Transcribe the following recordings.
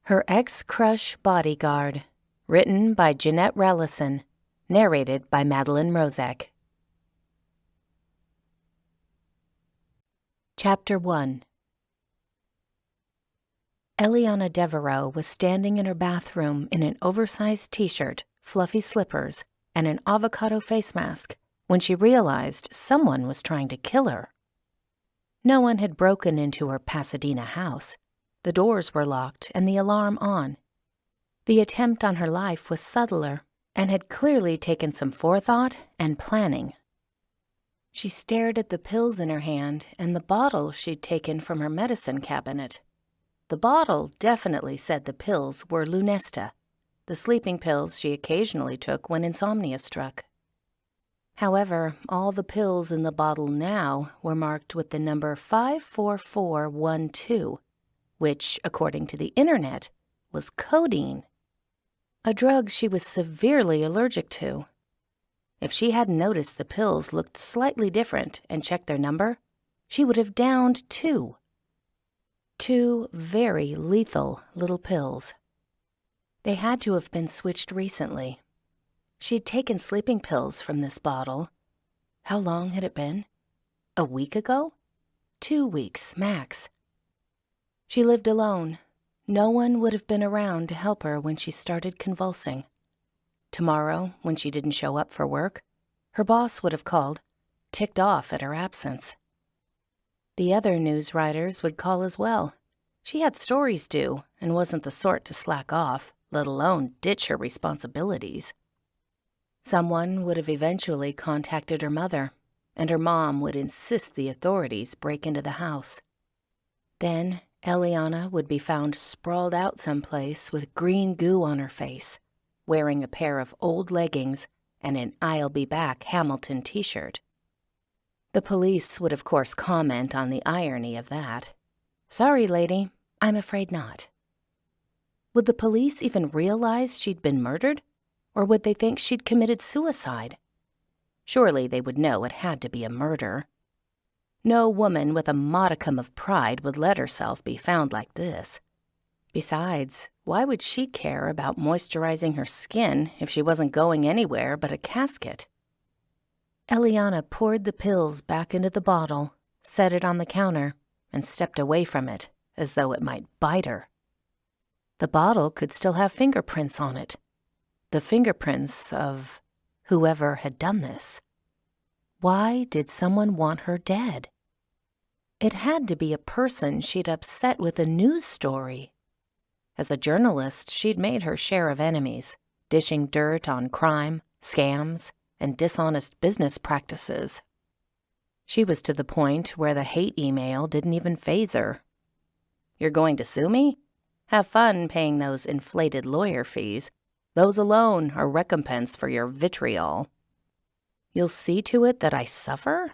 Her Ex-Crush Bodyguard, written by Jeanette Relison, narrated by Madeline Rozek. Chapter 1. Eliana Devereaux was standing in her bathroom in an oversized t-shirt, fluffy slippers, and an avocado face mask when she realized someone was trying to kill her. No one had broken into her Pasadena house. The doors were locked and the alarm on. The attempt on her life was subtler and had clearly taken some forethought and planning. She stared at the pills in her hand and the bottle she'd taken from her medicine cabinet. The bottle definitely said the pills were Lunesta, the sleeping pills she occasionally took when insomnia struck. However, all the pills in the bottle now were marked with the number 54412, which, according to the internet, was codeine, a drug she was severely allergic to. If she hadn't noticed the pills looked slightly different and checked their number, she would have downed two. Two very lethal little pills. They had to have been switched recently. She'd taken sleeping pills from this bottle. How long had it been? A week ago? 2 weeks, max. She lived alone. No one would have been around to help her when she started convulsing. Tomorrow, when she didn't show up for work, her boss would have called, ticked off at her absence. The other news writers would call as well. She had stories due and wasn't the sort to slack off, let alone ditch her responsibilities. Someone would have eventually contacted her mother, and her mom would insist the authorities break into the house. Then Eliana would be found sprawled out someplace with green goo on her face, wearing a pair of old leggings and an I'll be back Hamilton t-shirt. The police would of course comment on the irony of that. Sorry, lady, I'm afraid not. Would the police even realize she'd been murdered, or would they think she'd committed suicide? Surely they would know it had to be a murder. No woman with a modicum of pride would let herself be found like this. Besides, why would she care about moisturizing her skin if she wasn't going anywhere but a casket? Eliana poured the pills back into the bottle, set it on the counter, and stepped away from it, as though it might bite her. The bottle could still have fingerprints on it. The fingerprints of whoever had done this. Why did someone want her dead? It had to be a person she'd upset with a news story. As a journalist, she'd made her share of enemies, dishing dirt on crime, scams, and dishonest business practices. She was to the point where the hate email didn't even faze her. You're going to sue me? Have fun paying those inflated lawyer fees. Those alone are recompense for your vitriol. You'll see to it that I suffer?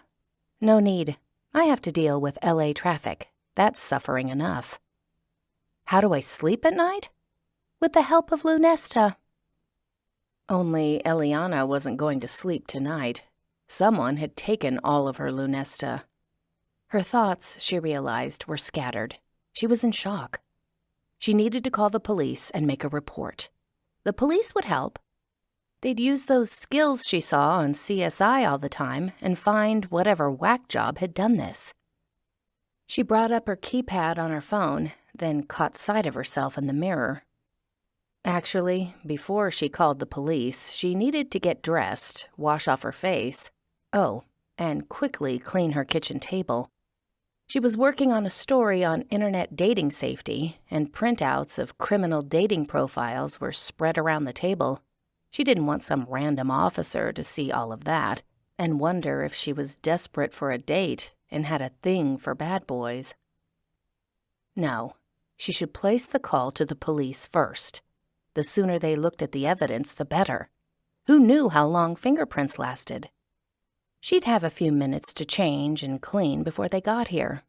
No need. I have to deal with LA traffic. That's suffering enough. How do I sleep at night? With the help of Lunesta. Only Eliana wasn't going to sleep tonight. Someone had taken all of her Lunesta. Her thoughts, she realized, were scattered. She was in shock. She needed to call the police and make a report. The police would help. They'd use those skills she saw on CSI all the time and find whatever whack job had done this. She brought up her keypad on her phone, then caught sight of herself in the mirror. Actually, before she called the police, she needed to get dressed, wash off her face, and quickly clean her kitchen table. She was working on a story on internet dating safety, and printouts of criminal dating profiles were spread around the table. She didn't want some random officer to see all of that and wonder if she was desperate for a date and had a thing for bad boys. No, she should place the call to the police first. The sooner they looked at the evidence, the better. Who knew how long fingerprints lasted? She'd have a few minutes to change and clean before they got here.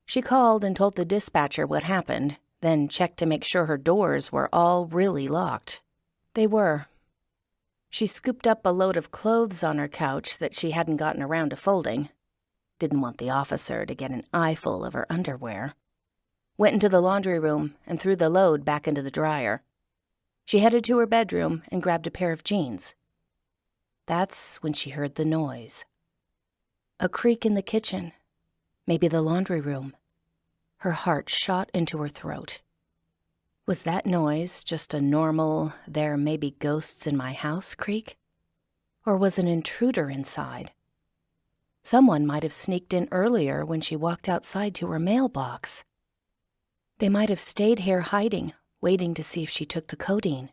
She called and told the dispatcher what happened, then checked to make sure her doors were all really locked. They were. She scooped up a load of clothes on her couch that she hadn't gotten around to folding. Didn't want the officer to get an eyeful of her underwear. went into the laundry room and threw the load back into the dryer. She headed to her bedroom and grabbed a pair of jeans. That's when she heard the noise. A creak in the kitchen, maybe the laundry room. Her heart shot into her throat. Was that noise just a normal, there may be ghosts in my house creak? Or was an intruder inside? Someone might have sneaked in earlier when she walked outside to her mailbox. They might have stayed here hiding, waiting to see if she took the codeine.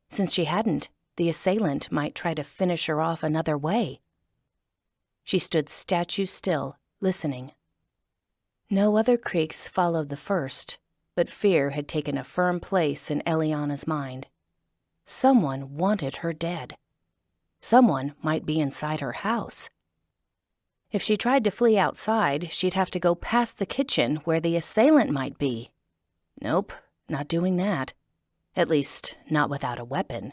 Since she hadn't, the assailant might try to finish her off another way. She stood statue still, listening. No other creaks followed the first, but fear had taken a firm place in Eliana's mind. Someone wanted her dead. Someone might be inside her house. If she tried to flee outside, she'd have to go past the kitchen where the assailant might be. Nope, not doing that. At least, not without a weapon.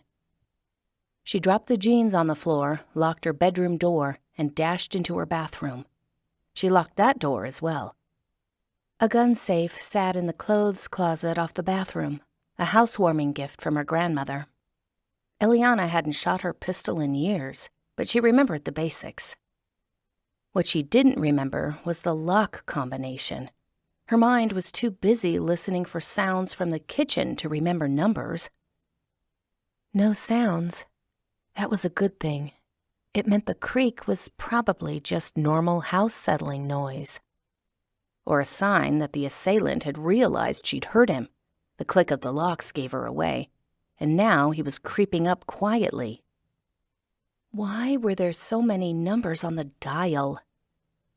She dropped the jeans on the floor, locked her bedroom door, and dashed into her bathroom. She locked that door as well. A gun safe sat in the clothes closet off the bathroom, a housewarming gift from her grandmother. Eliana hadn't shot her pistol in years, but she remembered the basics. What she didn't remember was the lock combination. Her mind was too busy listening for sounds from the kitchen to remember numbers. No sounds. That was a good thing. It meant the creak was probably just normal house-settling noise. Or a sign that the assailant had realized she'd hurt him. The click of the locks gave her away, and now he was creeping up quietly. Why were there so many numbers on the dial?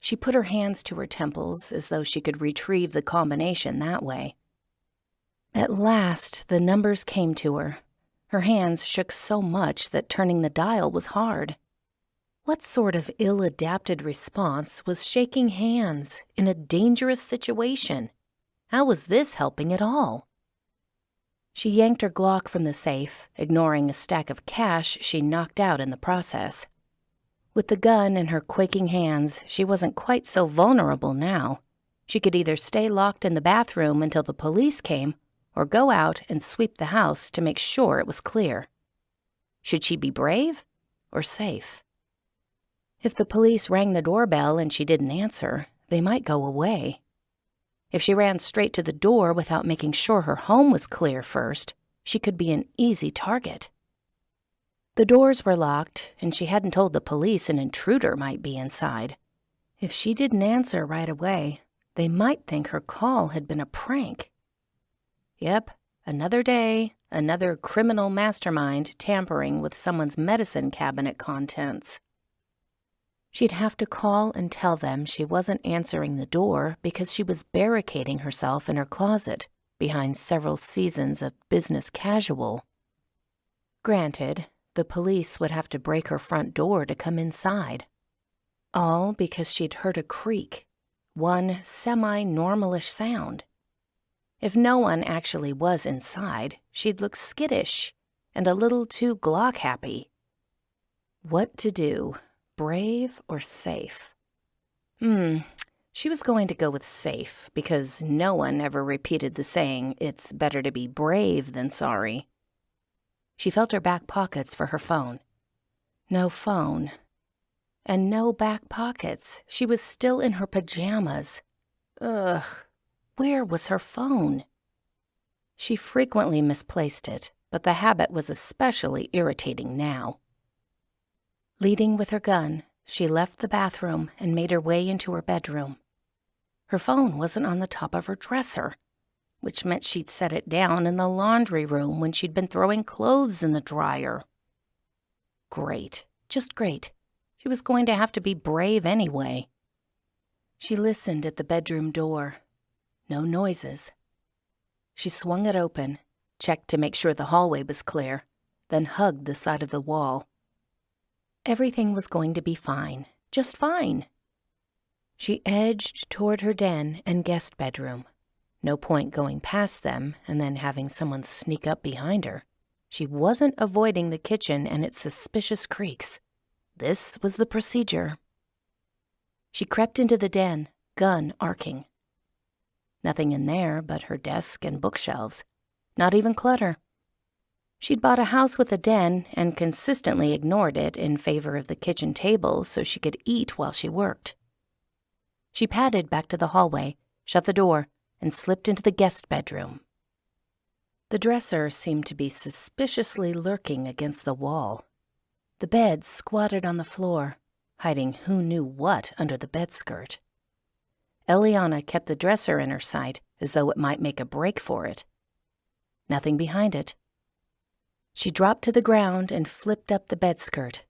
She put her hands to her temples as though she could retrieve the combination that way. At last, the numbers came to her. Her hands shook so much that turning the dial was hard. What sort of ill-adapted response was shaking hands in a dangerous situation? How was this helping at all? She yanked her Glock from the safe, ignoring a stack of cash she knocked out in the process. With the gun in her quaking hands, she wasn't quite so vulnerable now. She could either stay locked in the bathroom until the police came, or go out and sweep the house to make sure it was clear. Should she be brave or safe? If the police rang the doorbell and she didn't answer, they might go away. If she ran straight to the door without making sure her home was clear first, she could be an easy target. The doors were locked, and she hadn't told the police an intruder might be inside. If she didn't answer right away, they might think her call had been a prank. Yep, another day, another criminal mastermind tampering with someone's medicine cabinet contents. She'd have to call and tell them she wasn't answering the door because she was barricading herself in her closet behind several seasons of business casual. Granted, the police would have to break her front door to come inside. All because she'd heard a creak, one semi-normalish sound. If no one actually was inside, she'd look skittish and a little too Glock happy. What to do? Brave or safe? She was going to go with safe because no one ever repeated the saying, "It's better to be brave than sorry." She felt her back pockets for her phone. No phone. And no back pockets. She was still in her pajamas. Ugh, where was her phone? She frequently misplaced it, but the habit was especially irritating now. Leading with her gun, she left the bathroom and made her way into her bedroom. Her phone wasn't on the top of her dresser, which meant she'd set it down in the laundry room when she'd been throwing clothes in the dryer. Great, just great. She was going to have to be brave anyway. She listened at the bedroom door. No noises. She swung it open, checked to make sure the hallway was clear, then hugged the side of the wall. Everything was going to be fine, just fine. She edged toward her den and guest bedroom. No point going past them and then having someone sneak up behind her. She wasn't avoiding the kitchen and its suspicious creaks. This was the procedure. She crept into the den, gun arcing. Nothing in there but her desk and bookshelves. Not even clutter. She'd bought a house with a den and consistently ignored it in favor of the kitchen table so she could eat while she worked. She padded back to the hallway, shut the door, and slipped into the guest bedroom. The dresser seemed to be suspiciously lurking against the wall. The bed squatted on the floor, hiding who knew what under the bedskirt. Eliana kept the dresser in her sight as though it might make a break for it. Nothing behind it. She dropped to the ground and flipped up the bedskirt.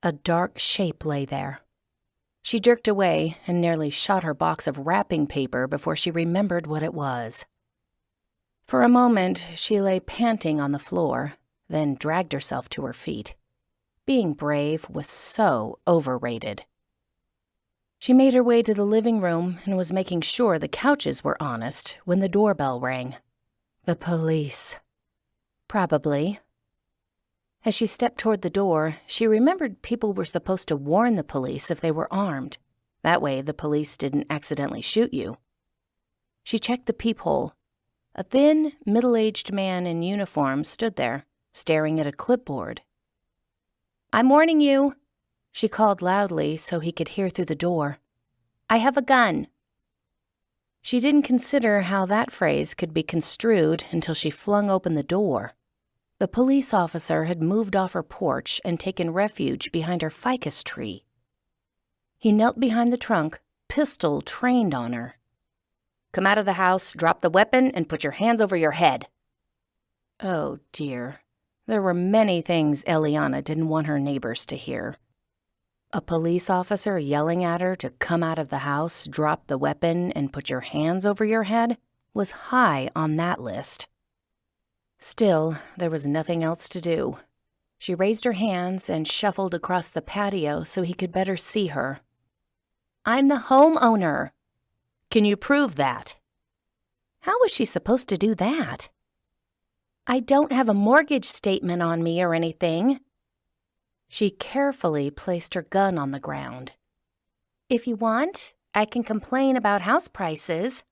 A dark shape lay there. She jerked away and nearly shot her box of wrapping paper before she remembered what it was. For a moment, she lay panting on the floor, then dragged herself to her feet. Being brave was so overrated. She made her way to the living room and was making sure the couches were honest when the doorbell rang. The police. Probably. As she stepped toward the door, she remembered people were supposed to warn the police if they were armed. That way, the police didn't accidentally shoot you. She checked the peephole. A thin, middle-aged man in uniform stood there, staring at a clipboard. "I'm warning you," she called loudly so he could hear through the door. "I have a gun." She didn't consider how that phrase could be construed until she flung open the door. The police officer had moved off her porch and taken refuge behind her ficus tree. He knelt behind the trunk, pistol trained on her. "Come out of the house, drop the weapon, and put your hands over your head." Oh, dear. There were many things Eliana didn't want her neighbors to hear. A police officer yelling at her to come out of the house, drop the weapon, and put your hands over your head was high on that list. Still, there was nothing else to do. She raised her hands and shuffled across the patio so he could better see her. "I'm the homeowner." "Can you prove that?" How was she supposed to do that? "I don't have a mortgage statement on me or anything." She carefully placed her gun on the ground. "If you want, I can complain about house prices."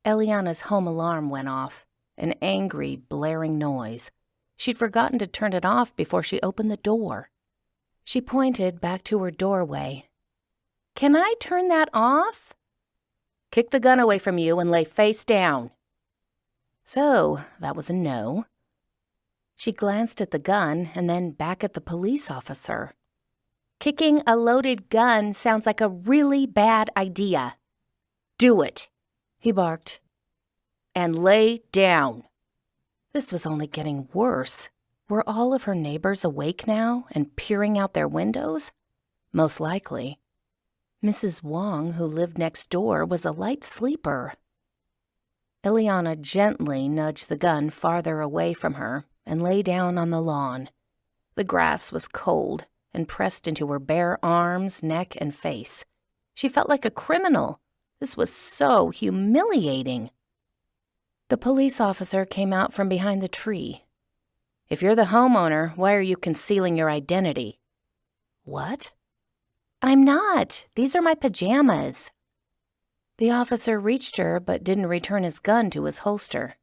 Eliana's home alarm went off, an angry, blaring noise. She'd forgotten to turn it off before she opened the door. She pointed back to her doorway. "Can I turn that off?" "Kick the gun away from you and lay face down." So, that was a no. She glanced at the gun and then back at the police officer. "Kicking a loaded gun sounds like a really bad idea." "Do it," he barked. "And lay down." This was only getting worse. Were all of her neighbors awake now and peering out their windows? Most likely. Mrs. Wong, who lived next door, was a light sleeper. Eliana gently nudged the gun farther away from her and lay down on the lawn. The grass was cold and pressed into her bare arms, neck, and face. She felt like a criminal. This was so humiliating. The police officer came out from behind the tree. "If you're the homeowner, why are you concealing your identity?" "What?" "I'm not. These are my pajamas." The officer reached her but didn't return his gun to his holster.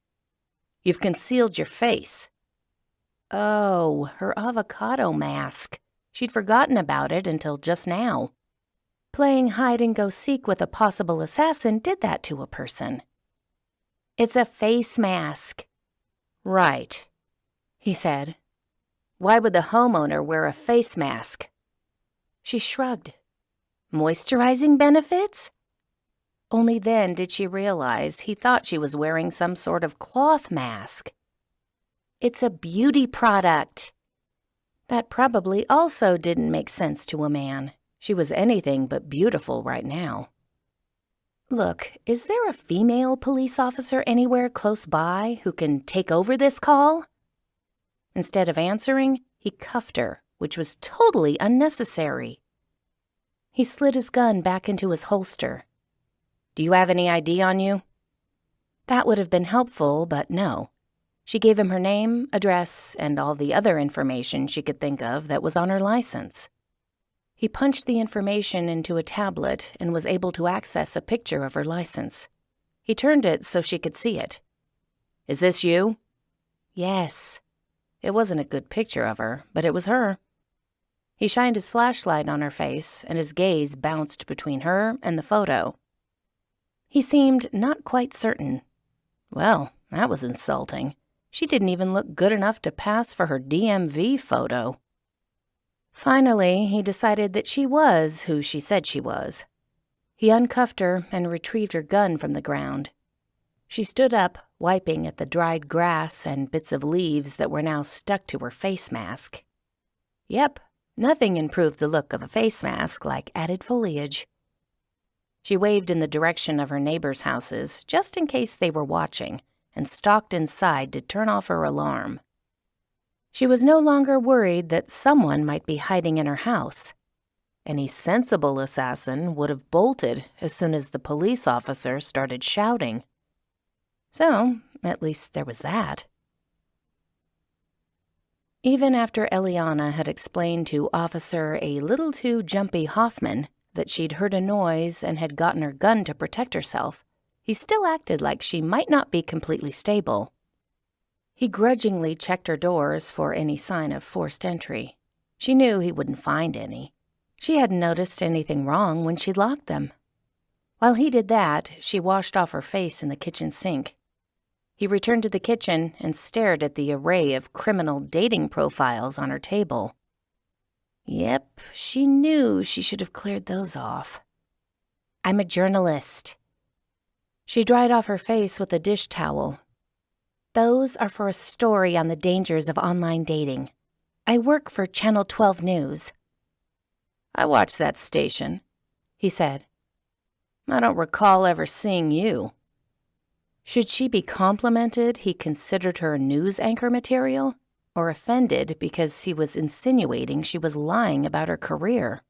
"You've concealed your face." Oh, her avocado mask. She'd forgotten about it until just now. Playing hide-and-go-seek with a possible assassin did that to a person. "It's a face mask." "Right," he said. "Why would the homeowner wear a face mask?" She shrugged. "Moisturizing benefits?" Only then did she realize he thought she was wearing some sort of cloth mask. "It's a beauty product." That probably also didn't make sense to a man. She was anything but beautiful right now. "Look, is there a female police officer anywhere close by who can take over this call?" Instead of answering, he cuffed her, which was totally unnecessary. He slid his gun back into his holster. "Do you have any ID on you?" That would have been helpful, but no. She gave him her name, address, and all the other information she could think of that was on her license. He punched the information into a tablet and was able to access a picture of her license. He turned it so she could see it. "Is this you?" Yes. It wasn't a good picture of her, but it was her. He shined his flashlight on her face, and his gaze bounced between her and the photo. He seemed not quite certain. Well, that was insulting. She didn't even look good enough to pass for her DMV photo. Finally, he decided that she was who she said she was. He uncuffed her and retrieved her gun from the ground. She stood up, wiping at the dried grass and bits of leaves that were now stuck to her face mask. Yep, nothing improved the look of a face mask like added foliage. She waved in the direction of her neighbors' houses, just in case they were watching, and stalked inside to turn off her alarm. She was no longer worried that someone might be hiding in her house. Any sensible assassin would have bolted as soon as the police officer started shouting. So, at least there was that. Even after Eliana had explained to Officer a little too jumpy Hoffman that she'd heard a noise and had gotten her gun to protect herself, he still acted like she might not be completely stable. He grudgingly checked her doors for any sign of forced entry. She knew he wouldn't find any. She hadn't noticed anything wrong when she locked them. While he did that, she washed off her face in the kitchen sink. He returned to the kitchen and stared at the array of criminal dating profiles on her table. Yep, she knew she should have cleared those off. "I'm a journalist." She dried off her face with a dish towel. "Those are for a story on the dangers of online dating. I work for Channel 12 News." "I watch that station," he said. "I don't recall ever seeing you." Should she be complimented he considered her news anchor material, or offended because he was insinuating she was lying about her career?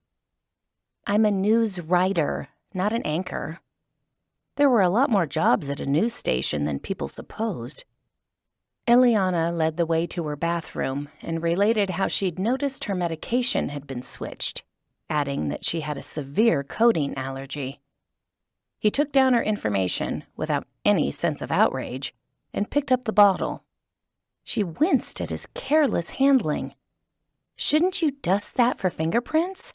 "I'm a news writer, not an anchor." There were a lot more jobs at a news station than people supposed. Eliana led the way to her bathroom and related how she'd noticed her medication had been switched, adding that she had a severe codeine allergy. He took down her information without any sense of outrage and picked up the bottle. She winced at his careless handling. "Shouldn't you dust that for fingerprints?"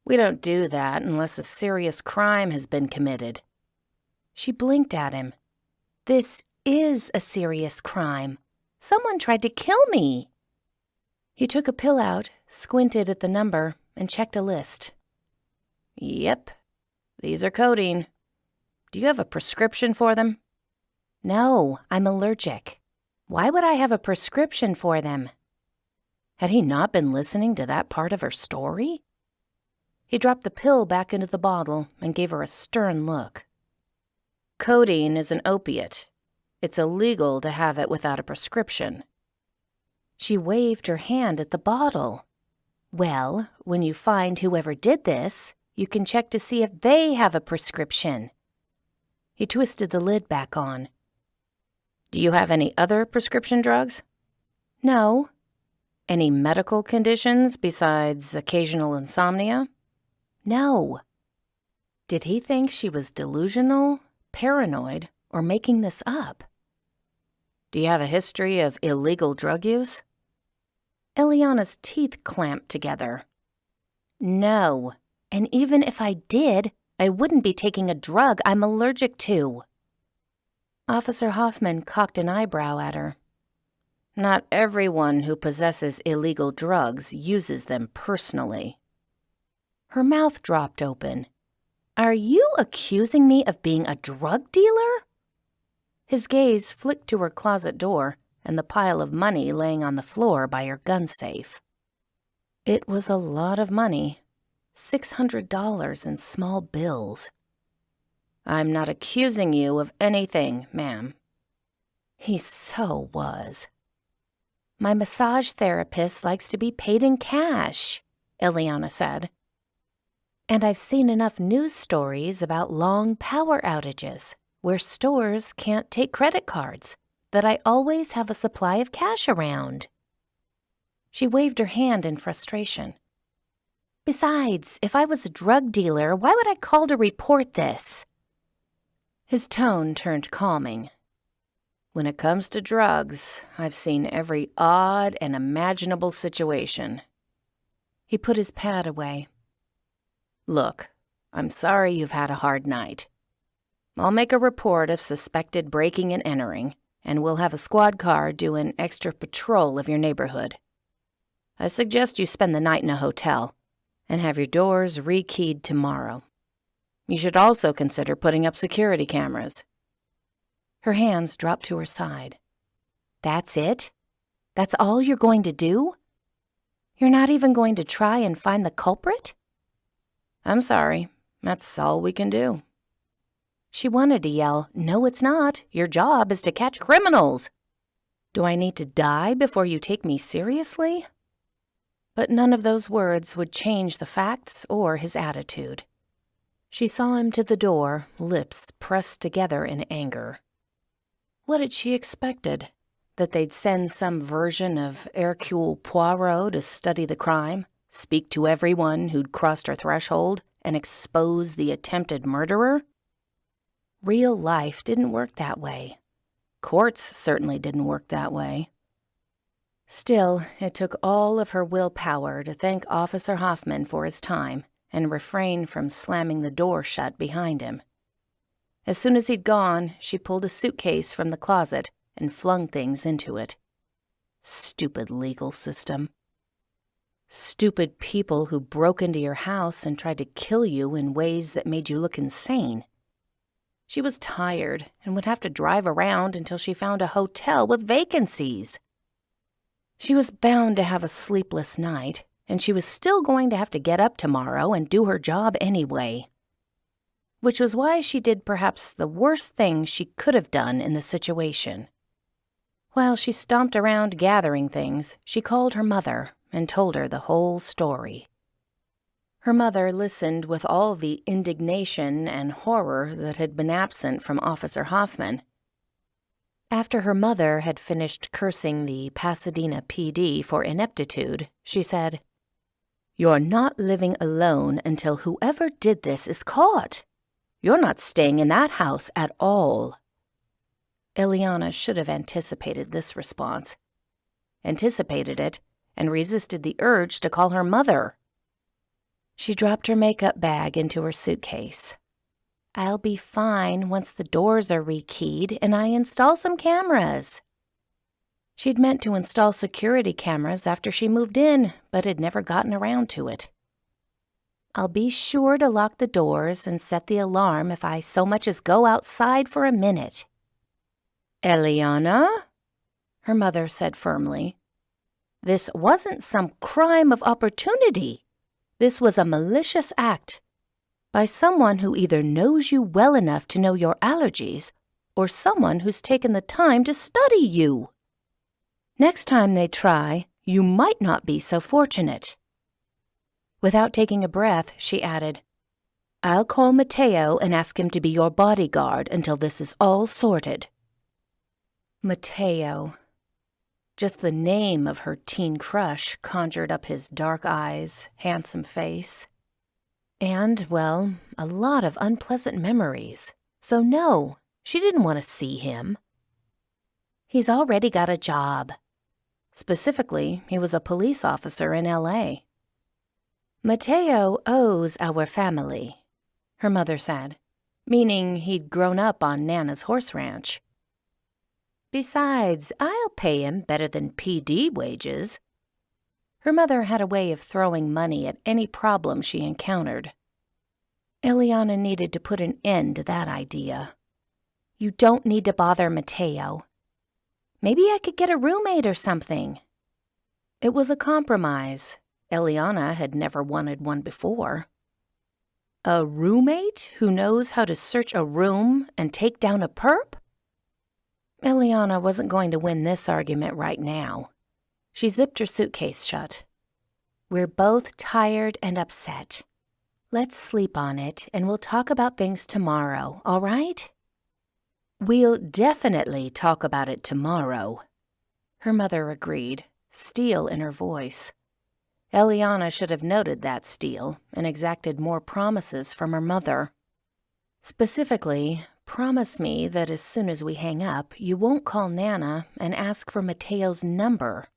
"We don't do that unless a serious crime has been committed." She blinked at him. "This is a serious crime. Someone tried to kill me." He took a pill out, squinted at the number, and checked a list. "Yep, these are codeine. Do you have a prescription for them?" "No, I'm allergic. Why would I have a prescription for them?" Had he not been listening to that part of her story? He dropped the pill back into the bottle and gave her a stern look. "Codeine is an opiate. It's illegal to have it without a prescription." She waved her hand at the bottle. "Well, when you find whoever did this, you can check to see if they have a prescription." He twisted the lid back on. "Do you have any other prescription drugs?" "No." "Any medical conditions besides occasional insomnia?" "No." Did he think she was delusional, paranoid, or making this up? "Do you have a history of illegal drug use?" Eliana's teeth clamped together. "No. And even if I did, I wouldn't be taking a drug I'm allergic to." Officer Hoffman cocked an eyebrow at her. "Not everyone who possesses illegal drugs uses them personally." Her mouth dropped open. "Are you accusing me of being a drug dealer?" His gaze flicked to her closet door and the pile of money laying on the floor by her gun safe. It was a lot of money. $600 in small bills. "I'm not accusing you of anything, ma'am." He so was. "My massage therapist likes to be paid in cash," Eliana said. "And I've seen enough news stories about long power outages where stores can't take credit cards that I always have a supply of cash around." She waved her hand in frustration. "Besides, if I was a drug dealer, why would I call to report this?" His tone turned calming. When it comes to drugs, I've seen every odd and imaginable situation. He put his pad away. Look, I'm sorry you've had a hard night. I'll make a report of suspected breaking and entering, and we'll have a squad car do an extra patrol of your neighborhood. I suggest you spend the night in a hotel and have your doors rekeyed tomorrow. You should also consider putting up security cameras. Her hands dropped to her side. That's it? That's all you're going to do? You're not even going to try and find the culprit? I'm sorry. That's all we can do. She wanted to yell, "No, it's not. Your job is to catch criminals. Do I need to die before you take me seriously?" But none of those words would change the facts or his attitude. She saw him to the door, lips pressed together in anger. What had she expected? That they'd send some version of Hercule Poirot to study the crime, speak to everyone who'd crossed her threshold, and expose the attempted murderer? Real life didn't work that way. Courts certainly didn't work that way. Still, it took all of her willpower to thank Officer Hoffman for his time and refrain from slamming the door shut behind him. As soon as he'd gone, she pulled a suitcase from the closet and flung things into it. Stupid legal system. Stupid people who broke into your house and tried to kill you in ways that made you look insane. She was tired and would have to drive around until she found a hotel with vacancies. She was bound to have a sleepless night, and she was still going to have to get up tomorrow and do her job anyway. Which was why she did perhaps the worst thing she could have done in the situation. While she stomped around gathering things, she called her mother and told her the whole story. Her mother listened with all the indignation and horror that had been absent from Officer Hoffman. After her mother had finished cursing the Pasadena PD for ineptitude, she said, "You're not living alone until whoever did this is caught. You're not staying in that house at all." Eliana should have anticipated this response. Anticipated it and resisted the urge to call her mother. She dropped her makeup bag into her suitcase. "I'll be fine once the doors are rekeyed and I install some cameras." She'd meant to install security cameras after she moved in, but had never gotten around to it. "I'll be sure to lock the doors and set the alarm if I so much as go outside for a minute." "Eliana," her mother said firmly, "this wasn't some crime of opportunity. This was a malicious act by someone who either knows you well enough to know your allergies or someone who's taken the time to study you. Next time they try, you might not be so fortunate." Without taking a breath, she added, "I'll call Mateo and ask him to be your bodyguard until this is all sorted." Mateo. Just the name of her teen crush conjured up his dark eyes, handsome face. And, well, a lot of unpleasant memories. So no, she didn't want to see him. He's already got a job. Specifically, he was a police officer in L.A. "Mateo owes our family," her mother said, meaning he'd grown up on Nana's horse ranch. "Besides, I'll pay him better than PD wages." Her mother had a way of throwing money at any problem she encountered. Eliana needed to put an end to that idea. "You don't need to bother Mateo. Maybe I could get a roommate or something." It was a compromise. Eliana had never wanted one before. A roommate who knows how to search a room and take down a perp? Eliana wasn't going to win this argument right now. She zipped her suitcase shut. "We're both tired and upset. Let's sleep on it, and we'll talk about things tomorrow, all right?" "We'll definitely talk about it tomorrow," her mother agreed, steel in her voice. Eliana should have noted that steel and exacted more promises from her mother. Specifically, Promise me that as soon as we hang up, you won't call Nana and ask for Mateo's number."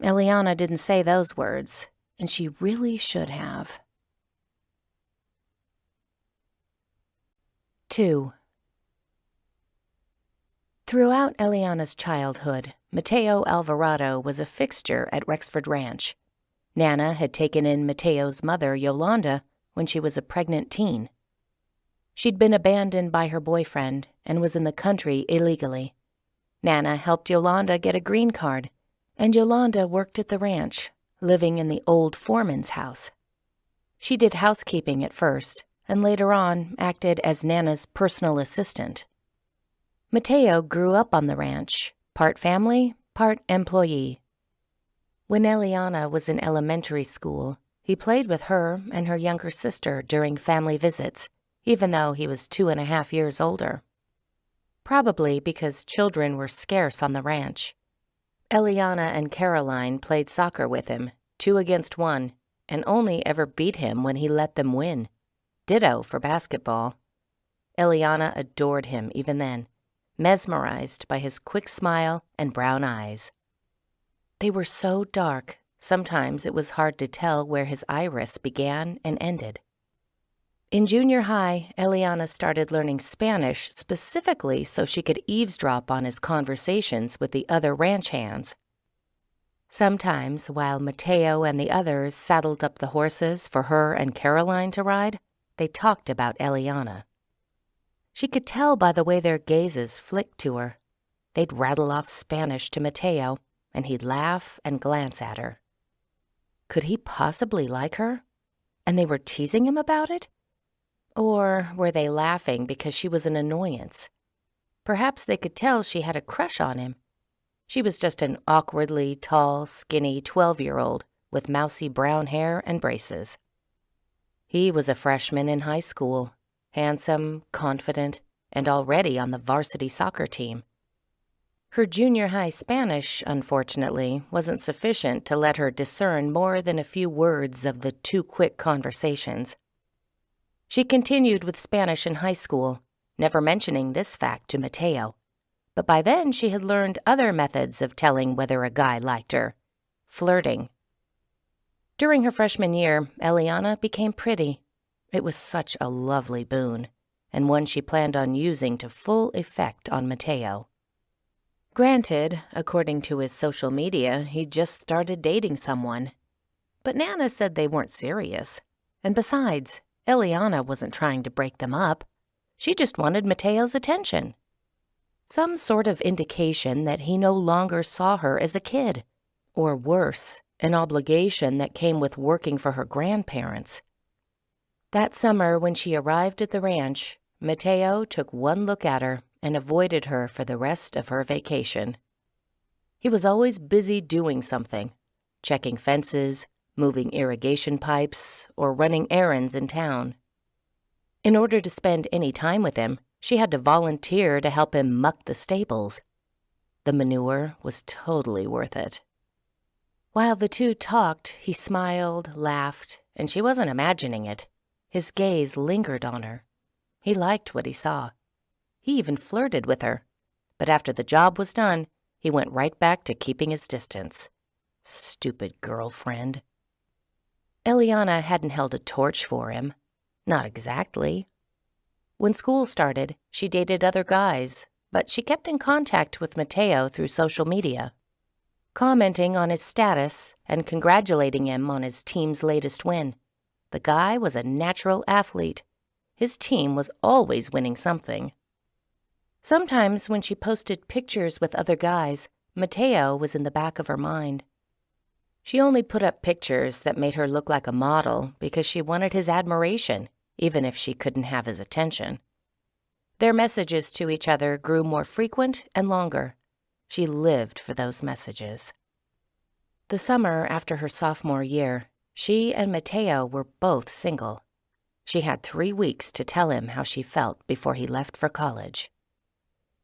Eliana didn't say those words, and she really should have. 2. Throughout Eliana's childhood, Mateo Alvarado was a fixture at Rexford Ranch. Nana had taken in Mateo's mother, Yolanda, when she was a pregnant teen. She'd been abandoned by her boyfriend and was in the country illegally. Nana helped Yolanda get a green card, and Yolanda worked at the ranch, living in the old foreman's house. She did housekeeping at first, and later on acted as Nana's personal assistant. Mateo grew up on the ranch, part family, part employee. When Eliana was in elementary school, he played with her and her younger sister during family visits, even though he was 2.5 years older. Probably because children were scarce on the ranch. Eliana and Caroline played soccer with him, 2 against 1, and only ever beat him when he let them win. Ditto for basketball. Eliana adored him even then, mesmerized by his quick smile and brown eyes. They were so dark, sometimes it was hard to tell where his iris began and ended. In junior high, Eliana started learning Spanish specifically so she could eavesdrop on his conversations with the other ranch hands. Sometimes, while Mateo and the others saddled up the horses for her and Caroline to ride, they talked about Eliana. She could tell by the way their gazes flicked to her. They'd rattle off Spanish to Mateo, and he'd laugh and glance at her. Could he possibly like her? And they were teasing him about it? Or were they laughing because she was an annoyance? Perhaps they could tell she had a crush on him. She was just an awkwardly tall, skinny 12-year-old with mousy brown hair and braces. He was a freshman in high school, handsome, confident, and already on the varsity soccer team. Her junior high Spanish, unfortunately, wasn't sufficient to let her discern more than a few words of the too-quick conversations. She continued with Spanish in high school, never mentioning this fact to Mateo. But by then she had learned other methods of telling whether a guy liked her. Flirting. During her freshman year, Eliana became pretty. It was such a lovely boon, and one she planned on using to full effect on Mateo. Granted, according to his social media, he'd just started dating someone. But Nana said they weren't serious. And besides, Eliana wasn't trying to break them up. She just wanted Mateo's attention. Some sort of indication that he no longer saw her as a kid. Or worse, an obligation that came with working for her grandparents. That summer, when she arrived at the ranch, Mateo took one look at her and avoided her for the rest of her vacation. He was always busy doing something, checking fences, moving irrigation pipes, or running errands in town. In order to spend any time with him, she had to volunteer to help him muck the stables. The manure was totally worth it. While the two talked, he smiled, laughed, and she wasn't imagining it. His gaze lingered on her. He liked what he saw. He even flirted with her. But after the job was done, he went right back to keeping his distance. Stupid girlfriend. Eliana hadn't held a torch for him. Not exactly. When school started, she dated other guys, but she kept in contact with Mateo through social media, commenting on his status and congratulating him on his team's latest win. The guy was a natural athlete. His team was always winning something. Sometimes when she posted pictures with other guys, Mateo was in the back of her mind. She only put up pictures that made her look like a model because she wanted his admiration, even if she couldn't have his attention. Their messages to each other grew more frequent and longer. She lived for those messages. The summer after her sophomore year, she and Mateo were both single. She had 3 weeks to tell him how she felt before he left for college.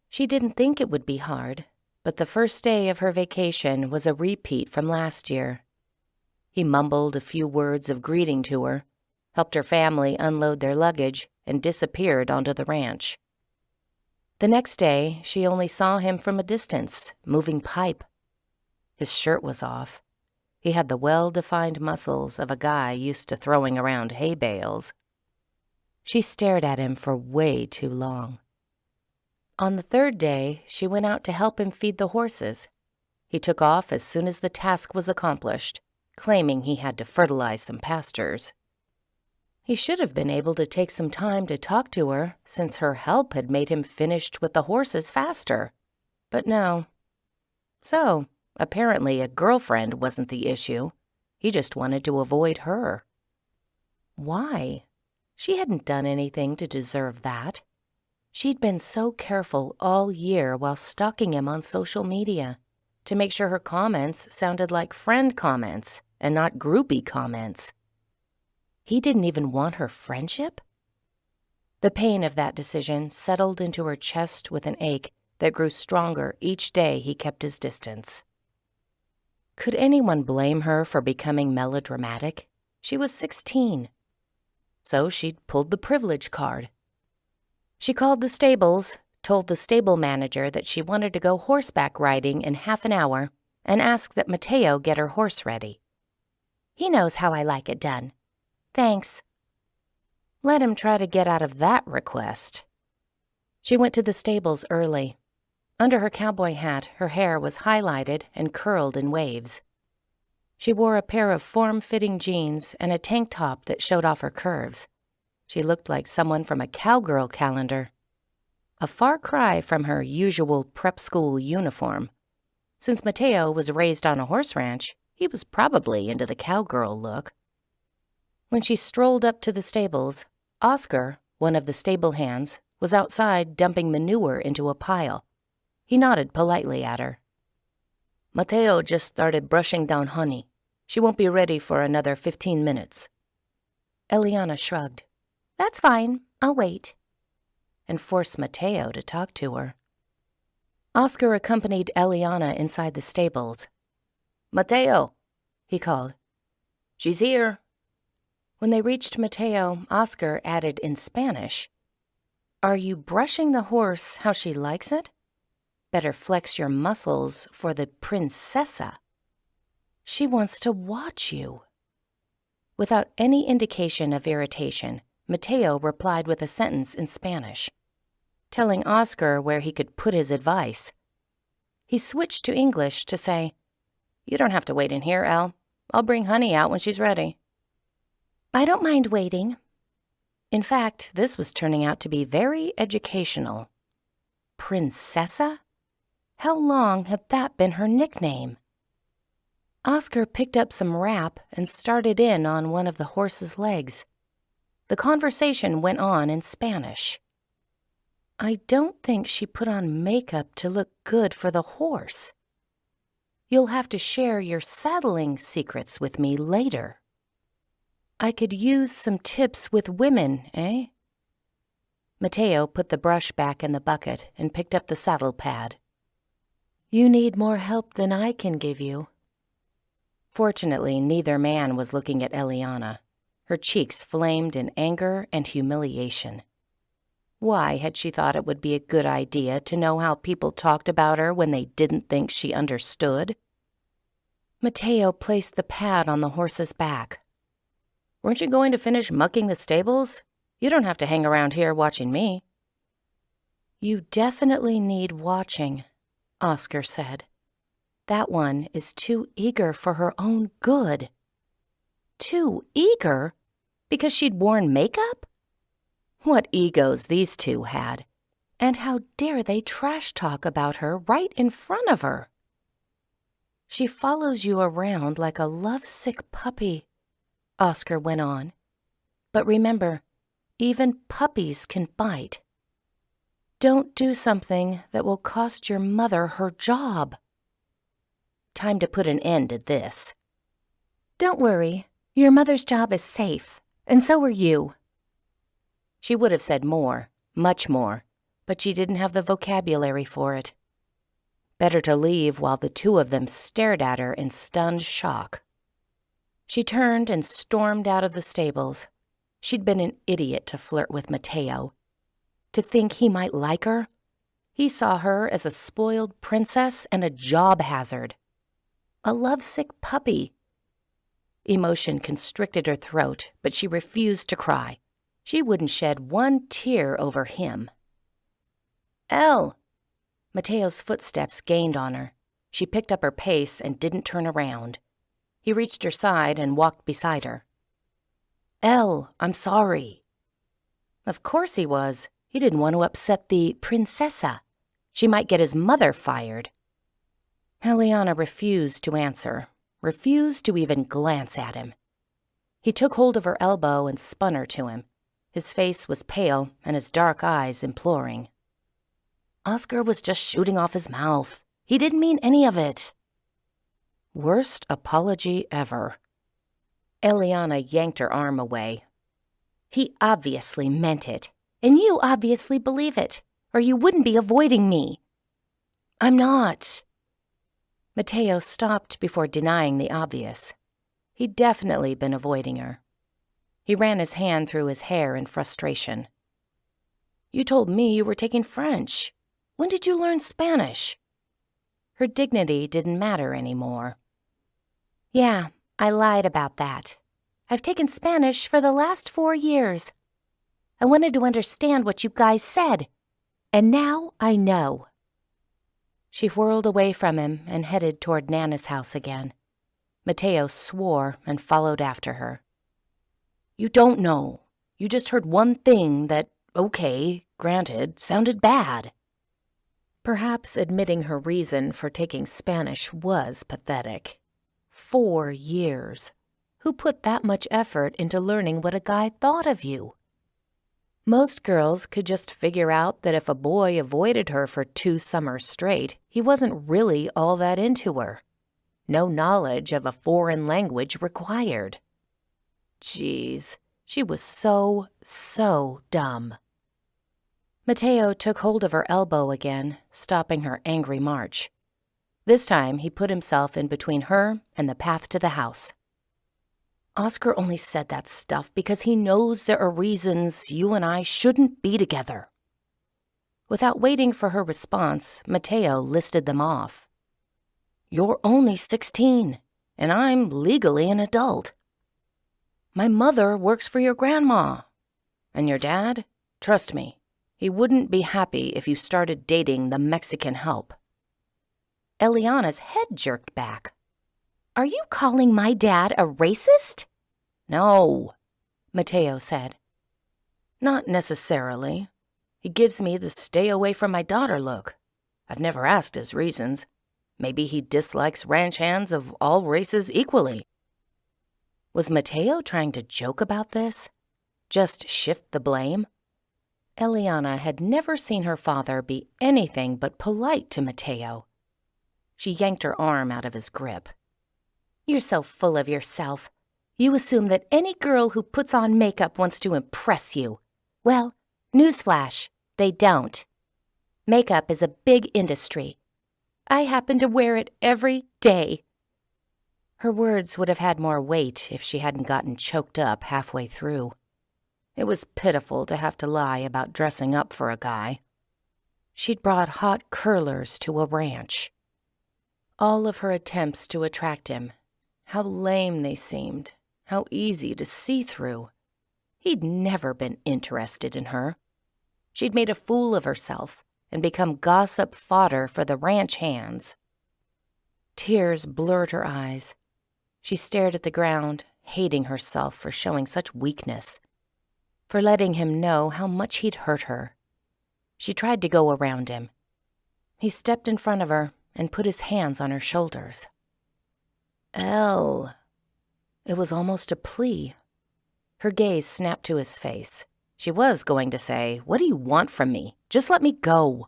She didn't think it would be hard, but the first day of her vacation was a repeat from last year. He mumbled a few words of greeting to her, helped her family unload their luggage, and disappeared onto the ranch. The next day, she only saw him from a distance, moving pipe. His shirt was off. He had the well-defined muscles of a guy used to throwing around hay bales. She stared at him for way too long. On the third day, she went out to help him feed the horses. He took off as soon as the task was accomplished, claiming he had to fertilize some pastures. He should have been able to take some time to talk to her, since her help had made him finished with the horses faster. But no. So, apparently a girlfriend wasn't the issue. He just wanted to avoid her. Why? She hadn't done anything to deserve that. She'd been so careful all year while stalking him on social media to make sure her comments sounded like friend comments and not groupie comments. He didn't even want her friendship? The pain of that decision settled into her chest with an ache that grew stronger each day he kept his distance. Could anyone blame her for becoming melodramatic? She was 16. So she'd pulled the privilege card. She called the stables, told the stable manager that she wanted to go horseback riding in half an hour, and asked that Mateo get her horse ready. "He knows how I like it done. Thanks." Let him try to get out of that request. She went to the stables early. Under her cowboy hat, her hair was highlighted and curled in waves. She wore a pair of form-fitting jeans and a tank top that showed off her curves. She looked like someone from a cowgirl calendar. A far cry from her usual prep school uniform. Since Mateo was raised on a horse ranch, he was probably into the cowgirl look. When she strolled up to the stables, Oscar, one of the stable hands, was outside dumping manure into a pile. He nodded politely at her. "Mateo just started brushing down honey. She won't be ready for another 15 minutes. Eliana shrugged. "That's fine. I'll wait," and forced Mateo to talk to her. Oscar accompanied Eliana inside the stables. "Mateo," he called. "She's here." When they reached Mateo, Oscar added in Spanish, "Are you brushing the horse how she likes it? Better flex your muscles for the princesa. She wants to watch you." Without any indication of irritation, Mateo replied with a sentence in Spanish, telling Oscar where he could put his advice. He switched to English to say, "You don't have to wait in here, El. I'll bring honey out when she's ready." "I don't mind waiting." In fact, this was turning out to be very educational. Princessa? How long had that been her nickname? Oscar picked up some wrap and started in on one of the horse's legs. The conversation went on in Spanish. "I don't think she put on makeup to look good for the horse. You'll have to share your saddling secrets with me later. I could use some tips with women, eh?" Mateo put the brush back in the bucket and picked up the saddle pad. "You need more help than I can give you." Fortunately, neither man was looking at Eliana. Her cheeks flamed in anger and humiliation. Why had she thought it would be a good idea to know how people talked about her when they didn't think she understood? Mateo placed the pad on the horse's back. "Weren't you going to finish mucking the stables? You don't have to hang around here watching me." "You definitely need watching," Oscar said. "That one is too eager for her own good." Too eager? Because she'd worn makeup? What egos these two had. And how dare they trash talk about her right in front of her? "She follows you around like a lovesick puppy," Oscar went on. "But remember, even puppies can bite. Don't do something that will cost your mother her job." Time to put an end to this. "Don't worry, your mother's job is safe, and so are you." She would have said more, much more, but she didn't have the vocabulary for it. Better to leave while the two of them stared at her in stunned shock. She turned and stormed out of the stables. She'd been an idiot to flirt with Mateo. To think he might like her? He saw her as a spoiled princess and a job hazard. A lovesick puppy. Emotion constricted her throat, but she refused to cry. She wouldn't shed one tear over him. Elle! Mateo's footsteps gained on her. She picked up her pace and didn't turn around. He reached her side and walked beside her. Elle, I'm sorry. Of course he was. He didn't want to upset the princessa. She might get his mother fired. Eliana refused to answer, refused to even glance at him. He took hold of her elbow and spun her to him. His face was pale and his dark eyes imploring. Oscar was just shooting off his mouth. He didn't mean any of it. Worst apology ever. Eliana yanked her arm away. He obviously meant it, and you obviously believe it, or you wouldn't be avoiding me. I'm not. Mateo stopped before denying the obvious. He'd definitely been avoiding her. He ran his hand through his hair in frustration. You told me you were taking French. When did you learn Spanish? Her dignity didn't matter anymore. Yeah, I lied about that. I've taken Spanish for the last 4 years. I wanted to understand what you guys said, and now I know. She whirled away from him and headed toward Nana's house again. Mateo swore and followed after her. You don't know. You just heard one thing that, okay, granted, sounded bad. Perhaps admitting her reason for taking Spanish was pathetic. 4 years. Who put that much effort into learning what a guy thought of you? Most girls could just figure out that if a boy avoided her for 2 summers straight, he wasn't really all that into her. No knowledge of a foreign language required. Jeez, she was so dumb. Mateo took hold of her elbow again, stopping her angry march. This time, he put himself in between her and the path to the house. Oscar only said that stuff because he knows there are reasons you and I shouldn't be together. Without waiting for her response, Mateo listed them off. You're only 16, and I'm legally an adult. My mother works for your grandma. And your dad? Trust me. He wouldn't be happy if you started dating the Mexican help. Eliana's head jerked back. Are you calling my dad a racist? No, Mateo said. Not necessarily. He gives me the stay away from my daughter look. I've never asked his reasons. Maybe he dislikes ranch hands of all races equally. Was Mateo trying to joke about this? Just shift the blame? Eliana had never seen her father be anything but polite to Mateo. She yanked her arm out of his grip. You're so full of yourself. You assume that any girl who puts on makeup wants to impress you. Well, newsflash, they don't. Makeup is a big industry. I happen to wear it every day. Her words would have had more weight if she hadn't gotten choked up halfway through. It was pitiful to have to lie about dressing up for a guy. She'd brought hot curlers to a ranch. All of her attempts to attract him, how lame they seemed, how easy to see through. He'd never been interested in her. She'd made a fool of herself and become gossip fodder for the ranch hands. Tears blurred her eyes. She stared at the ground, hating herself for showing such weakness, for letting him know how much he'd hurt her. She tried to go around him. He stepped in front of her and put his hands on her shoulders. Elle. It was almost a plea. Her gaze snapped to his face. She was going to say, "What do you want from me? Just let me go."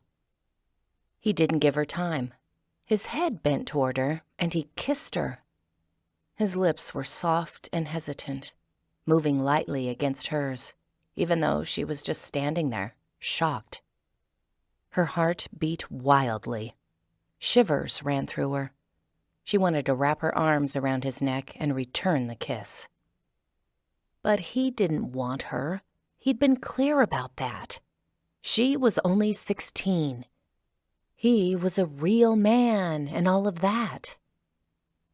He didn't give her time. His head bent toward her, and he kissed her. His lips were soft and hesitant, moving lightly against hers, even though she was just standing there, shocked. Her heart beat wildly. Shivers ran through her. She wanted to wrap her arms around his neck and return the kiss. But he didn't want her. He'd been clear about that. She was only 16. He was a real man and all of that.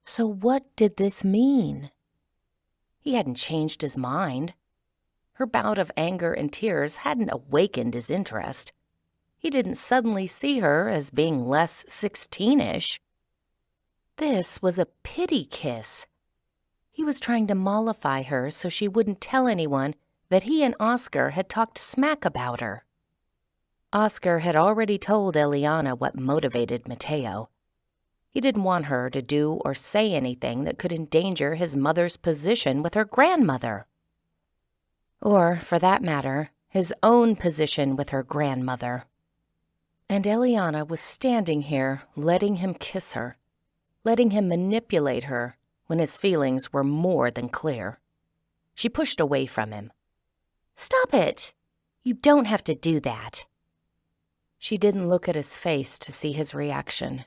So what did this mean? He hadn't changed his mind. Her bout of anger and tears hadn't awakened his interest. He didn't suddenly see her as being less 16-ish. This was a pity kiss. He was trying to mollify her so she wouldn't tell anyone that he and Oscar had talked smack about her. Oscar had already told Eliana what motivated Mateo. He didn't want her to do or say anything that could endanger his mother's position with her grandmother. Or, for that matter, his own position with her grandmother. And Eliana was standing here, letting him kiss her, letting him manipulate her when his feelings were more than clear. She pushed away from him. "Stop it! You don't have to do that." She didn't look at his face to see his reaction.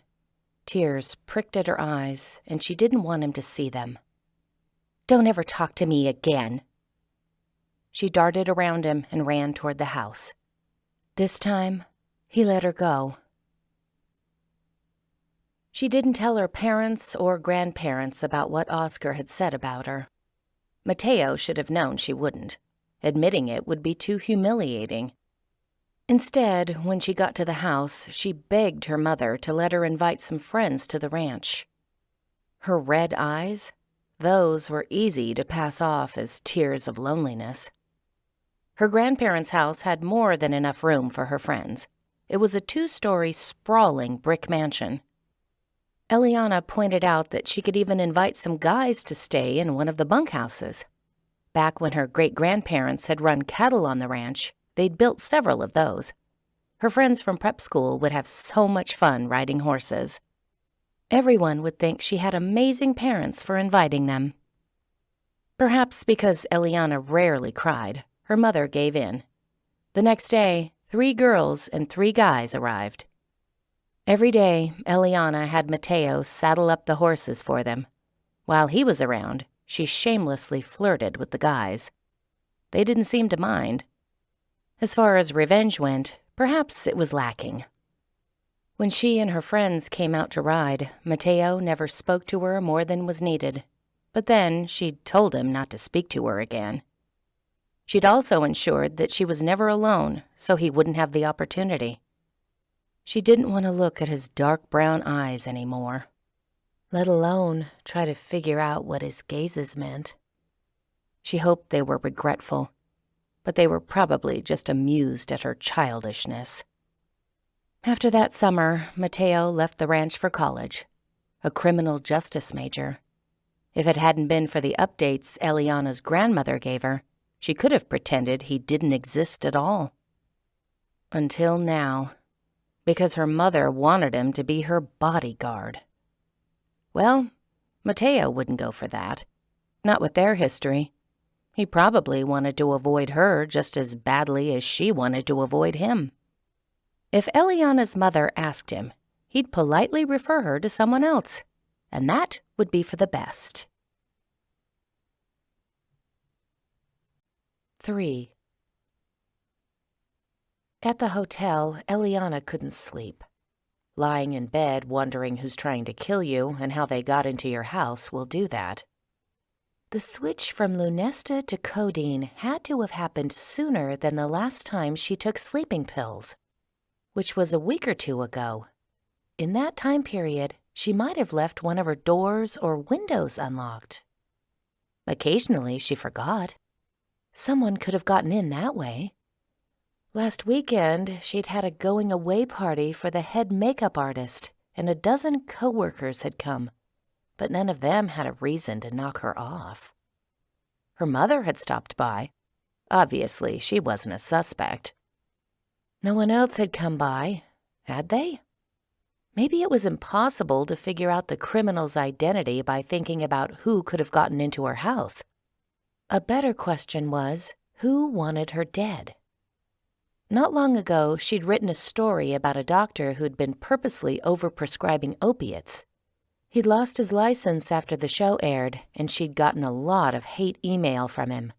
Tears pricked at her eyes, and she didn't want him to see them. "Don't ever talk to me again." She darted around him and ran toward the house. This time, he let her go. She didn't tell her parents or grandparents about what Oscar had said about her. Mateo should have known she wouldn't. Admitting it would be too humiliating. Instead, when she got to the house, she begged her mother to let her invite some friends to the ranch. Her red eyes, those were easy to pass off as tears of loneliness. Her grandparents' house had more than enough room for her friends. It was a 2-story, sprawling brick mansion. Eliana pointed out that she could even invite some guys to stay in one of the bunkhouses. Back when her great-grandparents had run cattle on the ranch, they'd built several of those. Her friends from prep school would have so much fun riding horses. Everyone would think she had amazing parents for inviting them. Perhaps because Eliana rarely cried, her mother gave in. The next day, 3 girls and 3 guys arrived. Every day, Eliana had Mateo saddle up the horses for them. While he was around, she shamelessly flirted with the guys. They didn't seem to mind. As far as revenge went, perhaps it was lacking. When she and her friends came out to ride, Mateo never spoke to her more than was needed. But then she'd told him not to speak to her again. She'd also ensured that she was never alone, so he wouldn't have the opportunity. She didn't want to look at his dark brown eyes anymore, let alone try to figure out what his gazes meant. She hoped they were regretful, but they were probably just amused at her childishness. After that summer, Mateo left the ranch for college, a criminal justice major. If it hadn't been for the updates Eliana's grandmother gave her, she could have pretended he didn't exist at all. Until now, because her mother wanted him to be her bodyguard. Well, Mateo wouldn't go for that. Not with their history. He probably wanted to avoid her just as badly as she wanted to avoid him. If Eliana's mother asked him, he'd politely refer her to someone else, and that would be for the best. 3. At the hotel, Eliana couldn't sleep. Lying in bed wondering who's trying to kill you and how they got into your house will do that. The switch from Lunesta to codeine had to have happened sooner than the last time she took sleeping pills, which was a week or 2 ago. In that time period, she might have left one of her doors or windows unlocked. Occasionally, she forgot. Someone could have gotten in that way. Last weekend, she'd had a going-away party for the head makeup artist, and a dozen co-workers had come, but none of them had a reason to knock her off. Her mother had stopped by. Obviously, she wasn't a suspect. No one else had come by, had they? Maybe it was impossible to figure out the criminal's identity by thinking about who could have gotten into her house. A better question was, who wanted her dead? Not long ago, she'd written a story about a doctor who'd been purposely overprescribing opiates. He'd lost his license after the show aired, and she'd gotten a lot of hate email from him.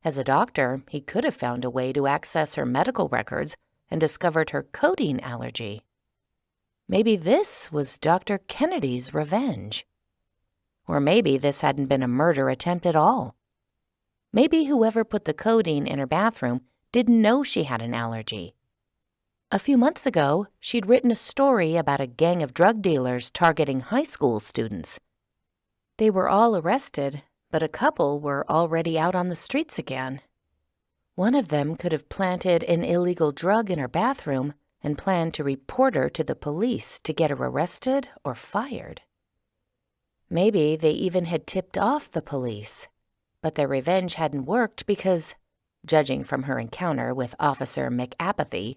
As a doctor, he could have found a way to access her medical records and discovered her codeine allergy. Maybe this was Dr. Kennedy's revenge. Or maybe this hadn't been a murder attempt at all. Maybe whoever put the codeine in her bathroom didn't know she had an allergy. A few months ago, she'd written a story about a gang of drug dealers targeting high school students. They were all arrested, but a couple were already out on the streets again. One of them could have planted an illegal drug in her bathroom and planned to report her to the police to get her arrested or fired. Maybe they even had tipped off the police, but their revenge hadn't worked because, judging from her encounter with Officer McApathy,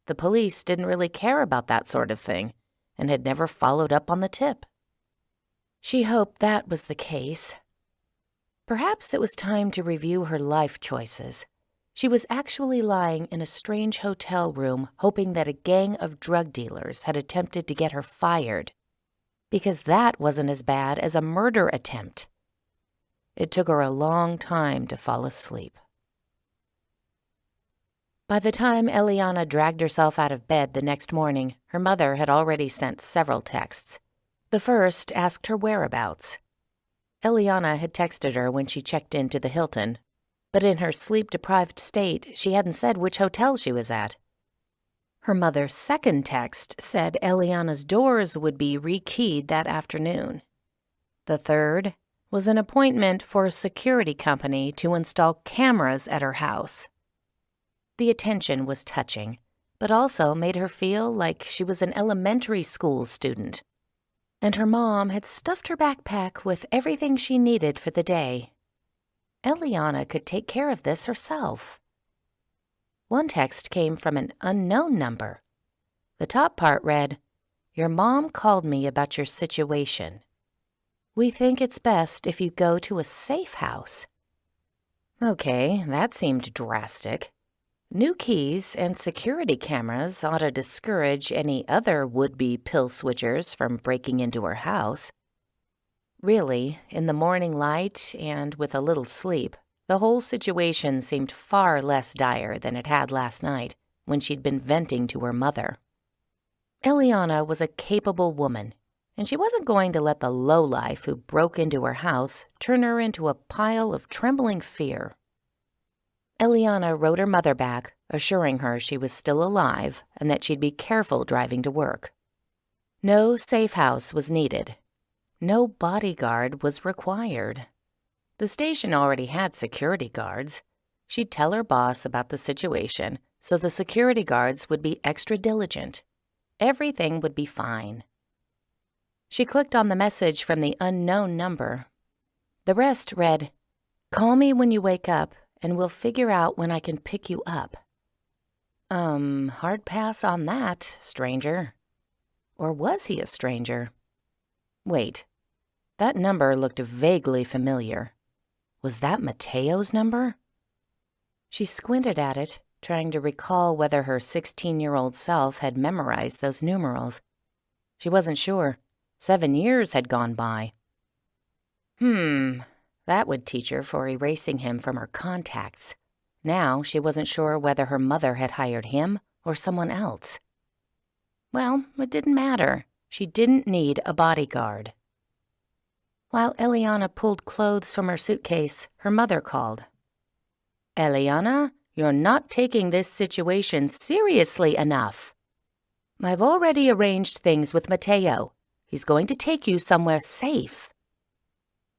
the police didn't really care about that sort of thing and had never followed up on the tip. She hoped that was the case. Perhaps it was time to review her life choices. She was actually lying in a strange hotel room hoping that a gang of drug dealers had attempted to get her fired, because that wasn't as bad as a murder attempt. It took her a long time to fall asleep. By the time Eliana dragged herself out of bed the next morning, her mother had already sent several texts. The first asked her whereabouts. Eliana had texted her when she checked into the Hilton, but in her sleep-deprived state, she hadn't said which hotel she was at. Her mother's second text said Eliana's doors would be rekeyed that afternoon. The third was an appointment for a security company to install cameras at her house. The attention was touching, but also made her feel like she was an elementary school student, and her mom had stuffed her backpack with everything she needed for the day. Eliana could take care of this herself. One text came from an unknown number. The top part read, "Your mom called me about your situation. We think it's best if you go to a safe house." Okay, that seemed drastic. New keys and security cameras ought to discourage any other would-be pill switchers from breaking into her house. Really, in the morning light and with a little sleep, the whole situation seemed far less dire than it had last night when she'd been venting to her mother. Eliana was a capable woman, and she wasn't going to let the lowlife who broke into her house turn her into a pile of trembling fear. Eliana wrote her mother back, assuring her she was still alive and that she'd be careful driving to work. No safe house was needed. No bodyguard was required. The station already had security guards. She'd tell her boss about the situation, so the security guards would be extra diligent. Everything would be fine. She clicked on the message from the unknown number. The rest read, "Call me when you wake up, and we'll figure out when I can pick you up." Hard pass on that, stranger. Or was he a stranger? Wait, that number looked vaguely familiar. Was that Mateo's number? She squinted at it, trying to recall whether her 16-year-old self had memorized those numerals. She wasn't sure. 7 years had gone by. That would teach her for erasing him from her contacts. Now she wasn't sure whether her mother had hired him or someone else. Well, it didn't matter. She didn't need a bodyguard. While Eliana pulled clothes from her suitcase, her mother called. "Eliana, you're not taking this situation seriously enough. I've already arranged things with Mateo. He's going to take you somewhere safe."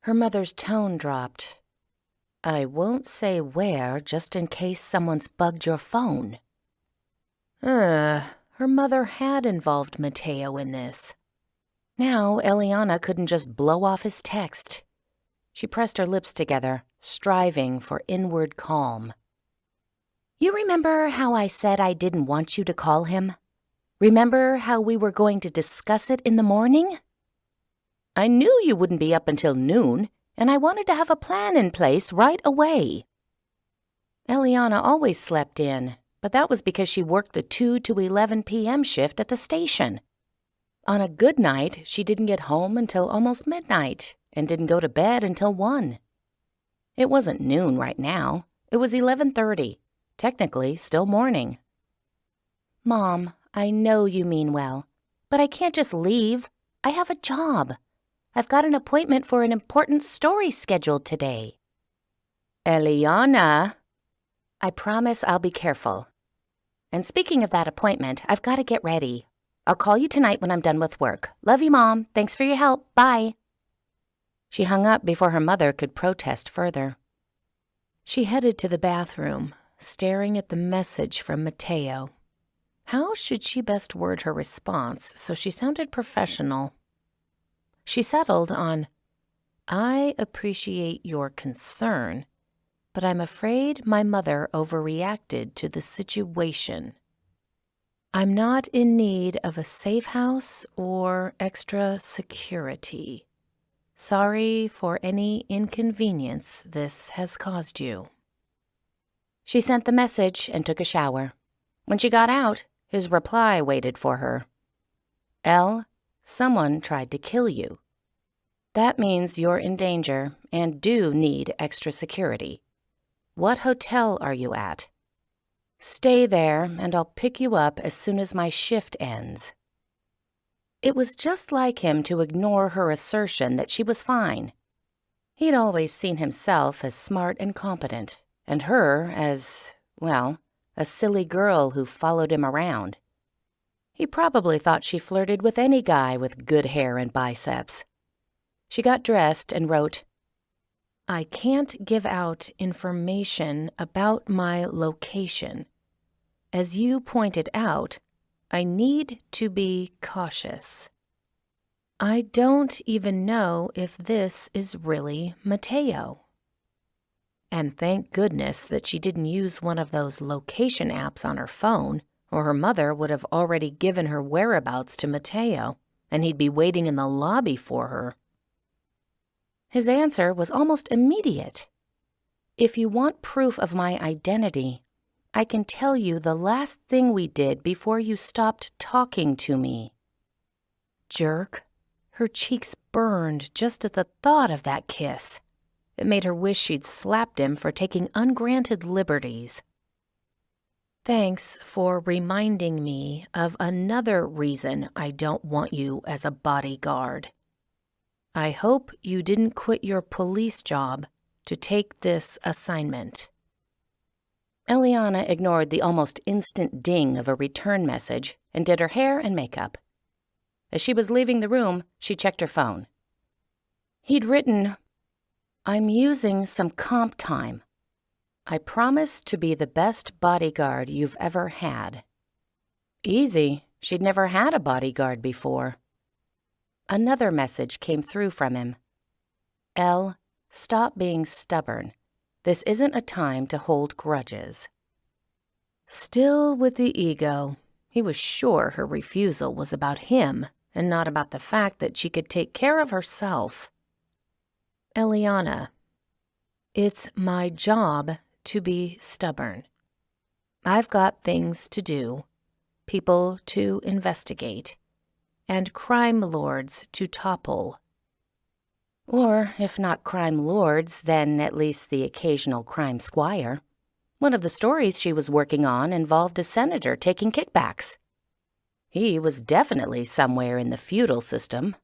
Her mother's tone dropped. "I won't say where, just in case someone's bugged your phone." Her mother had involved Mateo in this. Now Eliana couldn't just blow off his text. She pressed her lips together, striving for inward calm. "You remember how I said I didn't want you to call him? Remember how we were going to discuss it in the morning? I knew you wouldn't be up until noon, and I wanted to have a plan in place right away." Eliana always slept in, but that was because she worked the 2 to 11 p.m. shift at the station. On a good night, she didn't get home until almost midnight and didn't go to bed until 1. It wasn't noon right now. It was 11:30, technically still morning. "Mom, I know you mean well, But I can't just leave. I have a job. I've got an appointment for an important story scheduled today. Eliana, I promise I'll be careful. And speaking of that appointment, I've got to get ready. I'll call you tonight when I'm done with work. Love you, Mom. Thanks for your help. Bye. She hung up before her mother could protest further. She headed to the bathroom, staring at the message from Mateo. How should she best word her response so she sounded professional? She settled on, I appreciate your concern, but I'm afraid my mother overreacted to the situation. I'm not in need of a safe house or extra security. Sorry for any inconvenience this has caused you. She sent the message and took a shower. When she got out, his reply waited for her. Elle, someone tried to kill you. That means you're in danger and do need extra security. What hotel are you at? Stay there and I'll pick you up as soon as my shift ends. It was just like him to ignore her assertion that she was fine. He'd always seen himself as smart and competent, and her as, well, a silly girl who followed him around. He probably thought she flirted with any guy with good hair and biceps. She got dressed and wrote, I can't give out information about my location. As you pointed out, I need to be cautious. I don't even know if this is really Mateo. And thank goodness that she didn't use one of those location apps on her phone, or her mother would have already given her whereabouts to Mateo, and he'd be waiting in the lobby for her. His answer was almost immediate. If you want proof of my identity, I can tell you the last thing we did before you stopped talking to me. Jerk. Her cheeks burned just at the thought of that kiss. It made her wish she'd slapped him for taking ungranted liberties. Thanks for reminding me of another reason I don't want you as a bodyguard. I hope you didn't quit your police job to take this assignment. Eliana ignored the almost instant ding of a return message and did her hair and makeup. As she was leaving the room, she checked her phone. He'd written, I'm using some comp time. I promise to be the best bodyguard you've ever had. Easy. She'd never had a bodyguard before. Another message came through from him. Elle, stop being stubborn. This isn't a time to hold grudges. Still with the ego, he was sure her refusal was about him and not about the fact that she could take care of herself. Eliana, it's my job to be stubborn. I've got things to do, people to investigate, and crime lords to topple. Or, if not crime lords, then at least the occasional crime squire. One of the stories she was working on involved a senator taking kickbacks. He was definitely somewhere in the feudal system.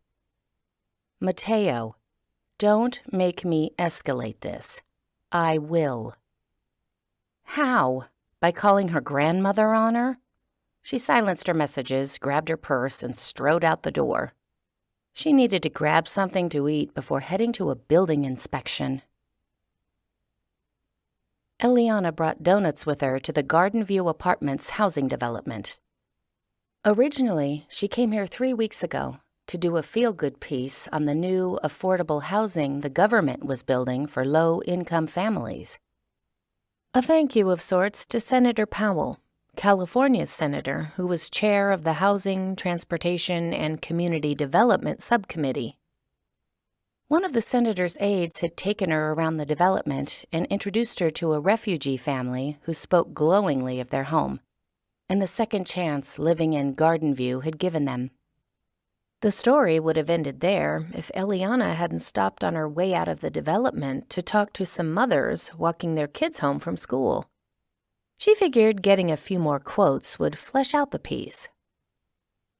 Mateo, don't make me escalate this. I will. How? By calling her grandmother on her? She silenced her messages, grabbed her purse, and strode out the door. She needed to grab something to eat before heading to a building inspection. Eliana brought donuts with her to the Garden View Apartments housing development. Originally, she came here 3 weeks ago to do a feel-good piece on the new affordable housing the government was building for low-income families. A thank you of sorts to Senator Powell, California's senator who was chair of the Housing, Transportation, and Community Development Subcommittee. One of the senator's aides had taken her around the development and introduced her to a refugee family who spoke glowingly of their home, and the second chance living in Garden View had given them. The story would have ended there if Eliana hadn't stopped on her way out of the development to talk to some mothers walking their kids home from school. She figured getting a few more quotes would flesh out the piece.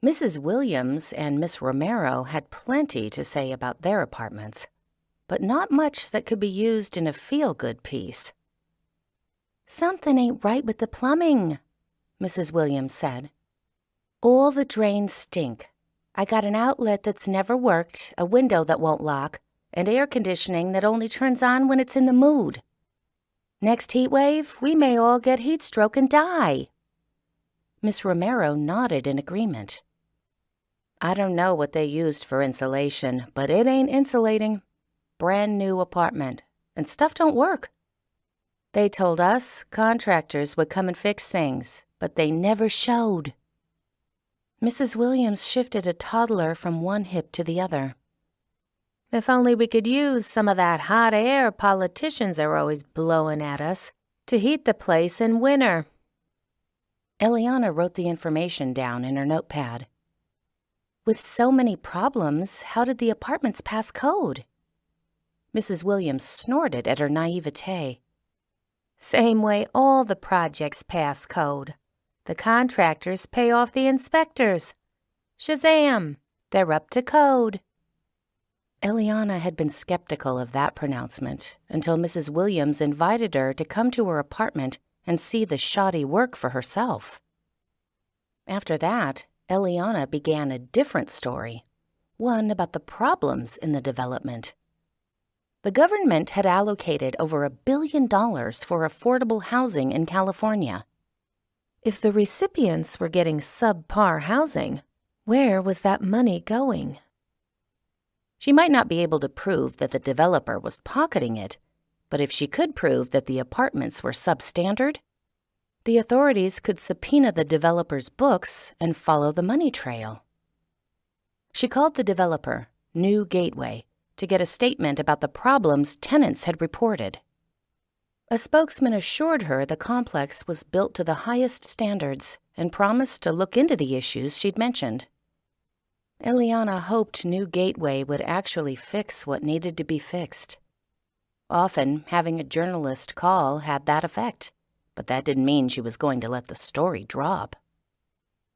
Mrs. Williams and Miss Romero had plenty to say about their apartments, but not much that could be used in a feel-good piece. "Something ain't right with the plumbing," Mrs. Williams said. "All the drains stink. I got an outlet that's never worked, a window that won't lock, and air conditioning that only turns on when it's in the mood. Next heat wave, we may all get heat stroke and die." Miss Romero nodded in agreement. "I don't know what they used for insulation, but it ain't insulating. Brand new apartment, and stuff don't work. They told us contractors would come and fix things, but they never showed." Mrs. Williams shifted a toddler from one hip to the other. "If only we could use some of that hot air politicians are always blowing at us to heat the place in winter." Eliana wrote the information down in her notepad. "With so many problems, how did the apartments pass code?" Mrs. Williams snorted at her naivete. "Same way all the projects pass code. The contractors pay off the inspectors. Shazam! They're up to code." Eliana had been skeptical of that pronouncement until Mrs. Williams invited her to come to her apartment and see the shoddy work for herself. After that, Eliana began a different story, one about the problems in the development. The government had allocated over $1 billion for affordable housing in California. If the recipients were getting subpar housing, where was that money going? She might not be able to prove that the developer was pocketing it, but if she could prove that the apartments were substandard, the authorities could subpoena the developer's books and follow the money trail. She called the developer, New Gateway, to get a statement about the problems tenants had reported. A spokesman assured her the complex was built to the highest standards and promised to look into the issues she'd mentioned. Eliana hoped New Gateway would actually fix what needed to be fixed. Often, having a journalist call had that effect, but that didn't mean she was going to let the story drop.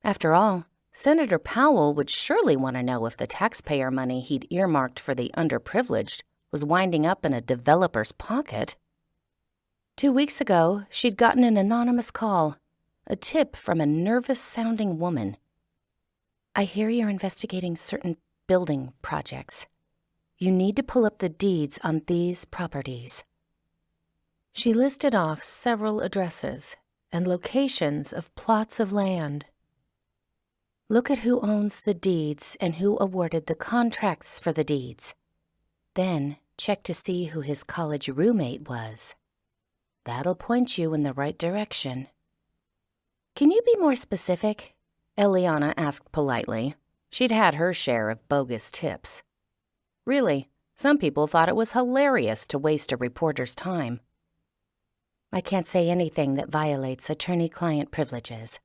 After all, Senator Powell would surely want to know if the taxpayer money he'd earmarked for the underprivileged was winding up in a developer's pocket. 2 weeks ago, she'd gotten an anonymous call, a tip from a nervous-sounding woman. "I hear you're investigating certain building projects. You need to pull up the deeds on these properties." She listed off several addresses and locations of plots of land. "Look at who owns the deeds and who awarded the contracts for the deeds. Then check to see who his college roommate was. That'll point you in the right direction." "Can you be more specific?" Eliana asked politely. She'd had her share of bogus tips. Really, some people thought it was hilarious to waste a reporter's time. "I can't say anything that violates attorney-client privileges."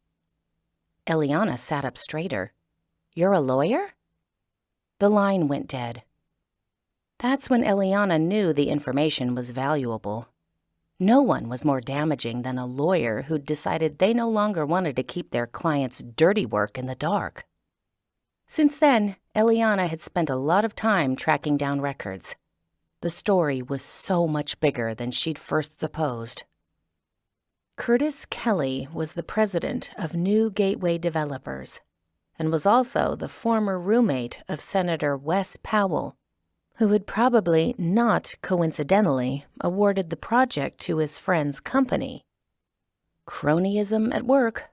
Eliana sat up straighter. "You're a lawyer?" The line went dead. That's when Eliana knew the information was valuable. No one was more damaging than a lawyer who'd decided they no longer wanted to keep their client's dirty work in the dark. Since then, Eliana had spent a lot of time tracking down records. The story was so much bigger than she'd first supposed. Curtis Kelly was the president of New Gateway Developers and was also the former roommate of Senator Wes Powell, who had probably not coincidentally awarded the project to his friend's company. Cronyism at work.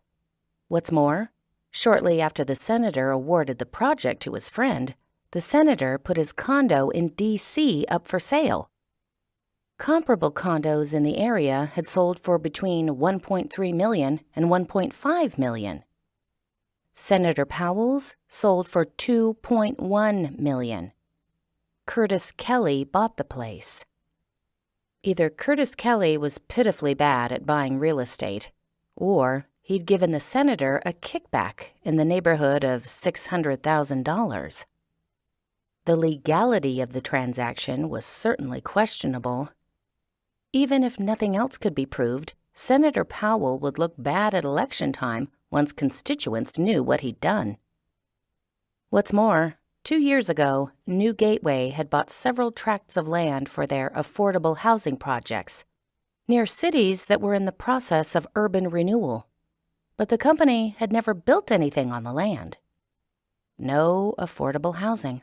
What's more, shortly after the senator awarded the project to his friend, the senator put his condo in D.C. up for sale. Comparable condos in the area had sold for between $1.3 million and $1.5 million. Senator Powell's sold for $2.1 million. Curtis Kelly bought the place. Either Curtis Kelly was pitifully bad at buying real estate, or he'd given the senator a kickback in the neighborhood of $600,000. The legality of the transaction was certainly questionable. Even if nothing else could be proved, Senator Powell would look bad at election time once constituents knew what he'd done. What's more, 2 years ago, New Gateway had bought several tracts of land for their affordable housing projects near cities that were in the process of urban renewal. But the company had never built anything on the land. No affordable housing.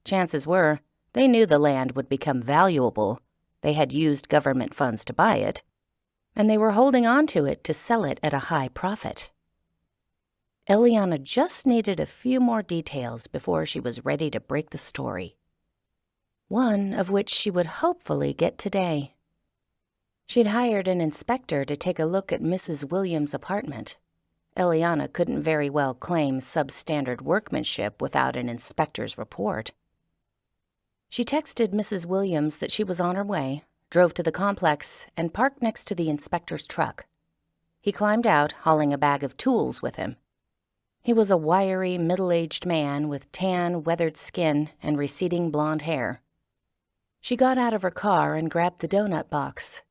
Chances were, they knew the land would become valuable. They had used government funds to buy it, and they were holding on to it to sell it at a high profit. Eliana just needed a few more details before she was ready to break the story, one of which she would hopefully get today. She'd hired an inspector to take a look at Mrs. Williams' apartment. Eliana couldn't very well claim substandard workmanship without an inspector's report. She texted Mrs. Williams that she was on her way, drove to the complex, and parked next to the inspector's truck. He climbed out, hauling a bag of tools with him. He was a wiry, middle-aged man with tan, weathered skin and receding blonde hair. She got out of her car and grabbed the donut box.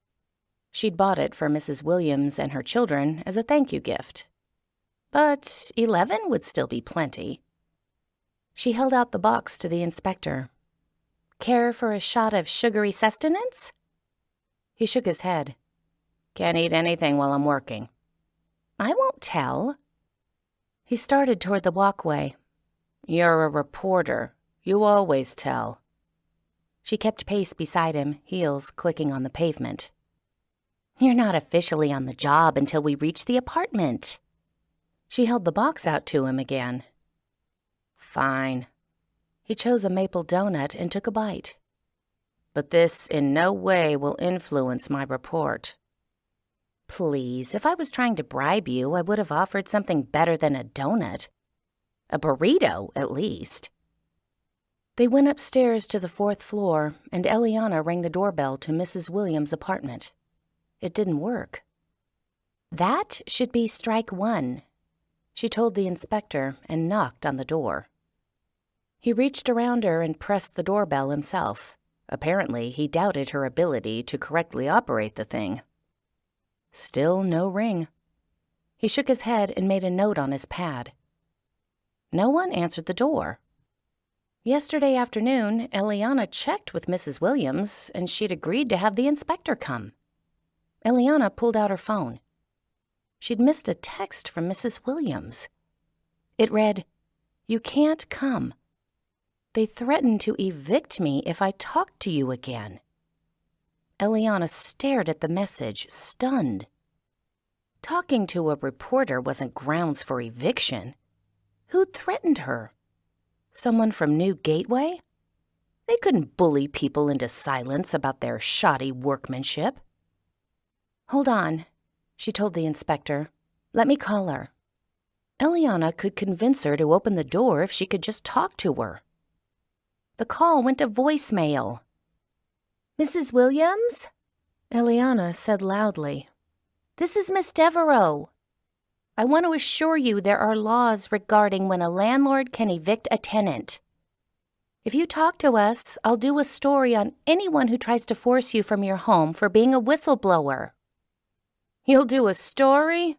She'd bought it for Mrs. Williams and her children as a thank-you gift. But 11 would still be plenty. She held out the box to the inspector. "Care for a shot of sugary sustenance?" He shook his head. "Can't eat anything while I'm working." "I won't tell." He started toward the walkway. "You're a reporter. You always tell." She kept pace beside him, heels clicking on the pavement. "You're not officially on the job until we reach the apartment." She held the box out to him again. "Fine." He chose a maple donut and took a bite. "But this in no way will influence my report." "Please, if I was trying to bribe you, I would have offered something better than a donut. A burrito, at least." They went upstairs to the 4th floor, and Eliana rang the doorbell to Mrs. Williams' apartment. It didn't work. "That should be strike 1, she told the inspector and knocked on the door. He reached around her and pressed the doorbell himself. Apparently, he doubted her ability to correctly operate the thing. Still no ring. He shook his head and made a note on his pad. No one answered the door. Yesterday afternoon, Eliana checked with Mrs. Williams, and she'd agreed to have the inspector come. Eliana pulled out her phone. She'd missed a text from Mrs. Williams. It read, "You can't come. They threatened to evict me if I talked to you again." Eliana stared at the message, stunned. Talking to a reporter wasn't grounds for eviction. Who'd threatened her? Someone from New Gateway? They couldn't bully people into silence about their shoddy workmanship. "Hold on," she told the inspector. "Let me call her." Eliana could convince her to open the door if she could just talk to her. The call went to voicemail. "Mrs. Williams?" Eliana said loudly. "This is Miss Devereaux. I want to assure you there are laws regarding when a landlord can evict a tenant. If you talk to us, I'll do a story on anyone who tries to force you from your home for being a whistleblower." "You'll do a story?"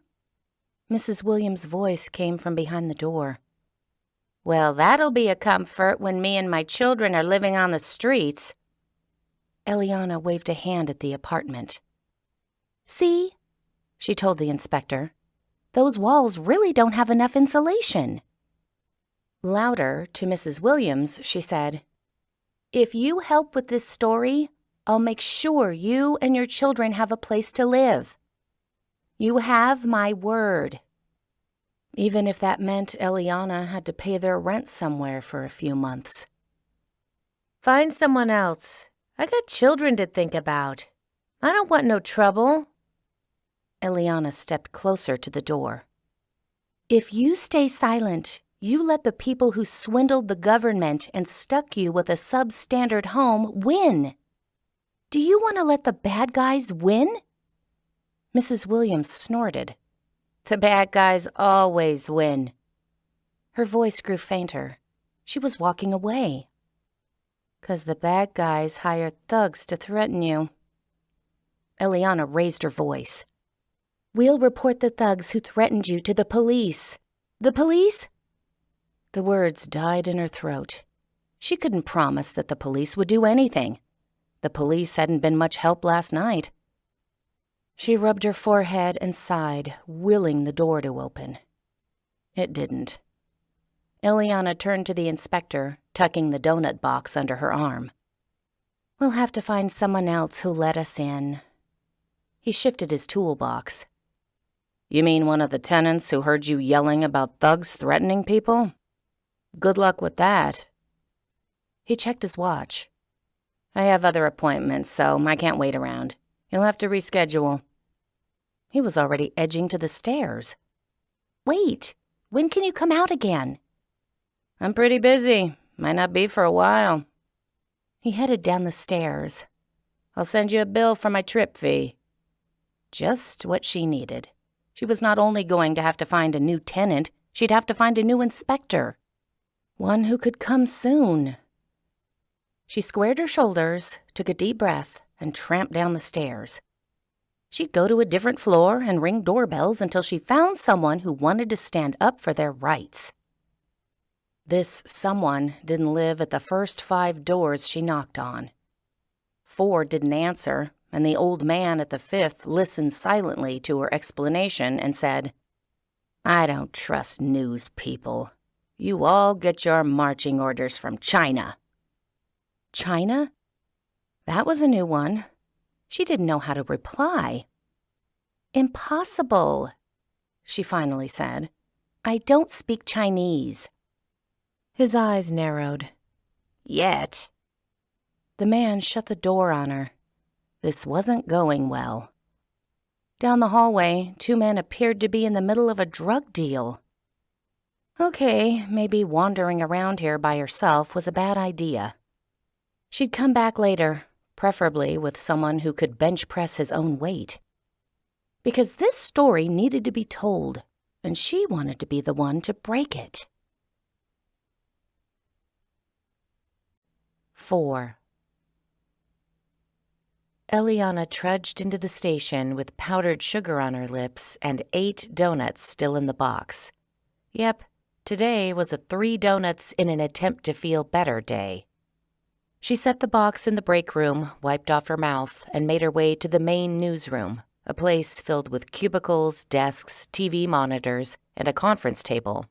Mrs. Williams' voice came from behind the door. "Well, that'll be a comfort when me and my children are living on the streets." Eliana waved a hand at the apartment. "See?" she told the inspector. "Those walls really don't have enough insulation." Louder, to Mrs. Williams, she said, "If you help with this story, I'll make sure you and your children have a place to live. You have my word." Even if that meant Eliana had to pay their rent somewhere for a few months. "Find someone else. I got children to think about. I don't want no trouble." Eliana stepped closer to the door. "If you stay silent, you let the people who swindled the government and stuck you with a substandard home win. Do you want to let the bad guys win?" Mrs. Williams snorted. "The bad guys always win." Her voice grew fainter. She was walking away. "'Cause the bad guys hire thugs to threaten you." Eliana raised her voice. "We'll report the thugs who threatened you to the police." "The police?" The words died in her throat. She couldn't promise that the police would do anything. The police hadn't been much help last night. She rubbed her forehead and sighed, willing the door to open. It didn't. Eliana turned to the inspector, tucking the donut box under her arm. "We'll have to find someone else who'll let us in." He shifted his toolbox. "You mean one of the tenants who heard you yelling about thugs threatening people? Good luck with that." He checked his watch. "I have other appointments, so I can't wait around. You'll have to reschedule." He was already edging to the stairs. "Wait, when can you come out again?" "I'm pretty busy. Might not be for a while." He headed down the stairs. "I'll send you a bill for my trip fee." Just what she needed. She was not only going to have to find a new tenant, she'd have to find a new inspector. One who could come soon. She squared her shoulders, took a deep breath, and tramped down the stairs. She'd go to a different floor and ring doorbells until she found someone who wanted to stand up for their rights. This someone didn't live at the first 5 doors she knocked on. 4 didn't answer, and the old man at the 5th listened silently to her explanation and said, "I don't trust news people. You all get your marching orders from China." China? That was a new one. She didn't know how to reply. "Impossible," she finally said. "I don't speak Chinese." His eyes narrowed. "Yet." The man shut the door on her. This wasn't going well. Down the hallway, 2 men appeared to be in the middle of a drug deal. Okay, maybe wandering around here by herself was a bad idea. She'd come back later, preferably with someone who could bench press his own weight. Because this story needed to be told, and she wanted to be the one to break it. 4. Eliana trudged into the station with powdered sugar on her lips and 8 donuts still in the box. Yep, today was a 3 donuts in an attempt to feel better day. She set the box in the break room, wiped off her mouth, and made her way to the main newsroom, a place filled with cubicles, desks, TV monitors, and a conference table.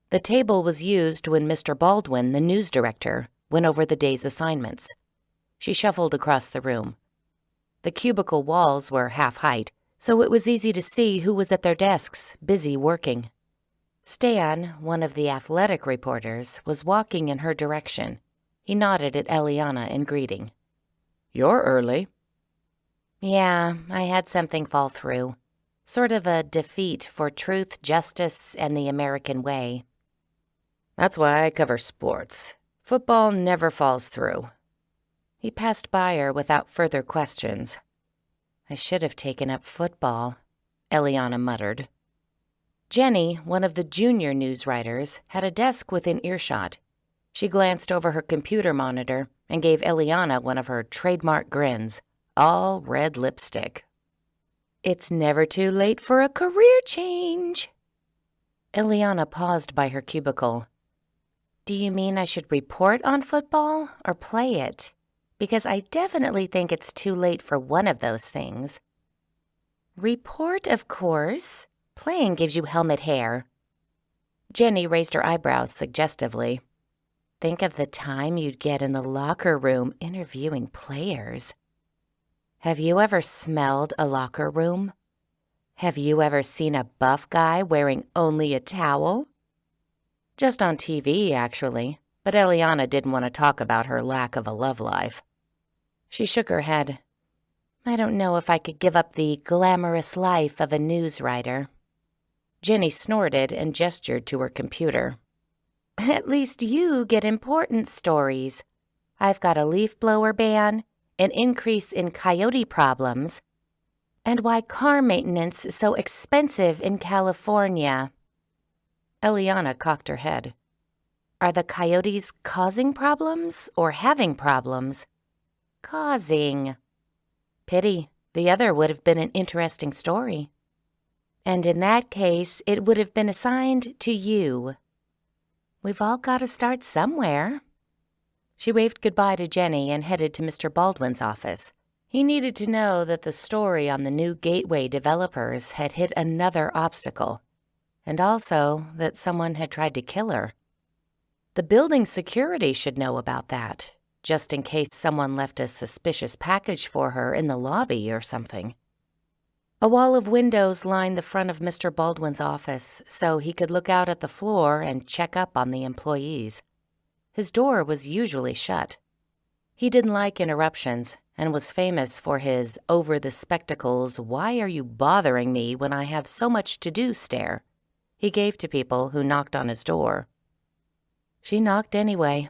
The table was used when Mr. Baldwin, the news director, went over the day's assignments. She shuffled across the room. The cubicle walls were half-height, so it was easy to see who was at their desks, busy working. Stan, one of the athletic reporters, was walking in her direction. He nodded at Eliana in greeting. "You're early." "Yeah, I had something fall through. Sort of a defeat for truth, justice, and the American way." "That's why I cover sports. Football never falls through." He passed by her without further questions. "I should have taken up football," Eliana muttered. Jenny, one of the junior news writers, had a desk within earshot. She glanced over her computer monitor and gave Eliana one of her trademark grins, all red lipstick. "It's never too late for a career change." Eliana paused by her cubicle. "Do you mean I should report on football or play it? Because I definitely think it's too late for one of those things." "Report, of course. Playing gives you helmet hair." Jenny raised her eyebrows suggestively. "Think of the time you'd get in the locker room interviewing players." Have you ever smelled a locker room? Have you ever seen a buff guy wearing only a towel? Just on TV, actually, but Eliana didn't want to talk about her lack of a love life. She shook her head. "I don't know if I could give up the glamorous life of a news writer." Jenny snorted and gestured to her computer. "At least you get important stories. I've got a leaf blower ban, an increase in coyote problems, and why car maintenance is so expensive in California." Eliana cocked her head. "Are the coyotes causing problems or having problems?" "Causing." "Pity. The other would have been an interesting story." "And in that case, it would have been assigned to you." We've all got to start somewhere. She waved goodbye to Jenny and headed to Mr. Baldwin's office. He needed to know that the story on the new gateway developers had hit another obstacle, and also that someone had tried to kill her. The building security should know about that, just in case someone left a suspicious package for her in the lobby or something. A wall of windows lined the front of Mr. Baldwin's office so he could look out at the floor and check up on the employees. His door was usually shut. He didn't like interruptions and was famous for his over-the-spectacles, "why are you bothering me when I have so much to do" stare he gave to people who knocked on his door. She knocked anyway.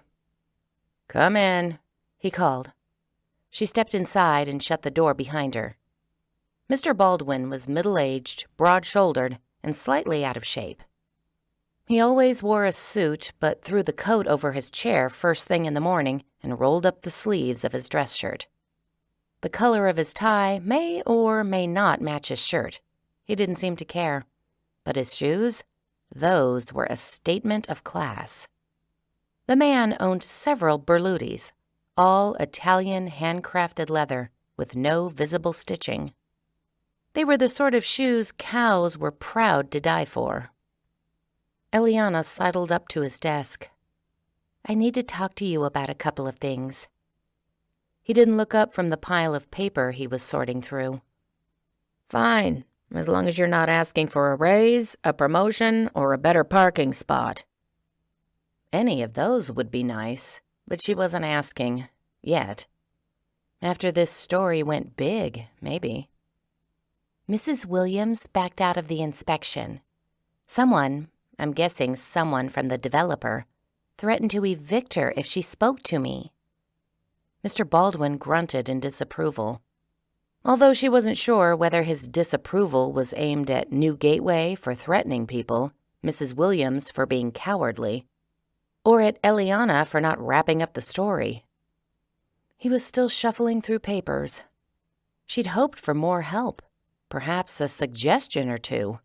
"Come in," he called. She stepped inside and shut the door behind her. Mr. Baldwin was middle-aged, broad-shouldered, and slightly out of shape. He always wore a suit but threw the coat over his chair first thing in the morning and rolled up the sleeves of his dress shirt. The color of his tie may or may not match his shirt. He didn't seem to care. But his shoes? Those were a statement of class. The man owned several Berludis, all Italian handcrafted leather with no visible stitching. They were the sort of shoes cows were proud to die for. Eliana sidled up to his desk. "I need to talk to you about a couple of things." He didn't look up from the pile of paper he was sorting through. "Fine, as long as you're not asking for a raise, a promotion, or a better parking spot." Any of those would be nice, but she wasn't asking, yet. After this story went big, maybe. Mrs. Williams backed out of the inspection. Someone, I'm guessing someone from the developer, threatened to evict her if she spoke to me. Mr. Baldwin grunted in disapproval. Although she wasn't sure whether his disapproval was aimed at New Gateway for threatening people, Mrs. Williams for being cowardly, or at Eliana for not wrapping up the story. He was still shuffling through papers. She'd hoped for more help, perhaps a suggestion or two.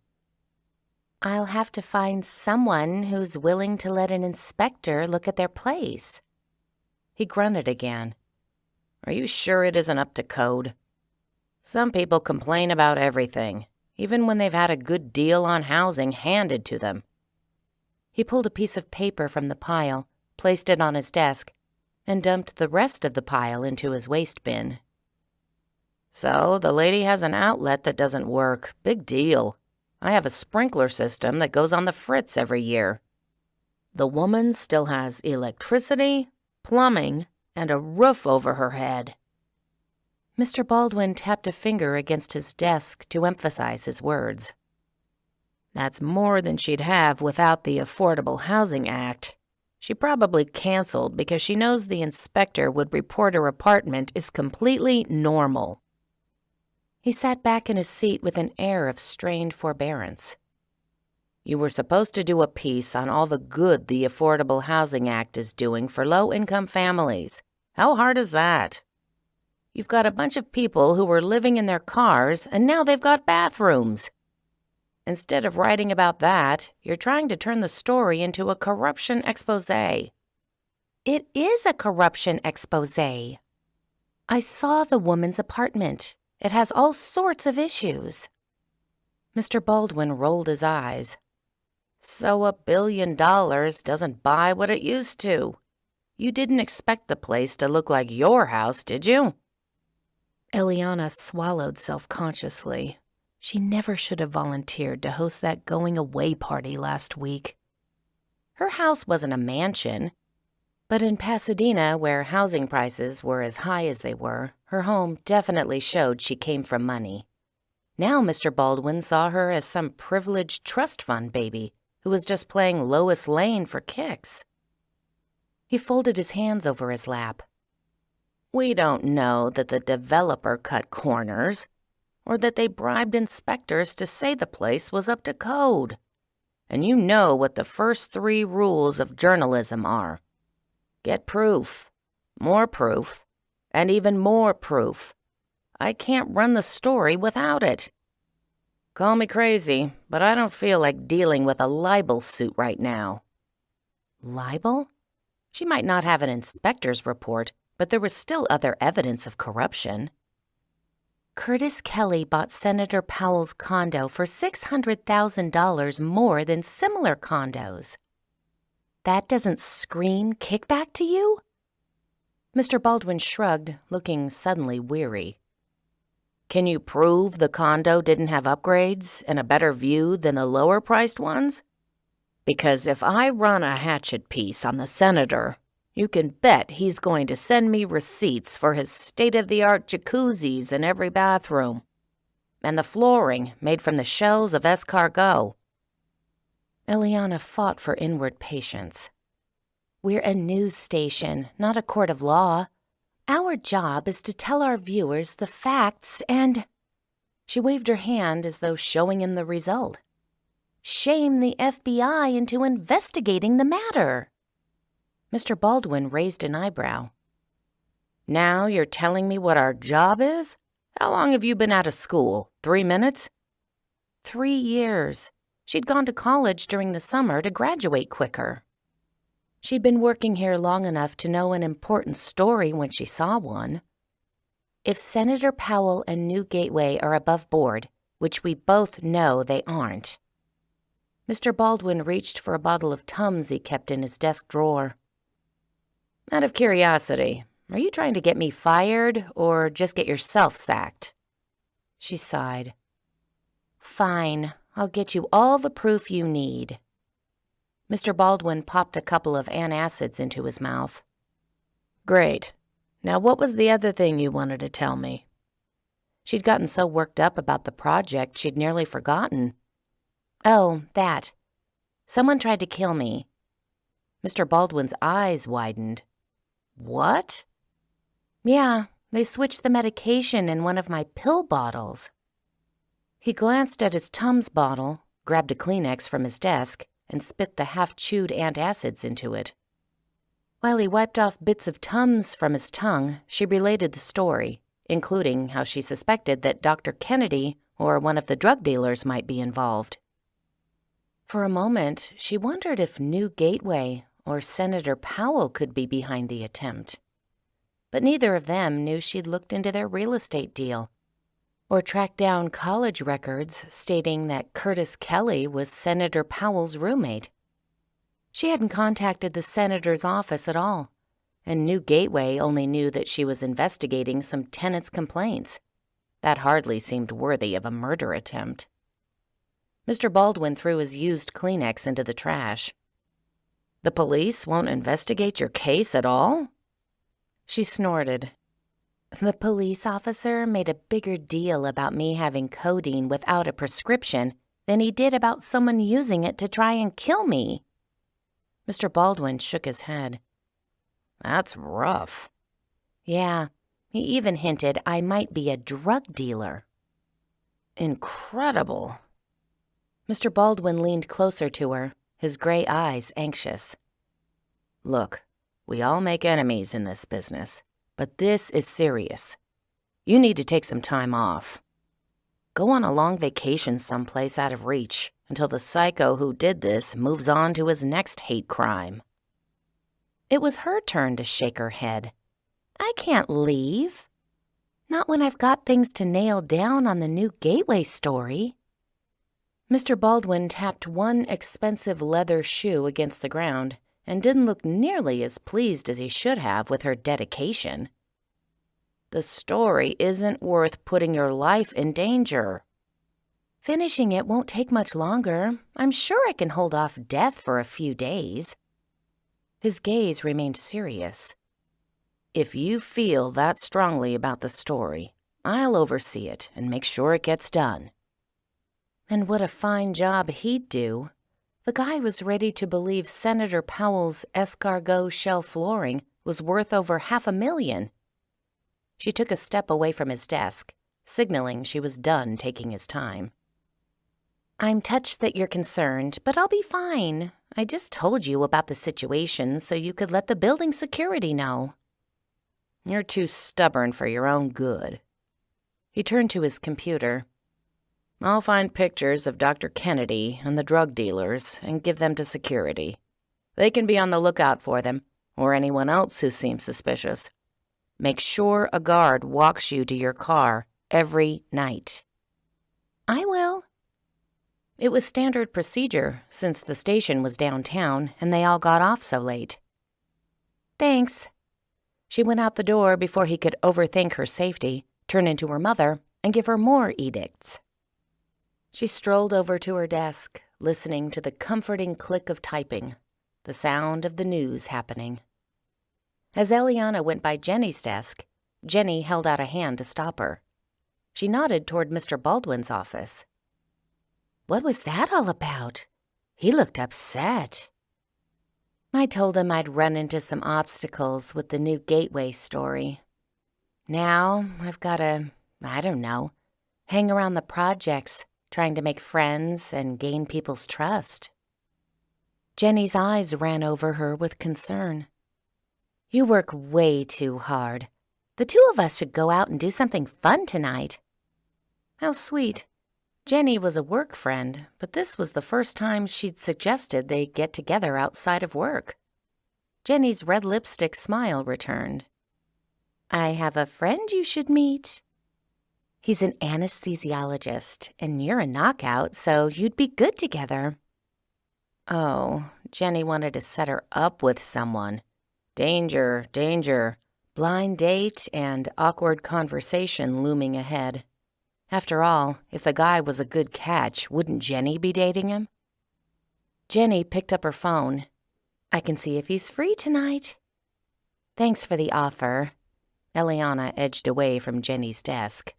"I'll have to find someone who's willing to let an inspector look at their place." He grunted again. "Are you sure it isn't up to code? Some people complain about everything, even when they've had a good deal on housing handed to them." He pulled a piece of paper from the pile, placed it on his desk, and dumped the rest of the pile into his waste bin. "So the lady has an outlet that doesn't work. Big deal. I have a sprinkler system that goes on the fritz every year. The woman still has electricity, plumbing, and a roof over her head." Mr. Baldwin tapped a finger against his desk to emphasize his words. "That's more than she'd have without the Affordable Housing Act. She probably canceled because she knows the inspector would report her apartment is completely normal." He sat back in his seat with an air of strained forbearance. "You were supposed to do a piece on all the good the Affordable Housing Act is doing for low-income families. How hard is that? You've got a bunch of people who were living in their cars, and now they've got bathrooms. Instead of writing about that, you're trying to turn the story into a corruption expose." "It is a corruption expose. I saw the woman's apartment. It has all sorts of issues." Mr. Baldwin rolled his eyes. "So $1 billion doesn't buy what it used to. You didn't expect the place to look like your house, did you?" Eliana swallowed self-consciously. She never should have volunteered to host that going-away party last week. Her house wasn't a mansion, but in Pasadena, where housing prices were as high as they were, her home definitely showed she came from money. Now Mr. Baldwin saw her as some privileged trust fund baby who was just playing Lois Lane for kicks. He folded his hands over his lap. "We don't know that the developer cut corners, or that they bribed inspectors to say the place was up to code. And you know what the first 3 rules of journalism are. Get proof, more proof, and even more proof. I can't run the story without it. Call me crazy, but I don't feel like dealing with a libel suit right now." Libel? She might not have an inspector's report, but there was still other evidence of corruption. Curtis Kelly bought Senator Powell's condo for $600,000 more than similar condos. That doesn't scream kickback to you? Mr. Baldwin shrugged, looking suddenly weary. Can you prove the condo didn't have upgrades and a better view than the lower-priced ones? Because if I run a hatchet piece on the senator, you can bet he's going to send me receipts for his state-of-the-art jacuzzis in every bathroom, and the flooring made from the shells of escargot. Eliana fought for inward patience. We're a news station, not a court of law. Our job is to tell our viewers the facts and— She waved her hand as though showing him the result. Shame the FBI into investigating the matter. Mr. Baldwin raised an eyebrow. Now you're telling me what our job is? How long have you been out of school? 3 minutes? 3 years. She'd gone to college during the summer to graduate quicker. She'd been working here long enough to know an important story when she saw one. If Senator Powell and New Gateway are above board, which we both know they aren't. Mr. Baldwin reached for a bottle of Tums he kept in his desk drawer. Out of curiosity, are you trying to get me fired or just get yourself sacked? She sighed. Fine, I'll get you all the proof you need. Mr. Baldwin popped a couple of antacids into his mouth. Great. Now what was the other thing you wanted to tell me? She'd gotten so worked up about the project she'd nearly forgotten. Oh, that. Someone tried to kill me. Mr. Baldwin's eyes widened. What? Yeah, they switched the medication in one of my pill bottles. He glanced at his Tums bottle, grabbed a Kleenex from his desk, and spit the half-chewed antacids into it. While he wiped off bits of Tums from his tongue, she related the story, including how she suspected that Dr. Kennedy or one of the drug dealers might be involved. For a moment, she wondered if New Gateway or Senator Powell could be behind the attempt. But neither of them knew she'd looked into their real estate deal or tracked down college records stating that Curtis Kelly was Senator Powell's roommate. She hadn't contacted the senator's office at all, and New Gateway only knew that she was investigating some tenants' complaints. That hardly seemed worthy of a murder attempt. Mr. Baldwin threw his used Kleenex into the trash. The police won't investigate your case at all? She snorted. The police officer made a bigger deal about me having codeine without a prescription than he did about someone using it to try and kill me. Mr. Baldwin shook his head. That's rough. Yeah, he even hinted I might be a drug dealer. Incredible. Mr. Baldwin leaned closer to her, his gray eyes anxious. Look, we all make enemies in this business. But this is serious. You need to take some time off. Go on a long vacation someplace out of reach until the psycho who did this moves on to his next hate crime. It was her turn to shake her head. I can't leave. Not when I've got things to nail down on the New Gateway story. Mr. Baldwin tapped one expensive leather shoe against the ground and didn't look nearly as pleased as he should have with her dedication. The story isn't worth putting your life in danger. Finishing it won't take much longer. I'm sure I can hold off death for a few days. His gaze remained serious. If you feel that strongly about the story, I'll oversee it and make sure it gets done. And what a fine job he'd do. The guy was ready to believe Senator Powell's escargot shell flooring was worth over $500,000. She took a step away from his desk, signaling she was done taking his time. I'm touched that you're concerned, but I'll be fine. I just told you about the situation so you could let the building security know. You're too stubborn for your own good. He turned to his computer. I'll find pictures of Dr. Kennedy and the drug dealers and give them to security. They can be on the lookout for them, or anyone else who seems suspicious. Make sure a guard walks you to your car every night." "I will." It was standard procedure since the station was downtown and they all got off so late. "Thanks." She went out the door before he could overthink her safety, turn into her mother, and give her more edicts. She strolled over to her desk, listening to the comforting click of typing, the sound of the news happening. As Eliana went by Jenny's desk, Jenny held out a hand to stop her. She nodded toward Mr. Baldwin's office. "What was that all about? He looked upset." "I told him I'd run into some obstacles with the new gateway story. Now I've got to, I don't know, hang around the projects, trying to make friends and gain people's trust." Jenny's eyes ran over her with concern. "You work way too hard. The two of us should go out and do something fun tonight." How sweet. Jenny was a work friend, but this was the first time she'd suggested they get together outside of work. Jenny's red lipstick smile returned. "I have a friend you should meet. He's an anesthesiologist, and you're a knockout, so you'd be good together." Oh, Jenny wanted to set her up with someone. Danger, danger, blind date and awkward conversation looming ahead. After all, if the guy was a good catch, wouldn't Jenny be dating him? Jenny picked up her phone. "I can see if he's free tonight." "Thanks for the offer." Eliana edged away from Jenny's desk.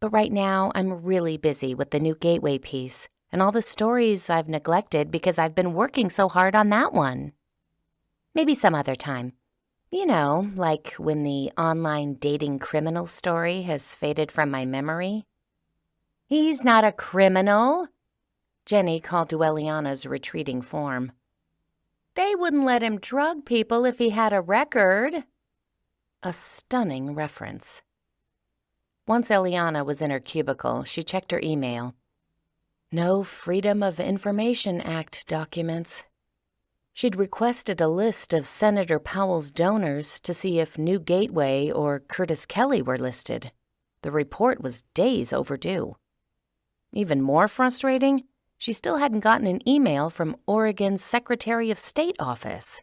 "But right now, I'm really busy with the new gateway piece and all the stories I've neglected because I've been working so hard on that one. Maybe some other time. You know, like when the online dating criminal story has faded from my memory." "He's not a criminal," Jenny called to Eliana's retreating form. "They wouldn't let him drug people if he had a record." A stunning reference. Once Eliana was in her cubicle, she checked her email. No Freedom of Information Act documents. She'd requested a list of Senator Powell's donors to see if New Gateway or Curtis Kelly were listed. The report was days overdue. Even more frustrating, she still hadn't gotten an email from Oregon's Secretary of State office.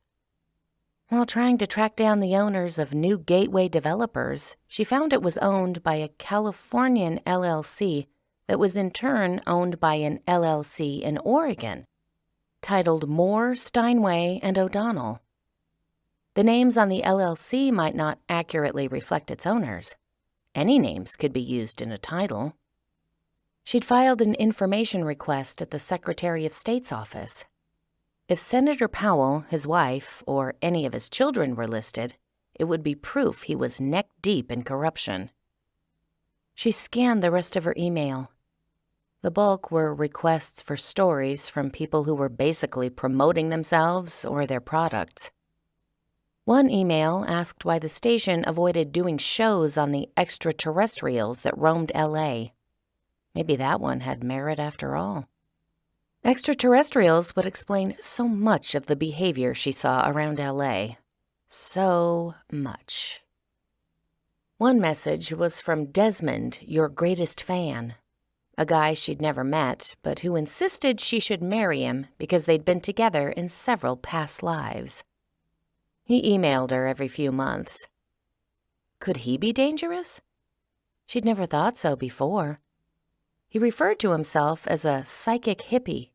While trying to track down the owners of New Gateway Developers, she found it was owned by a Californian LLC that was in turn owned by an LLC in Oregon, titled Moore, Steinway, and O'Donnell. The names on the LLC might not accurately reflect its owners. Any names could be used in a title. She'd filed an information request at the Secretary of State's office. If Senator Powell, his wife, or any of his children were listed, it would be proof he was neck-deep in corruption. She scanned the rest of her email. The bulk were requests for stories from people who were basically promoting themselves or their products. One email asked why the station avoided doing shows on the extraterrestrials that roamed L.A. Maybe that one had merit after all. Extraterrestrials would explain so much of the behavior she saw around L.A. So much. One message was from Desmond, your greatest fan, a guy she'd never met, but who insisted she should marry him because they'd been together in several past lives. He emailed her every few months. Could he be dangerous? She'd never thought so before. He referred to himself as a psychic hippie,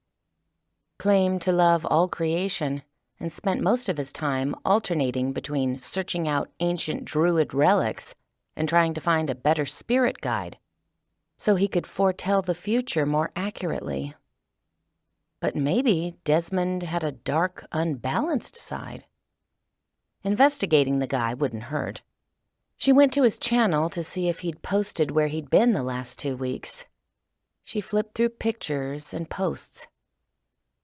claimed to love all creation, and spent most of his time alternating between searching out ancient druid relics and trying to find a better spirit guide, so he could foretell the future more accurately. But maybe Desmond had a dark, unbalanced side. Investigating the guy wouldn't hurt. She went to his channel to see if he'd posted where he'd been the last 2 weeks. She flipped through pictures and posts.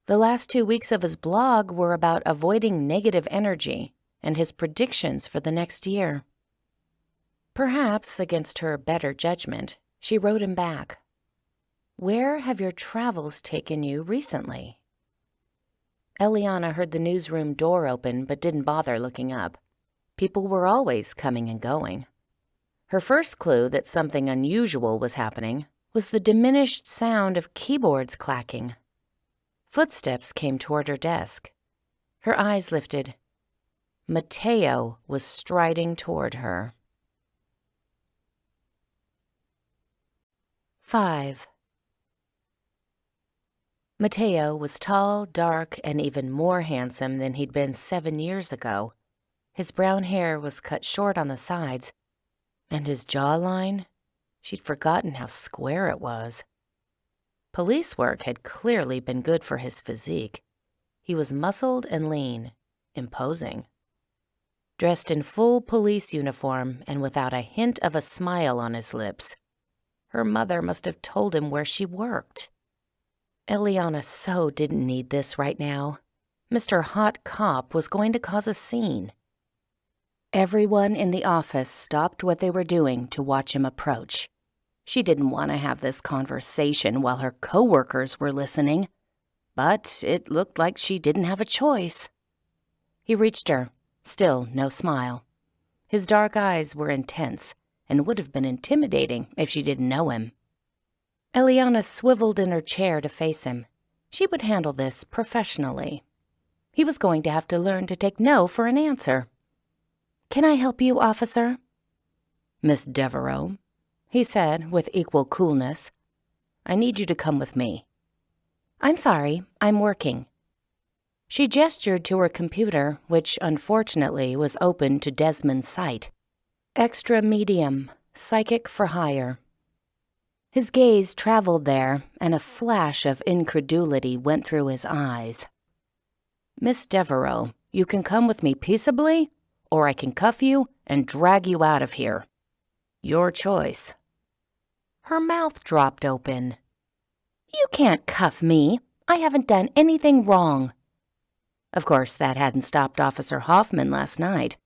The last 2 weeks of his blog were about avoiding negative energy and his predictions for the next year. Perhaps, against her better judgment, she wrote him back. "Where have your travels taken you recently?" Eliana heard the newsroom door open but didn't bother looking up. People were always coming and going. Her first clue that something unusual was happening was the diminished sound of keyboards clacking. Footsteps came toward her desk. Her eyes lifted. Mateo was striding toward her. 5. Mateo was tall, dark, and even more handsome than he'd been 7 years ago. His brown hair was cut short on the sides, and his jawline, she'd forgotten how square it was. Police work had clearly been good for his physique. He was muscled and lean, imposing. Dressed in full police uniform and without a hint of a smile on his lips. Her mother must have told him where she worked. Eliana so didn't need this right now. Mr. Hot Cop was going to cause a scene. Everyone in the office stopped what they were doing to watch him approach. She didn't want to have this conversation while her coworkers were listening, but it looked like she didn't have a choice. He reached her, still no smile. His dark eyes were intense and would have been intimidating if she didn't know him. Eliana swiveled in her chair to face him. She would handle this professionally. He was going to have to learn to take no for an answer. "Can I help you, officer?" "Miss Devereaux," he said with equal coolness. "I need you to come with me." "I'm sorry, I'm working." She gestured to her computer, which unfortunately was open to Desmond's sight. Extra medium, psychic for hire. His gaze traveled there, and a flash of incredulity went through his eyes. "Miss Devereaux, you can come with me peaceably, or I can cuff you and drag you out of here. Your choice." Her mouth dropped open. "You can't cuff me. I haven't done anything wrong." Of course, that hadn't stopped Officer Hoffman last night.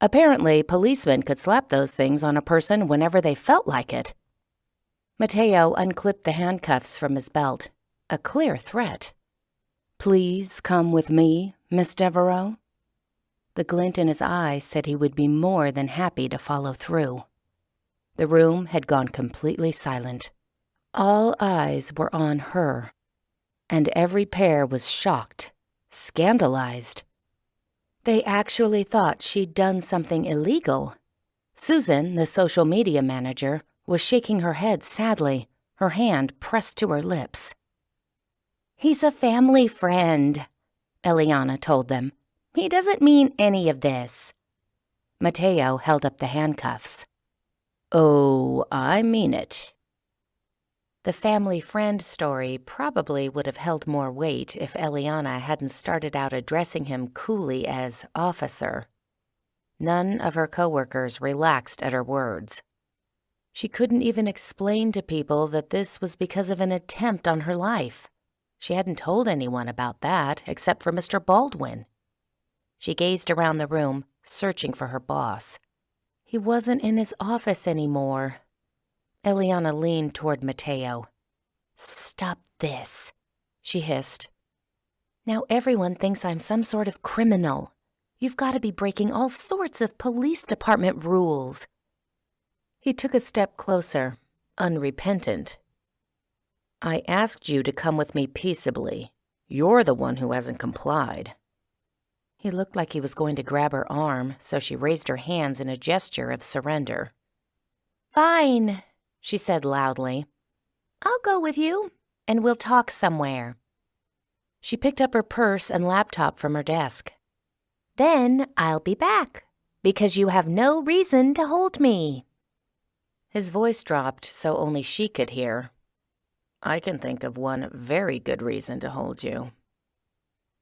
Apparently, policemen could slap those things on a person whenever they felt like it. Mateo unclipped the handcuffs from his belt, a clear threat. "Please come with me, Miss Devereaux." The glint in his eye said he would be more than happy to follow through. The room had gone completely silent. All eyes were on her, and every pair was shocked, scandalized. They actually thought she'd done something illegal. Susan, the social media manager, was shaking her head sadly, her hand pressed to her lips. "He's a family friend," Eliana told them. "He doesn't mean any of this." Mateo held up the handcuffs. "Oh, I mean it." The family friend story probably would have held more weight if Eliana hadn't started out addressing him coolly as officer. None of her coworkers relaxed at her words. She couldn't even explain to people that this was because of an attempt on her life. She hadn't told anyone about that except for Mr. Baldwin. She gazed around the room, searching for her boss. He wasn't in his office anymore. Eliana leaned toward Mateo. "Stop this," she hissed. "Now everyone thinks I'm some sort of criminal. You've got to be breaking all sorts of police department rules." He took a step closer, unrepentant. "I asked you to come with me peaceably. You're the one who hasn't complied." He looked like he was going to grab her arm, so she raised her hands in a gesture of surrender. "Fine," she said loudly. "I'll go with you, and we'll talk somewhere." She picked up her purse and laptop from her desk. "Then I'll be back, because you have no reason to hold me." His voice dropped so only she could hear. "I can think of one very good reason to hold you."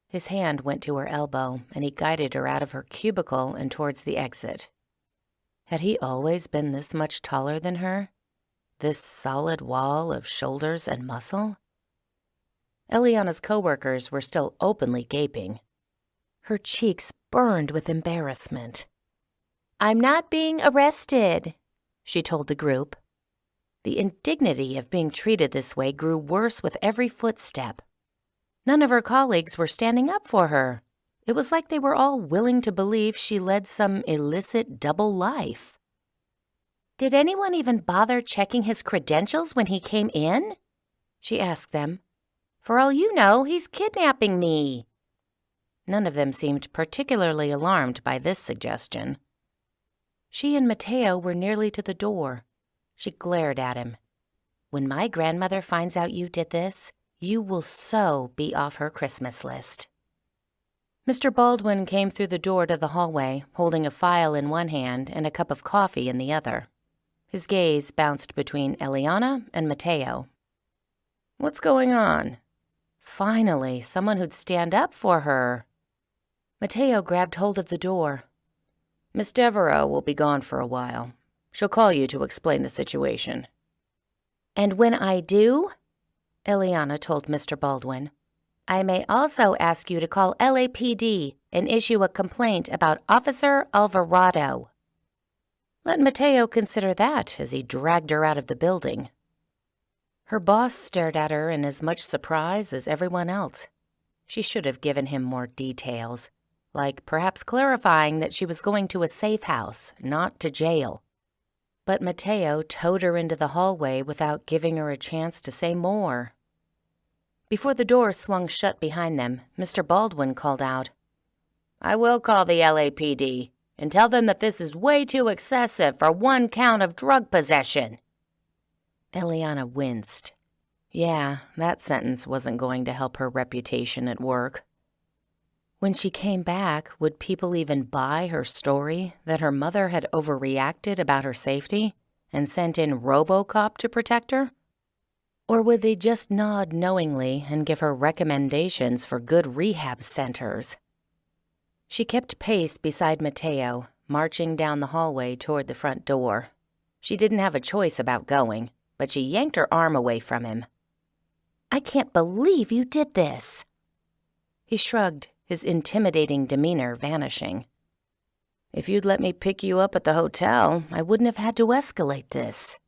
His hand went to her elbow, and he guided her out of her cubicle and towards the exit. Had he always been this much taller than her? This solid wall of shoulders and muscle? Eliana's coworkers were still openly gaping. Her cheeks burned with embarrassment. "I'm not being arrested," she told the group. The indignity of being treated this way grew worse with every footstep. None of her colleagues were standing up for her. It was like they were all willing to believe she led some illicit double life. "Did anyone even bother checking his credentials when he came in?" she asked them. "For all you know, he's kidnapping me." None of them seemed particularly alarmed by this suggestion. She and Matteo were nearly to the door. She glared at him. "When my grandmother finds out you did this, you will so be off her Christmas list." Mr. Baldwin came through the door to the hallway, holding a file in one hand and a cup of coffee in the other. His gaze bounced between Eliana and Matteo. "What's going on?" Finally, someone who'd stand up for her. Matteo grabbed hold of the door. "Miss Devereaux will be gone for a while. She'll call you to explain the situation." "And when I do," Eliana told Mr. Baldwin, "I may also ask you to call LAPD and issue a complaint about Officer Alvarado." Let Matteo consider that as he dragged her out of the building. Her boss stared at her in as much surprise as everyone else. She should have given him more details, like perhaps clarifying that she was going to a safe house, not to jail. But Matteo towed her into the hallway without giving her a chance to say more. Before the door swung shut behind them, Mr. Baldwin called out, "I will call the LAPD and tell them that this is way too excessive for one count of drug possession." Eliana winced. Yeah, that sentence wasn't going to help her reputation at work. When she came back, would people even buy her story that her mother had overreacted about her safety and sent in RoboCop to protect her? Or would they just nod knowingly and give her recommendations for good rehab centers? She kept pace beside Matteo, marching down the hallway toward the front door. She didn't have a choice about going, but she yanked her arm away from him. "I can't believe you did this." He shrugged, his intimidating demeanor vanishing. "If you'd let me pick you up at the hotel, I wouldn't have had to escalate this."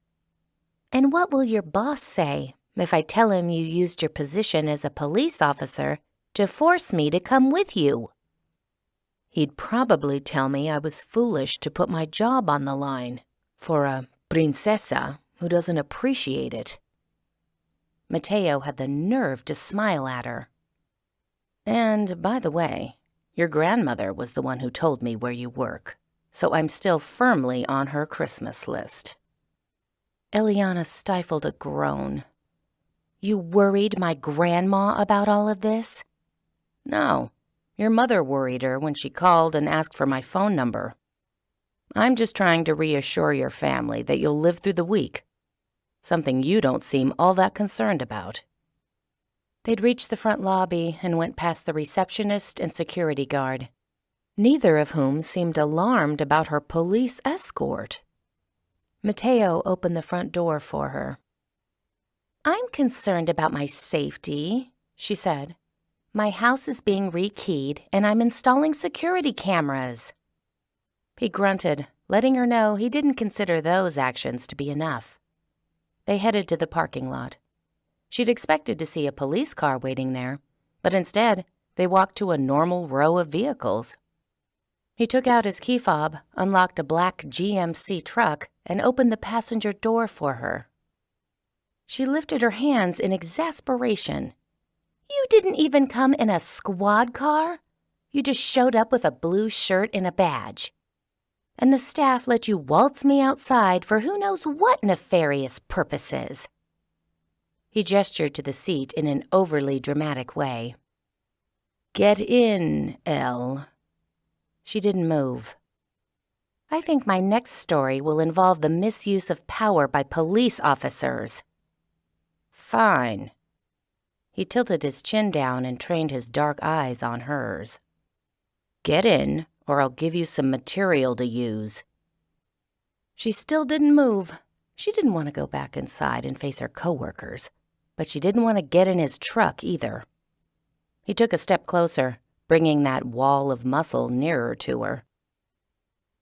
"And what will your boss say if I tell him you used your position as a police officer to force me to come with you?" "He'd probably tell me I was foolish to put my job on the line for a princesa who doesn't appreciate it." Matteo had the nerve to smile at her. "And, by the way, your grandmother was the one who told me where you work, so I'm still firmly on her Christmas list." Eliana stifled a groan. "You worried my grandma about all of this?" "No, your mother worried her when she called and asked for my phone number. I'm just trying to reassure your family that you'll live through the week, something you don't seem all that concerned about." They'd reached the front lobby and went past the receptionist and security guard, neither of whom seemed alarmed about her police escort. Matteo opened the front door for her. "I'm concerned about my safety," she said. "My house is being rekeyed, and I'm installing security cameras." He grunted, letting her know he didn't consider those actions to be enough. They headed to the parking lot. She'd expected to see a police car waiting there, but instead, they walked to a normal row of vehicles. He took out his key fob, unlocked a black GMC truck, and opened the passenger door for her. She lifted her hands in exasperation. "You didn't even come in a squad car? You just showed up with a blue shirt and a badge. And the staff let you waltz me outside for who knows what nefarious purposes." He gestured to the seat in an overly dramatic way. "Get in, Elle." She didn't move. "I think my next story will involve the misuse of power by police officers." "Fine." He tilted his chin down and trained his dark eyes on hers. "Get in, or I'll give you some material to use." She still didn't move. She didn't want to go back inside and face her coworkers, but she didn't want to get in his truck either. He took a step closer, bringing that wall of muscle nearer to her.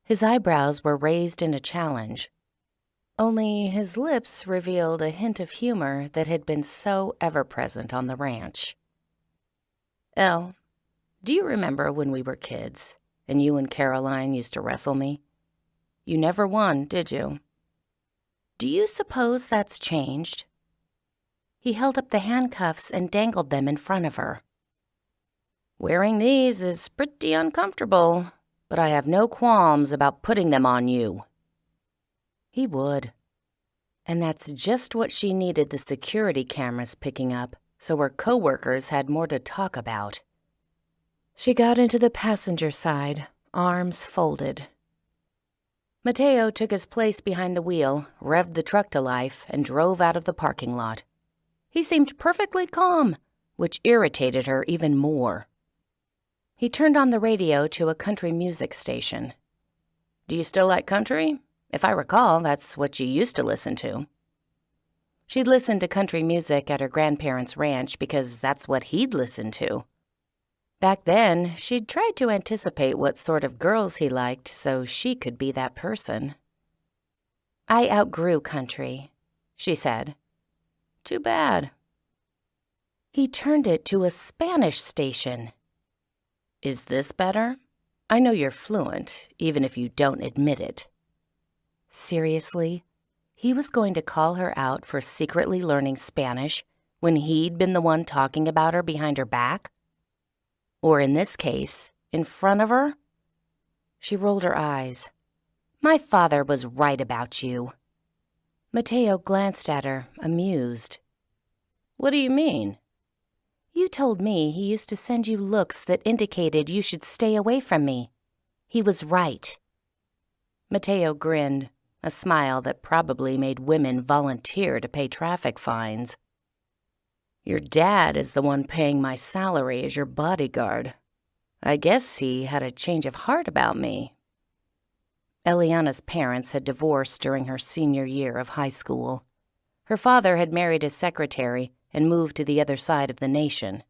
His eyebrows were raised in a challenge. Only his lips revealed a hint of humor that had been so ever-present on the ranch. Elle, do you remember when we were kids and you and Caroline used to wrestle me? You never won, did you? Do you suppose that's changed? He held up the handcuffs and dangled them in front of her. Wearing these is pretty uncomfortable, but I have no qualms about putting them on you. He would. And that's just what she needed the security cameras picking up, so her coworkers had more to talk about. She got into the passenger side, arms folded. Mateo took his place behind the wheel, revved the truck to life, and drove out of the parking lot. He seemed perfectly calm, which irritated her even more. He turned on the radio to a country music station. Do you still like country? If I recall, that's what you used to listen to. She'd listened to country music at her grandparents' ranch because that's what he'd listened to. Back then, she'd tried to anticipate what sort of girls he liked so she could be that person. I outgrew country, she said. Too bad. He turned it to a Spanish station. Is this better? I know you're fluent, even if you don't admit it. Seriously? He was going to call her out for secretly learning Spanish when he'd been the one talking about her behind her back? Or in this case, in front of her? She rolled her eyes. My father was right about you. Mateo glanced at her, amused. What do you mean? You told me he used to send you looks that indicated you should stay away from me. He was right. Mateo grinned, a smile that probably made women volunteer to pay traffic fines. Your dad is the one paying my salary as your bodyguard. I guess he had a change of heart about me. Eliana's parents had divorced during her senior year of high school. Her father had married his secretary and moved to the other side of the nation.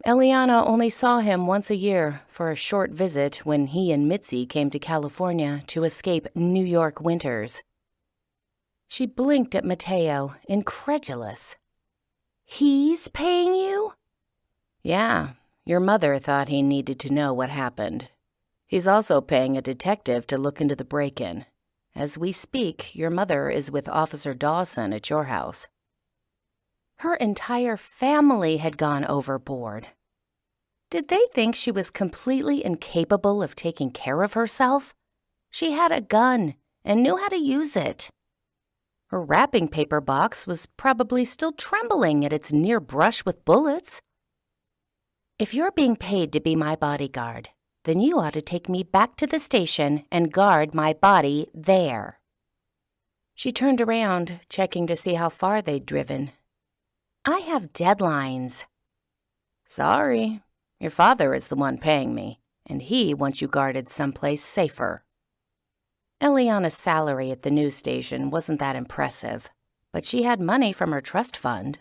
Eliana only saw him once a year for a short visit when he and Mitzi came to California to escape New York winters. She blinked at Mateo, incredulous. He's paying you? Yeah, your mother thought he needed to know what happened. He's also paying a detective to look into the break-in. As we speak, your mother is with Officer Dawson at your house. Her entire family had gone overboard. Did they think she was completely incapable of taking care of herself? She had a gun and knew how to use it. Her wrapping paper box was probably still trembling at its near brush with bullets. If you're being paid to be my bodyguard, then you ought to take me back to the station and guard my body there. She turned around, checking to see how far they'd driven. I have deadlines. Sorry, your father is the one paying me, and he wants you guarded someplace safer. Eliana's salary at the news station wasn't that impressive, but she had money from her trust fund.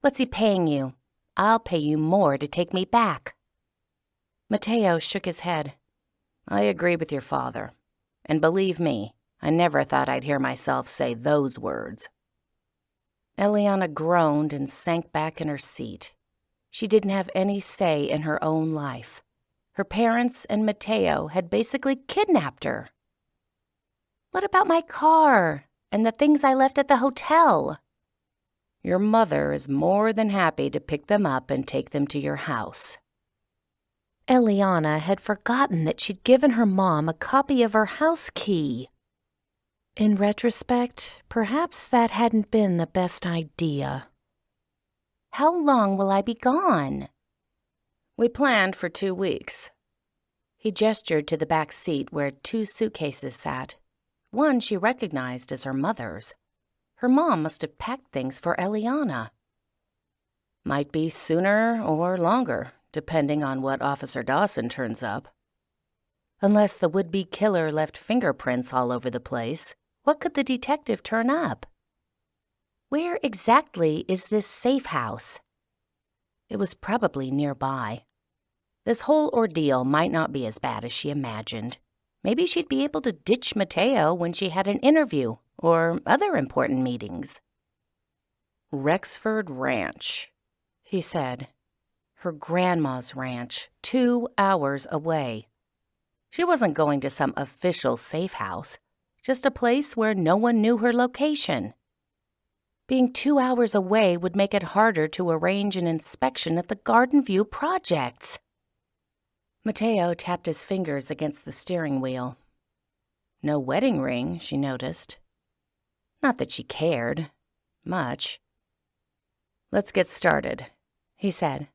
What's he paying you? I'll pay you more to take me back. Mateo shook his head. I agree with your father, and believe me, I never thought I'd hear myself say those words. Eliana groaned and sank back in her seat. She didn't have any say in her own life. Her parents and Mateo had basically kidnapped her. What about my car and the things I left at the hotel? Your mother is more than happy to pick them up and take them to your house. Eliana had forgotten that she'd given her mom a copy of her house key. In retrospect, perhaps that hadn't been the best idea. How long will I be gone? We planned for 2 weeks. He gestured to the back seat where 2 suitcases sat. One she recognized as her mother's. Her mom must have packed things for Eliana. Might be sooner or longer, depending on what Officer Dawson turns up. Unless the would-be killer left fingerprints all over the place, what could the detective turn up? Where exactly is this safe house? It was probably nearby. This whole ordeal might not be as bad as she imagined. Maybe she'd be able to ditch Mateo when she had an interview or other important meetings. Rexford Ranch, he said. her grandma's ranch, 2 hours away. She wasn't going to some official safe house, just a place where no one knew her location. Being 2 hours away would make it harder to arrange an inspection at the Garden View projects. Mateo tapped his fingers against the steering wheel. No wedding ring, she noticed. Not that she cared much. "Let's get started," he said.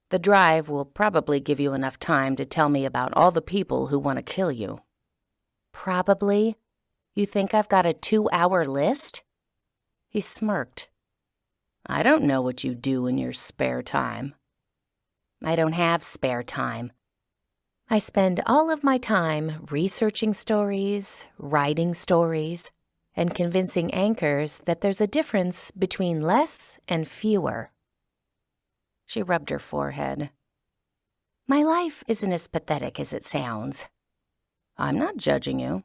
"The drive will probably give you enough time to tell me about all the people who want to kill you." "Probably? You think I've got a 2-hour list?" He smirked. "I don't know what you do in your spare time." "I don't have spare time. I spend all of my time researching stories, writing stories, and convincing anchors that there's a difference between less and fewer." She rubbed her forehead. "My life isn't as pathetic as it sounds." "I'm not judging you."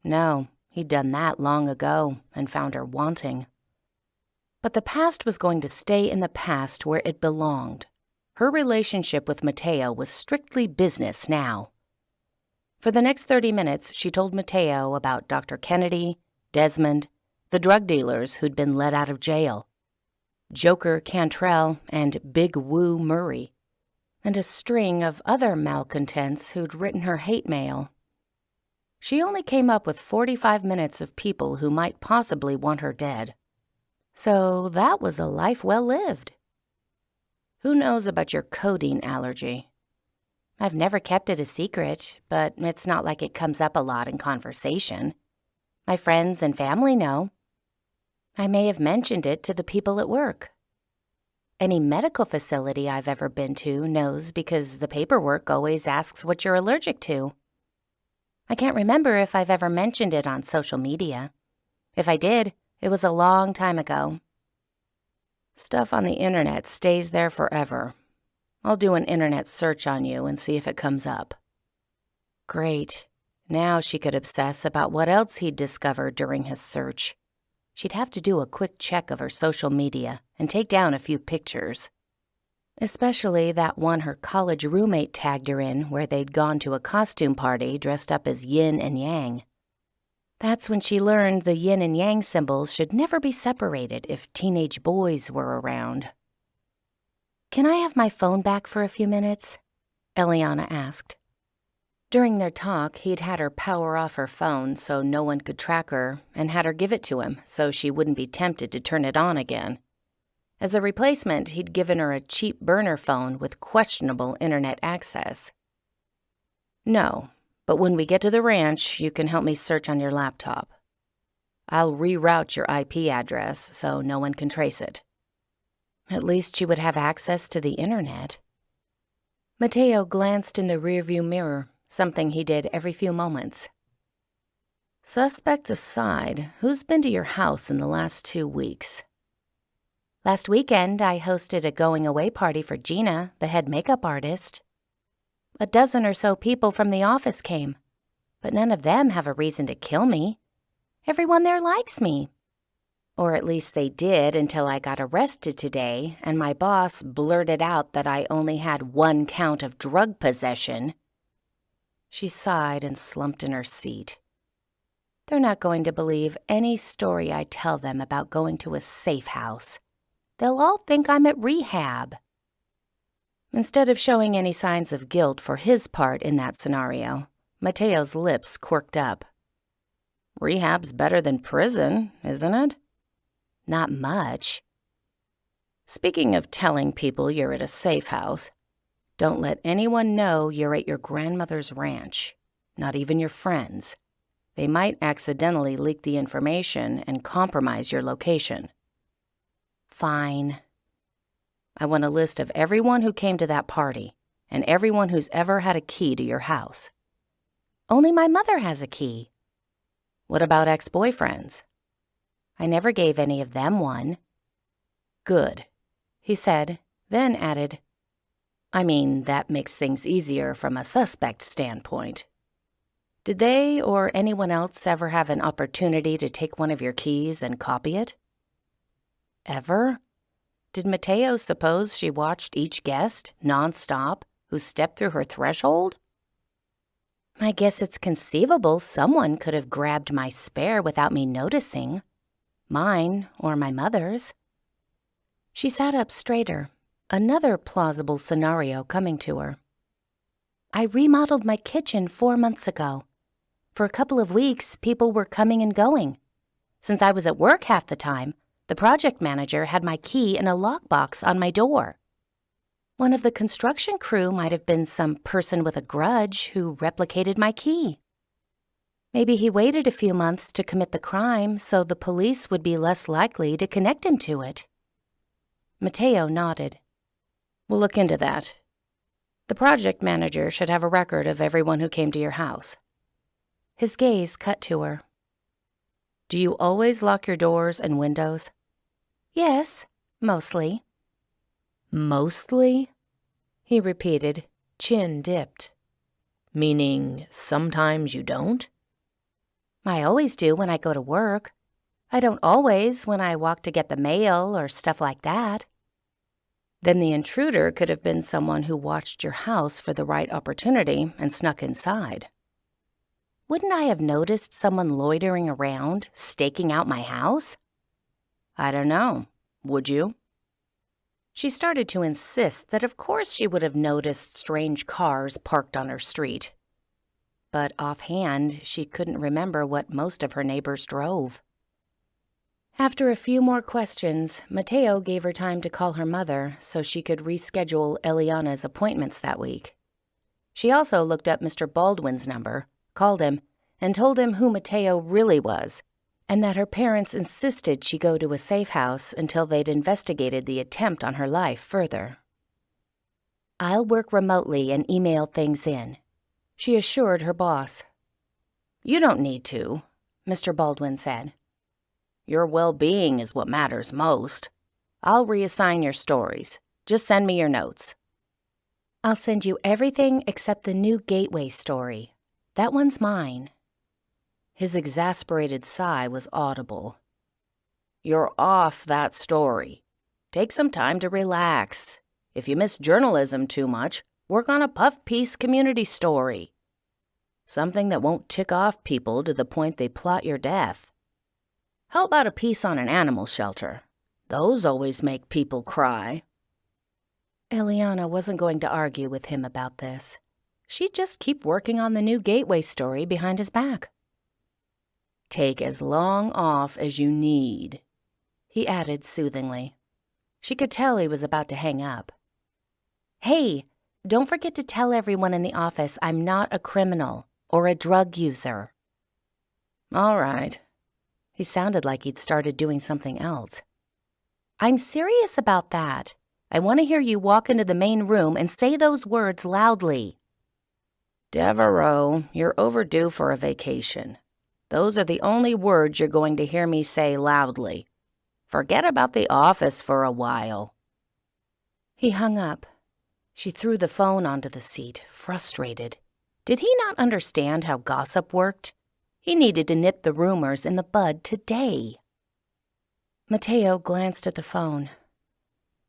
No, he'd done that long ago and found her wanting. But the past was going to stay in the past where it belonged. Her relationship with Mateo was strictly business now. For the next 30 minutes, she told Mateo about Dr. Kennedy, Desmond, the drug dealers who'd been let out of jail, Joker Cantrell and Big Woo Murray, and a string of other malcontents who'd written her hate mail. She only came up with 45 minutes of people who might possibly want her dead. So that was a life well lived. "Who knows about your codeine allergy?" "I've never kept it a secret, but it's not like it comes up a lot in conversation. My friends and family know. I may have mentioned it to the people at work. Any medical facility I've ever been to knows because the paperwork always asks what you're allergic to. I can't remember if I've ever mentioned it on social media. If I did, it was a long time ago." "Stuff on the internet stays there forever. I'll do an internet search on you and see if it comes up." Great. Now she could obsess about what else he'd discovered during his search. She'd have to do a quick check of her social media and take down a few pictures. Especially that one her college roommate tagged her in where they'd gone to a costume party dressed up as yin and yang. That's when she learned the yin and yang symbols should never be separated if teenage boys were around. "Can I have my phone back for a few minutes?" Eliana asked. During their talk, he'd had her power off her phone so no one could track her and had her give it to him so she wouldn't be tempted to turn it on again. As a replacement, he'd given her a cheap burner phone with questionable internet access. "No, but when we get to the ranch, you can help me search on your laptop. I'll reroute your IP address so no one can trace it." At least she would have access to the internet. Mateo glanced in the rearview mirror, something he did every few moments. "Suspect aside, who's been to your house in the last 2 weeks?" "Last weekend, I hosted a going-away party for Gina, the head makeup artist. A dozen or so people from the office came, but none of them have a reason to kill me. Everyone there likes me. Or at least they did until I got arrested today and my boss blurted out that I only had 1 count of drug possession." She sighed and slumped in her seat. "They're not going to believe any story I tell them about going to a safe house. They'll all think I'm at rehab." Instead of showing any signs of guilt for his part in that scenario, Mateo's lips quirked up. "Rehab's better than prison, isn't it?" "Not much." "Speaking of telling people you're at a safe house, don't let anyone know you're at your grandmother's ranch, not even your friends. They might accidentally leak the information and compromise your location." "Fine." "I want a list of everyone who came to that party and everyone who's ever had a key to your house." "Only my mother has a key." "What about ex-boyfriends?" "I never gave any of them one." "Good," he said, then added, "I mean, that makes things easier from a suspect standpoint. Did they or anyone else ever have an opportunity to take one of your keys and copy it?" "Ever?" Did Mateo suppose she watched each guest, nonstop, who stepped through her threshold? I guess it's conceivable someone could have grabbed my spare without me noticing. Mine or my mother's. She sat up straighter, another plausible scenario coming to her. I remodeled my kitchen 4 months ago. For a couple of weeks, people were coming and going. Since I was at work half the time, the project manager had my key in a lockbox on my door. One of the construction crew might have been some person with a grudge who replicated my key. Maybe he waited a few months to commit the crime so the police would be less likely to connect him to it. Mateo nodded. We'll look into that. The project manager should have a record of everyone who came to your house. His gaze cut to her. Do you always lock your doors and windows? Yes, mostly. Mostly? He repeated, chin dipped. Meaning sometimes you don't? I always do when I go to work. I don't always when I walk to get the mail or stuff like that. Then the intruder could have been someone who watched your house for the right opportunity and snuck inside. Wouldn't I have noticed someone loitering around, staking out my house? I don't know. Would you? She started to insist that of course she would have noticed strange cars parked on her street. But offhand, she couldn't remember what most of her neighbors drove. After a few more questions, Mateo gave her time to call her mother so she could reschedule Eliana's appointments that week. She also looked up Mr. Baldwin's number, called him, and told him who Mateo really was, and that her parents insisted she go to a safe house until they'd investigated the attempt on her life further. I'll work remotely and email things in, she assured her boss. You don't need to, Mr. Baldwin said. Your well-being is what matters most. I'll reassign your stories. Just send me your notes. I'll send you everything except the new gateway story. That one's mine. His exasperated sigh was audible. You're off that story. Take some time to relax. If you miss journalism too much, work on a puff-piece community story. Something that won't tick off people to the point they plot your death. How about a piece on an animal shelter? Those always make people cry. Eliana wasn't going to argue with him about this. She'd just keep working on the new gateway story behind his back. Take as long off as you need, he added soothingly. She could tell he was about to hang up. Hey, don't forget to tell everyone in the office I'm not a criminal or a drug user. All right. He sounded like he'd started doing something else. I'm serious about that. I want to hear you walk into the main room and say those words loudly. Devereaux, you're overdue for a vacation. Those are the only words you're going to hear me say loudly. Forget about the office for a while. He hung up. She threw the phone onto the seat, frustrated. Did he not understand how gossip worked? He needed to nip the rumors in the bud today. Mateo glanced at the phone.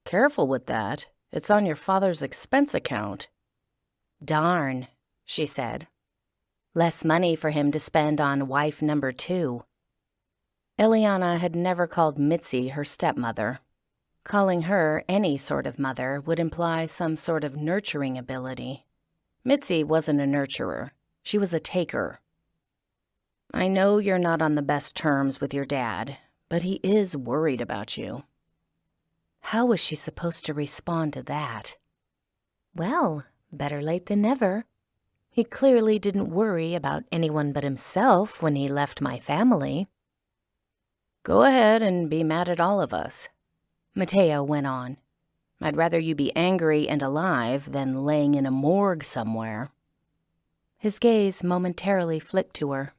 Careful with that. It's on your father's expense account. Darn, she said. Less money for him to spend on wife number 2. Eliana had never called Mitzi her stepmother. Calling her any sort of mother would imply some sort of nurturing ability. Mitzi wasn't a nurturer. She was a taker. I know you're not on the best terms with your dad, but he is worried about you. How was she supposed to respond to that? Well, better late than never. He clearly didn't worry about anyone but himself when he left my family. Go ahead and be mad at all of us, Mateo went on. I'd rather you be angry and alive than laying in a morgue somewhere. His gaze momentarily flicked to her.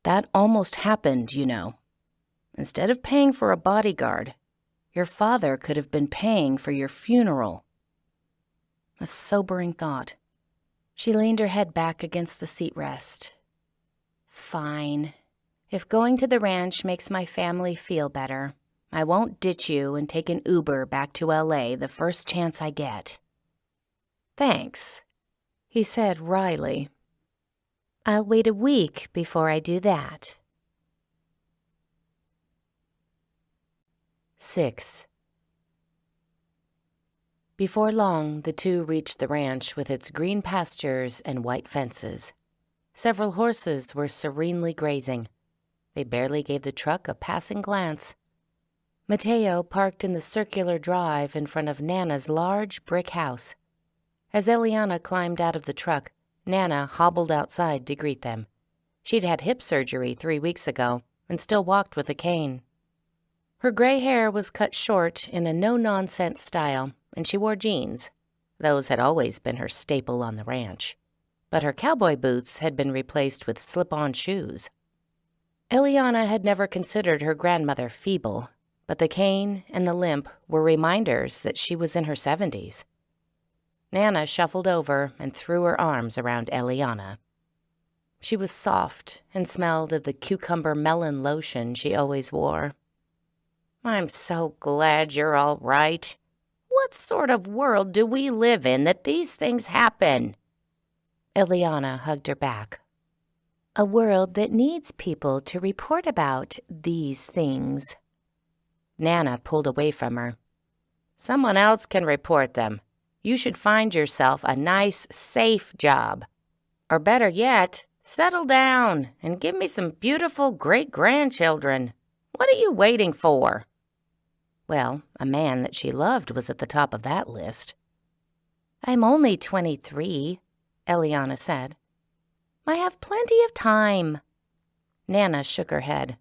That almost happened, you know. Instead of paying for a bodyguard, your father could have been paying for your funeral. A sobering thought. She leaned her head back against the seat rest. Fine. If going to the ranch makes my family feel better, I won't ditch you and take an Uber back to LA the first chance I get." "Thanks," he said wryly. "I'll wait a week before I do that." 6. Before long, the two reached the ranch with its green pastures and white fences. Several horses were serenely grazing. They barely gave the truck a passing glance. Mateo parked in the circular drive in front of Nana's large brick house. As Eliana climbed out of the truck, Nana hobbled outside to greet them. She'd had hip surgery 3 weeks ago and still walked with a cane. Her gray hair was cut short in a no-nonsense style, and she wore jeans. Those had always been her staple on the ranch. But her cowboy boots had been replaced with slip-on shoes. Eliana had never considered her grandmother feeble, but the cane and the limp were reminders that she was in her 70s. Nana shuffled over and threw her arms around Eliana. She was soft and smelled of the cucumber melon lotion she always wore. "I'm so glad you're all right. What sort of world do we live in that these things happen?" Eliana hugged her back. "A world that needs people to report about these things." Nana pulled away from her. "Someone else can report them. You should find yourself a nice, safe job. Or better yet, settle down and give me some beautiful great-grandchildren. What are you waiting for?" Well, a man that she loved was at the top of that list. "I'm only 23, Eliana said. "I have plenty of time." Nana shook her head.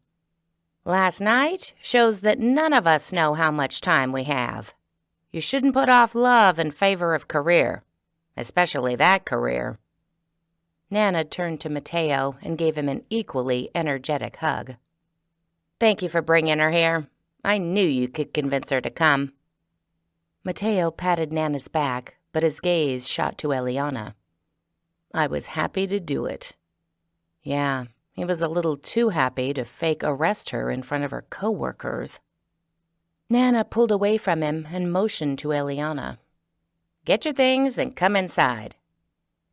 "Last night shows that none of us know how much time we have. You shouldn't put off love in favor of career, especially that career." Nana turned to Mateo and gave him an equally energetic hug. "Thank you for bringing her here. I knew you could convince her to come." Mateo patted Nana's back, but his gaze shot to Eliana. "I was happy to do it." Yeah, he was a little too happy to fake arrest her in front of her co-workers. Nana pulled away from him and motioned to Eliana. "Get your things and come inside."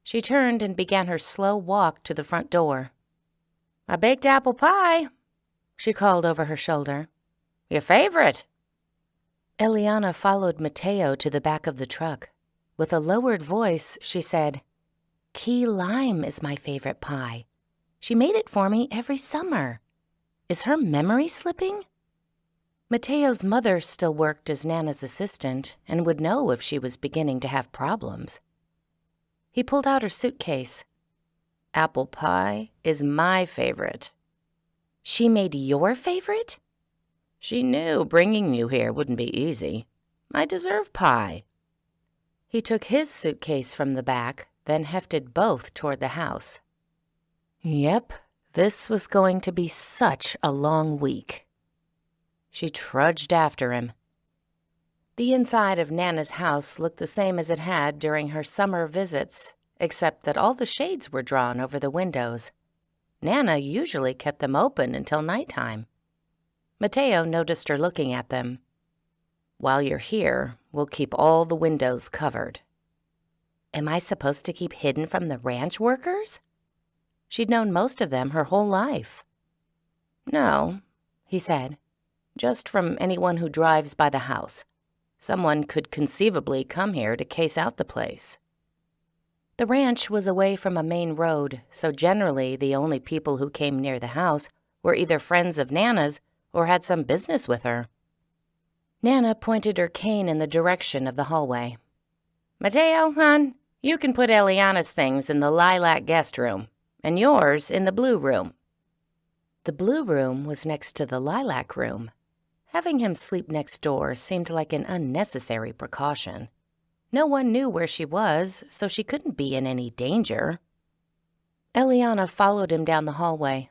She turned and began her slow walk to the front door. "I baked apple pie," she called over her shoulder. "Your favorite." Eliana followed Mateo to the back of the truck. With a lowered voice, she said, "Key lime is my favorite pie. She made it for me every summer. Is her memory slipping?" Mateo's mother still worked as Nana's assistant and would know if she was beginning to have problems. He pulled out her suitcase. "Apple pie is my favorite." "She made your favorite?" "She knew bringing you here wouldn't be easy. I deserve pie." He took his suitcase from the back, then hefted both toward the house. Yep, this was going to be such a long week. She trudged after him. The inside of Nana's house looked the same as it had during her summer visits, except that all the shades were drawn over the windows. Nana usually kept them open until nighttime. Mateo noticed her looking at them. "While you're here, we'll keep all the windows covered." Am I supposed to keep hidden from the ranch workers? She'd known most of them her whole life. "No," he said, "just from anyone who drives by the house. Someone could conceivably come here to case out the place." The ranch was away from a main road, so generally the only people who came near the house were either friends of Nana's or had some business with her. Nana pointed her cane in the direction of the hallway. "Mateo, hon, you can put Eliana's things in the lilac guest room, and yours in the blue room." The blue room was next to the lilac room. Having him sleep next door seemed like an unnecessary precaution. No one knew where she was, so she couldn't be in any danger. Eliana followed him down the hallway.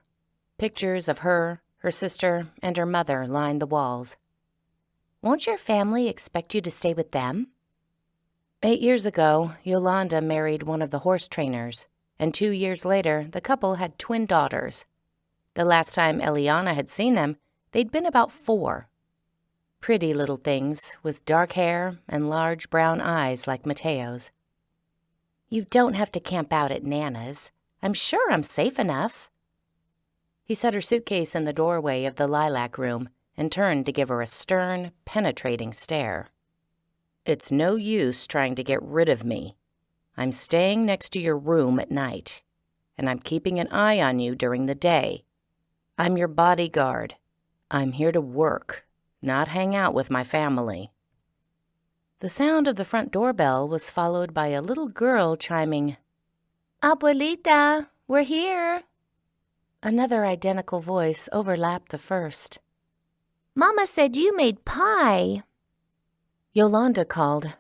Pictures of her sister, and her mother lined the walls. "Won't your family expect you to stay with them?" 8 years ago, Yolanda married one of the horse trainers, and 2 years later, the couple had twin daughters. The last time Eliana had seen them, they'd been about 4. pretty little things with dark hair and large brown eyes like Mateo's. "You don't have to camp out at Nana's. I'm sure I'm safe enough." He set her suitcase in the doorway of the lilac room and turned to give her a stern, penetrating stare. "It's no use trying to get rid of me. I'm staying next to your room at night, and I'm keeping an eye on you during the day. I'm your bodyguard. I'm here to work, not hang out with my family." The sound of the front doorbell was followed by a little girl chiming, "Abuelita, we're here." Another identical voice overlapped the first. "Mama said you made pie." Yolanda called,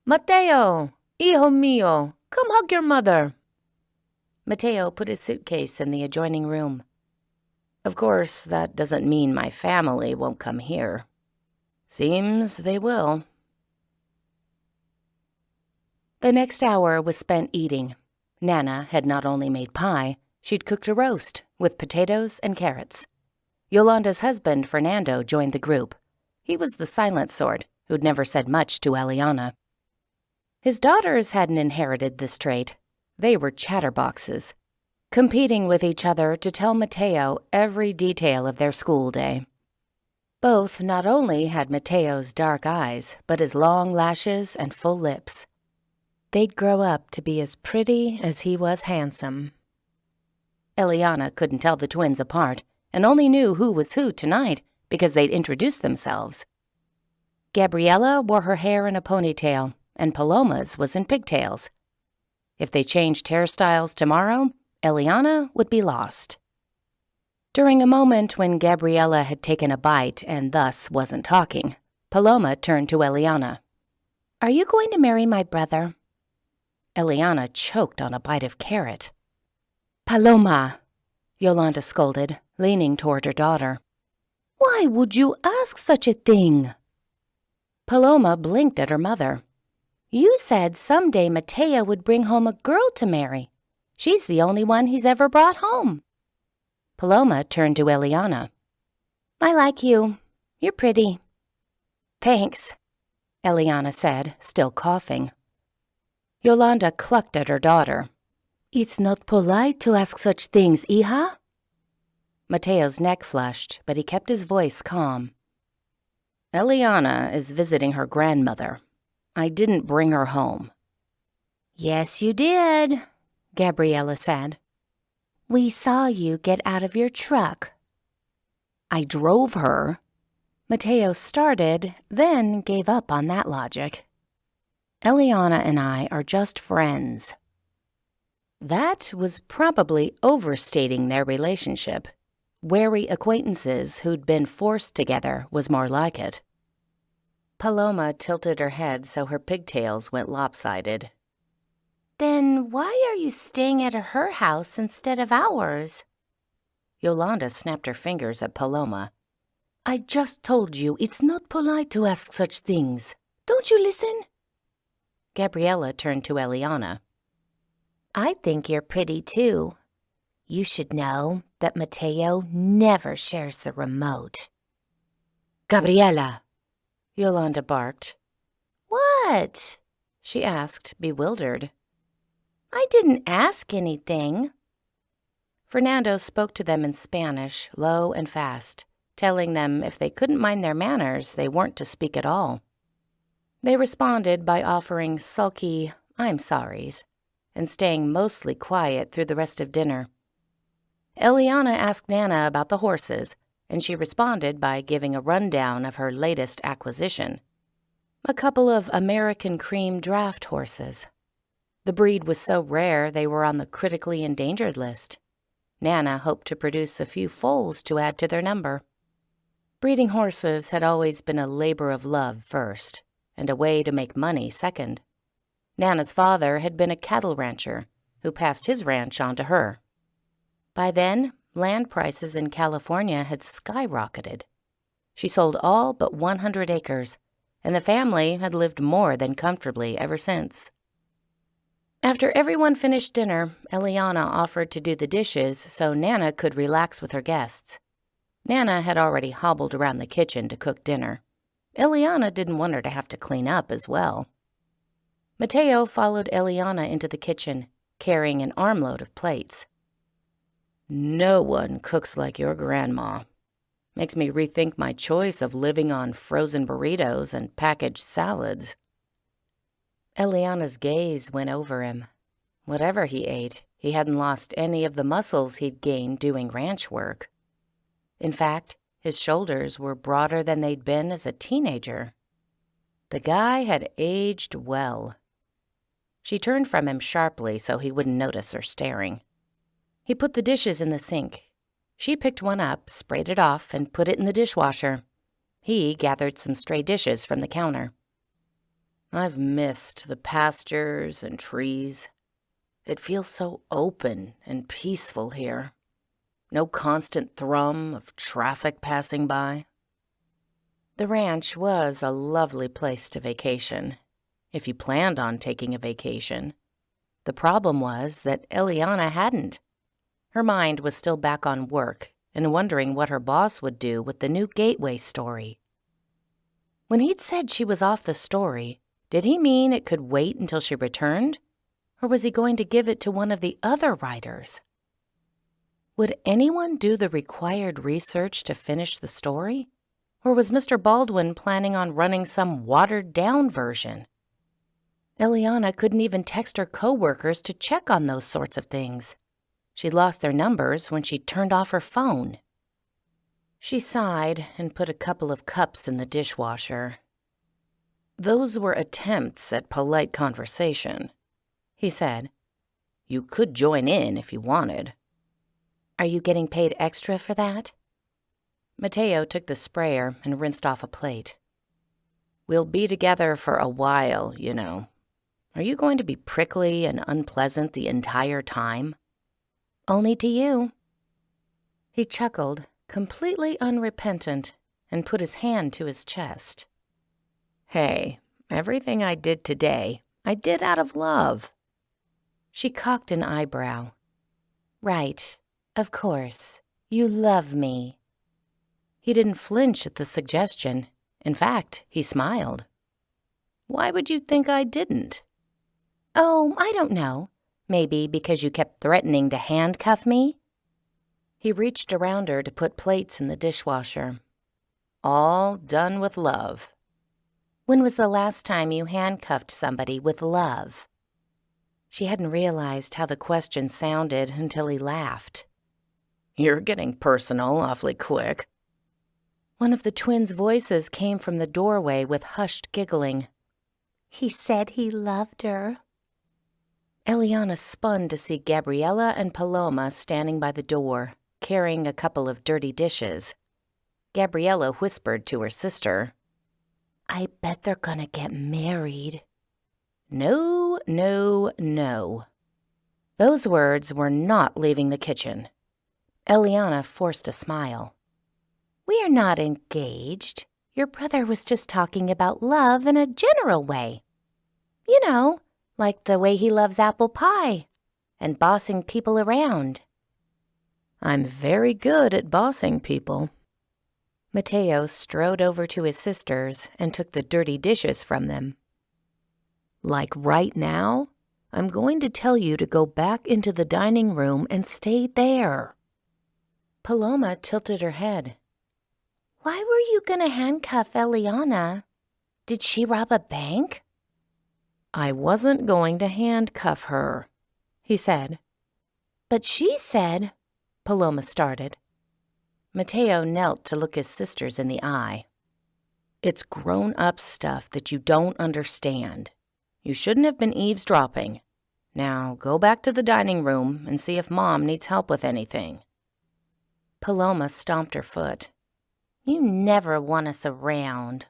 "Mateo, hijo mío, come hug your mother." Mateo put his suitcase in the adjoining room. "Of course, that doesn't mean my family won't come here. Seems they will." The next hour was spent eating. Nana had not only made pie, she'd cooked a roast with potatoes and carrots. Yolanda's husband, Fernando, joined the group. He was the silent sort who'd never said much to Eliana. His daughters hadn't inherited this trait. They were chatterboxes, competing with each other to tell Mateo every detail of their school day. Both not only had Mateo's dark eyes, but his long lashes and full lips. They'd grow up to be as pretty as he was handsome. Eliana couldn't tell the twins apart and only knew who was who tonight because they'd introduced themselves. Gabriella wore her hair in a ponytail, and Paloma's was in pigtails. If they changed hairstyles tomorrow, Eliana would be lost. During a moment when Gabriella had taken a bite and thus wasn't talking, Paloma turned to Eliana. "Are you going to marry my brother?" Eliana choked on a bite of carrot. "Paloma!" Yolanda scolded, leaning toward her daughter. "Why would you ask such a thing?" Paloma blinked at her mother. "You said someday Mateo would bring home a girl to marry. She's the only one he's ever brought home." Paloma turned to Eliana. "I like you. You're pretty." "Thanks," Eliana said, still coughing. Yolanda clucked at her daughter. "It's not polite to ask such things, hija." Mateo's neck flushed, but he kept his voice calm. "Eliana is visiting her grandmother. I didn't bring her home." "Yes, you did," Gabriella said. "We saw you get out of your truck." "I drove her." Mateo started, then gave up on that logic. "Eliana and I are just friends." That was probably overstating their relationship. Wary acquaintances who'd been forced together was more like it. Paloma tilted her head so her pigtails went lopsided. "Then why are you staying at her house instead of ours?" Yolanda snapped her fingers at Paloma. "I just told you it's not polite to ask such things. Don't you listen?" Gabriella turned to Eliana. "I think you're pretty, too. You should know that Mateo never shares the remote." "Gabriella!" Yolanda barked. "What?" she asked, bewildered. "I didn't ask anything." Fernando spoke to them in Spanish, low and fast, telling them if they couldn't mind their manners, they weren't to speak at all. They responded by offering sulky "I'm sorries" and staying mostly quiet through the rest of dinner. Eliana asked Nana about the horses, and she responded by giving a rundown of her latest acquisition. A couple of American cream draft horses. The breed was so rare they were on the critically endangered list. Nana hoped to produce a few foals to add to their number. Breeding horses had always been a labor of love first, and a way to make money second. Nana's father had been a cattle rancher who passed his ranch on to her. By then, land prices in California had skyrocketed. She sold all but 100 acres, and the family had lived more than comfortably ever since. After everyone finished dinner, Eliana offered to do the dishes so Nana could relax with her guests. Nana had already hobbled around the kitchen to cook dinner. Eliana didn't want her to have to clean up as well. Mateo followed Eliana into the kitchen, carrying an armload of plates. No one cooks like your grandma. Makes me rethink my choice of living on frozen burritos and packaged salads. Eliana's gaze went over him. Whatever he ate, he hadn't lost any of the muscles he'd gained doing ranch work. In fact, his shoulders were broader than they'd been as a teenager. The guy had aged well. She turned from him sharply so he wouldn't notice her staring. He put the dishes in the sink. She picked one up, sprayed it off, and put it in the dishwasher. He gathered some stray dishes from the counter. I've missed the pastures and trees. It feels so open and peaceful here. No constant thrum of traffic passing by. The ranch was a lovely place to vacation, if you planned on taking a vacation. The problem was that Eliana hadn't. Her mind was still back on work and wondering what her boss would do with the new gateway story. When he'd said she was off the story, did he mean it could wait until she returned? Or was he going to give it to one of the other writers? Would anyone do the required research to finish the story? Or was Mr. Baldwin planning on running some watered-down version? Eliana couldn't even text her co-workers to check on those sorts of things. She'd lost their numbers when she turned off her phone. She sighed and put a couple of cups in the dishwasher. Those were attempts at polite conversation, he said. You could join in if you wanted. Are you getting paid extra for that? Mateo took the sprayer and rinsed off a plate. We'll be together for a while, you know. Are you going to be prickly and unpleasant the entire time? Only to you. He chuckled, completely unrepentant, and put his hand to his chest. Hey, everything I did today, I did out of love. She cocked an eyebrow. Right, of course. You love me. He didn't flinch at the suggestion. In fact, he smiled. Why would you think I didn't? Oh, I don't know. Maybe because you kept threatening to handcuff me? He reached around her to put plates in the dishwasher. All done with love. When was the last time you handcuffed somebody with love? She hadn't realized how the question sounded until he laughed. You're getting personal awfully quick. One of the twins' voices came from the doorway with hushed giggling. He said he loved her. Eliana spun to see Gabriella and Paloma standing by the door, carrying a couple of dirty dishes. Gabriella whispered to her sister, I bet they're gonna get married. No, no, no. Those words were not leaving the kitchen. Eliana forced a smile. We are not engaged. Your brother was just talking about love in a general way. You know, like the way he loves apple pie and bossing people around. I'm very good at bossing people. Mateo strode over to his sisters and took the dirty dishes from them. Like right now, I'm going to tell you to go back into the dining room and stay there. Paloma tilted her head. Why were you going to handcuff Eliana? Did she rob a bank? I wasn't going to handcuff her, he said. But she said, Paloma started. Mateo knelt to look his sisters in the eye. It's grown-up stuff that you don't understand. You shouldn't have been eavesdropping. Now go back to the dining room and see if Mom needs help with anything. Paloma stomped her foot. You never want us around.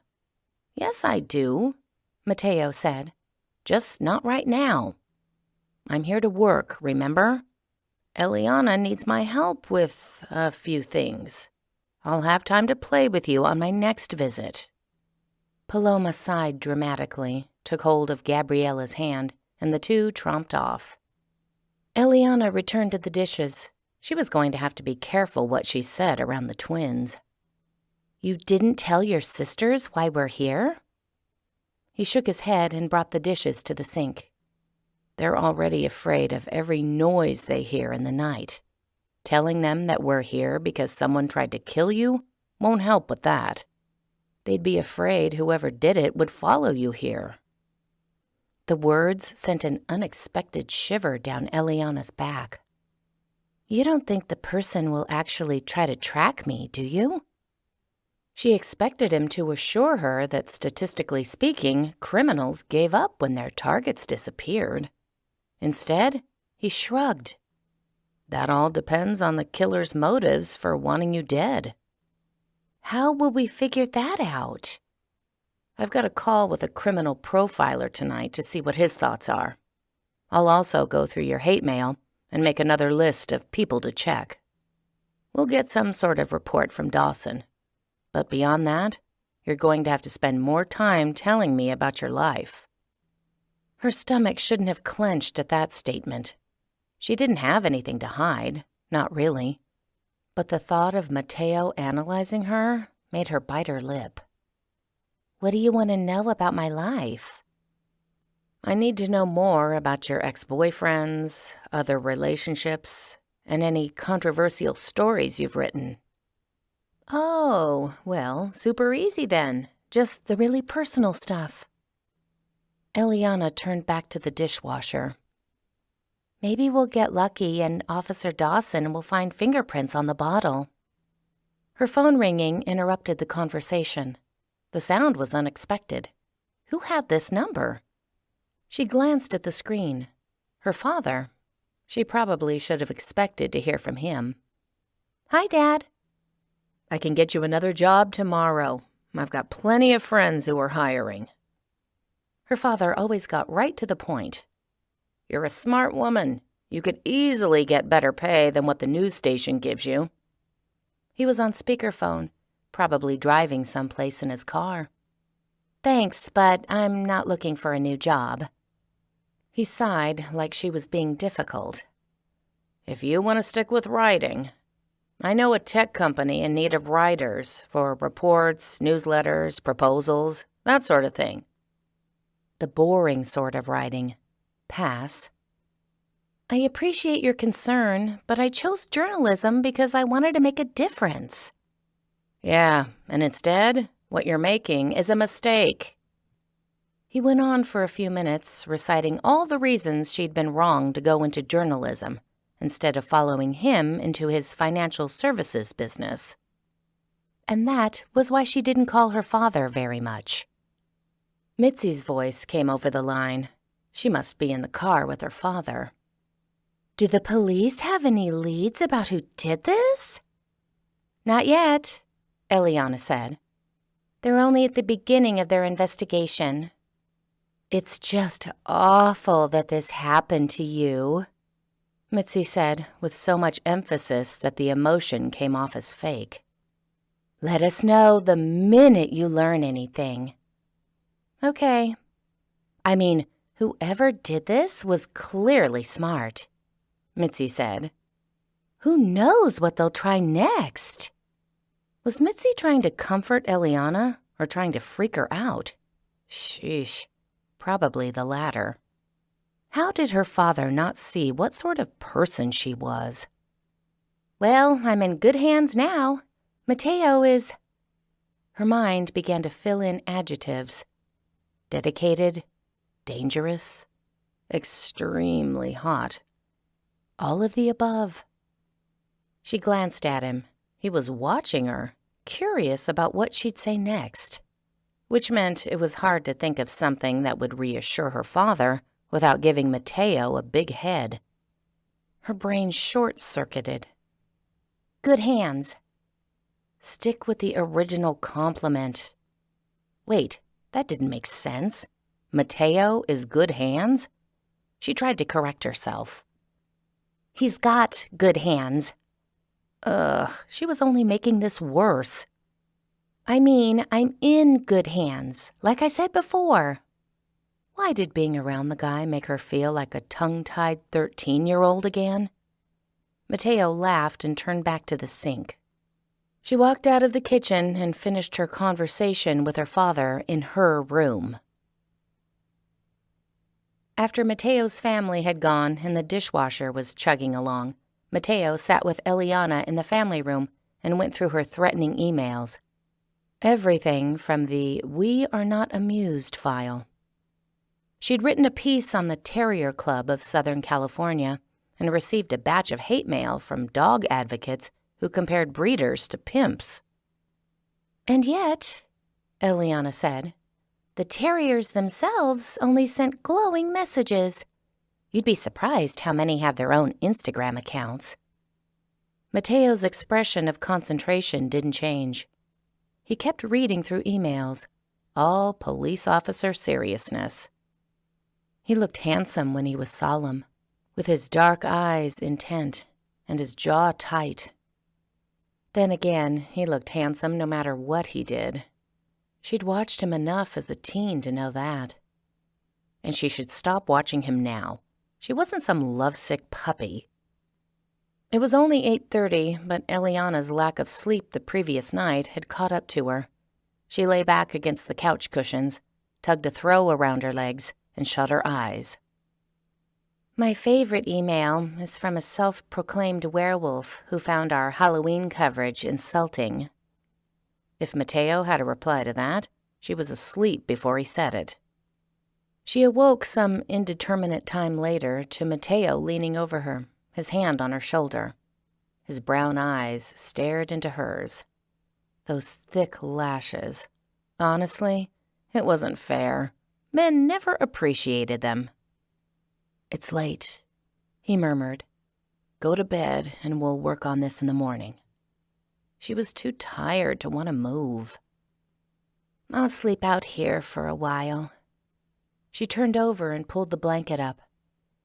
Yes, I do, Mateo said. Just not right now. I'm here to work, remember? Eliana needs my help with a few things. I'll have time to play with you on my next visit. Paloma sighed dramatically, took hold of Gabriella's hand, and the two tromped off. Eliana returned to the dishes. She was going to have to be careful what she said around the twins. You didn't tell your sisters why we're here? He shook his head and brought the dishes to the sink. They're already afraid of every noise they hear in the night. Telling them that we're here because someone tried to kill you won't help with that. They'd be afraid whoever did it would follow you here. The words sent an unexpected shiver down Eliana's back. You don't think the person will actually try to track me, do you? She expected him to assure her that, statistically speaking, criminals gave up when their targets disappeared. Instead, he shrugged. That all depends on the killer's motives for wanting you dead. How will we figure that out? I've got a call with a criminal profiler tonight to see what his thoughts are. I'll also go through your hate mail and make another list of people to check. We'll get some sort of report from Dawson. But beyond that, you're going to have to spend more time telling me about your life. Her stomach shouldn't have clenched at that statement. She didn't have anything to hide, not really. But the thought of Mateo analyzing her made her bite her lip. What do you want to know about my life? I need to know more about your ex-boyfriends, other relationships, and any controversial stories you've written. Oh, well, super easy then. Just the really personal stuff. Eliana turned back to the dishwasher. Maybe we'll get lucky and Officer Dawson will find fingerprints on the bottle. Her phone ringing interrupted the conversation. The sound was unexpected. Who had this number? She glanced at the screen. Her father. She probably should have expected to hear from him. Hi, Dad. I can get you another job tomorrow. I've got plenty of friends who are hiring. Her father always got right to the point. You're a smart woman. You could easily get better pay than what the news station gives you. He was on speakerphone, probably driving someplace in his car. Thanks, but I'm not looking for a new job. He sighed like she was being difficult. If you want to stick with writing, I know a tech company in need of writers for reports, newsletters, proposals, that sort of thing. The boring sort of writing. Pass. I appreciate your concern, but I chose journalism because I wanted to make a difference. Yeah, and instead, what you're making is a mistake. He went on for a few minutes, reciting all the reasons she'd been wrong to go into journalism, instead of following him into his financial services business. And that was why she didn't call her father very much. Mitzi's voice came over the line. She must be in the car with her father. Do the police have any leads about who did this? Not yet, Eliana said. They're only at the beginning of their investigation. It's just awful that this happened to you, Mitzi said with so much emphasis that the emotion came off as fake. Let us know the minute you learn anything. Okay. I mean, whoever did this was clearly smart, Mitzi said. Who knows what they'll try next? Was Mitzi trying to comfort Eliana or trying to freak her out? Sheesh, probably the latter. How did her father not see what sort of person she was? Well, I'm in good hands now. Mateo is... Her mind began to fill in adjectives. Dedicated, dangerous, extremely hot. All of the above. She glanced at him. He was watching her, curious about what she'd say next, which meant it was hard to think of something that would reassure her father without giving Mateo a big head. Her brain short-circuited. Good hands. Stick with the original compliment. Wait, that didn't make sense. Mateo is good hands? She tried to correct herself. He's got good hands. She was only making this worse. I mean, I'm in good hands, like I said before. Why did being around the guy make her feel like a tongue-tied 13-year-old again? Mateo laughed and turned back to the sink. She walked out of the kitchen and finished her conversation with her father in her room. After Mateo's family had gone and the dishwasher was chugging along, Mateo sat with Eliana in the family room and went through her threatening emails. Everything from the "We are not amused" file. She'd written a piece on the Terrier Club of Southern California and received a batch of hate mail from dog advocates who compared breeders to pimps. "And yet," Eliana said, "the terriers themselves only sent glowing messages. You'd be surprised how many have their own Instagram accounts." Mateo's expression of concentration didn't change. He kept reading through emails, all police officer seriousness. He looked handsome when he was solemn, with his dark eyes intent and his jaw tight. Then again, he looked handsome no matter what he did. She'd watched him enough as a teen to know that. And she should stop watching him now. She wasn't some lovesick puppy. It was only 8:30, but Eliana's lack of sleep the previous night had caught up to her. She lay back against the couch cushions, tugged a throw around her legs, and shut her eyes. "My favorite email is from a self-proclaimed werewolf who found our Halloween coverage insulting." If Mateo had a reply to that, she was asleep before he said it. She awoke some indeterminate time later to Mateo leaning over her, his hand on her shoulder. His brown eyes stared into hers. Those thick lashes. Honestly, it wasn't fair. Men never appreciated them. "It's late," he murmured. "Go to bed and we'll work on this in the morning." She was too tired to want to move. "I'll sleep out here for a while." She turned over and pulled the blanket up.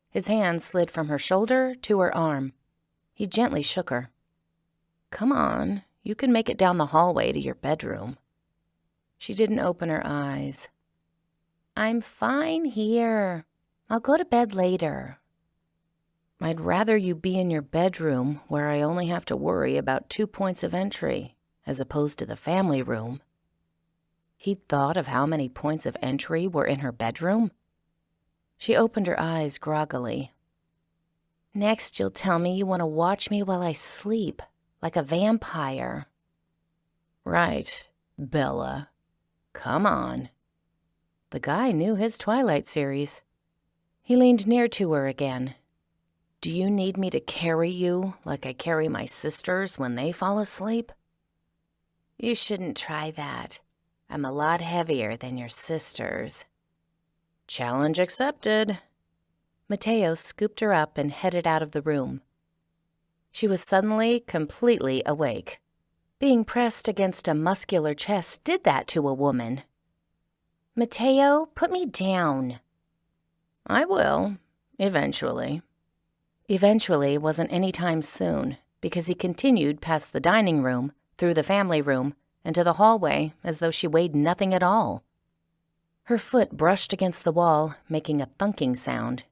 His hand slid from her shoulder to her arm. He gently shook her. "Come on, you can make it down the hallway to your bedroom." She didn't open her eyes. "I'm fine here. I'll go to bed later." "I'd rather you be in your bedroom where I only have to worry about 2 points of entry, as opposed to the family room." He'd thought of how many points of entry were in her bedroom. She opened her eyes groggily. "Next you'll tell me you want to watch me while I sleep, like a vampire." "Right, Bella. Come on." The guy knew his Twilight series. He leaned near to her again. "Do you need me to carry you like I carry my sisters when they fall asleep?" "You shouldn't try that. I'm a lot heavier than your sisters." "Challenge accepted." Mateo scooped her up and headed out of the room. She was suddenly completely awake. Being pressed against a muscular chest did that to a woman. "Mateo, put me down." "I will, eventually." Eventually wasn't any time soon, because he continued past the dining room, through the family room, and to the hallway as though she weighed nothing at all. Her foot brushed against the wall, making a thunking sound.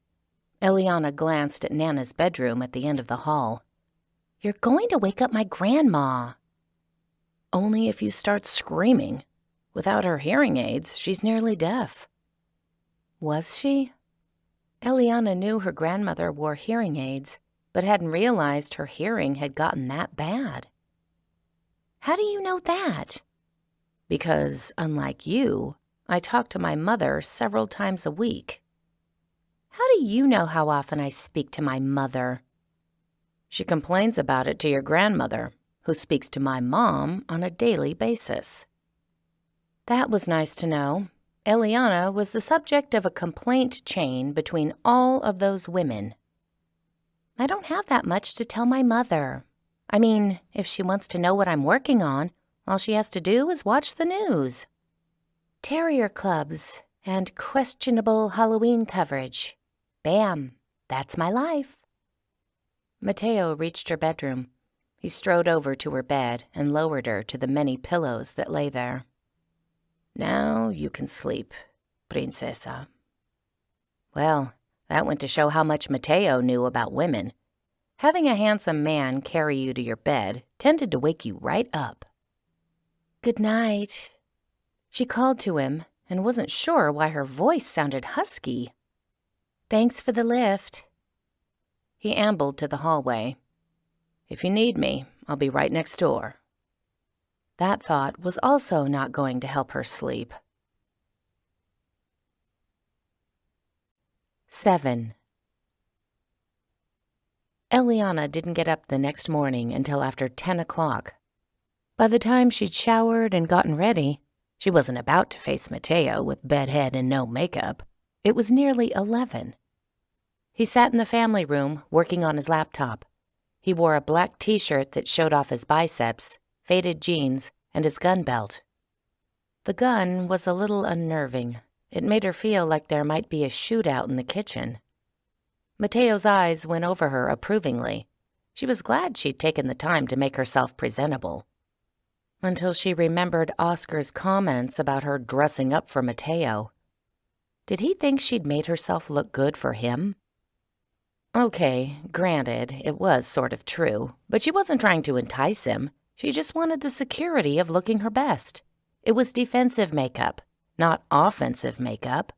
Eliana glanced at Nana's bedroom at the end of the hall. "You're going to wake up my grandma." "Only if you start screaming. Without her hearing aids, she's nearly deaf." Was she? Eliana knew her grandmother wore hearing aids, but hadn't realized her hearing had gotten that bad. "How do you know that?" "Because, unlike you, I talk to my mother several times a week." "How do you know how often I speak to my mother?" "She complains about it to your grandmother, who speaks to my mom on a daily basis." That was nice to know. Eliana was the subject of a complaint chain between all of those women. "I don't have that much to tell my mother. I mean, if she wants to know what I'm working on, all she has to do is watch the news. Terrier clubs and questionable Halloween coverage. Bam, that's my life." Mateo reached her bedroom. He strode over to her bed and lowered her to the many pillows that lay there. "Now you can sleep, princesa." Well, that went to show how much Mateo knew about women. Having a handsome man carry you to your bed tended to wake you right up. "Good night." She called to him and wasn't sure why her voice sounded husky. "Thanks for the lift." He ambled to the hallway. "If you need me, I'll be right next door." That thought was also not going to help her sleep. 7. Eliana didn't get up the next morning until after 10 o'clock. By the time she'd showered and gotten ready, she wasn't about to face Mateo with bedhead and no makeup. It was nearly 11. He sat in the family room working on his laptop. He wore a black t-shirt that showed off his biceps, faded jeans, and his gun belt. The gun was a little unnerving. It made her feel like there might be a shootout in the kitchen. Mateo's eyes went over her approvingly. She was glad she'd taken the time to make herself presentable. Until she remembered Oscar's comments about her dressing up for Mateo. Did he think she'd made herself look good for him? Okay, granted, it was sort of true, but she wasn't trying to entice him. She just wanted the security of looking her best. It was defensive makeup, not offensive makeup.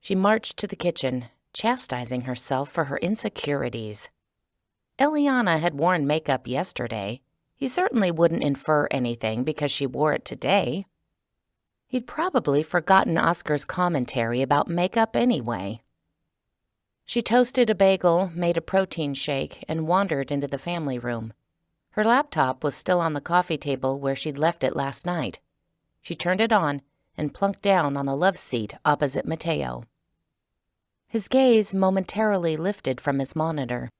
She marched to the kitchen, chastising herself for her insecurities. Eliana had worn makeup yesterday. He certainly wouldn't infer anything because she wore it today. He'd probably forgotten Oscar's commentary about makeup anyway. She toasted a bagel, made a protein shake, and wandered into the family room. Her laptop was still on the coffee table where she'd left it last night. She turned it on and plunked down on the love seat opposite Mateo. His gaze momentarily lifted from his monitor.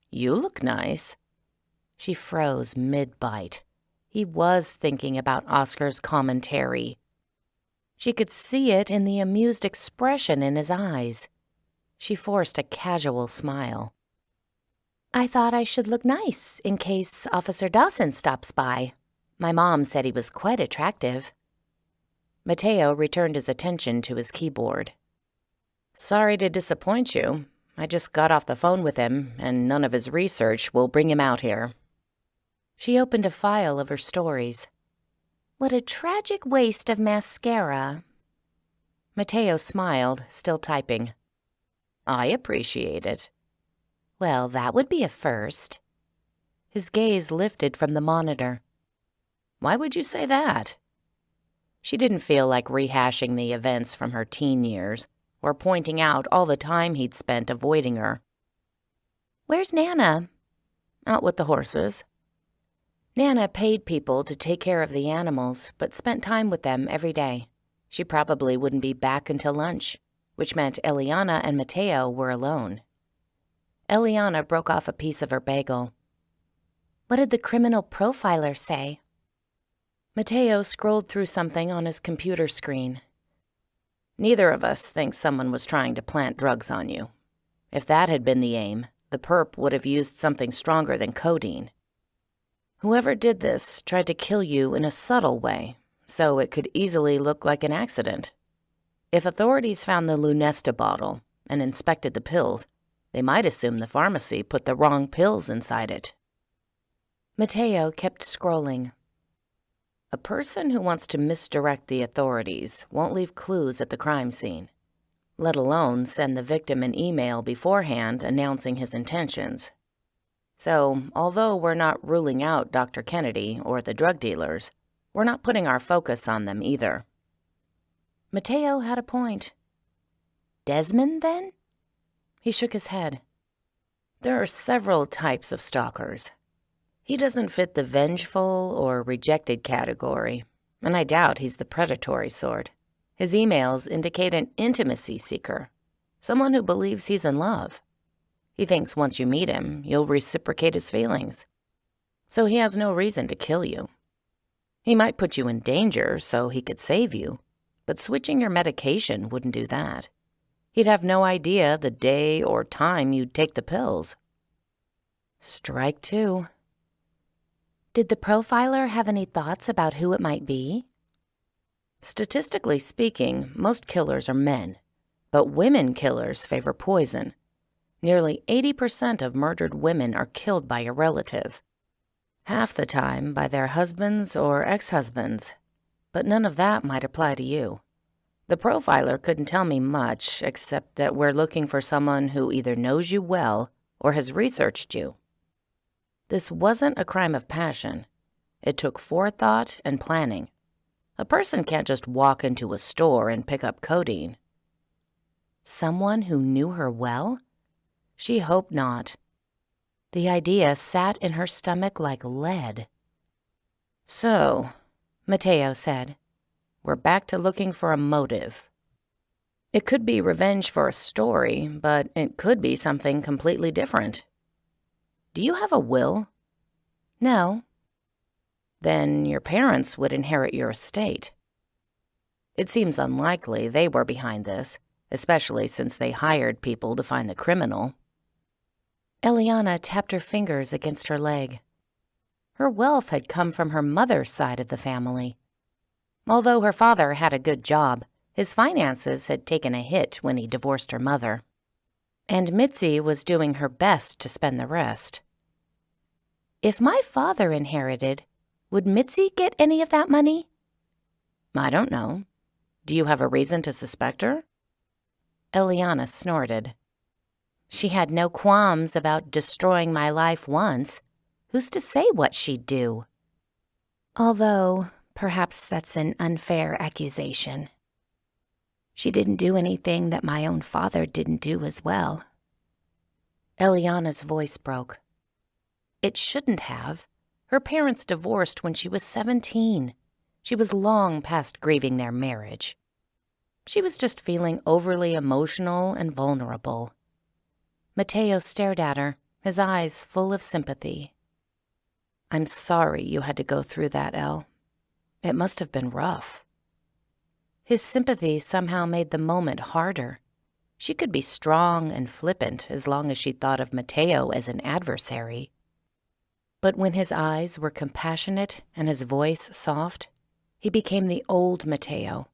"You look nice." She froze mid-bite. He was thinking about Oscar's commentary. She could see it in the amused expression in his eyes. She forced a casual smile. "I thought I should look nice in case Officer Dawson stops by. My mom said he was quite attractive." Mateo returned his attention to his keyboard. "Sorry to disappoint you. I just got off the phone with him, and none of his research will bring him out here." She opened a file of her stories. "What a tragic waste of mascara." Mateo smiled, still typing. "I appreciate it." "Well, that would be a first." His gaze lifted from the monitor. "Why would you say that?" She didn't feel like rehashing the events from her teen years or pointing out all the time he'd spent avoiding her. "Where's Nana?" "Out with the horses." Nana paid people to take care of the animals, but spent time with them every day. She probably wouldn't be back until lunch, which meant Eliana and Mateo were alone. Eliana broke off a piece of her bagel. "What did the criminal profiler say?" Mateo scrolled through something on his computer screen. "Neither of us thinks someone was trying to plant drugs on you. If that had been the aim, the perp would have used something stronger than codeine. Whoever did this tried to kill you in a subtle way, so it could easily look like an accident. If authorities found the Lunesta bottle and inspected the pills, they might assume the pharmacy put the wrong pills inside it." Mateo kept scrolling. "A person who wants to misdirect the authorities won't leave clues at the crime scene, let alone send the victim an email beforehand announcing his intentions. So, although we're not ruling out Dr. Kennedy or the drug dealers, we're not putting our focus on them either." Mateo had a point. "Desmond, then?" He shook his head. "There are several types of stalkers. He doesn't fit the vengeful or rejected category, and I doubt he's the predatory sort. His emails indicate an intimacy seeker, someone who believes he's in love. He thinks once you meet him, you'll reciprocate his feelings. So he has no reason to kill you. He might put you in danger so he could save you, but switching your medication wouldn't do that. He'd have no idea the day or time you'd take the pills." Strike two. "Did the profiler have any thoughts about who it might be?" "Statistically speaking, most killers are men, but women killers favor poison. Nearly 80% of murdered women are killed by a relative. Half the time by their husbands or ex-husbands. But none of that might apply to you. The profiler couldn't tell me much, except that we're looking for someone who either knows you well or has researched you. This wasn't a crime of passion. It took forethought and planning. A person can't just walk into a store and pick up codeine. Someone who knew her well? She hoped not. The idea sat in her stomach like lead. So, Mateo said, we're back to looking for a motive. It could be revenge for a story, but it could be something completely different. Do you have a will? No. Then your parents would inherit your estate. It seems unlikely they were behind this, especially since they hired people to find the criminal. Eliana tapped her fingers against her leg. Her wealth had come from her mother's side of the family. Although her father had a good job, his finances had taken a hit when he divorced her mother. And Mitzi was doing her best to spend the rest. If my father inherited, would Mitzi get any of that money? I don't know. Do you have a reason to suspect her? Eliana snorted. She had no qualms about destroying my life once. Who's to say what she'd do? Although, perhaps that's an unfair accusation. She didn't do anything that my own father didn't do as well. Eliana's voice broke. It shouldn't have. Her parents divorced when she was 17. She was long past grieving their marriage. She was just feeling overly emotional and vulnerable. Mateo stared at her, his eyes full of sympathy. I'm sorry you had to go through that, Elle. It must have been rough. His sympathy somehow made the moment harder. She could be strong and flippant as long as she thought of Mateo as an adversary. But when his eyes were compassionate and his voice soft, he became the old Mateo,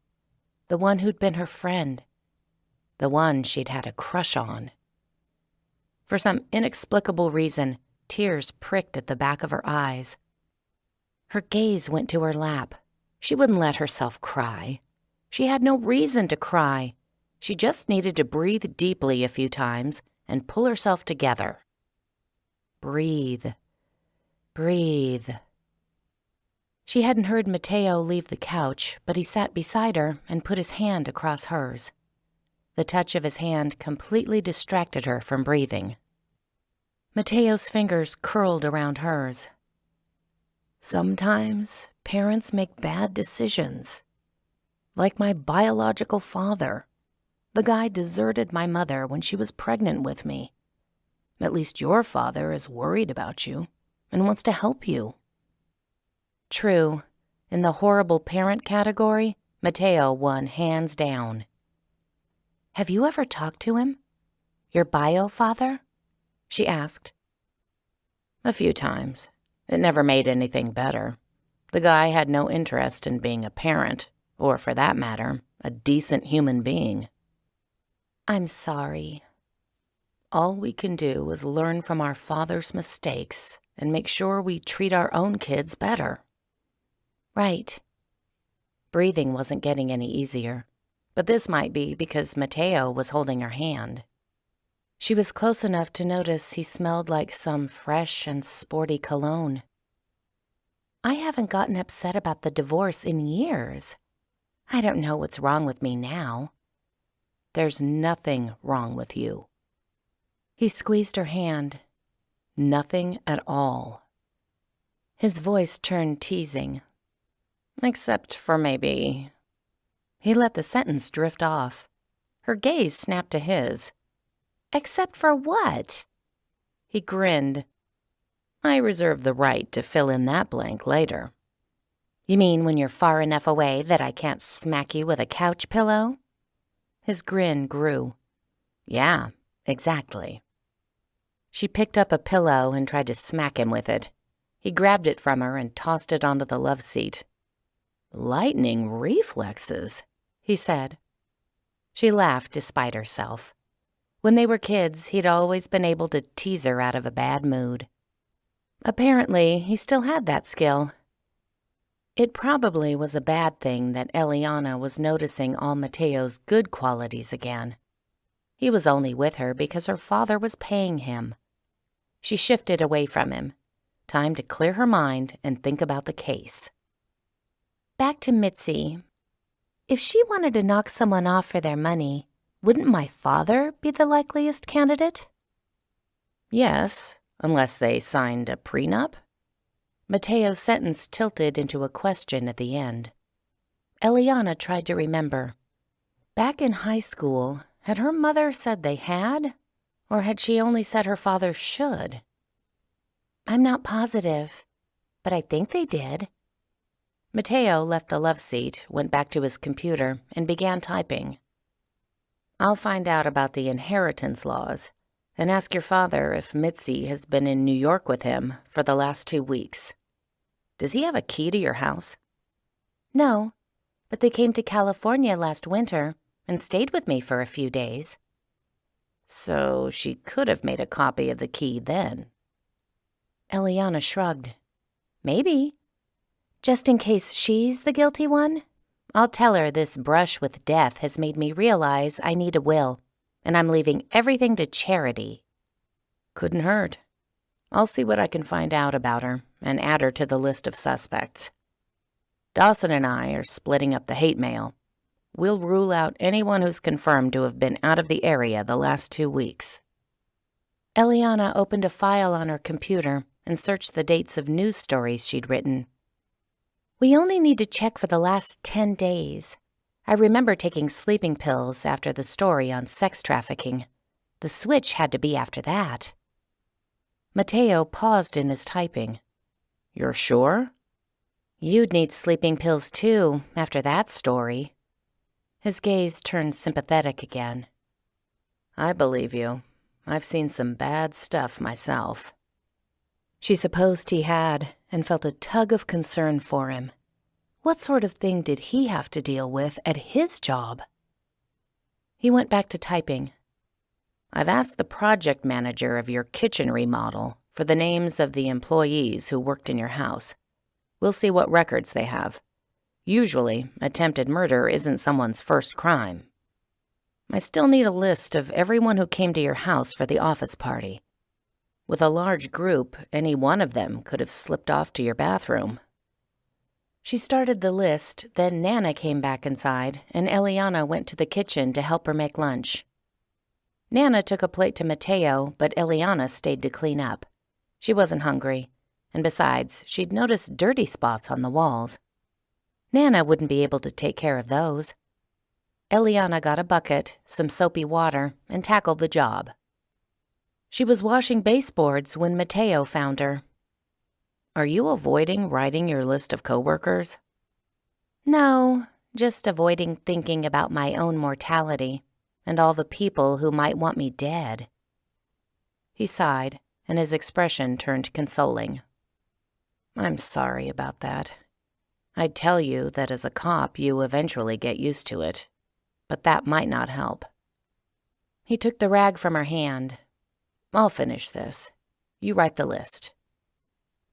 the one who'd been her friend, the one she'd had a crush on. For some inexplicable reason, tears pricked at the back of her eyes. Her gaze went to her lap. She wouldn't let herself cry. She had no reason to cry. She just needed to breathe deeply a few times and pull herself together. Breathe. Breathe. She hadn't heard Mateo leave the couch, but he sat beside her and put his hand across hers. The touch of his hand completely distracted her from breathing. Mateo's fingers curled around hers. Sometimes parents make bad decisions. Like my biological father. The guy deserted my mother when she was pregnant with me. At least your father is worried about you and wants to help you. True, in the horrible parent category, Mateo won hands down. Have you ever talked to him? Your bio father? She asked. A few times. It never made anything better. The guy had no interest in being a parent, or for that matter, a decent human being. I'm sorry. All we can do is learn from our father's mistakes and make sure we treat our own kids better. Right. Breathing wasn't getting any easier, but this might be because Mateo was holding her hand. She was close enough to notice he smelled like some fresh and sporty cologne. I haven't gotten upset about the divorce in years. I don't know what's wrong with me now. There's nothing wrong with you. He squeezed her hand. Nothing at all. His voice turned teasing. Except for maybe... He let the sentence drift off. Her gaze snapped to his. Except for what? He grinned. I reserve the right to fill in that blank later. You mean when you're far enough away that I can't smack you with a couch pillow? His grin grew. Yeah, exactly. She picked up a pillow and tried to smack him with it. He grabbed it from her and tossed it onto the love seat. Lightning reflexes, he said. She laughed despite herself. When they were kids, he'd always been able to tease her out of a bad mood. Apparently, he still had that skill. It probably was a bad thing that Eliana was noticing all Mateo's good qualities again. He was only with her because her father was paying him. She shifted away from him. Time to clear her mind and think about the case. Back to Mitzi. If she wanted to knock someone off for their money, wouldn't my father be the likeliest candidate? Yes, unless they signed a prenup. Mateo's sentence tilted into a question at the end. Eliana tried to remember. Back in high school, had her mother said they had? Or had she only said her father should? I'm not positive, but I think they did. Mateo left the love seat, went back to his computer, and began typing. I'll find out about the inheritance laws, and ask your father if Mitzi has been in New York with him for the last 2 weeks. Does he have a key to your house? No, but they came to California last winter and stayed with me for a few days. So she could have made a copy of the key then. Eliana shrugged. Maybe. Just in case she's the guilty one, I'll tell her this brush with death has made me realize I need a will, and I'm leaving everything to charity. Couldn't hurt. I'll see what I can find out about her and add her to the list of suspects. Dawson and I are splitting up the hate mail. We'll rule out anyone who's confirmed to have been out of the area the last 2 weeks. Eliana opened a file on her computer and searched the dates of news stories she'd written. We only need to check for the last 10 days. I remember taking sleeping pills after the story on sex trafficking. The switch had to be after that. Mateo paused in his typing. You're sure? You'd need sleeping pills too after that story. His gaze turned sympathetic again. I believe you. I've seen some bad stuff myself. She supposed he had, and felt a tug of concern for him. What sort of thing did he have to deal with at his job? He went back to typing. I've asked the project manager of your kitchen remodel for the names of the employees who worked in your house. We'll see what records they have. Usually, attempted murder isn't someone's first crime. I still need a list of everyone who came to your house for the office party. With a large group, any one of them could have slipped off to your bathroom. She started the list, then Nana came back inside, and Eliana went to the kitchen to help her make lunch. Nana took a plate to Mateo, but Eliana stayed to clean up. She wasn't hungry, and besides, she'd noticed dirty spots on the walls. Nana wouldn't be able to take care of those. Eliana got a bucket, some soapy water, and tackled the job. She was washing baseboards when Mateo found her. Are you avoiding writing your list of coworkers? No, just avoiding thinking about my own mortality and all the people who might want me dead. He sighed, and his expression turned consoling. I'm sorry about that. I'd tell you that as a cop you eventually get used to it, but that might not help. He took the rag from her hand. I'll finish this. You write the list.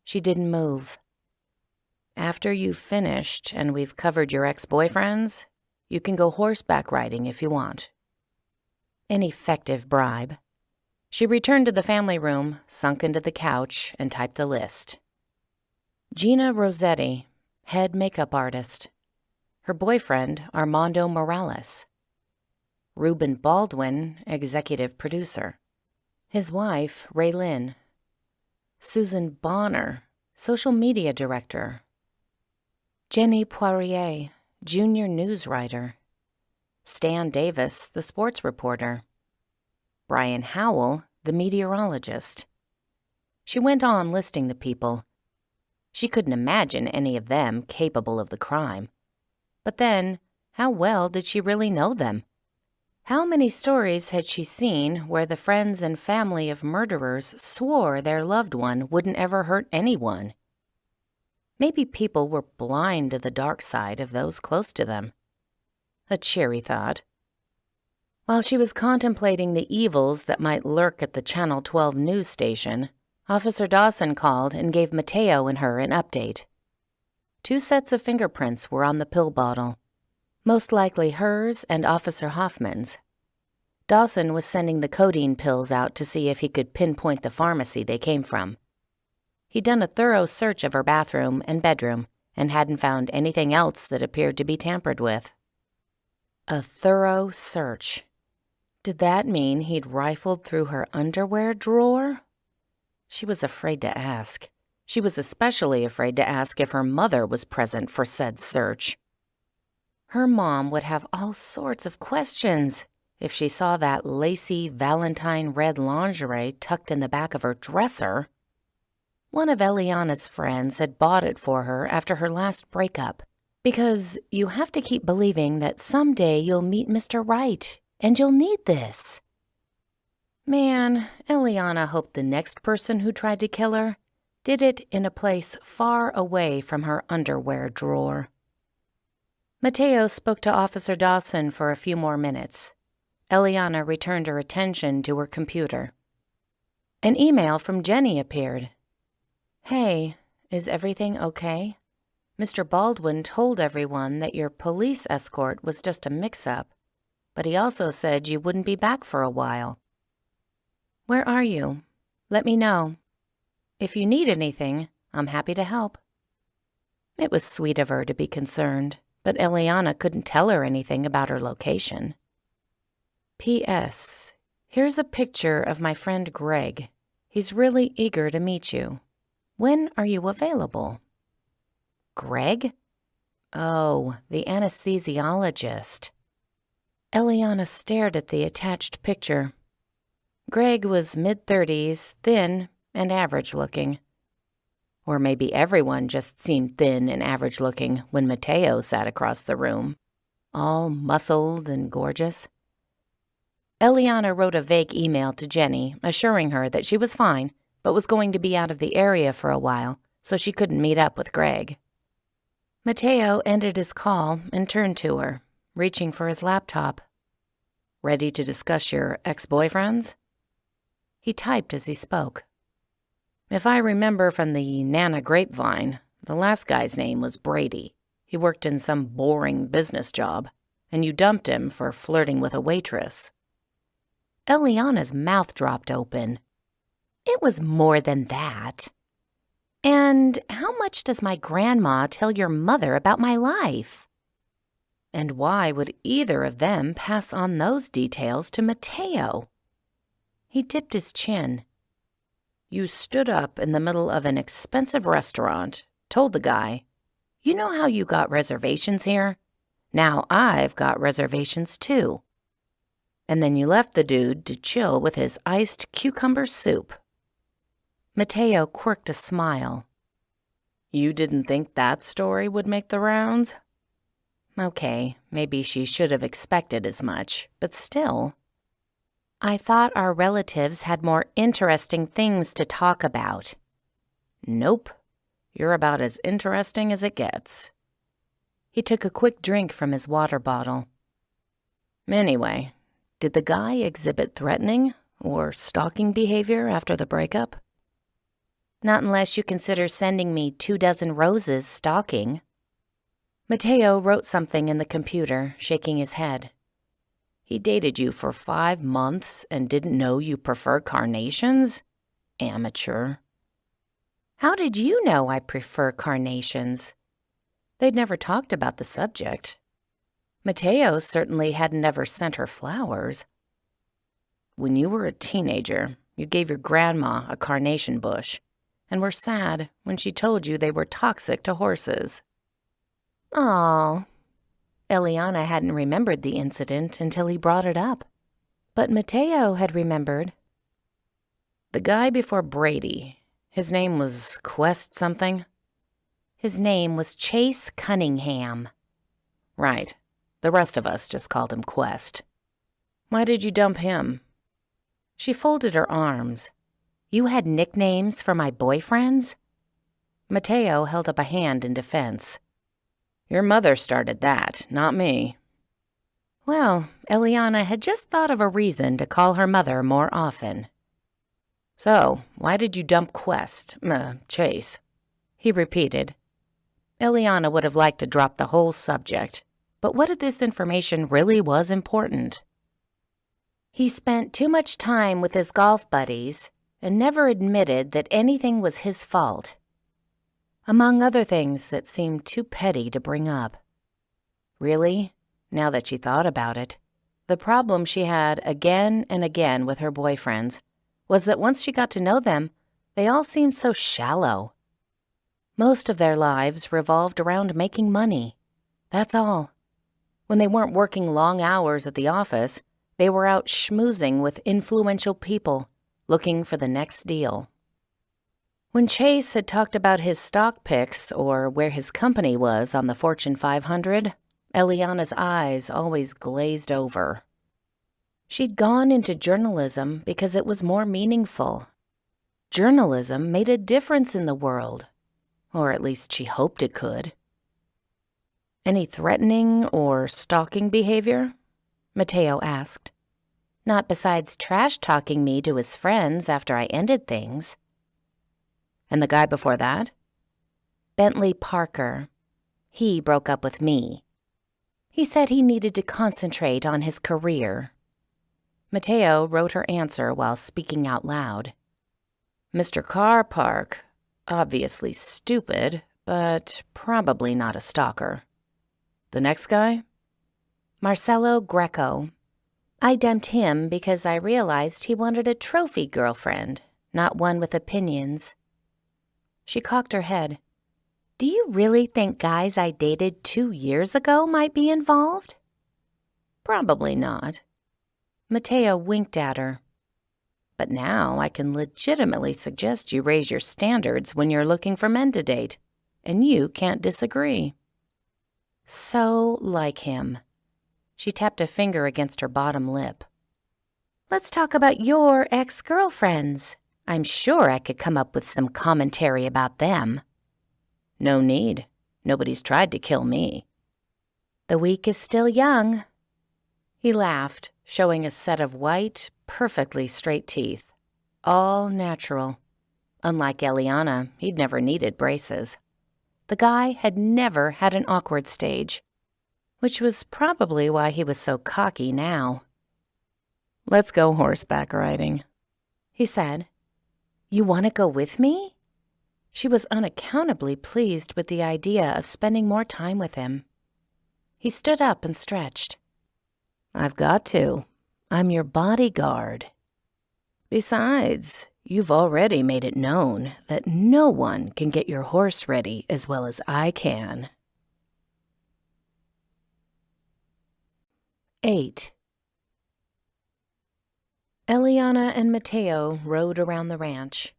She didn't move. After you've finished and we've covered your ex-boyfriends, you can go horseback riding if you want. An effective bribe. She returned to the family room, sunk into the couch, and typed the list. Gina Rossetti, head makeup artist. Her boyfriend, Armando Morales. Reuben Baldwin, executive producer. His wife, Raylyn. Susan Bonner, social media director. Jenny Poirier, junior news writer. Stan Davis, the sports reporter. Brian Howell, the meteorologist. She went on listing the people. She couldn't imagine any of them capable of the crime. But then, how well did she really know them? How many stories had she seen where the friends and family of murderers swore their loved one wouldn't ever hurt anyone? Maybe people were blind to the dark side of those close to them. A cheery thought. While she was contemplating the evils that might lurk at the Channel 12 news station, Officer Dawson called and gave Mateo and her an update. 2 sets of fingerprints were on the pill bottle, most likely hers and Officer Hoffman's. Dawson was sending the codeine pills out to see if he could pinpoint the pharmacy they came from. He'd done a thorough search of her bathroom and bedroom and hadn't found anything else that appeared to be tampered with. A thorough search. Did that mean he'd rifled through her underwear drawer? She was afraid to ask. She was especially afraid to ask if her mother was present for said search. Her mom would have all sorts of questions if she saw that lacy Valentine red lingerie tucked in the back of her dresser. One of Eliana's friends had bought it for her after her last breakup, because you have to keep believing that someday you'll meet Mr. Right, and you'll need this. Man, Eliana hoped the next person who tried to kill her did it in a place far away from her underwear drawer. Mateo spoke to Officer Dawson for a few more minutes. Eliana returned her attention to her computer. An email from Jenny appeared. Hey, is everything okay? Mr. Baldwin told everyone that your police escort was just a mix-up, but he also said you wouldn't be back for a while. Where are you? Let me know. If you need anything, I'm happy to help. It was sweet of her to be concerned, but Eliana couldn't tell her anything about her location. P.S. Here's a picture of my friend Greg. He's really eager to meet you. When are you available? Greg? Oh, the anesthesiologist. Eliana stared at the attached picture. Greg was mid-30s, thin and average-looking. Or maybe everyone just seemed thin and average-looking when Mateo sat across the room, all muscled and gorgeous. Eliana wrote a vague email to Jenny, assuring her that she was fine, but was going to be out of the area for a while, so she couldn't meet up with Greg. Mateo ended his call and turned to her, reaching for his laptop. Ready to discuss your ex-boyfriends? He typed as he spoke. If I remember from the Nana grapevine, the last guy's name was Brady. He worked in some boring business job, and you dumped him for flirting with a waitress. Eliana's mouth dropped open. It was more than that. And how much does my grandma tell your mother about my life? And why would either of them pass on those details to Mateo? He dipped his chin. You stood up in the middle of an expensive restaurant, told the guy, "You know how you got reservations here? Now I've got reservations too." And then you left the dude to chill with his iced cucumber soup. Mateo quirked a smile. You didn't think that story would make the rounds? Okay, maybe she should have expected as much, but still. I thought our relatives had more interesting things to talk about. Nope, you're about as interesting as it gets. He took a quick drink from his water bottle. Anyway, did the guy exhibit threatening or stalking behavior after the breakup? Not unless you consider sending me 24 roses stalking. Mateo wrote something in the computer, shaking his head. He dated you for 5 months and didn't know you prefer carnations? Amateur. How did you know I prefer carnations? They'd never talked about the subject. Mateo certainly hadn't ever sent her flowers. When you were a teenager, you gave your grandma a carnation bush and were sad when she told you they were toxic to horses. Aw. Eliana hadn't remembered the incident until he brought it up. But Mateo had remembered. The guy before Brady, his name was Quest something? His name was Chase Cunningham. Right. The rest of us just called him Quest. Why did you dump him? She folded her arms. You had nicknames for my boyfriends? Mateo held up a hand in defense. Your mother started that, not me. Well, Eliana had just thought of a reason to call her mother more often. "So, why did you dump Chase?" he repeated. Eliana would have liked to drop the whole subject, but what if this information really was important? He spent too much time with his golf buddies and never admitted that anything was his fault, among other things that seemed too petty to bring up. Really, now that she thought about it, the problem she had again and again with her boyfriends was that once she got to know them, they all seemed so shallow. Most of their lives revolved around making money. That's all. When they weren't working long hours at the office, they were out schmoozing with influential people, looking for the next deal. When Chase had talked about his stock picks or where his company was on the Fortune 500, Eliana's eyes always glazed over. She'd gone into journalism because it was more meaningful. Journalism made a difference in the world, or at least she hoped it could. "Any threatening or stalking behavior?" Mateo asked. "Not besides trash-talking me to his friends after I ended things." "And the guy before that?" "Bentley Parker. He broke up with me. He said he needed to concentrate on his career." Mateo wrote her answer while speaking out loud. "Mr. Carr Park, obviously stupid, but probably not a stalker. The next guy?" "Marcelo Greco. I dumped him because I realized he wanted a trophy girlfriend, not one with opinions." She cocked her head. "Do you really think guys I dated 2 years ago might be involved?" "Probably not." Mateo winked at her. "But now I can legitimately suggest you raise your standards when you're looking for men to date, and you can't disagree." So like him. She tapped a finger against her bottom lip. "Let's talk about your ex-girlfriends. I'm sure I could come up with some commentary about them." "No need. Nobody's tried to kill me." "The week is still young." He laughed, showing a set of white, perfectly straight teeth. All natural. Unlike Eliana, he'd never needed braces. The guy had never had an awkward stage, which was probably why he was so cocky now. "Let's go horseback riding," he said. "You want to go with me?" She was unaccountably pleased with the idea of spending more time with him. He stood up and stretched. "I've got to. I'm your bodyguard. Besides, you've already made it known that no one can get your horse ready as well as I can." 8. Eliana and Mateo rode around the ranch.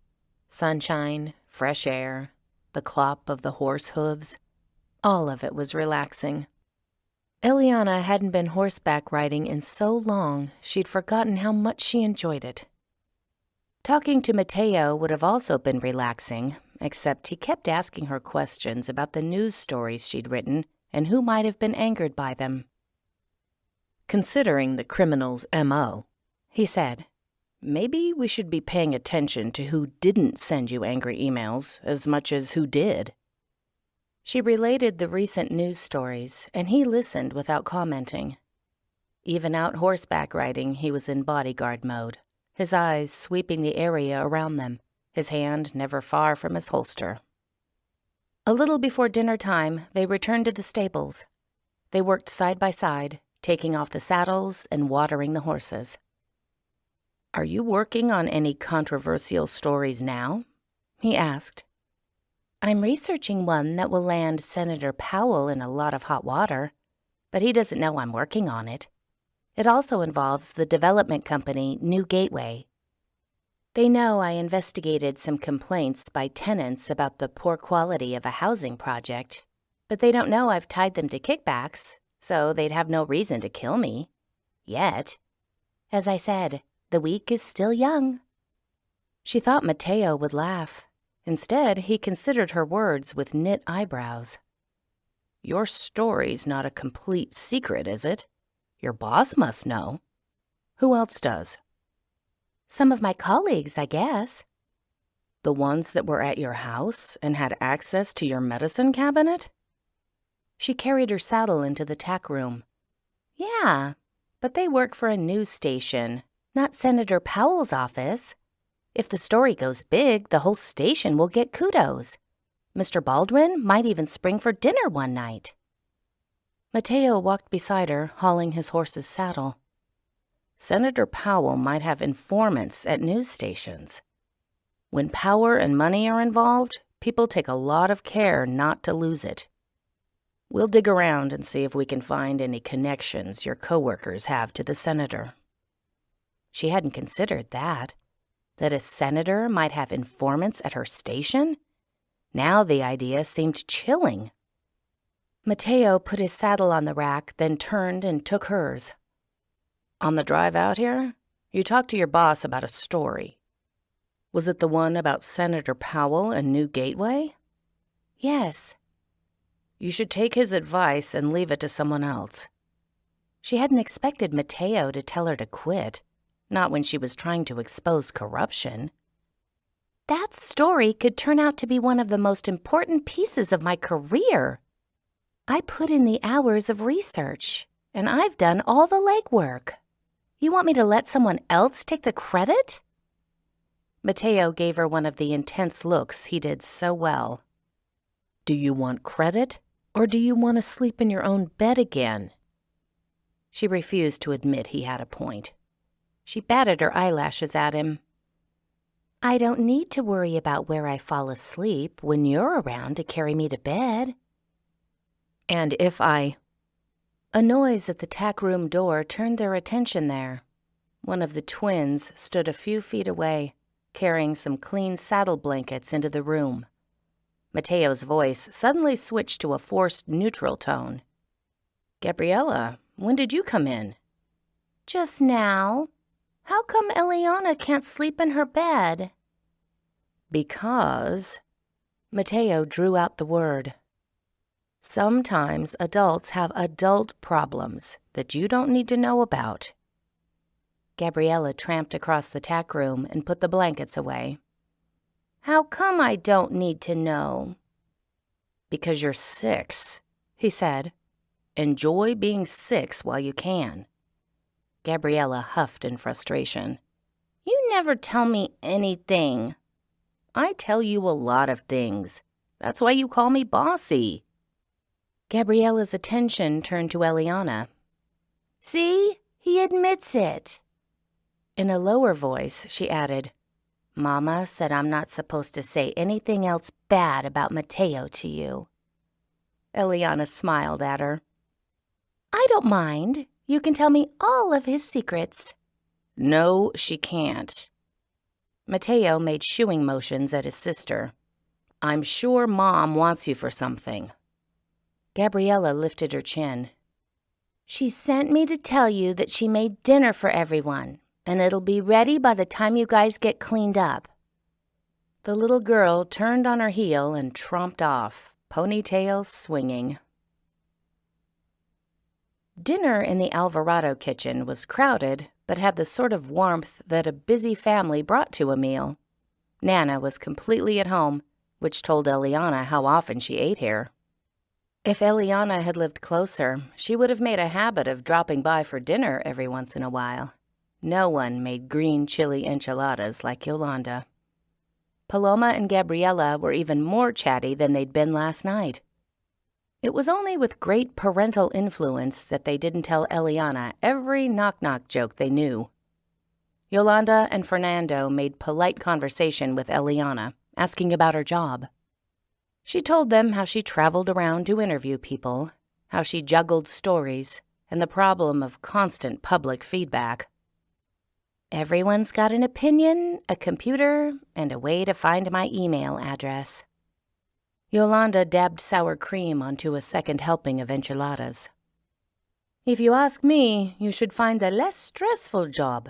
Sunshine, fresh air, the clop of the horse hooves. All of it was relaxing. Eliana hadn't been horseback riding in so long she'd forgotten how much she enjoyed it. Talking to Mateo would have also been relaxing, except he kept asking her questions about the news stories she'd written and who might have been angered by them. "Considering the criminal's M.O., he said, maybe we should be paying attention to who didn't send you angry emails as much as who did." She related the recent news stories, and he listened without commenting. Even out horseback riding, he was in bodyguard mode, his eyes sweeping the area around them, his hand never far from his holster. A little before dinner time, they returned to the stables. They worked side by side, taking off the saddles and watering the horses. "Are you working on any controversial stories now?" he asked. "I'm researching one that will land Senator Powell in a lot of hot water, but he doesn't know I'm working on it. It also involves the development company New Gateway. They know I investigated some complaints by tenants about the poor quality of a housing project, but they don't know I've tied them to kickbacks, so they'd have no reason to kill me. Yet. As I said, the week is still young." She thought Mateo would laugh. Instead, he considered her words with knit eyebrows. "Your story's not a complete secret, is it?" Your boss must know. Who else does? Some of my colleagues, I guess. The ones that were at your house and had access to your medicine cabinet? She carried her saddle into the tack room. Yeah, but they work for a news station, not Senator Powell's office. If the story goes big, the whole station will get kudos. Mr. Baldwin might even spring for dinner one night. Mateo walked beside her, hauling his horse's saddle. Senator Powell might have informants at news stations. When power and money are involved, people take a lot of care not to lose it. We'll dig around and see if we can find any connections your coworkers have to the senator. She hadn't considered that a senator might have informants at her station? Now the idea seemed chilling. Mateo put his saddle on the rack, then turned and took hers. On the drive out here, you talked to your boss about a story. Was it the one about Senator Powell and New Gateway? Yes. You should take his advice and leave it to someone else. She hadn't expected Mateo to tell her to quit, not when she was trying to expose corruption. That story could turn out to be one of the most important pieces of my career. I put in the hours of research, and I've done all the legwork. You want me to let someone else take the credit? Mateo gave her one of the intense looks he did so well. Do you want credit, or do you want to sleep in your own bed again? She refused to admit he had a point. She batted her eyelashes at him. I don't need to worry about where I fall asleep when you're around to carry me to bed. And if I... A noise at the tack room door turned their attention there. One of the twins stood a few feet away, carrying some clean saddle blankets into the room. Mateo's voice suddenly switched to a forced neutral tone. Gabriella, when did you come in? Just now. How come Eliana can't sleep in her bed? Because... Mateo drew out the word. Sometimes adults have adult problems that you don't need to know about. Gabriella tramped across the tack room and put the blankets away. How come I don't need to know? Because you're 6, he said. Enjoy being 6 while you can. Gabriella huffed in frustration. You never tell me anything. I tell you a lot of things. That's why you call me bossy. Gabriella's attention turned to Eliana. See? He admits it. In a lower voice, she added, Mama said I'm not supposed to say anything else bad about Mateo to you. Eliana smiled at her. I don't mind. You can tell me all of his secrets. No, she can't. Mateo made shooing motions at his sister. I'm sure Mom wants you for something. Gabriella lifted her chin. She sent me to tell you that she made dinner for everyone, and it'll be ready by the time you guys get cleaned up. The little girl turned on her heel and tromped off, ponytail swinging. Dinner in the Alvarado kitchen was crowded, but had the sort of warmth that a busy family brought to a meal. Nana was completely at home, which told Eliana how often she ate here. If Eliana had lived closer, she would have made a habit of dropping by for dinner every once in a while. No one made green chili enchiladas like Yolanda. Paloma and Gabriella were even more chatty than they'd been last night. It was only with great parental influence that they didn't tell Eliana every knock-knock joke they knew. Yolanda and Fernando made polite conversation with Eliana, asking about her job. She told them how she traveled around to interview people, how she juggled stories, and the problem of constant public feedback. Everyone's got an opinion, a computer, and a way to find my email address. Yolanda dabbed sour cream onto a second helping of enchiladas. If you ask me, you should find a less stressful job.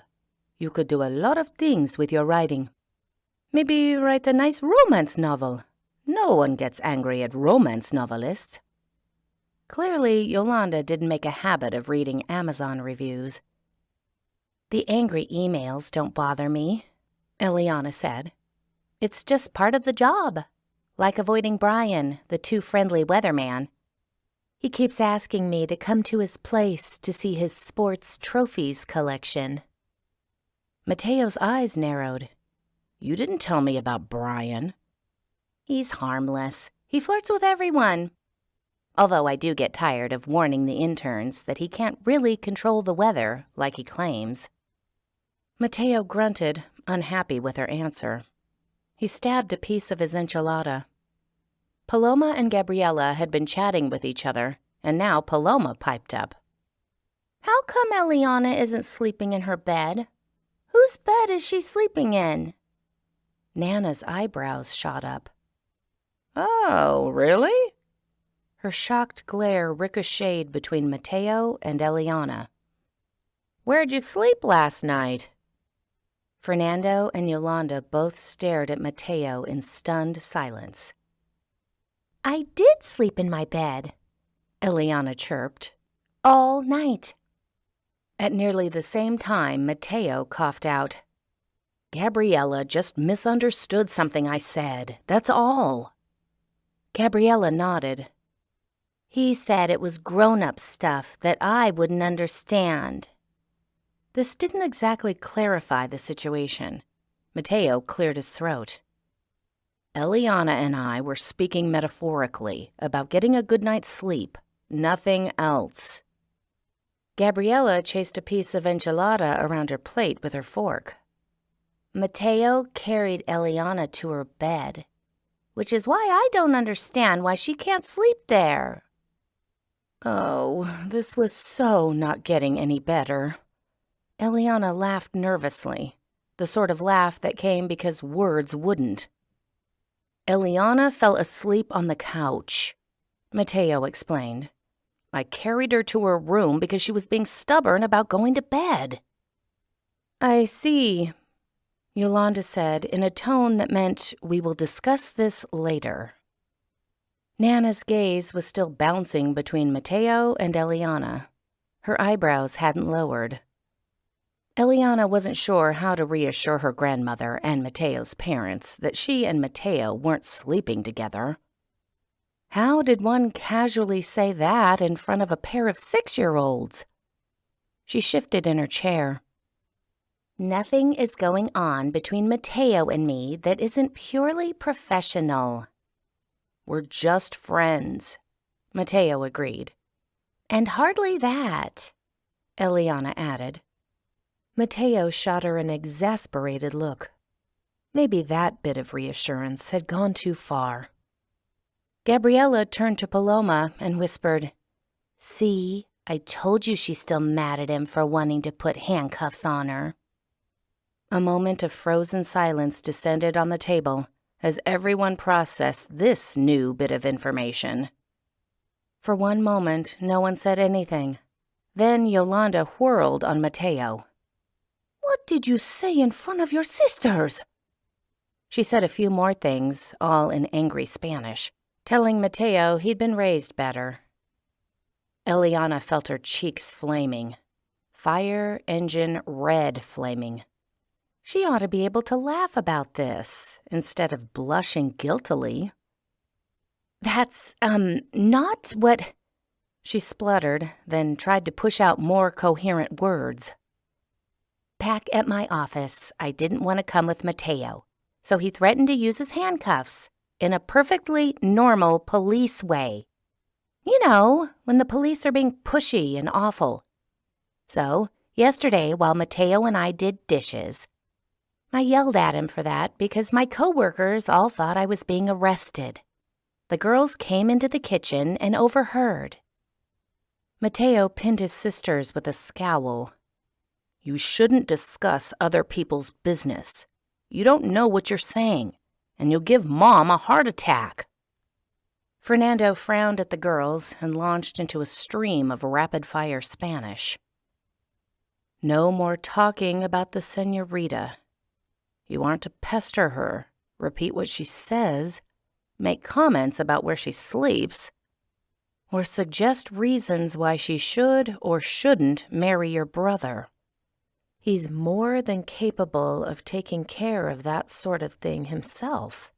You could do a lot of things with your writing. Maybe write a nice romance novel. No one gets angry at romance novelists. Clearly, Yolanda didn't make a habit of reading Amazon reviews. "The angry emails don't bother me," Eliana said. "It's just part of the job, like avoiding Brian, the too friendly weatherman. He keeps asking me to come to his place to see his sports trophies collection." Mateo's eyes narrowed. "You didn't tell me about Brian." "He's harmless. He flirts with everyone. Although I do get tired of warning the interns that he can't really control the weather like he claims." Mateo grunted, unhappy with her answer. He stabbed a piece of his enchilada. Paloma and Gabriella had been chatting with each other, and now Paloma piped up. "How come Eliana isn't sleeping in her bed? Whose bed is she sleeping in?" Nana's eyebrows shot up. "Oh, really?" Her shocked glare ricocheted between Mateo and Eliana. "Where'd you sleep last night?" Fernando and Yolanda both stared at Mateo in stunned silence. "I did sleep in my bed," Eliana chirped. "All night." At nearly the same time, Mateo coughed out, "Gabriella just misunderstood something I said, that's all." Gabriella nodded. "He said it was grown-up stuff that I wouldn't understand." This didn't exactly clarify the situation. Mateo cleared his throat. "Eliana and I were speaking metaphorically about getting a good night's sleep, nothing else." Gabriella chased a piece of enchilada around her plate with her fork. "Mateo carried Eliana to her bed, which is why I don't understand why she can't sleep there." Oh, this was so not getting any better. Eliana laughed nervously, the sort of laugh that came because words wouldn't. "Eliana fell asleep on the couch," Mateo explained. "I carried her to her room because she was being stubborn about going to bed." "I see," Yolanda said in a tone that meant, "We will discuss this later." Nana's gaze was still bouncing between Mateo and Eliana. Her eyebrows hadn't lowered. Eliana wasn't sure how to reassure her grandmother and Mateo's parents that she and Mateo weren't sleeping together. How did one casually say that in front of a pair of 6-year-olds? She shifted in her chair. "Nothing is going on between Mateo and me that isn't purely professional." "We're just friends," Mateo agreed. "And hardly that," Eliana added. Mateo shot her an exasperated look. Maybe that bit of reassurance had gone too far. Gabriella turned to Paloma and whispered, "See, I told you she's still mad at him for wanting to put handcuffs on her." A moment of frozen silence descended on the table as everyone processed this new bit of information. For one moment, no one said anything. Then Yolanda whirled on Mateo. "What did you say in front of your sisters?" She said a few more things, all in angry Spanish, telling Mateo he'd been raised better. Eliana felt her cheeks flaming. Fire engine red flaming. She ought to be able to laugh about this instead of blushing guiltily. "That's, not what—" She spluttered, then tried to push out more coherent words. "Back at my office, I didn't want to come with Mateo, so he threatened to use his handcuffs in a perfectly normal police way. You know, when the police are being pushy and awful. So, yesterday, while Mateo and I did dishes, I yelled at him for that because my coworkers all thought I was being arrested. The girls came into the kitchen and overheard." Mateo pinned his sisters with a scowl. "You shouldn't discuss other people's business. You don't know what you're saying, and you'll give Mom a heart attack." Fernando frowned at the girls and launched into a stream of rapid-fire Spanish. "No more talking about the señorita. You aren't to pester her, repeat what she says, make comments about where she sleeps. or suggest reasons why she should or shouldn't marry your brother. He's more than capable of taking care of that sort of thing himself.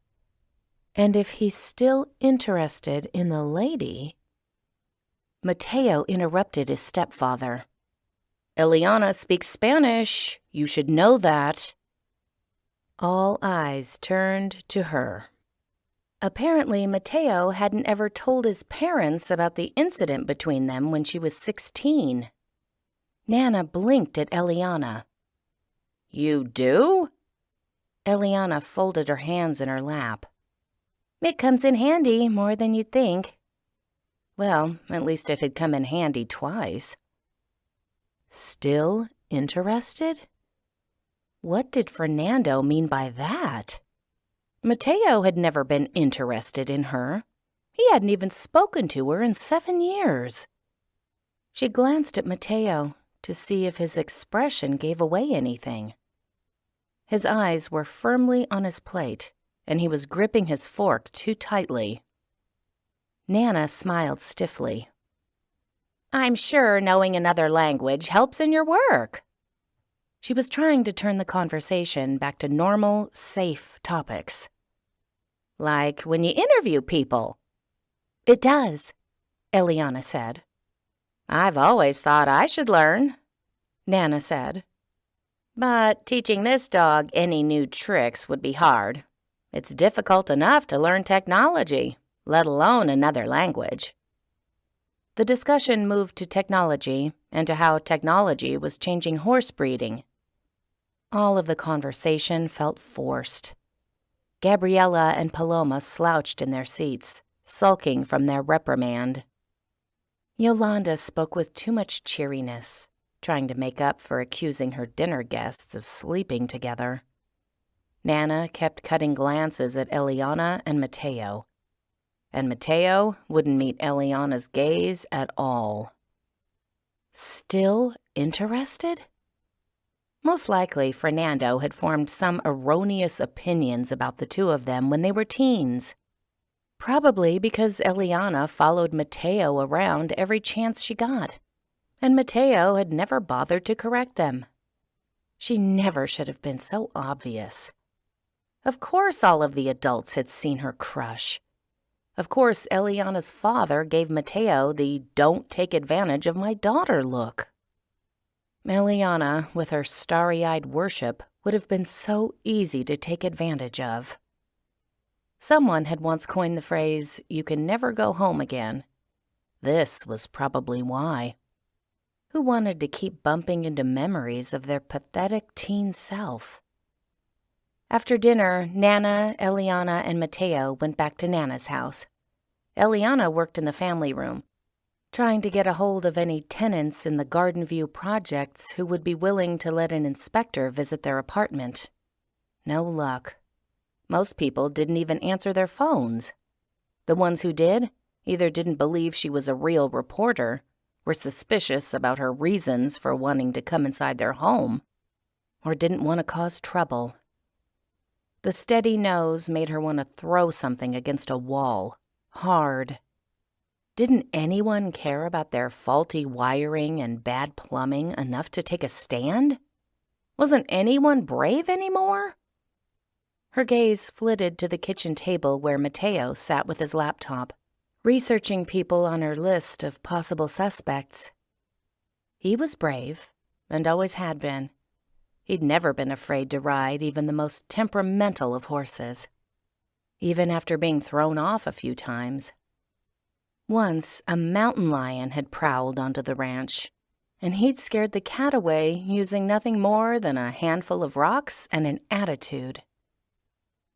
And if he's still interested in the lady... Mateo interrupted his stepfather. "Eliana speaks Spanish. You should know that." All eyes turned to her. Apparently, Mateo hadn't ever told his parents about the incident between them when she was 16. Nana blinked at Eliana. "You do?" Eliana folded her hands in her lap. "It comes in handy more than you'd think." Well, at least it had come in handy twice. Still interested? What did Fernando mean by that? Mateo had never been interested in her. He hadn't even spoken to her in 7 years. She glanced at Mateo to see if his expression gave away anything. His eyes were firmly on his plate, and he was gripping his fork too tightly. Nana smiled stiffly. "I'm sure knowing another language helps in your work." She was trying to turn the conversation back to normal, safe topics. "Like when you interview people." "It does," Eliana said. "I've always thought I should learn," Nana said. "But teaching this dog any new tricks would be hard. It's difficult enough to learn technology, let alone another language." The discussion moved to technology and to how technology was changing horse breeding. All of the conversation felt forced. Gabriella and Paloma slouched in their seats, sulking from their reprimand. Yolanda spoke with too much cheeriness, trying to make up for accusing her dinner guests of sleeping together. Nana kept cutting glances at Eliana and Mateo wouldn't meet Eliana's gaze at all. Still interested? Most likely, Fernando had formed some erroneous opinions about the two of them when they were teens. Probably because Eliana followed Mateo around every chance she got, and Mateo had never bothered to correct them. She never should have been so obvious. Of course all of the adults had seen her crush. Of course, Eliana's father gave Mateo the "don't take advantage of my daughter" look. Eliana, with her starry-eyed worship, would have been so easy to take advantage of. Someone had once coined the phrase, "you can never go home again." This was probably why. Who wanted to keep bumping into memories of their pathetic teen self? After dinner, Nana, Eliana, and Mateo went back to Nana's house. Eliana worked in the family room, trying to get a hold of any tenants in the Garden View projects who would be willing to let an inspector visit their apartment. No luck. Most people didn't even answer their phones. The ones who did either didn't believe she was a real reporter, were suspicious about her reasons for wanting to come inside their home, or didn't want to cause trouble. The steady nose made her want to throw something against a wall, hard. Didn't anyone care about their faulty wiring and bad plumbing enough to take a stand? Wasn't anyone brave anymore? Her gaze flitted to the kitchen table where Mateo sat with his laptop, researching people on her list of possible suspects. He was brave, and always had been. He'd never been afraid to ride even the most temperamental of horses, even after being thrown off a few times. Once, a mountain lion had prowled onto the ranch, and he'd scared the cat away using nothing more than a handful of rocks and an attitude.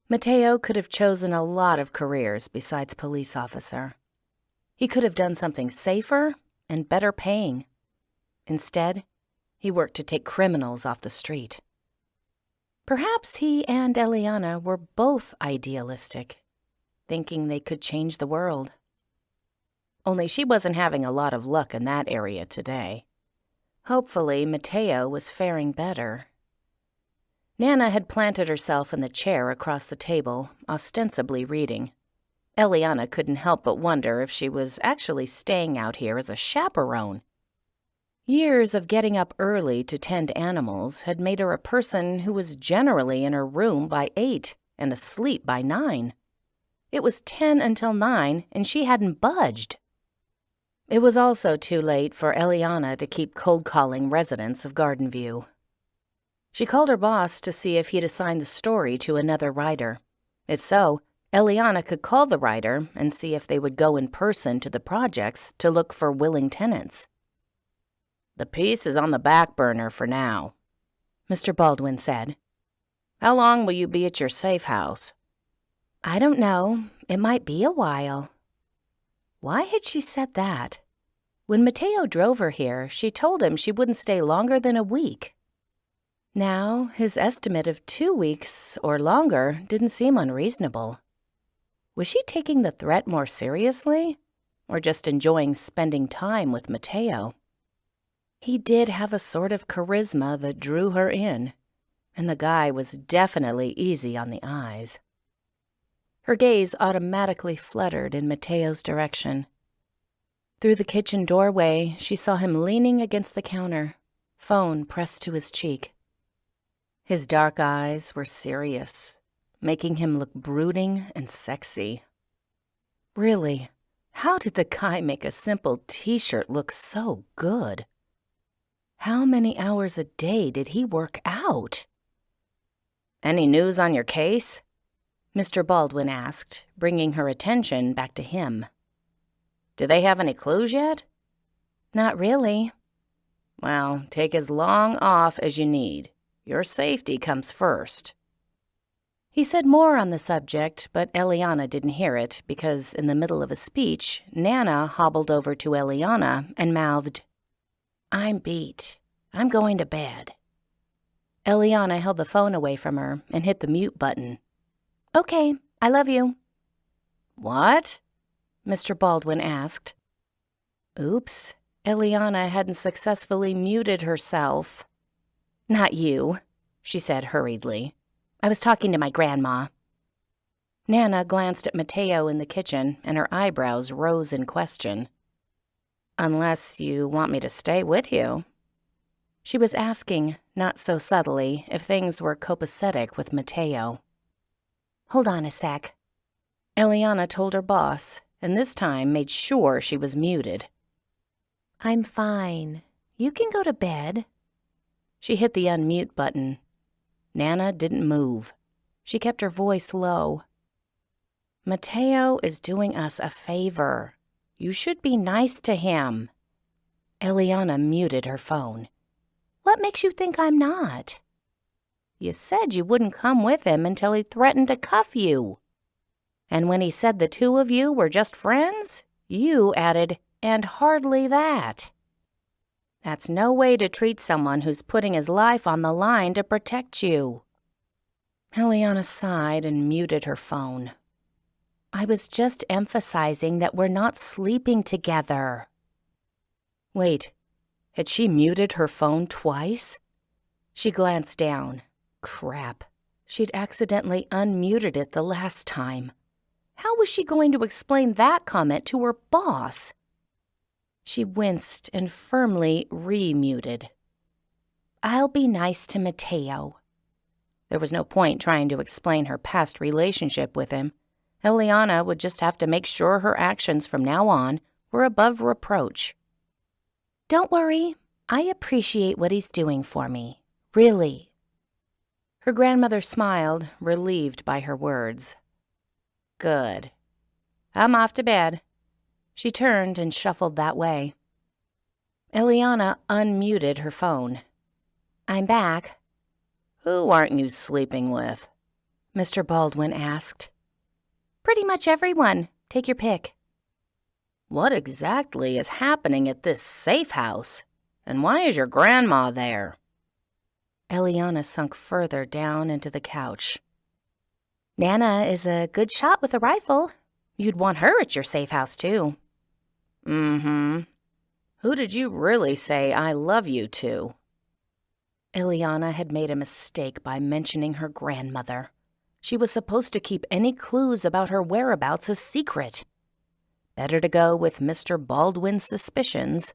Mateo could have chosen a lot of careers besides police officer. He could have done something safer and better paying. Instead, he worked to take criminals off the street. Perhaps he and Eliana were both idealistic, thinking they could change the world. Only she wasn't having a lot of luck in that area today. Hopefully, Mateo was faring better. Nana had planted herself in the chair across the table, ostensibly reading. Eliana couldn't help but wonder if she was actually staying out here as a chaperone. Years of getting up early to tend animals had made her a person who was generally in her room by 8 and asleep by 9. It was 10 until 9, and she hadn't budged. It was also too late for Eliana to keep cold-calling residents of Garden View. She called her boss to see if he'd assign the story to another writer. If so, Eliana could call the writer and see if they would go in person to the projects to look for willing tenants. "The piece is on the back burner for now," Mr. Baldwin said. "How long will you be at your safe house?" "I don't know. It might be a while." Why had she said that? When Mateo drove her here, she told him she wouldn't stay longer than a week. Now, his estimate of 2 weeks or longer didn't seem unreasonable. Was she taking the threat more seriously, or just enjoying spending time with Mateo? He did have a sort of charisma that drew her in, and the guy was definitely easy on the eyes. Her gaze automatically fluttered in Mateo's direction. Through the kitchen doorway, she saw him leaning against the counter, phone pressed to his cheek. His dark eyes were serious, making him look brooding and sexy. Really, how did the guy make a simple t-shirt look so good? How many hours a day did he work out? "Any news on your case?" Mr. Baldwin asked, bringing her attention back to him. "Do they have any clues yet?" "Not really." "Well, take as long off as you need. Your safety comes first." He said more on the subject, but Eliana didn't hear it because in the middle of a speech, Nana hobbled over to Eliana and mouthed, "I'm beat. I'm going to bed." Eliana held the phone away from her and hit the mute button. "Okay, I love you." "What?" Mr. Baldwin asked. Oops, Eliana hadn't successfully muted herself. "Not you," she said hurriedly. "I was talking to my grandma." Nana glanced at Mateo in the kitchen, and her eyebrows rose in question. "Unless you want me to stay with you." She was asking, not so subtly, if things were copacetic with Mateo. "Hold on a sec." Eliana told her boss, and this time made sure she was muted. "I'm fine. You can go to bed." She hit the unmute button. Nana didn't move. She kept her voice low. "Mateo is doing us a favor. You should be nice to him." Eliana muted her phone. "What makes you think I'm not?" "You said you wouldn't come with him until he threatened to cuff you. And when he said the two of you were just friends, you added, 'and hardly that.' That's no way to treat someone who's putting his life on the line to protect you." Eliana sighed and muted her phone. "I was just emphasizing that we're not sleeping together." Wait, had she muted her phone twice? She glanced down. Crap, she'd accidentally unmuted it the last time. How was she going to explain that comment to her boss? She winced and firmly re-muted. "I'll be nice to Mateo." There was no point trying to explain her past relationship with him. Eliana would just have to make sure her actions from now on were above reproach. "Don't worry. I appreciate what he's doing for me. Really." Her grandmother smiled, relieved by her words. "Good. I'm off to bed." She turned and shuffled that way. Eliana unmuted her phone. "I'm back." "Who aren't you sleeping with?" Mr. Baldwin asked. "Pretty much everyone. Take your pick." "What exactly is happening at this safe house? And why is your grandma there?" Eliana sunk further down into the couch. "Nana is a good shot with a rifle. You'd want her at your safe house, too." "Mm-hmm. Who did you really say I love you to?" Eliana had made a mistake by mentioning her grandmother. She was supposed to keep any clues about her whereabouts a secret. Better to go with Mr. Baldwin's suspicions.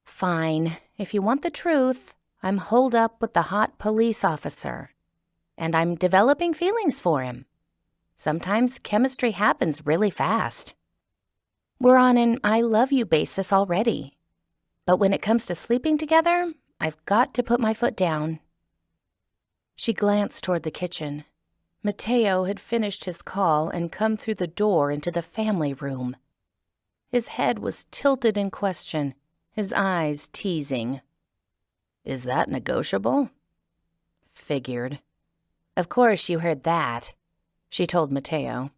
Fine, if you want the truth, I'm holed up with the hot police officer. And I'm developing feelings for him. Sometimes chemistry happens really fast. We're on an I love you basis already. But when it comes to sleeping together, I've got to put my foot down. She glanced toward the kitchen. Mateo had finished his call and come through the door into the family room. His head was tilted in question, his eyes teasing. Is that negotiable? Figured. Of course you heard that, she told Mateo.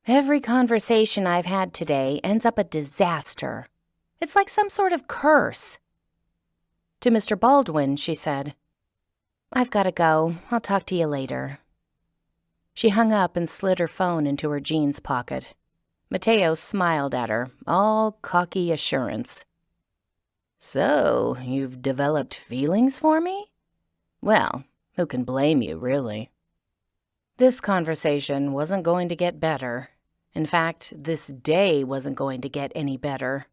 Every conversation I've had today ends up a disaster. It's like some sort of curse. To Mr. Baldwin, she said, I've got to go. I'll talk to you later. She hung up and slid her phone into her jeans pocket. Mateo smiled at her, all cocky assurance. So, you've developed feelings for me? Well, who can blame you, really? This conversation wasn't going to get better. In fact, this day wasn't going to get any better.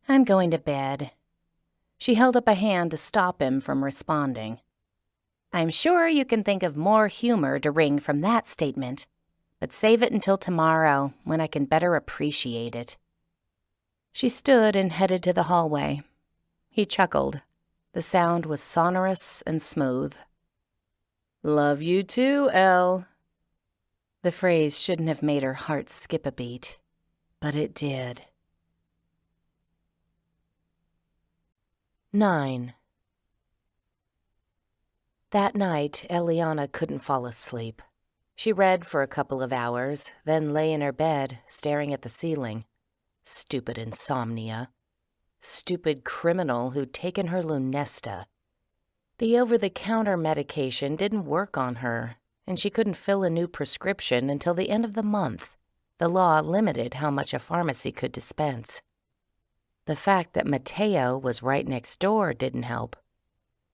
I'm going to bed. She held up a hand to stop him from responding. I'm sure you can think of more humor to wring from that statement, but save it until tomorrow when I can better appreciate it. She stood and headed to the hallway. He chuckled. The sound was sonorous and smooth. Love you too, Elle. The phrase shouldn't have made her heart skip a beat, but it did. 9. That night, Eliana couldn't fall asleep. She read for a couple of hours, then lay in her bed, staring at the ceiling. Stupid insomnia. Stupid criminal who'd taken her Lunesta. The over-the-counter medication didn't work on her, and she couldn't fill a new prescription until the end of the month. The law limited how much a pharmacy could dispense. The fact that Mateo was right next door didn't help.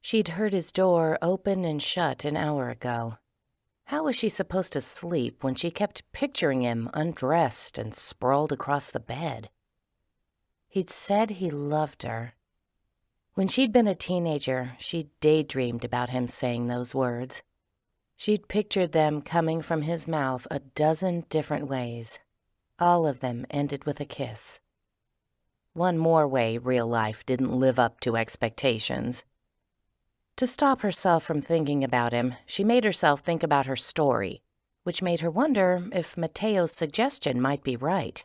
She'd heard his door open and shut an hour ago. How was she supposed to sleep when she kept picturing him undressed and sprawled across the bed? He'd said he loved her. When she'd been a teenager, she'd daydreamed about him saying those words. She'd pictured them coming from his mouth a dozen different ways. All of them ended with a kiss. One more way real life didn't live up to expectations. To stop herself from thinking about him, she made herself think about her story, which made her wonder if Mateo's suggestion might be right.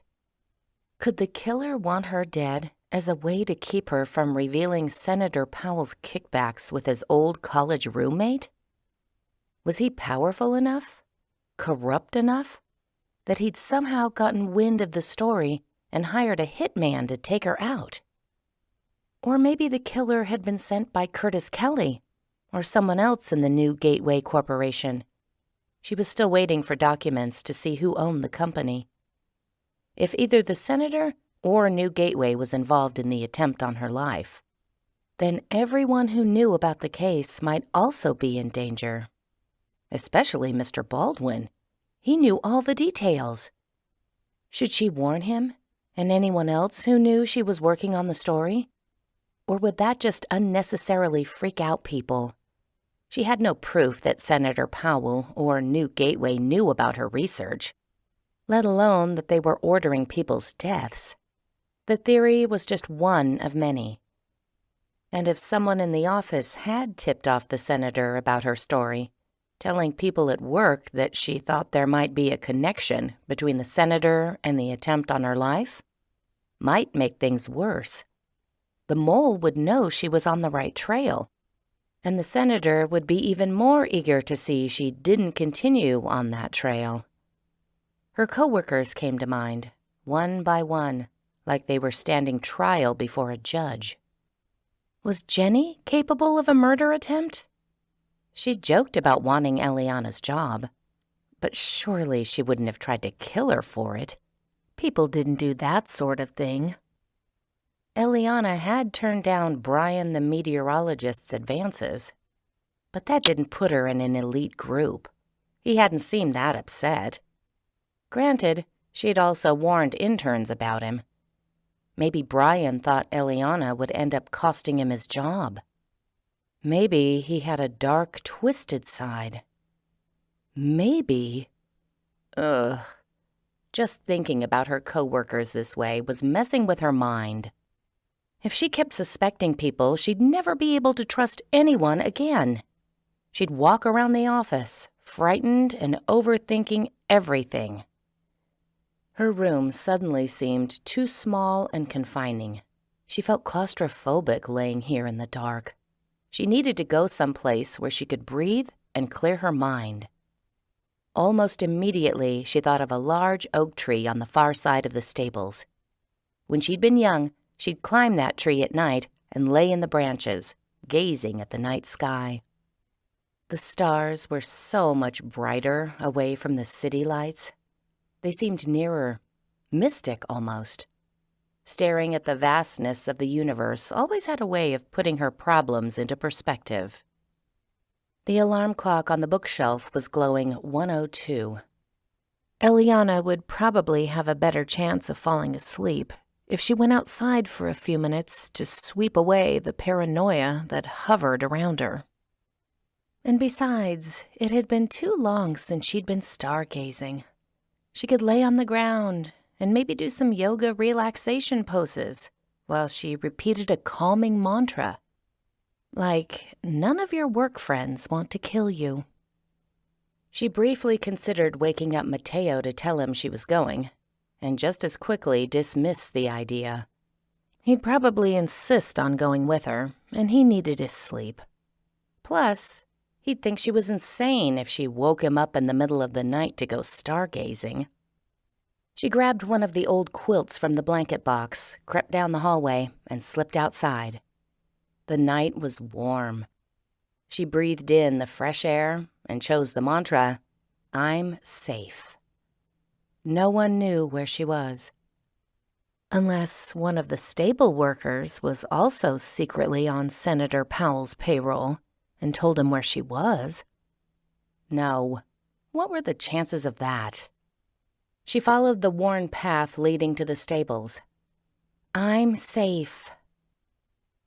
Could the killer want her dead as a way to keep her from revealing Senator Powell's kickbacks with his old college roommate? Was he powerful enough, corrupt enough, that he'd somehow gotten wind of the story and hired a hitman to take her out? Or maybe the killer had been sent by Curtis Kelly or someone else in the new Gateway Corporation. She was still waiting for documents to see who owned the company. If either the senator or New Gateway was involved in the attempt on her life, then everyone who knew about the case might also be in danger. Especially Mr. Baldwin. He knew all the details. Should she warn him and anyone else who knew she was working on the story? Or would that just unnecessarily freak out people? She had no proof that Senator Powell or New Gateway knew about her research, let alone that they were ordering people's deaths. The theory was just one of many. And if someone in the office had tipped off the senator about her story, telling people at work that she thought there might be a connection between the senator and the attempt on her life, might make things worse. The mole would know she was on the right trail, and the senator would be even more eager to see she didn't continue on that trail. Her coworkers came to mind, one by one, like they were standing trial before a judge. Was Jenny capable of a murder attempt? She joked about wanting Eliana's job, but surely she wouldn't have tried to kill her for it. People didn't do that sort of thing. Eliana had turned down Brian the meteorologist's advances. But that didn't put her in an elite group. He hadn't seemed that upset. Granted, she had also warned interns about him. Maybe Brian thought Eliana would end up costing him his job. Maybe he had a dark, twisted side. Maybe... Ugh. Just thinking about her coworkers this way was messing with her mind. If she kept suspecting people, she'd never be able to trust anyone again. She'd walk around the office, frightened and overthinking everything. Her room suddenly seemed too small and confining. She felt claustrophobic laying here in the dark. She needed to go someplace where she could breathe and clear her mind. Almost immediately, she thought of a large oak tree on the far side of the stables. When she'd been young, she'd climb that tree at night and lay in the branches, gazing at the night sky. The stars were so much brighter away from the city lights. They seemed nearer, mystic almost. Staring at the vastness of the universe always had a way of putting her problems into perspective. The alarm clock on the bookshelf was glowing 1:02. Eliana would probably have a better chance of falling asleep if she went outside for a few minutes to sweep away the paranoia that hovered around her. And besides, it had been too long since she'd been stargazing. She could lay on the ground and maybe do some yoga relaxation poses while she repeated a calming mantra. Like, none of your work friends want to kill you. She briefly considered waking up Mateo to tell him she was going, and just as quickly dismissed the idea. He'd probably insist on going with her, and he needed his sleep. Plus, he'd think she was insane if she woke him up in the middle of the night to go stargazing. She grabbed one of the old quilts from the blanket box, crept down the hallway, and slipped outside. The night was warm. She breathed in the fresh air and chose the mantra, "I'm safe." No one knew where she was. Unless one of the stable workers was also secretly on Senator Powell's payroll and told him where she was. No. What were the chances of that? She followed the worn path leading to the stables. "I'm safe."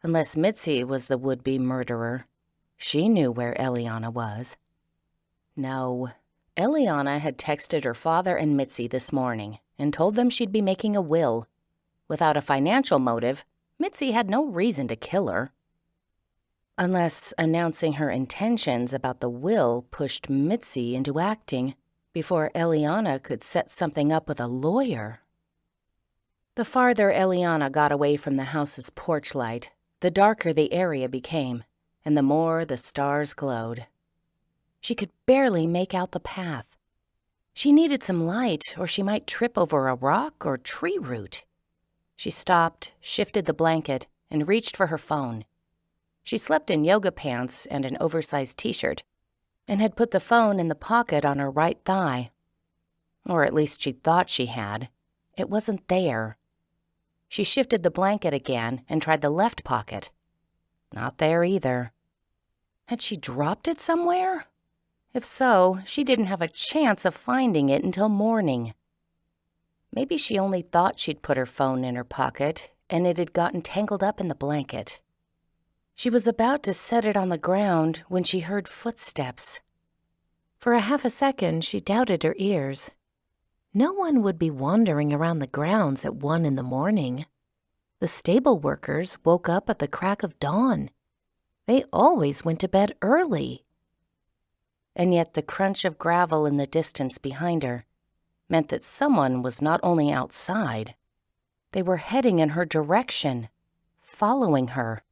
Unless Mitzi was the would-be murderer. She knew where Eliana was. No, Eliana had texted her father and Mitzi this morning and told them she'd be making a will. Without a financial motive, Mitzi had no reason to kill her. Unless announcing her intentions about the will pushed Mitzi into acting before Eliana could set something up with a lawyer. The farther Eliana got away from the house's porch light, the darker the area became, and the more the stars glowed. She could barely make out the path. She needed some light, or she might trip over a rock or tree root. She stopped, shifted the blanket, and reached for her phone. She slept in yoga pants and an oversized t-shirt, and had put the phone in the pocket on her right thigh. Or at least she thought she had. It wasn't there. She shifted the blanket again and tried the left pocket. Not there either. Had she dropped it somewhere? If so, she didn't have a chance of finding it until morning. Maybe she only thought she'd put her phone in her pocket, and it had gotten tangled up in the blanket. She was about to set it on the ground when she heard footsteps. For a half a second, she doubted her ears. No one would be wandering around the grounds at 1 a.m. The stable workers woke up at the crack of dawn. They always went to bed early. And yet the crunch of gravel in the distance behind her meant that someone was not only outside, they were heading in her direction, following her.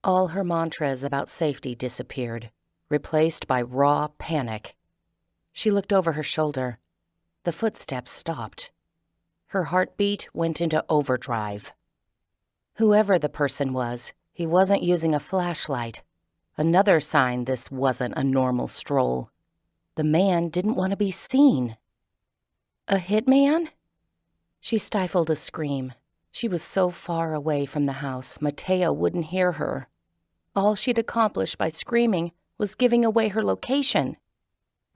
All her mantras about safety disappeared, replaced by raw panic. She looked over her shoulder. The footsteps stopped. Her heartbeat went into overdrive. Whoever the person was, he wasn't using a flashlight. Another sign this wasn't a normal stroll. The man didn't want to be seen. A hitman? She stifled a scream. She was so far away from the house, Mateo wouldn't hear her. All she'd accomplished by screaming was giving away her location.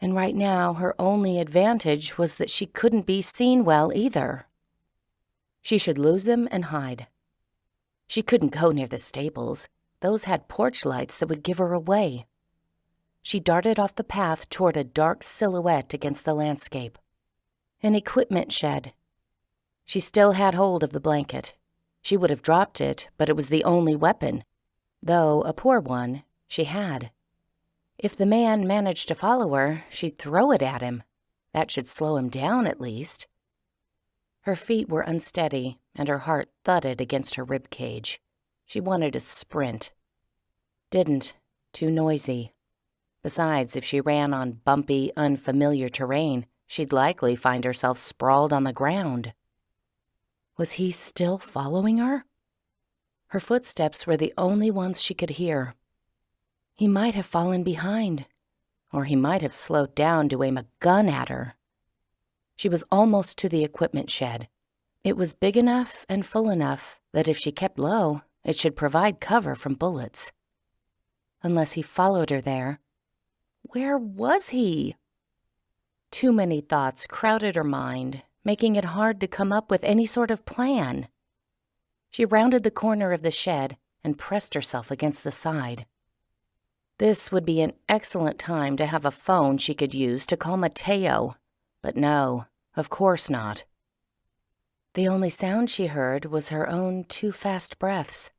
And right now, her only advantage was that she couldn't be seen well either. She should lose him and hide. She couldn't go near the stables. Those had porch lights that would give her away. She darted off the path toward a dark silhouette against the landscape. An equipment shed. She still had hold of the blanket. She would have dropped it, but it was the only weapon, though a poor one, she had. If the man managed to follow her, she'd throw it at him. That should slow him down at least. Her feet were unsteady, and her heart thudded against her rib cage. She wanted to sprint. Didn't. Too noisy. Besides, if she ran on bumpy, unfamiliar terrain, she'd likely find herself sprawled on the ground. Was he still following her? Her footsteps were the only ones she could hear. He might have fallen behind, or he might have slowed down to aim a gun at her. She was almost to the equipment shed. It was big enough and full enough that if she kept low, it should provide cover from bullets. Unless he followed her there. Where was he? Too many thoughts crowded her mind, making it hard to come up with any sort of plan. She rounded the corner of the shed and pressed herself against the side. This would be an excellent time to have a phone she could use to call Mateo, but no, of course not. The only sound she heard was her own too fast breaths.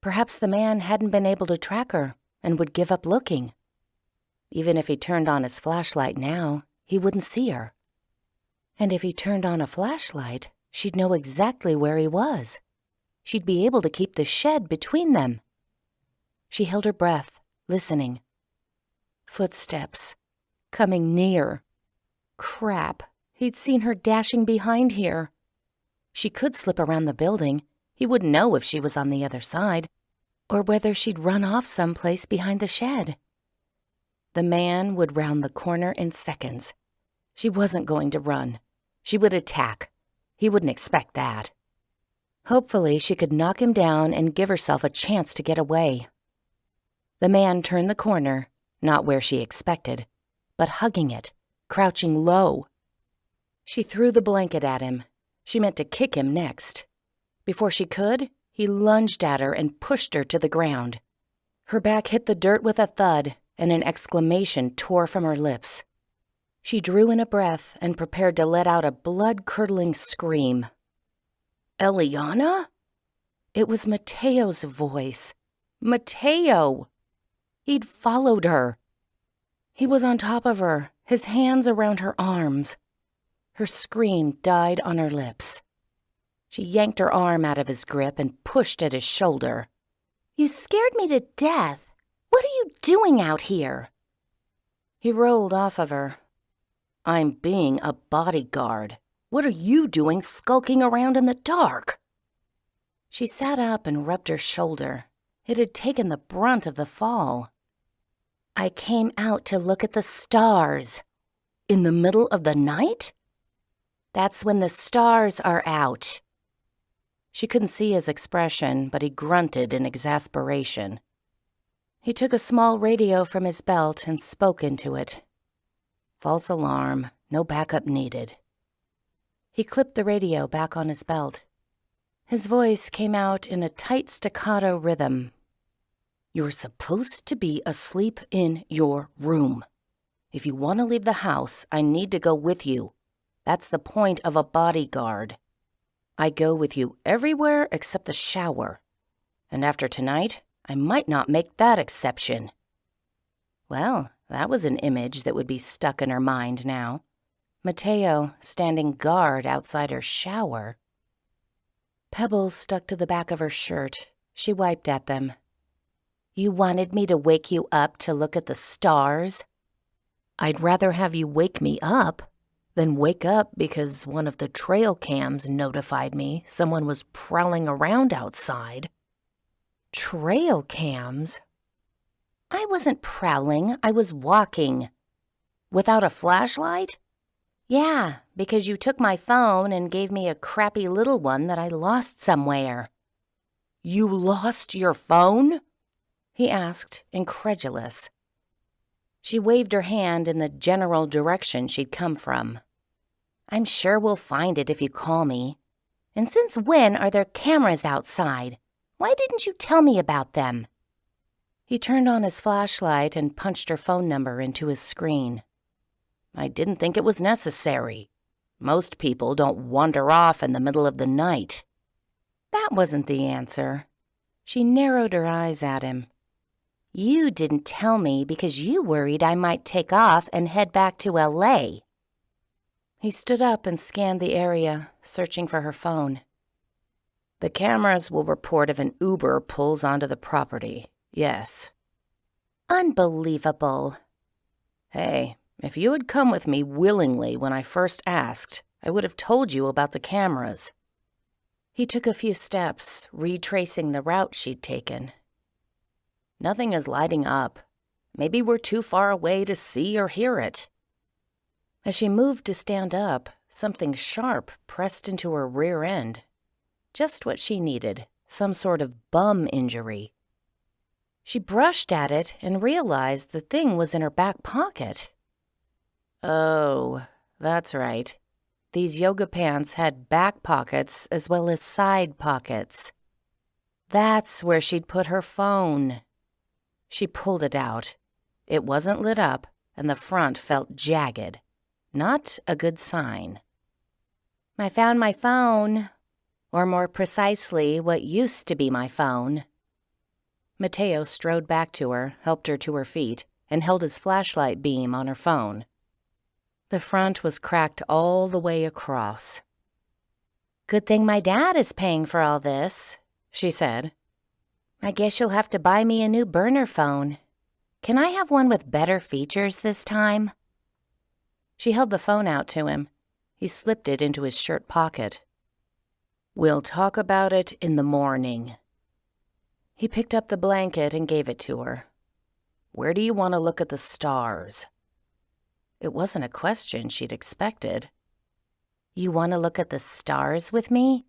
Perhaps the man hadn't been able to track her and would give up looking. Even if he turned on his flashlight now, he wouldn't see her. And if he turned on a flashlight, she'd know exactly where he was. She'd be able to keep the shed between them. She held her breath, listening. Footsteps. Coming near. Crap, he'd seen her dashing behind here. She could slip around the building. He wouldn't know if she was on the other side, or whether she'd run off someplace behind the shed. The man would round the corner in seconds. She wasn't going to run. She would attack. He wouldn't expect that. Hopefully, she could knock him down and give herself a chance to get away. The man turned the corner, not where she expected, but hugging it, crouching low. She threw the blanket at him. She meant to kick him next. Before she could, he lunged at her and pushed her to the ground. Her back hit the dirt with a thud, and an exclamation tore from her lips. She drew in a breath and prepared to let out a blood-curdling scream. Eliana? It was Mateo's voice. Mateo! He'd followed her. He was on top of her, his hands around her arms. Her scream died on her lips. She yanked her arm out of his grip and pushed at his shoulder. You scared me to death. What are you doing out here? He rolled off of her. I'm being a bodyguard. What are you doing skulking around in the dark? She sat up and rubbed her shoulder. It had taken the brunt of the fall. I came out to look at the stars. In the middle of the night? That's when the stars are out. She couldn't see his expression, but he grunted in exasperation. He took a small radio from his belt and spoke into it. False alarm, no backup needed. He clipped the radio back on his belt. His voice came out in a tight staccato rhythm. You're supposed to be asleep in your room. If you want to leave the house, I need to go with you. That's the point of a bodyguard. I go with you everywhere except the shower. And after tonight, I might not make that exception. Well, that was an image that would be stuck in her mind now. Mateo standing guard outside her shower. Pebbles stuck to the back of her shirt. She wiped at them. You wanted me to wake you up to look at the stars? I'd rather have you wake me up than wake up because one of the trail cams notified me someone was prowling around outside. Trail cams? I wasn't prowling, I was walking. Without a flashlight? Yeah, because you took my phone and gave me a crappy little one that I lost somewhere. You lost your phone? he asked, incredulous. She waved her hand in the general direction she'd come from. I'm sure we'll find it if you call me. And since when are there cameras outside? Why didn't you tell me about them? He turned on his flashlight and punched her phone number into his screen. I didn't think it was necessary. Most people don't wander off in the middle of the night. That wasn't the answer. She narrowed her eyes at him. You didn't tell me because you worried I might take off and head back to LA. He stood up and scanned the area, searching for her phone. The cameras will report if an Uber pulls onto the property, yes. Unbelievable. Hey, if you had come with me willingly when I first asked, I would have told you about the cameras. He took a few steps, retracing the route she'd taken. Nothing is lighting up. Maybe we're too far away to see or hear it. As she moved to stand up, something sharp pressed into her rear end. Just what she needed, some sort of bum injury. She brushed at it and realized the thing was in her back pocket. Oh, that's right. These yoga pants had back pockets as well as side pockets. That's where she'd put her phone. She pulled it out. It wasn't lit up, and the front felt jagged. Not a good sign. I found my phone, or more precisely, what used to be my phone. Mateo strode back to her, helped her to her feet, and held his flashlight beam on her phone. The front was cracked all the way across. Good thing my dad is paying for all this, she said. I guess you'll have to buy me a new burner phone. Can I have one with better features this time? She held the phone out to him. He slipped it into his shirt pocket. We'll talk about it in the morning. He picked up the blanket and gave it to her. Where do you want to look at the stars? It wasn't a question she'd expected. You want to look at the stars with me?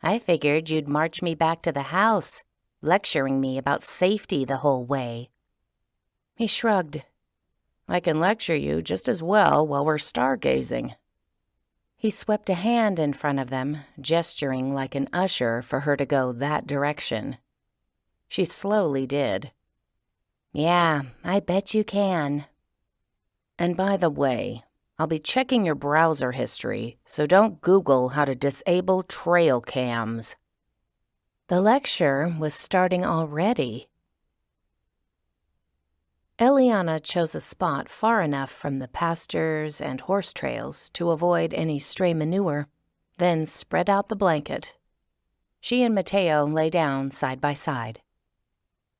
I figured you'd march me back to the house, lecturing me about safety the whole way. He shrugged. I can lecture you just as well while we're stargazing. He swept a hand in front of them, gesturing like an usher for her to go that direction. She slowly did. Yeah, I bet you can. And by the way, I'll be checking your browser history, so don't Google how to disable trail cams. The lecture was starting already. Eliana chose a spot far enough from the pastures and horse trails to avoid any stray manure, then spread out the blanket. She and Mateo lay down side by side.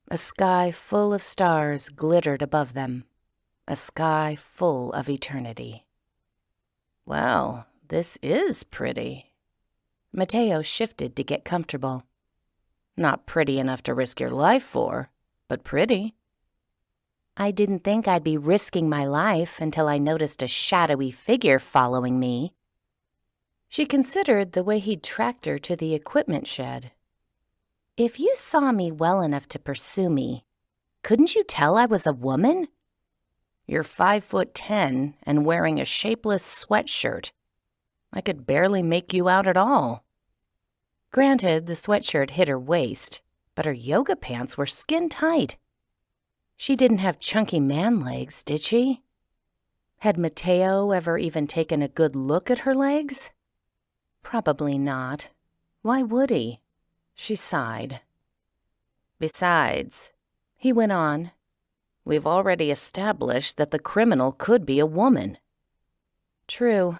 A sky full of stars glittered above them, a sky full of eternity. Wow, this is pretty. Mateo shifted to get comfortable. Not pretty enough to risk your life for, but pretty. I didn't think I'd be risking my life until I noticed a shadowy figure following me. She considered the way he'd tracked her to the equipment shed. If you saw me well enough to pursue me, couldn't you tell I was a woman? You're 5'10" and wearing a shapeless sweatshirt. I could barely make you out at all. Granted, the sweatshirt hid her waist, but her yoga pants were skin tight. She didn't have chunky man legs, did she? Had Mateo ever even taken a good look at her legs? Probably not. Why would he? She sighed. Besides, he went on, we've already established that the criminal could be a woman. True.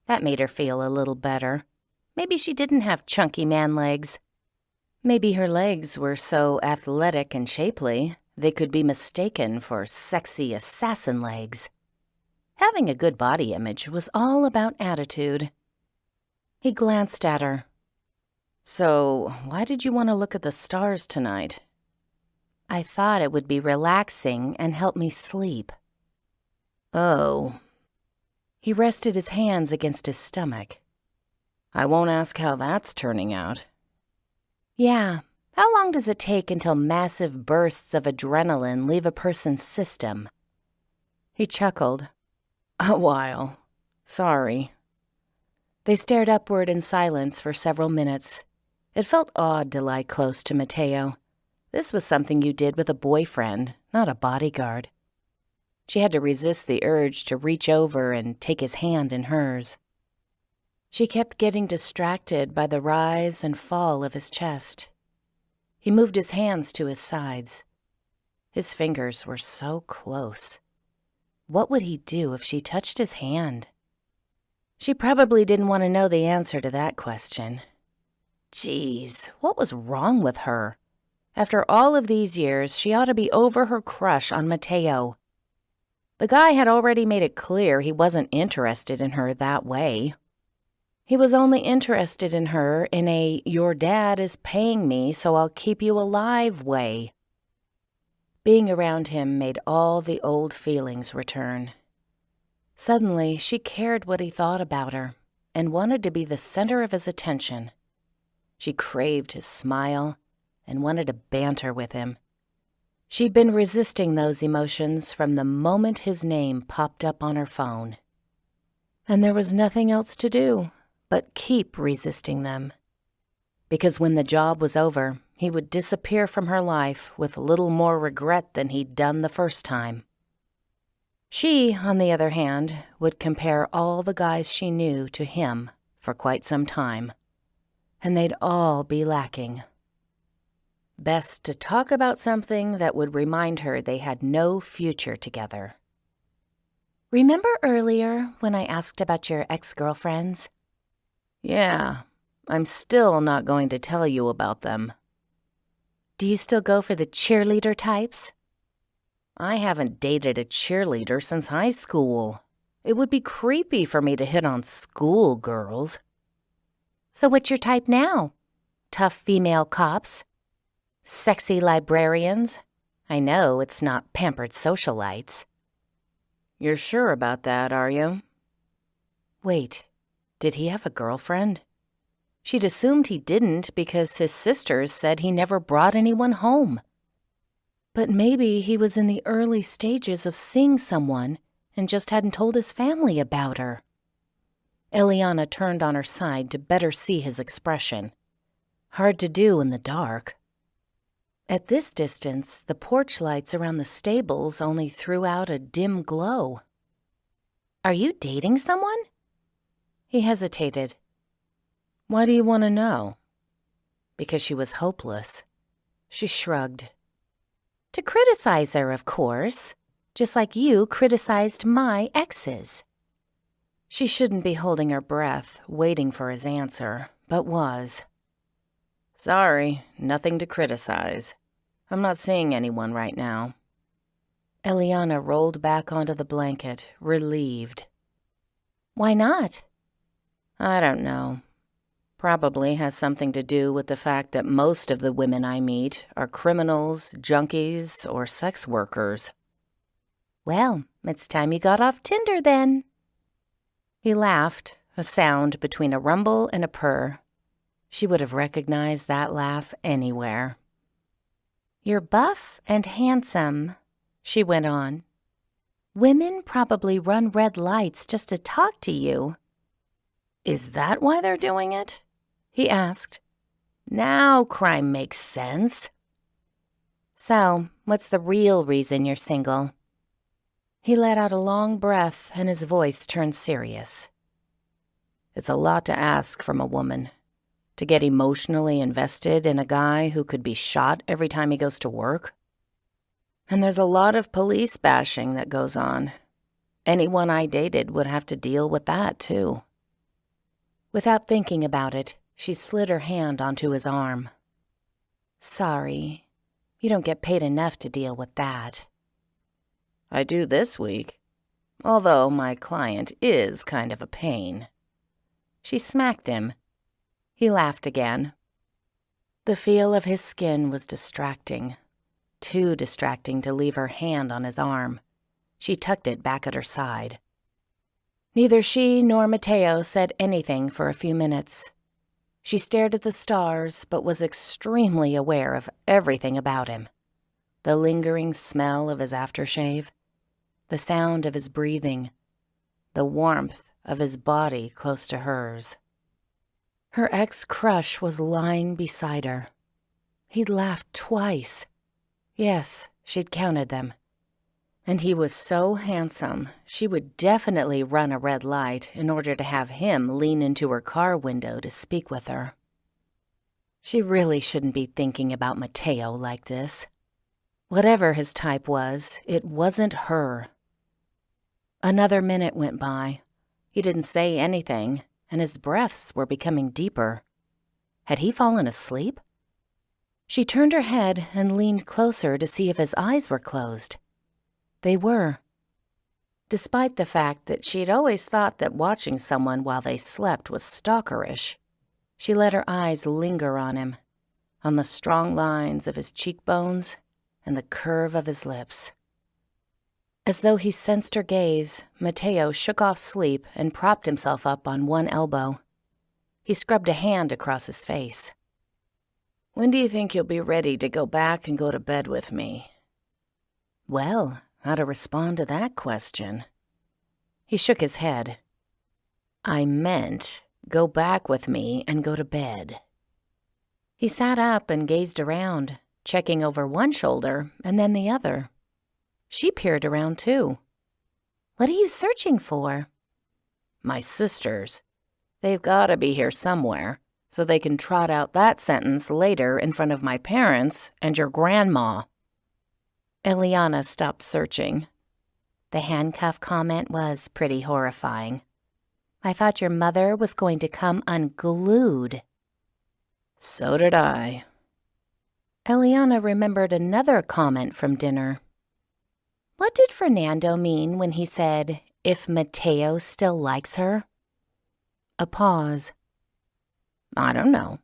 That made her feel a little better. Maybe she didn't have chunky man legs. Maybe her legs were so athletic and shapely they could be mistaken for sexy assassin legs. Having a good body image was all about attitude. He glanced at her. So, why did you want to look at the stars tonight? I thought it would be relaxing and help me sleep. Oh. He rested his hands against his stomach. I won't ask how that's turning out. Yeah, How long does it take until massive bursts of adrenaline leave a person's system? He chuckled. A while. Sorry. They stared upward in silence for several minutes. It felt odd to lie close to Mateo. This was something you did with a boyfriend, not a bodyguard. She had to resist the urge to reach over and take his hand in hers. She kept getting distracted by the rise and fall of his chest. He moved his hands to his sides. His fingers were so close. What would he do if she touched his hand? She probably didn't want to know the answer to that question. Geez, what was wrong with her? After all of these years, she ought to be over her crush on Mateo. The guy had already made it clear he wasn't interested in her that way. He was only interested in her in a "your dad is paying me so I'll keep you alive" way. Being around him made all the old feelings return. Suddenly, she cared what he thought about her and wanted to be the center of his attention. She craved his smile and wanted to banter with him. She'd been resisting those emotions from the moment his name popped up on her phone. And there was nothing else to do but keep resisting them. Because when the job was over, he would disappear from her life with little more regret than he'd done the first time. She, on the other hand, would compare all the guys she knew to him for quite some time, and they'd all be lacking. Best to talk about something that would remind her they had no future together. Remember earlier when I asked about your ex-girlfriends? Yeah, I'm still not going to tell you about them. Do you still go for the cheerleader types? I haven't dated a cheerleader since high school. It would be creepy for me to hit on school girls. So what's your type now? Tough female cops? Sexy librarians? I know it's not pampered socialites. You're sure about that, are you? Wait, did he have a girlfriend? She'd assumed he didn't because his sisters said he never brought anyone home. But maybe he was in the early stages of seeing someone and just hadn't told his family about her. Eliana turned on her side to better see his expression. Hard to do in the dark. At this distance, the porch lights around the stables only threw out a dim glow. Are you dating someone? He hesitated. Why do you want to know? Because she was hopeless. She shrugged. To criticize her, of course, just like you criticized my exes. She shouldn't be holding her breath, waiting for his answer, but was. Sorry, nothing to criticize. I'm not seeing anyone right now. Eliana rolled back onto the blanket, relieved. Why not? I don't know. Probably has something to do with the fact that most of the women I meet are criminals, junkies, or sex workers. Well, it's time you got off Tinder then. He laughed, a sound between a rumble and a purr. She would have recognized that laugh anywhere. You're buff and handsome, she went on. Women probably run red lights just to talk to you. Is that why they're doing it? He asked. Now crime makes sense. So, what's the real reason you're single? He let out a long breath and his voice turned serious. It's a lot to ask from a woman. To get emotionally invested in a guy who could be shot every time he goes to work. And there's a lot of police bashing that goes on. Anyone I dated would have to deal with that, too. Without thinking about it, she slid her hand onto his arm. Sorry, you don't get paid enough to deal with that. I do this week, although my client is kind of a pain. She smacked him. He laughed again. The feel of his skin was distracting. Too distracting to leave her hand on his arm. She tucked it back at her side. Neither she nor Mateo said anything for a few minutes. She stared at the stars, but was extremely aware of everything about him. The lingering smell of his aftershave, the sound of his breathing, the warmth of his body close to hers. Her ex-crush was lying beside her. He'd laughed twice. Yes, she'd counted them. And he was so handsome, she would definitely run a red light in order to have him lean into her car window to speak with her. She really shouldn't be thinking about Mateo like this. Whatever his type was, it wasn't her. Another minute went by. He didn't say anything, and his breaths were becoming deeper. Had he fallen asleep? She turned her head and leaned closer to see if his eyes were closed. They were. Despite the fact that she'd always thought that watching someone while they slept was stalkerish, she let her eyes linger on him, on the strong lines of his cheekbones and the curve of his lips. As though he sensed her gaze, Mateo shook off sleep and propped himself up on one elbow. He scrubbed a hand across his face. "When do you think you'll be ready to go back and go to bed with me?" Well, how to respond to that question? He shook his head. "I meant go back with me and go to bed." He sat up and gazed around, checking over one shoulder and then the other. She peered around too. "What are you searching for?" "My sisters. They've got to be here somewhere, so they can trot out that sentence later in front of my parents and your grandma." Eliana stopped searching. The handcuff comment was pretty horrifying. "I thought your mother was going to come unglued." "So did I." Eliana remembered another comment from dinner. What did Fernando mean when he said, "if Mateo still likes her"? A pause. "I don't know."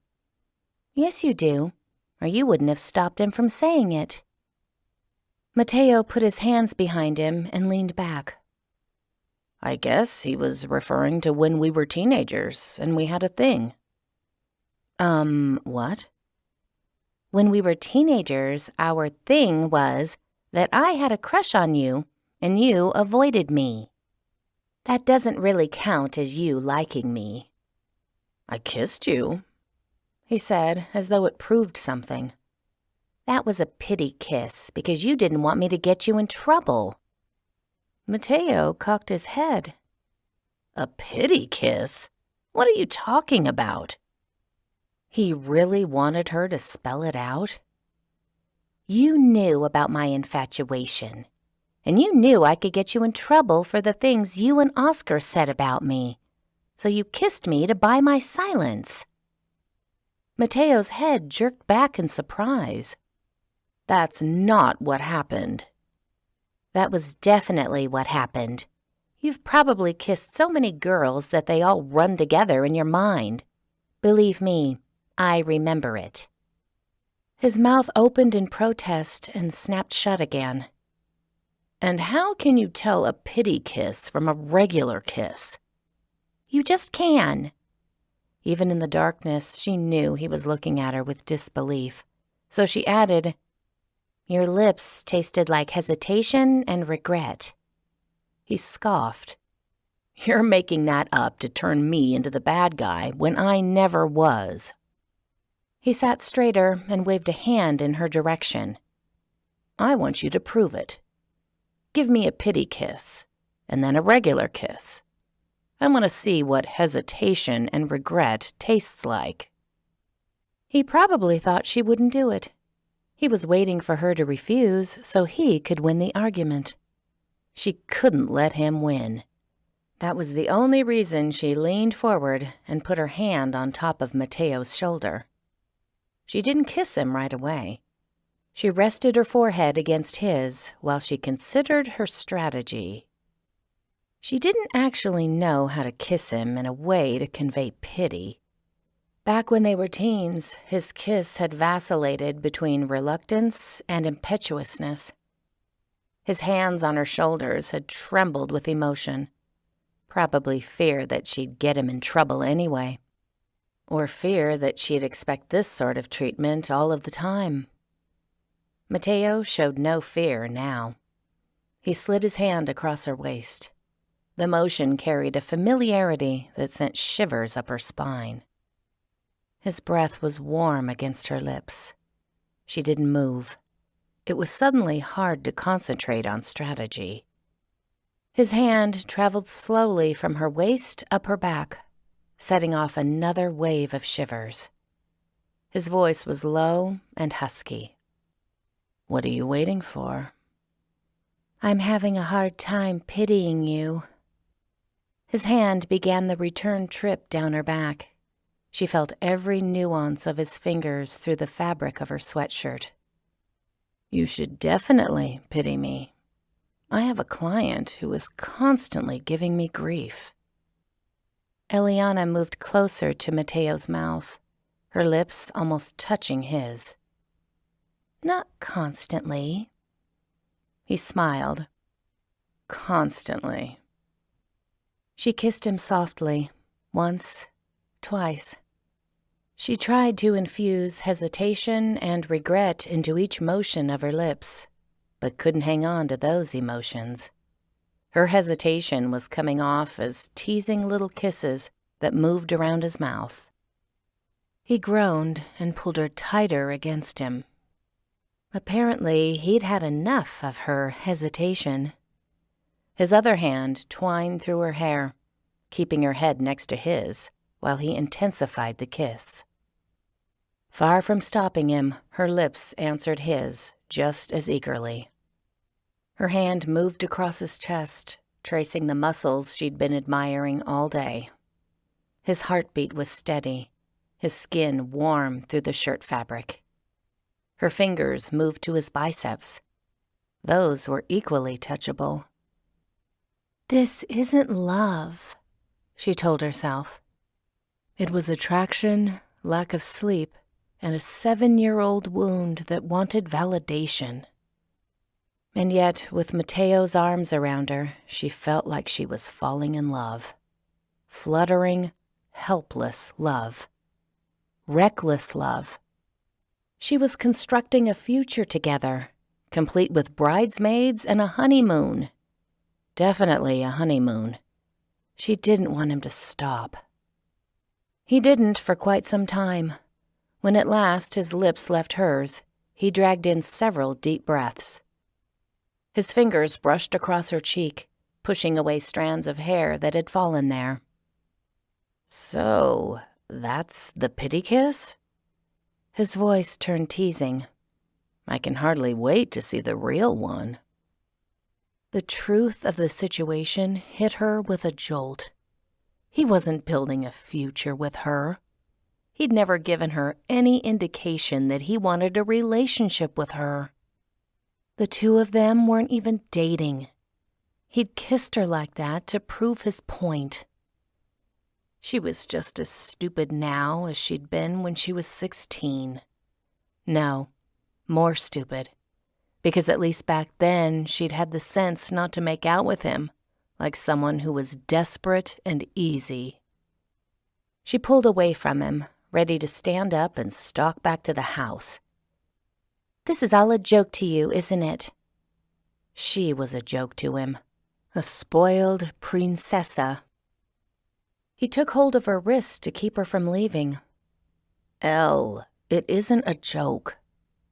"Yes, you do, or you wouldn't have stopped him from saying it." Mateo put his hands behind him and leaned back. "I guess he was referring to when we were teenagers and we had a thing." What?" "When we were teenagers, our thing was that I had a crush on you and you avoided me. That doesn't really count as you liking me." "I kissed you," he said, as though it proved something. "That was a pity kiss because you didn't want me to get you in trouble." Mateo cocked his head. "A pity kiss? What are you talking about?" He really wanted her to spell it out. "You knew about my infatuation, and you knew I could get you in trouble for the things you and Oscar said about me, so you kissed me to buy my silence." Mateo's head jerked back in surprise. "That's not what happened." "That was definitely what happened. You've probably kissed so many girls that they all run together in your mind. Believe me, I remember it." His mouth opened in protest and snapped shut again. "And how can you tell a pity kiss from a regular kiss?" "You just can." Even in the darkness, she knew he was looking at her with disbelief. So she added, "Your lips tasted like hesitation and regret." He scoffed. "You're making that up to turn me into the bad guy when I never was." He sat straighter and waved a hand in her direction. "I want you to prove it. Give me a pity kiss, and then a regular kiss. I want to see what hesitation and regret tastes like." He probably thought she wouldn't do it. He was waiting for her to refuse so he could win the argument. She couldn't let him win. That was the only reason she leaned forward and put her hand on top of Mateo's shoulder. She didn't kiss him right away. She rested her forehead against his while she considered her strategy. She didn't actually know how to kiss him in a way to convey pity. Back when they were teens, his kiss had vacillated between reluctance and impetuousness. His hands on her shoulders had trembled with emotion, probably fear that she'd get him in trouble anyway. or fear that she'd expect this sort of treatment all of the time. Mateo showed no fear now. He slid his hand across her waist. The motion carried a familiarity that sent shivers up her spine. His breath was warm against her lips. She didn't move. It was suddenly hard to concentrate on strategy. His hand traveled slowly from her waist up her back, setting off another wave of shivers. His voice was low and husky. "What are you waiting for?" "I'm having a hard time pitying you." His hand began the return trip down her back. She felt every nuance of his fingers through the fabric of her sweatshirt. "You should definitely pity me. I have a client who is constantly giving me grief." Eliana moved closer to Mateo's mouth, her lips almost touching his. "Not constantly." He smiled. "Constantly." She kissed him softly, once, twice. She tried to infuse hesitation and regret into each motion of her lips, but couldn't hang on to those emotions. Her hesitation was coming off as teasing little kisses that moved around his mouth. He groaned and pulled her tighter against him. Apparently, he'd had enough of her hesitation. His other hand twined through her hair, keeping her head next to his while he intensified the kiss. Far from stopping him, her lips answered his just as eagerly. Her hand moved across his chest, tracing the muscles she'd been admiring all day. His heartbeat was steady, his skin warm through the shirt fabric. Her fingers moved to his biceps. Those were equally touchable. "This isn't love," she told herself. It was attraction, lack of sleep, and a 7-year-old wound that wanted validation. And yet, with Mateo's arms around her, she felt like she was falling in love. Fluttering, helpless love. Reckless love. She was constructing a future together, complete with bridesmaids and a honeymoon. Definitely a honeymoon. She didn't want him to stop. He didn't for quite some time. When at last his lips left hers, he dragged in several deep breaths. His fingers brushed across her cheek, pushing away strands of hair that had fallen there. "So, that's the pity kiss?" His voice turned teasing. "I can hardly wait to see the real one." The truth of the situation hit her with a jolt. He wasn't building a future with her. He'd never given her any indication that he wanted a relationship with her. The two of them weren't even dating. He'd kissed her like that to prove his point. She was just as stupid now as she'd been when she was 16. No, more stupid. Because at least back then she'd had the sense not to make out with him, like someone who was desperate and easy. She pulled away from him, ready to stand up and stalk back to the house. "This is all a joke to you, isn't it?" She was a joke to him, a spoiled princessa. He took hold of her wrist to keep her from leaving. "Elle, it isn't a joke,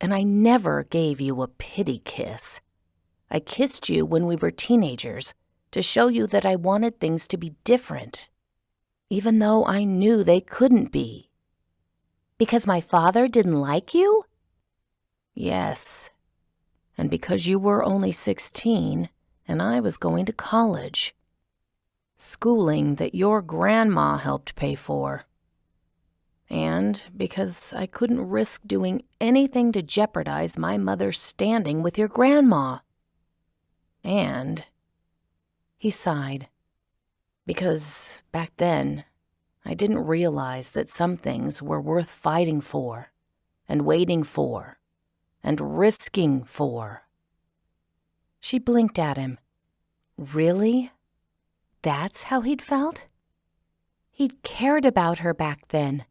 and I never gave you a pity kiss. I kissed you when we were teenagers to show you that I wanted things to be different, even though I knew they couldn't be." "Because my father didn't like you?" "Yes, and because you were only 16 and I was going to college. Schooling that your grandma helped pay for. And because I couldn't risk doing anything to jeopardize my mother's standing with your grandma. And," he sighed, "because back then I didn't realize that some things were worth fighting for, and waiting for, and risking for." She blinked at him. Really? That's how he'd felt? He'd cared about her back then,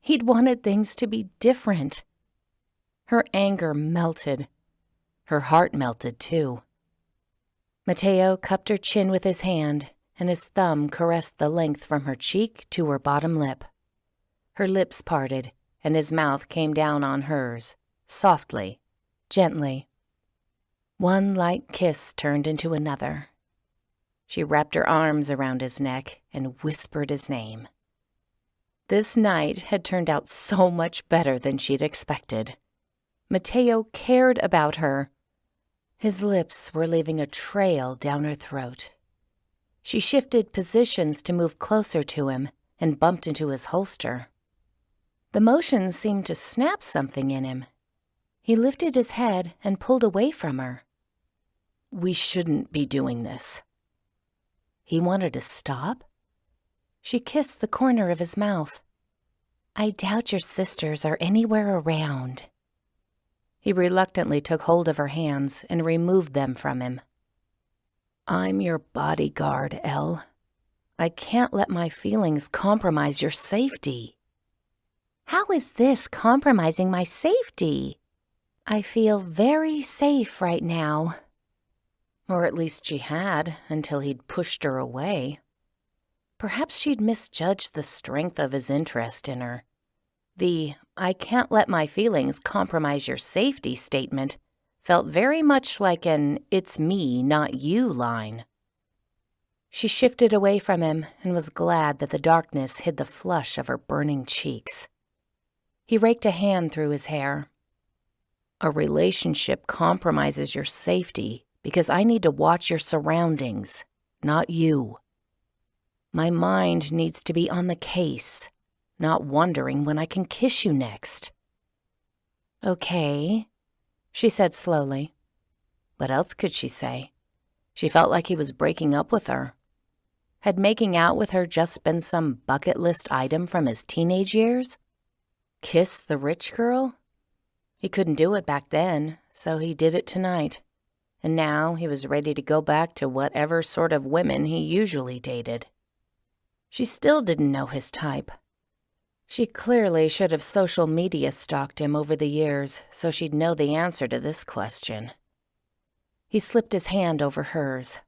He'd wanted things to be different. Her anger melted. Her heart melted, too. Mateo cupped her chin with his hand, and his thumb caressed the length from her cheek to her bottom lip. Her lips parted, and his mouth came down on hers, softly, gently. One light kiss turned into another. She wrapped her arms around his neck and whispered his name. This night had turned out so much better than she'd expected. Mateo cared about her. His lips were leaving a trail down her throat. She shifted positions to move closer to him and bumped into his holster. The motion seemed to snap something in him. He lifted his head and pulled away from her. "We shouldn't be doing this." He wanted to stop. She kissed the corner of his mouth. "I doubt your sisters are anywhere around." He reluctantly took hold of her hands and removed them from him. "I'm your bodyguard, Elle. I can't let my feelings compromise your safety." "How is this compromising my safety? I feel very safe right now." Or at least she had, until he'd pushed her away. Perhaps she'd misjudged the strength of his interest in her. The "I can't let my feelings compromise your safety" statement felt very much like an "it's me, not you" line. She shifted away from him and was glad that the darkness hid the flush of her burning cheeks. He raked a hand through his hair. "A relationship compromises your safety because I need to watch your surroundings, not you. My mind needs to be on the case, not wondering when I can kiss you next." "Okay," she said slowly. What else could she say? She felt like he was breaking up with her. Had making out with her just been some bucket list item from his teenage years? Kiss the rich girl? He couldn't do it back then, so he did it tonight. And now he was ready to go back to whatever sort of women he usually dated. She still didn't know his type. She clearly should have social media stalked him over the years so she'd know the answer to this question. He slipped his hand over hers.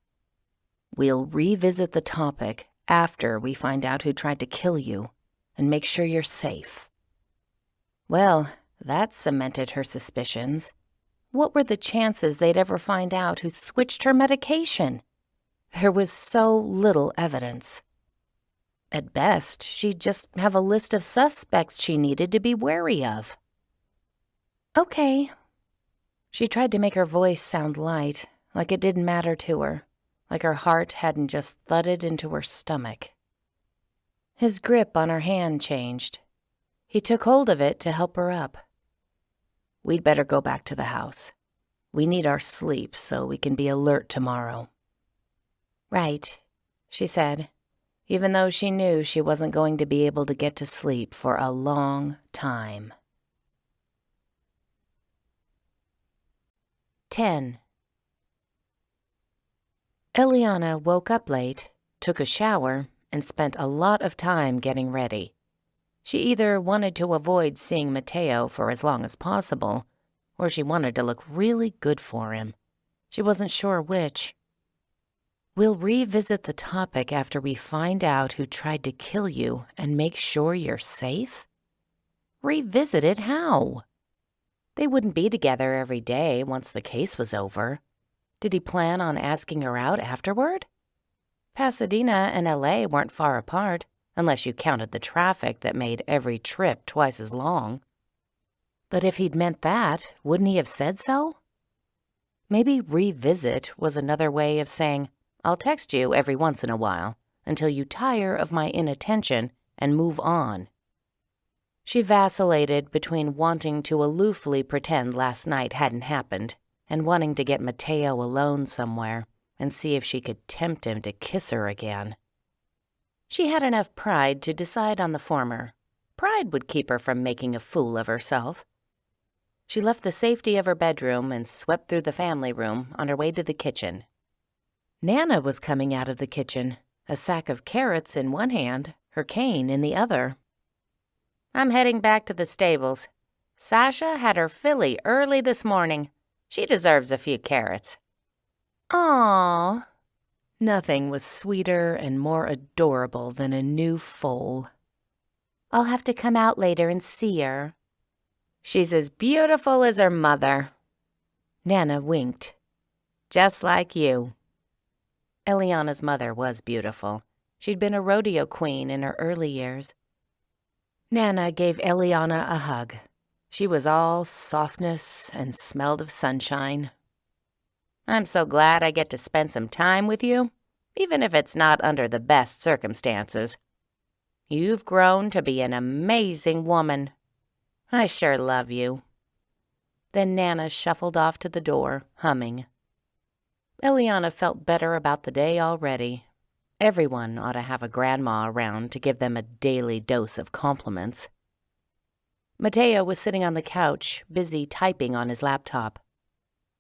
"We'll revisit the topic after we find out who tried to kill you and make sure you're safe." Well, that cemented her suspicions. What were the chances they'd ever find out who switched her medication? There was so little evidence. At best, she'd just have a list of suspects she needed to be wary of. "Okay." She tried to make her voice sound light, like it didn't matter to her, like her heart hadn't just thudded into her stomach. His grip on her hand changed. He took hold of it to help her up. "We'd better go back to the house. We need our sleep so we can be alert tomorrow." "Right," she said, even though she knew she wasn't going to be able to get to sleep for a long time. 10. Eliana woke up late, took a shower, and spent a lot of time getting ready. She either wanted to avoid seeing Mateo for as long as possible, or she wanted to look really good for him. She wasn't sure which. "We'll revisit the topic after we find out who tried to kill you and make sure you're safe?" Revisit it how? They wouldn't be together every day once the case was over. Did he plan on asking her out afterward? Pasadena and LA weren't far apart, unless you counted the traffic that made every trip twice as long. But if he'd meant that, wouldn't he have said so? Maybe revisit was another way of saying, "I'll text you every once in a while until you tire of my inattention and move on." She vacillated between wanting to aloofly pretend last night hadn't happened and wanting to get Mateo alone somewhere and see if she could tempt him to kiss her again. She had enough pride to decide on the former. Pride would keep her from making a fool of herself. She left the safety of her bedroom and swept through the family room on her way to the kitchen. Nana was coming out of the kitchen, a sack of carrots in one hand, her cane in the other. I'm heading back to the stables. Sasha had her filly early this morning. She deserves a few carrots." Aww. Nothing was sweeter and more adorable than a new foal. "I'll have to come out later and see her." "She's as beautiful as her mother." Nana winked. "Just like you." Eliana's mother was beautiful. She'd been a rodeo queen in her early years. Nana gave Eliana a hug. She was all softness and smelled of sunshine. "I'm so glad I get to spend some time with you, even if it's not under the best circumstances. You've grown to be an amazing woman. I sure love you." Then Nana shuffled off to the door, humming. Eliana felt better about the day already. Everyone ought to have a grandma around to give them a daily dose of compliments. Mateo was sitting on the couch, busy typing on his laptop.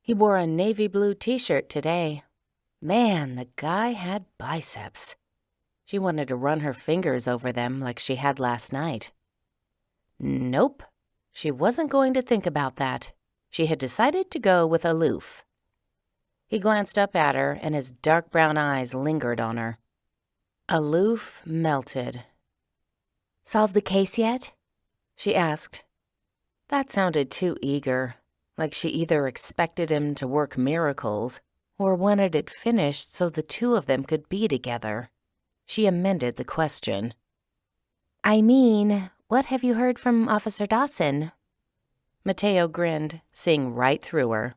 He wore a navy blue t-shirt today. Man, the guy had biceps. She wanted to run her fingers over them like she had last night. Nope, she wasn't going to think about that. She had decided to go with aloof. He glanced up at her, and his dark brown eyes lingered on her. Aloof melted. "Solved the case yet?" she asked. That sounded too eager, like she either expected him to work miracles or wanted it finished so the two of them could be together. She amended the question. "I mean, what have you heard from Officer Dawson?" Mateo grinned, seeing right through her.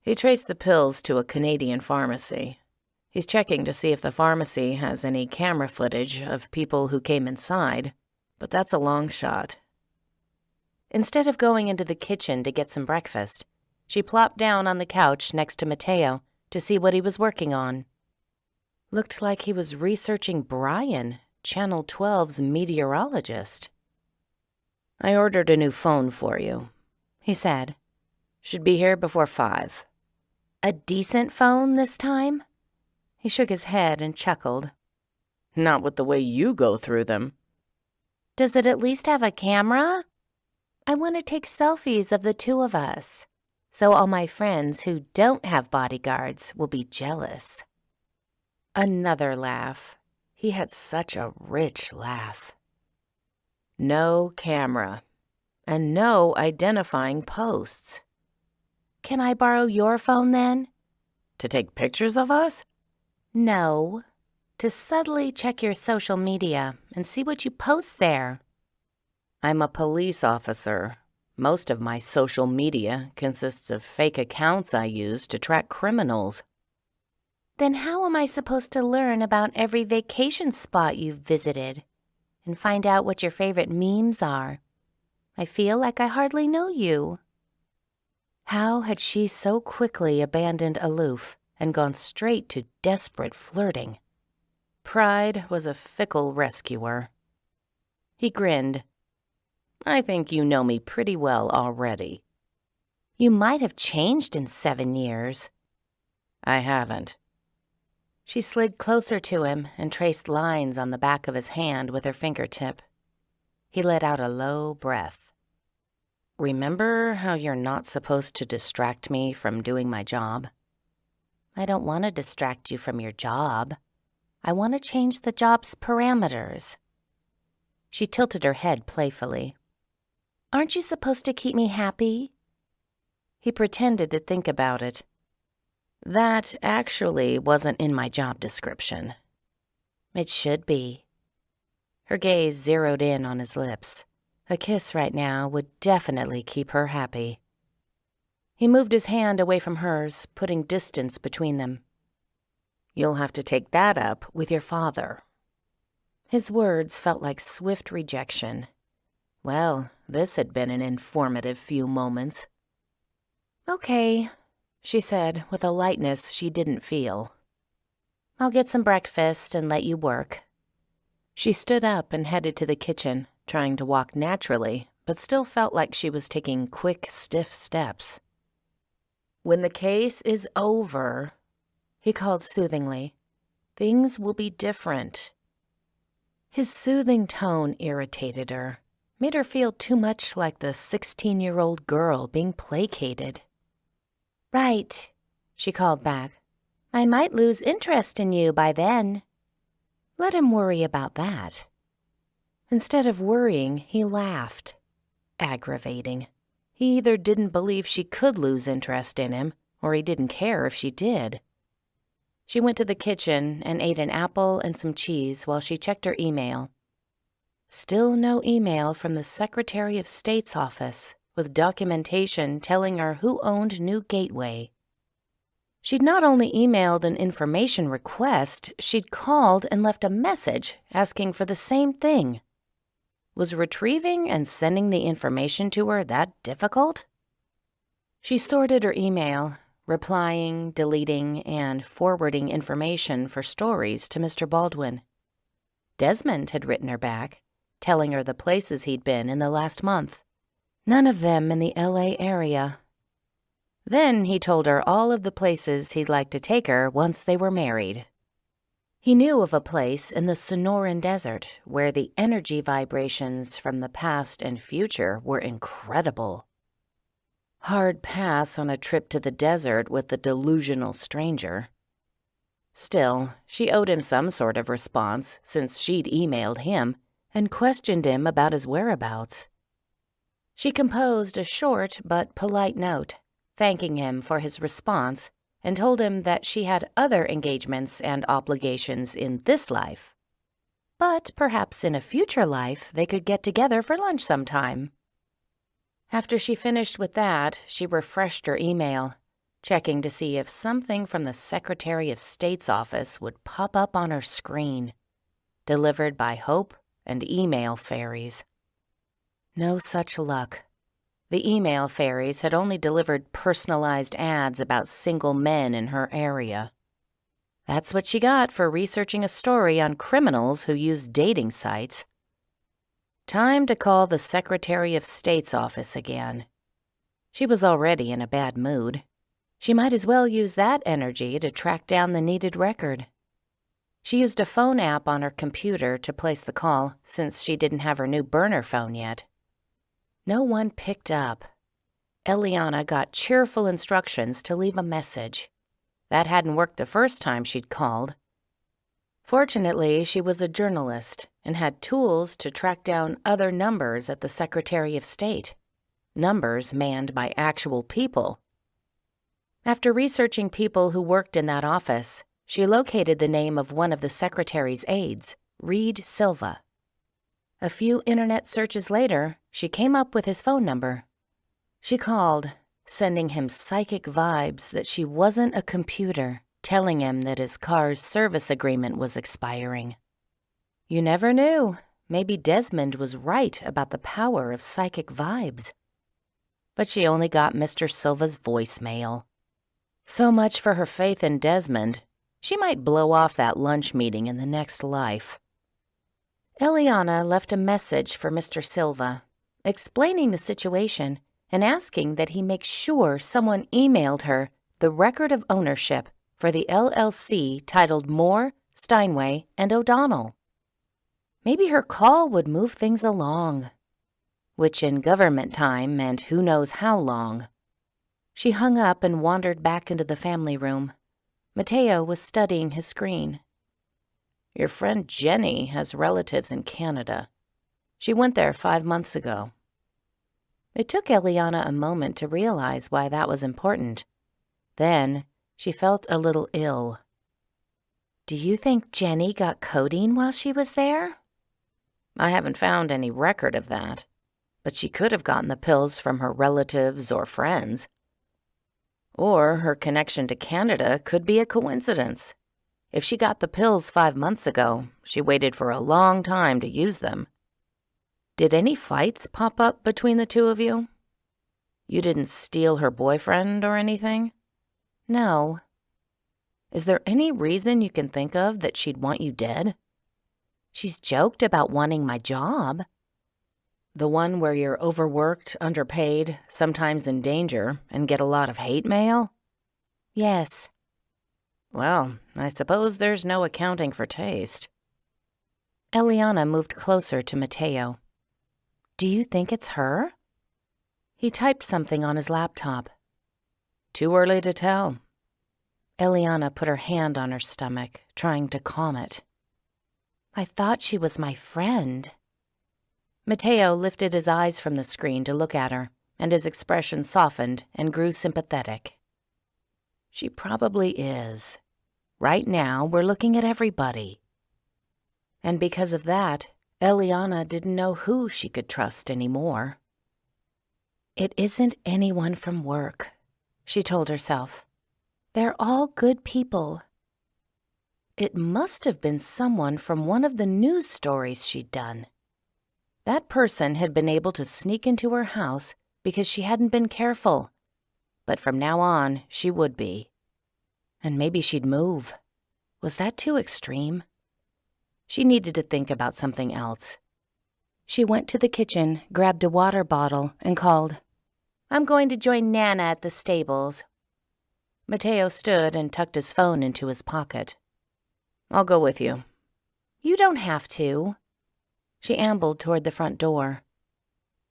He traced the pills to a Canadian pharmacy. He's checking to see if the pharmacy has any camera footage of people who came inside, but that's a long shot. Instead of going into the kitchen to get some breakfast, she plopped down on the couch next to Mateo to see what he was working on. Looked like he was researching Brian, Channel 12's meteorologist. "I ordered a new phone for you," he said. "Should be here before 5. "A decent phone this time?" He shook his head and chuckled. "Not with the way you go through them." "Does it at least have a camera? I want to take selfies of the two of us, so all my friends who don't have bodyguards will be jealous." Another laugh. He had such a rich laugh. "No camera. And no identifying posts." "Can I borrow your phone then?" "To take pictures of us?" "No. To subtly check your social media and see what you post there." "I'm a police officer. Most of my social media consists of fake accounts I use to track criminals." "Then how am I supposed to learn about every vacation spot you've visited and find out what your favorite memes are? I feel like I hardly know you." How had she so quickly abandoned aloof and gone straight to desperate flirting? Pride was a fickle rescuer. He grinned. "I think you know me pretty well already." "You might have changed in 7 years." "I haven't." She slid closer to him and traced lines on the back of his hand with her fingertip. He let out a low breath. "Remember how you're not supposed to distract me from doing my job?" "I don't want to distract you from your job. I want to change the job's parameters." She tilted her head playfully. "Aren't you supposed to keep me happy?" He pretended to think about it. "That actually wasn't in my job description." "It should be." Her gaze zeroed in on his lips. A kiss right now would definitely keep her happy. He moved his hand away from hers, putting distance between them. "You'll have to take that up with your father." His words felt like swift rejection. Well, this had been an informative few moments. "Okay," she said with a lightness she didn't feel. "I'll get some breakfast and let you work." She stood up and headed to the kitchen, trying to walk naturally, but still felt like she was taking quick, stiff steps. "When the case is over," he called soothingly, "things will be different." His soothing tone irritated her. made her feel too much like the 16-year-old girl being placated. "Right," she called back. "I might lose interest in you by then." Let him worry about that. Instead of worrying, he laughed. Aggravating. He either didn't believe she could lose interest in him, or he didn't care if she did. She went to the kitchen and ate an apple and some cheese while she checked her email. Still no email from the Secretary of State's office with documentation telling her who owned New Gateway. She'd not only emailed an information request, she'd called and left a message asking for the same thing. Was retrieving and sending the information to her that difficult? She sorted her email, replying, deleting, and forwarding information for stories to Mr. Baldwin. Desmond had written her back, telling her the places he'd been in the last month. None of them in the L.A. area. Then he told her all of the places he'd like to take her once they were married. He knew of a place in the Sonoran Desert where the energy vibrations from the past and future were incredible. Hard pass on a trip to the desert with the delusional stranger. Still, she owed him some sort of response since she'd emailed him and questioned him about his whereabouts. She composed a short but polite note, thanking him for his response, and told him that she had other engagements and obligations in this life. But perhaps in a future life they could get together for lunch sometime. After she finished with that, she refreshed her email, checking to see if something from the Secretary of State's office would pop up on her screen, delivered by Hope and email fairies. No such luck. The email fairies had only delivered personalized ads about single men in her area. That's what she got for researching a story on criminals who use dating sites. Time to call the Secretary of State's office again. She was already in a bad mood. She might as well use that energy to track down the needed record. She used a phone app on her computer to place the call since she didn't have her new burner phone yet. No one picked up. Eliana got cheerful instructions to leave a message. That hadn't worked the first time she'd called. Fortunately, she was a journalist and had tools to track down other numbers at the Secretary of State, numbers manned by actual people. After researching people who worked in that office, she located the name of one of the secretary's aides, Reed Silva. A few internet searches later, she came up with his phone number. She called, sending him psychic vibes that she wasn't a computer, telling him that his car's service agreement was expiring. You never knew. Maybe Desmond was right about the power of psychic vibes. But she only got Mr. Silva's voicemail. So much for her faith in Desmond. She might blow off that lunch meeting in the next life. Eliana left a message for Mr. Silva, explaining the situation and asking that he make sure someone emailed her the record of ownership for the LLC titled Moore, Steinway, and O'Donnell. Maybe her call would move things along, which in government time meant who knows how long. She hung up and wandered back into the family room. Mateo was studying his screen. Your friend Jenny has relatives in Canada. She went there 5 months ago. It took Eliana a moment to realize why that was important. Then she felt a little ill. Do you think Jenny got codeine while she was there? I haven't found any record of that, but she could have gotten the pills from her relatives or friends. Or her connection to Canada could be a coincidence. If she got the pills 5 months ago, she waited for a long time to use them. Did any fights pop up between the two of you? You didn't steal her boyfriend or anything? No. Is there any reason you can think of that she'd want you dead? She's joked about wanting my job. The one where you're overworked, underpaid, sometimes in danger, and get a lot of hate mail? Yes. Well, I suppose there's no accounting for taste. Eliana moved closer to Mateo. Do you think it's her? He typed something on his laptop. Too early to tell. Eliana put her hand on her stomach, trying to calm it. I thought she was my friend. Mateo lifted his eyes from the screen to look at her, and his expression softened and grew sympathetic. She probably is. Right now, we're looking at everybody. And because of that, Eliana didn't know who she could trust anymore. It isn't anyone from work, she told herself. They're all good people. It must have been someone from one of the news stories she'd done. That person had been able to sneak into her house because she hadn't been careful. But from now on, she would be. And maybe she'd move. Was that too extreme? She needed to think about something else. She went to the kitchen, grabbed a water bottle, and called, I'm going to join Nana at the stables. Mateo stood and tucked his phone into his pocket. I'll go with you. You don't have to. She ambled toward the front door.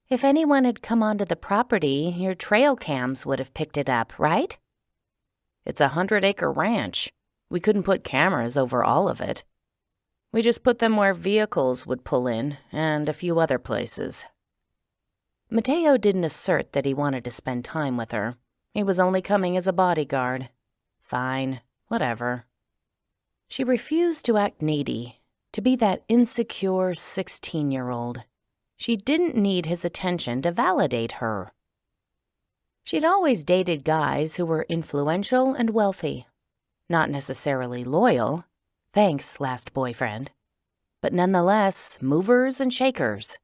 If anyone had come onto the property, your trail cams would have picked it up, right? It's a 100-acre ranch. We couldn't put cameras over all of it. We just put them where vehicles would pull in and a few other places. Mateo didn't assert that he wanted to spend time with her. He was only coming as a bodyguard. Fine, whatever. She refused to act needy, to be that insecure 16-year-old. She didn't need his attention to validate her. She'd always dated guys who were influential and wealthy. Not necessarily loyal, thanks, last boyfriend, but nonetheless movers and shakers.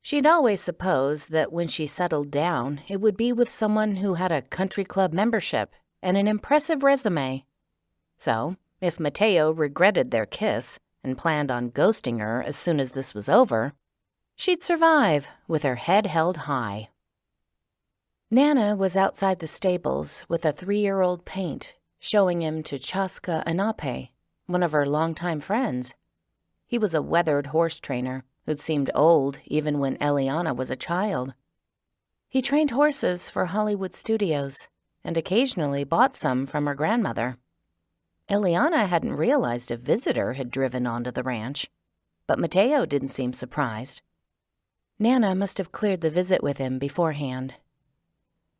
She'd always supposed that when she settled down, it would be with someone who had a country club membership and an impressive resume. So, if Mateo regretted their kiss and planned on ghosting her as soon as this was over, she'd survive with her head held high. Nana was outside the stables with a 3-year-old Paint, showing him to Chaska Anape, one of her longtime friends. He was a weathered horse trainer who'd seemed old even when Eliana was a child. He trained horses for Hollywood studios and occasionally bought some from her grandmother. Eliana hadn't realized a visitor had driven onto the ranch, but Mateo didn't seem surprised. Nana must have cleared the visit with him beforehand.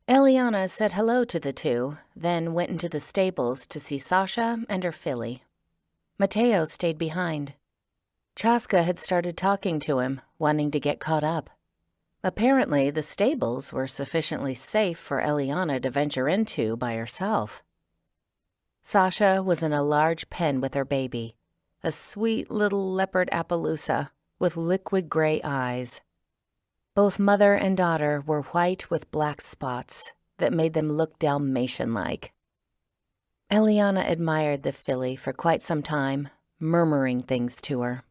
Eliana said hello to the two, then went into the stables to see Sasha and her filly. Mateo stayed behind. Chaska had started talking to him, wanting to get caught up. Apparently, the stables were sufficiently safe for Eliana to venture into by herself. Sasha was in a large pen with her baby, a sweet little leopard Appaloosa with liquid gray eyes. Both mother and daughter were white with black spots that made them look Dalmatian-like. Eliana admired the filly for quite some time, murmuring things to her.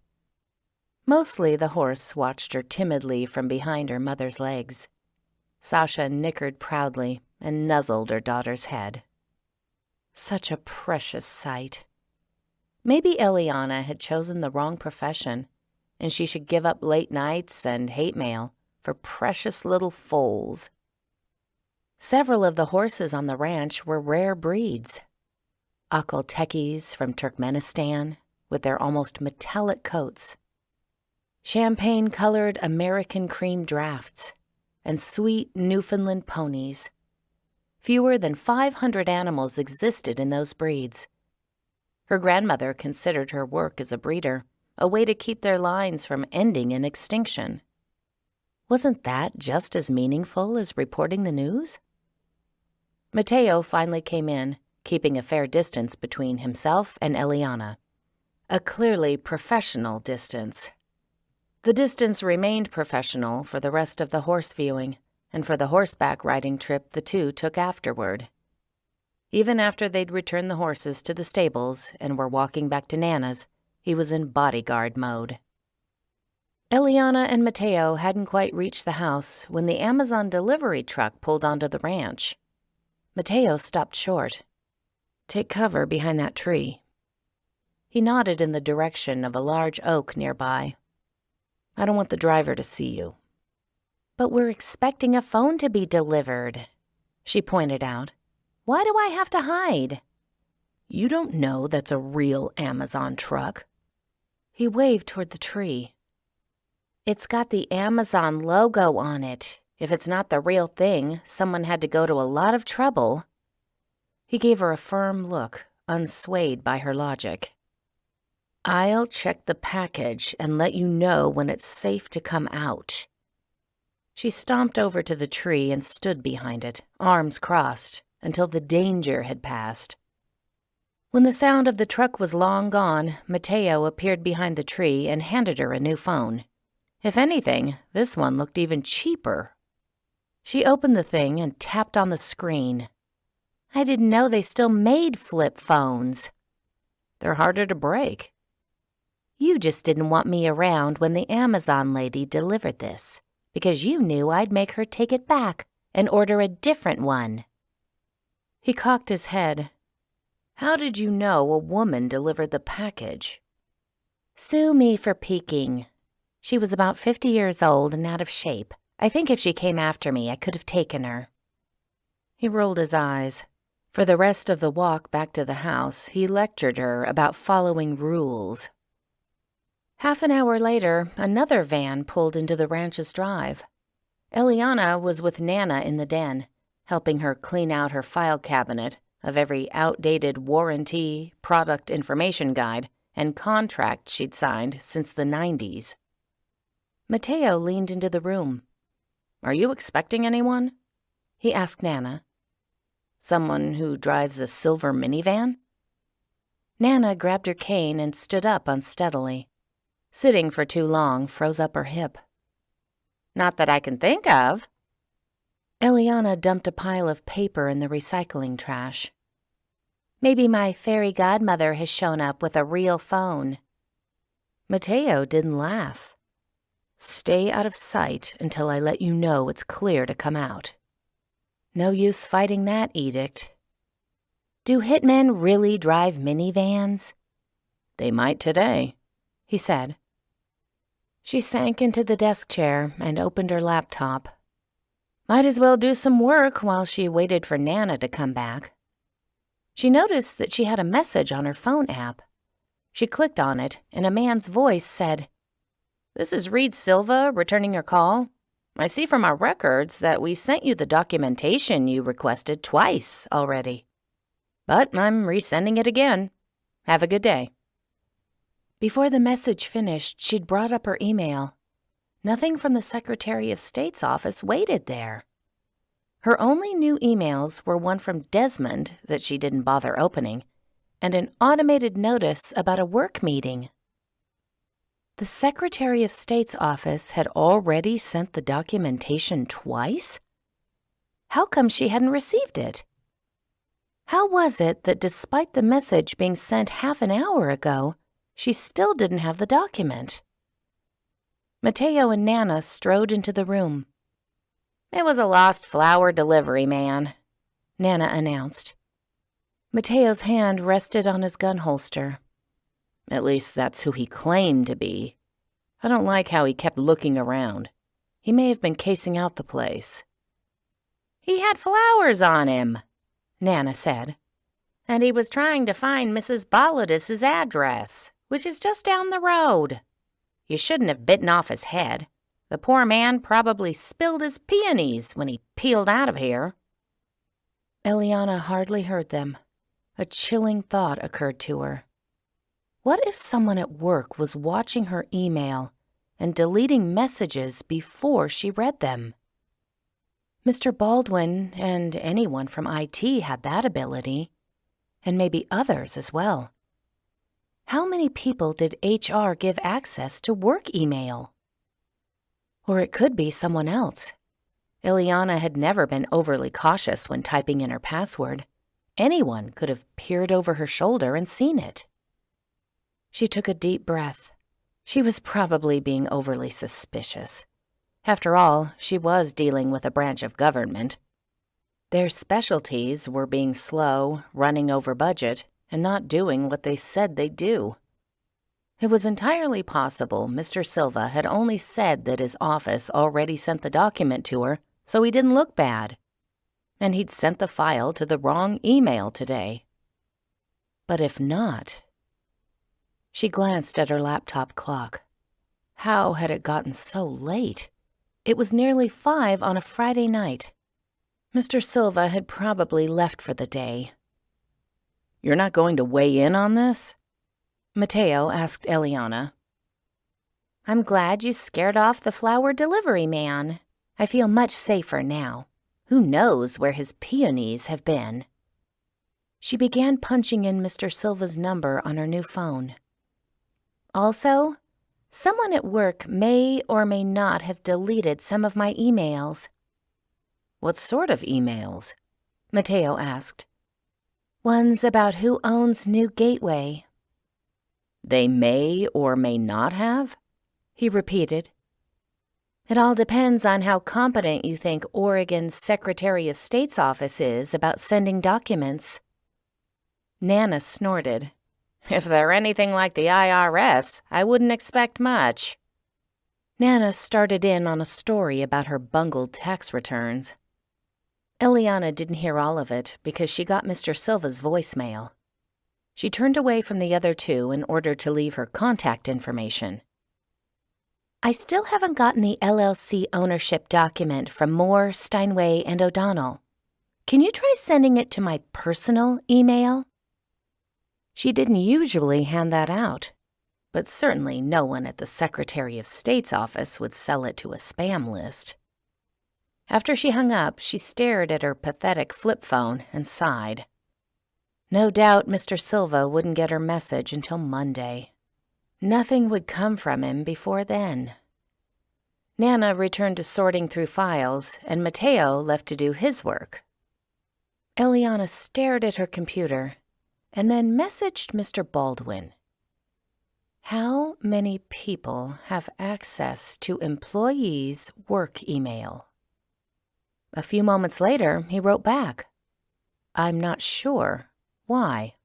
Mostly the horse watched her timidly from behind her mother's legs. Sasha nickered proudly and nuzzled her daughter's head. Such a precious sight. Maybe Eliana had chosen the wrong profession, and she should give up late nights and hate mail for precious little foals. Several of the horses on the ranch were rare breeds. Akaltekis from Turkmenistan, with their almost metallic coats. Champagne-colored American cream drafts, and sweet Newfoundland ponies. Fewer than 500 animals existed in those breeds. Her grandmother considered her work as a breeder a way to keep their lines from ending in extinction. Wasn't that just as meaningful as reporting the news? Mateo finally came in, keeping a fair distance between himself and Eliana. A clearly professional distance. The distance remained professional for the rest of the horse viewing and for the horseback riding trip the two took afterward. Even after they'd returned the horses to the stables and were walking back to Nana's, he was in bodyguard mode. Eliana and Mateo hadn't quite reached the house when the Amazon delivery truck pulled onto the ranch. Mateo stopped short. "Take cover behind that tree." He nodded in the direction of a large oak nearby. "I don't want the driver to see you. But we're expecting a phone to be delivered, she pointed out. Why do I have to hide? You don't know that's a real Amazon truck. He waved toward the tree. It's got the Amazon logo on it. If it's not the real thing, someone had to go to a lot of trouble. He gave her a firm look, unswayed by her logic. I'll check the package and let you know when it's safe to come out. She stomped over to the tree and stood behind it, arms crossed, until the danger had passed. When the sound of the truck was long gone, Mateo appeared behind the tree and handed her a new phone. If anything, this one looked even cheaper. She opened the thing and tapped on the screen. I didn't know they still made flip phones. They're harder to break. You just didn't want me around when the Amazon lady delivered this, because you knew I'd make her take it back and order a different one. He cocked his head. How did you know a woman delivered the package? Sue me for peeking. She was about 50 years old and out of shape. I think if she came after me, I could have taken her. He rolled his eyes. For the rest of the walk back to the house, he lectured her about following rules. Half an hour later, another van pulled into the ranch's drive. Eliana was with Nana in the den, helping her clean out her file cabinet of every outdated warranty, product information guide, and contract she'd signed since the 90s. Mateo leaned into the room. Are you expecting anyone? He asked Nana. Someone who drives a silver minivan? Nana grabbed her cane and stood up unsteadily. Sitting for too long froze up her hip. Not that I can think of. Eliana dumped a pile of paper in the recycling trash. Maybe my fairy godmother has shown up with a real phone. Mateo didn't laugh. Stay out of sight until I let you know it's clear to come out. No use fighting that edict. Do hitmen really drive minivans? They might today, he said. She sank into the desk chair and opened her laptop. Might as well do some work while she waited for Nana to come back. She noticed that she had a message on her phone app. She clicked on it, and a man's voice said, "This is Reed Silva returning your call. I see from our records that we sent you the documentation you requested twice already. But I'm resending it again. Have a good day." Before the message finished, she'd brought up her email. Nothing from the Secretary of State's office waited there. Her only new emails were one from Desmond that she didn't bother opening, and an automated notice about a work meeting. The Secretary of State's office had already sent the documentation twice? How come she hadn't received it? How was it that despite the message being sent half an hour ago, she still didn't have the document? Mateo and Nana strode into the room. "It was a lost flower delivery man," Nana announced. Mateo's hand rested on his gun holster. "At least that's who he claimed to be. I don't like how he kept looking around. He may have been casing out the place." "He had flowers on him," Nana said. "And he was trying to find Mrs. Balodh's address, which is just down the road. You shouldn't have bitten off his head. The poor man probably spilled his peonies when he peeled out of here." Eliana hardly heard them. A chilling thought occurred to her. What if someone at work was watching her email and deleting messages before she read them? Mr. Baldwin and anyone from IT had that ability, and maybe others as well. How many people did HR give access to work email? Or it could be someone else. Eliana had never been overly cautious when typing in her password. Anyone could have peered over her shoulder and seen it. She took a deep breath. She was probably being overly suspicious. After all, she was dealing with a branch of government. Their specialties were being slow, running over budget, and not doing what they said they'd do. It was entirely possible Mr. Silva had only said that his office already sent the document to her, so he didn't look bad. And he'd sent the file to the wrong email today. But if not... She glanced at her laptop clock. How had it gotten so late? It was nearly 5 on a Friday night. Mr. Silva had probably left for the day. "You're not going to weigh in on this?" Mateo asked Eliana. "I'm glad you scared off the flower delivery man. I feel much safer now. Who knows where his peonies have been?" She began punching in Mr. Silva's number on her new phone. "Also, someone at work may or may not have deleted some of my emails." "What sort of emails?" Mateo asked. "Ones about who owns New Gateway." "They may or may not have?" he repeated. "It all depends on how competent you think Oregon's Secretary of State's office is about sending documents." Nana snorted. "If they're anything like the IRS, I wouldn't expect much." Nana started in on a story about her bungled tax returns. Eliana didn't hear all of it because she got Mr. Silva's voicemail. She turned away from the other two in order to leave her contact information. "I still haven't gotten the LLC ownership document from Moore, Steinway, and O'Donnell. Can you try sending it to my personal email?" She didn't usually hand that out, but certainly no one at the Secretary of State's office would sell it to a spam list. After she hung up, she stared at her pathetic flip phone and sighed. No doubt Mr. Silva wouldn't get her message until Monday. Nothing would come from him before then. Nana returned to sorting through files, and Mateo left to do his work. Eliana stared at her computer and then messaged Mr. Baldwin. How many people have access to employees' work email? A few moments later, he wrote back. "I'm not sure. Why?"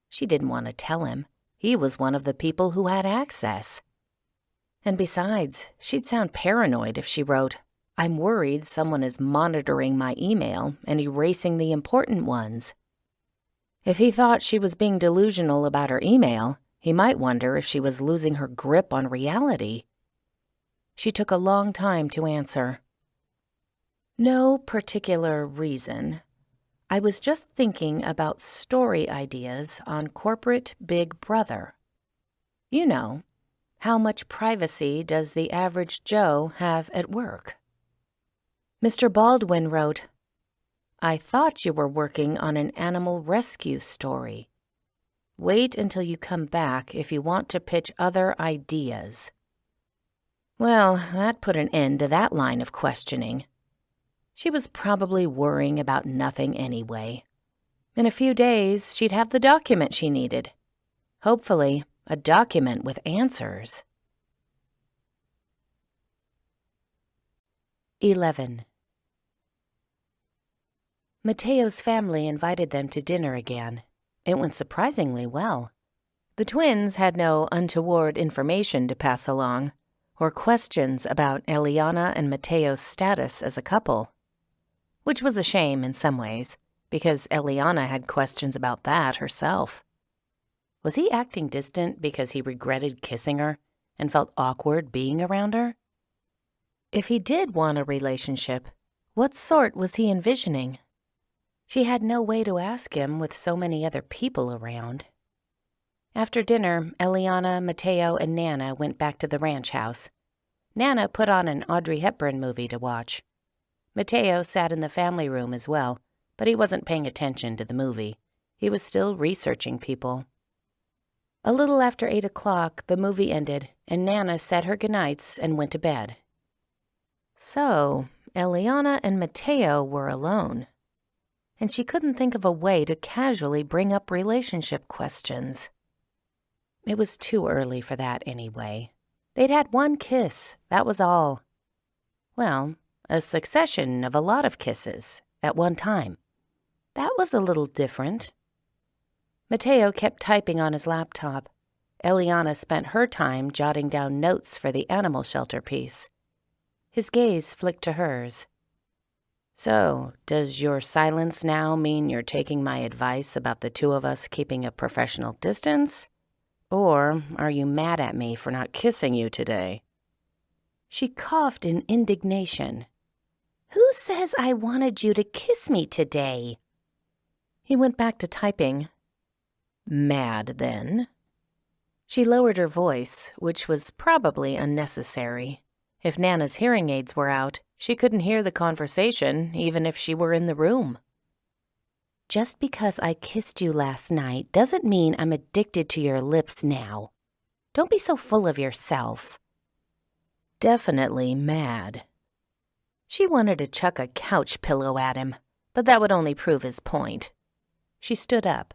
She didn't want to tell him. He was one of the people who had access. And besides, she'd sound paranoid if she wrote, "I'm worried someone is monitoring my email and erasing the important ones." If he thought she was being delusional about her email, he might wonder if she was losing her grip on reality. She took a long time to answer. "No particular reason. I was just thinking about story ideas on corporate Big Brother. You know, how much privacy does the average Joe have at work?" Mr. Baldwin wrote, "I thought you were working on an animal rescue story. Wait until you come back if you want to pitch other ideas." Well, that put an end to that line of questioning. She was probably worrying about nothing anyway. In a few days, she'd have the document she needed. Hopefully, a document with answers. 11. Mateo's family invited them to dinner again. It went surprisingly well. The twins had no untoward information to pass along, or questions about Eliana and Mateo's status as a couple. Which was a shame in some ways, because Eliana had questions about that herself. Was he acting distant because he regretted kissing her and felt awkward being around her? If he did want a relationship, what sort was he envisioning? She had no way to ask him with so many other people around. After dinner, Eliana, Mateo, and Nana went back to the ranch house. Nana put on an Audrey Hepburn movie to watch. Mateo sat in the family room as well, but he wasn't paying attention to the movie. He was still researching people. A little after 8 o'clock, the movie ended, and Nana said her goodnights and went to bed. So, Eliana and Mateo were alone, and she couldn't think of a way to casually bring up relationship questions. It was too early for that anyway. They'd had one kiss, that was all. Well, a succession of a lot of kisses at one time. That was a little different. Mateo kept typing on his laptop. Eliana spent her time jotting down notes for the animal shelter piece. His gaze flicked to hers. So, does your silence now mean you're taking my advice about the two of us keeping a professional distance? Or are you mad at me for not kissing you today? She coughed in indignation. Who says I wanted you to kiss me today? He went back to typing. Mad, then? She lowered her voice, which was probably unnecessary. If Nana's hearing aids were out, she couldn't hear the conversation, even if she were in the room. Just because I kissed you last night doesn't mean I'm addicted to your lips now. Don't be so full of yourself. Definitely mad. She wanted to chuck a couch pillow at him, but that would only prove his point. She stood up.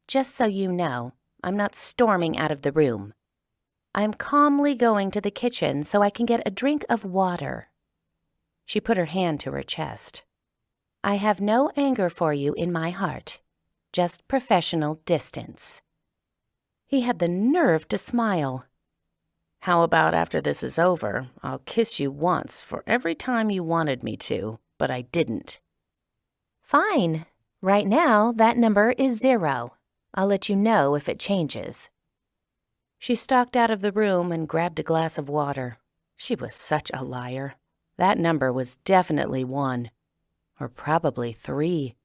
Just so you know, I'm not storming out of the room. I'm calmly going to the kitchen so I can get a drink of water. She put her hand to her chest. I have no anger for you in my heart, just professional distance. He had the nerve to smile. How about after this is over, I'll kiss you once for every time you wanted me to, but I didn't. Fine. Right now, that number is 0. I'll let you know if it changes. She stalked out of the room and grabbed a glass of water. She was such a liar. That number was definitely 1. Or probably 3.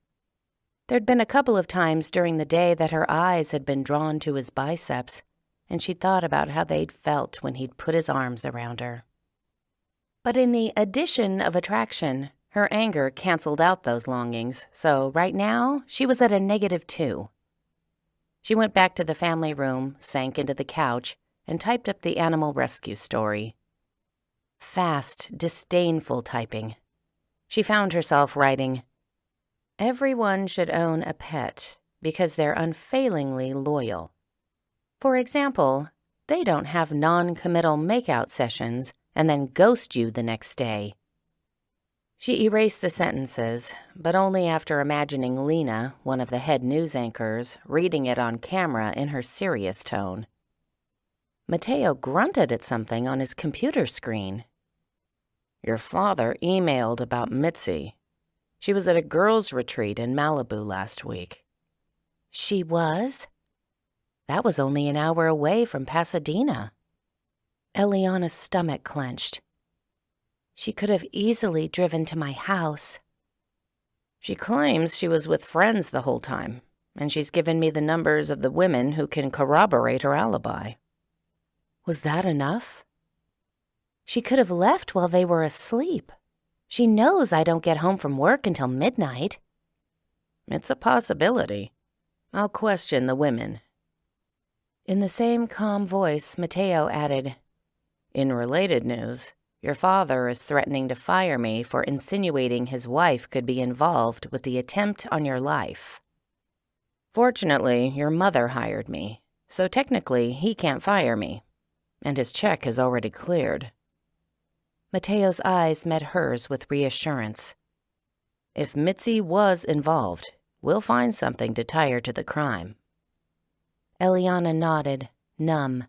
There'd been a couple of times during the day that her eyes had been drawn to his biceps, and she thought about how they'd felt when he'd put his arms around her. But in the addition of attraction, her anger canceled out those longings, so right now she was at a -2. She went back to the family room, sank into the couch, and typed up the animal rescue story. Fast, disdainful typing. She found herself writing, "Everyone should own a pet because they're unfailingly loyal. For example, they don't have non-committal makeout sessions and then ghost you the next day." She erased the sentences, but only after imagining Lena, one of the head news anchors, reading it on camera in her serious tone. Mateo grunted at something on his computer screen. "Your father emailed about Mitzi. She was at a girls' retreat in Malibu last week." She was? That was only an hour away from Pasadena. Eliana's stomach clenched. She could have easily driven to my house. She claims she was with friends the whole time, and she's given me the numbers of the women who can corroborate her alibi. Was that enough? She could have left while they were asleep. She knows I don't get home from work until midnight. It's a possibility. I'll question the women. In the same calm voice, Mateo added, "In related news, your father is threatening to fire me for insinuating his wife could be involved with the attempt on your life. Fortunately, your mother hired me, so technically he can't fire me, and his check is already cleared." Mateo's eyes met hers with reassurance. "If Mitzi was involved, we'll find something to tie her to the crime." Eliana nodded, numb.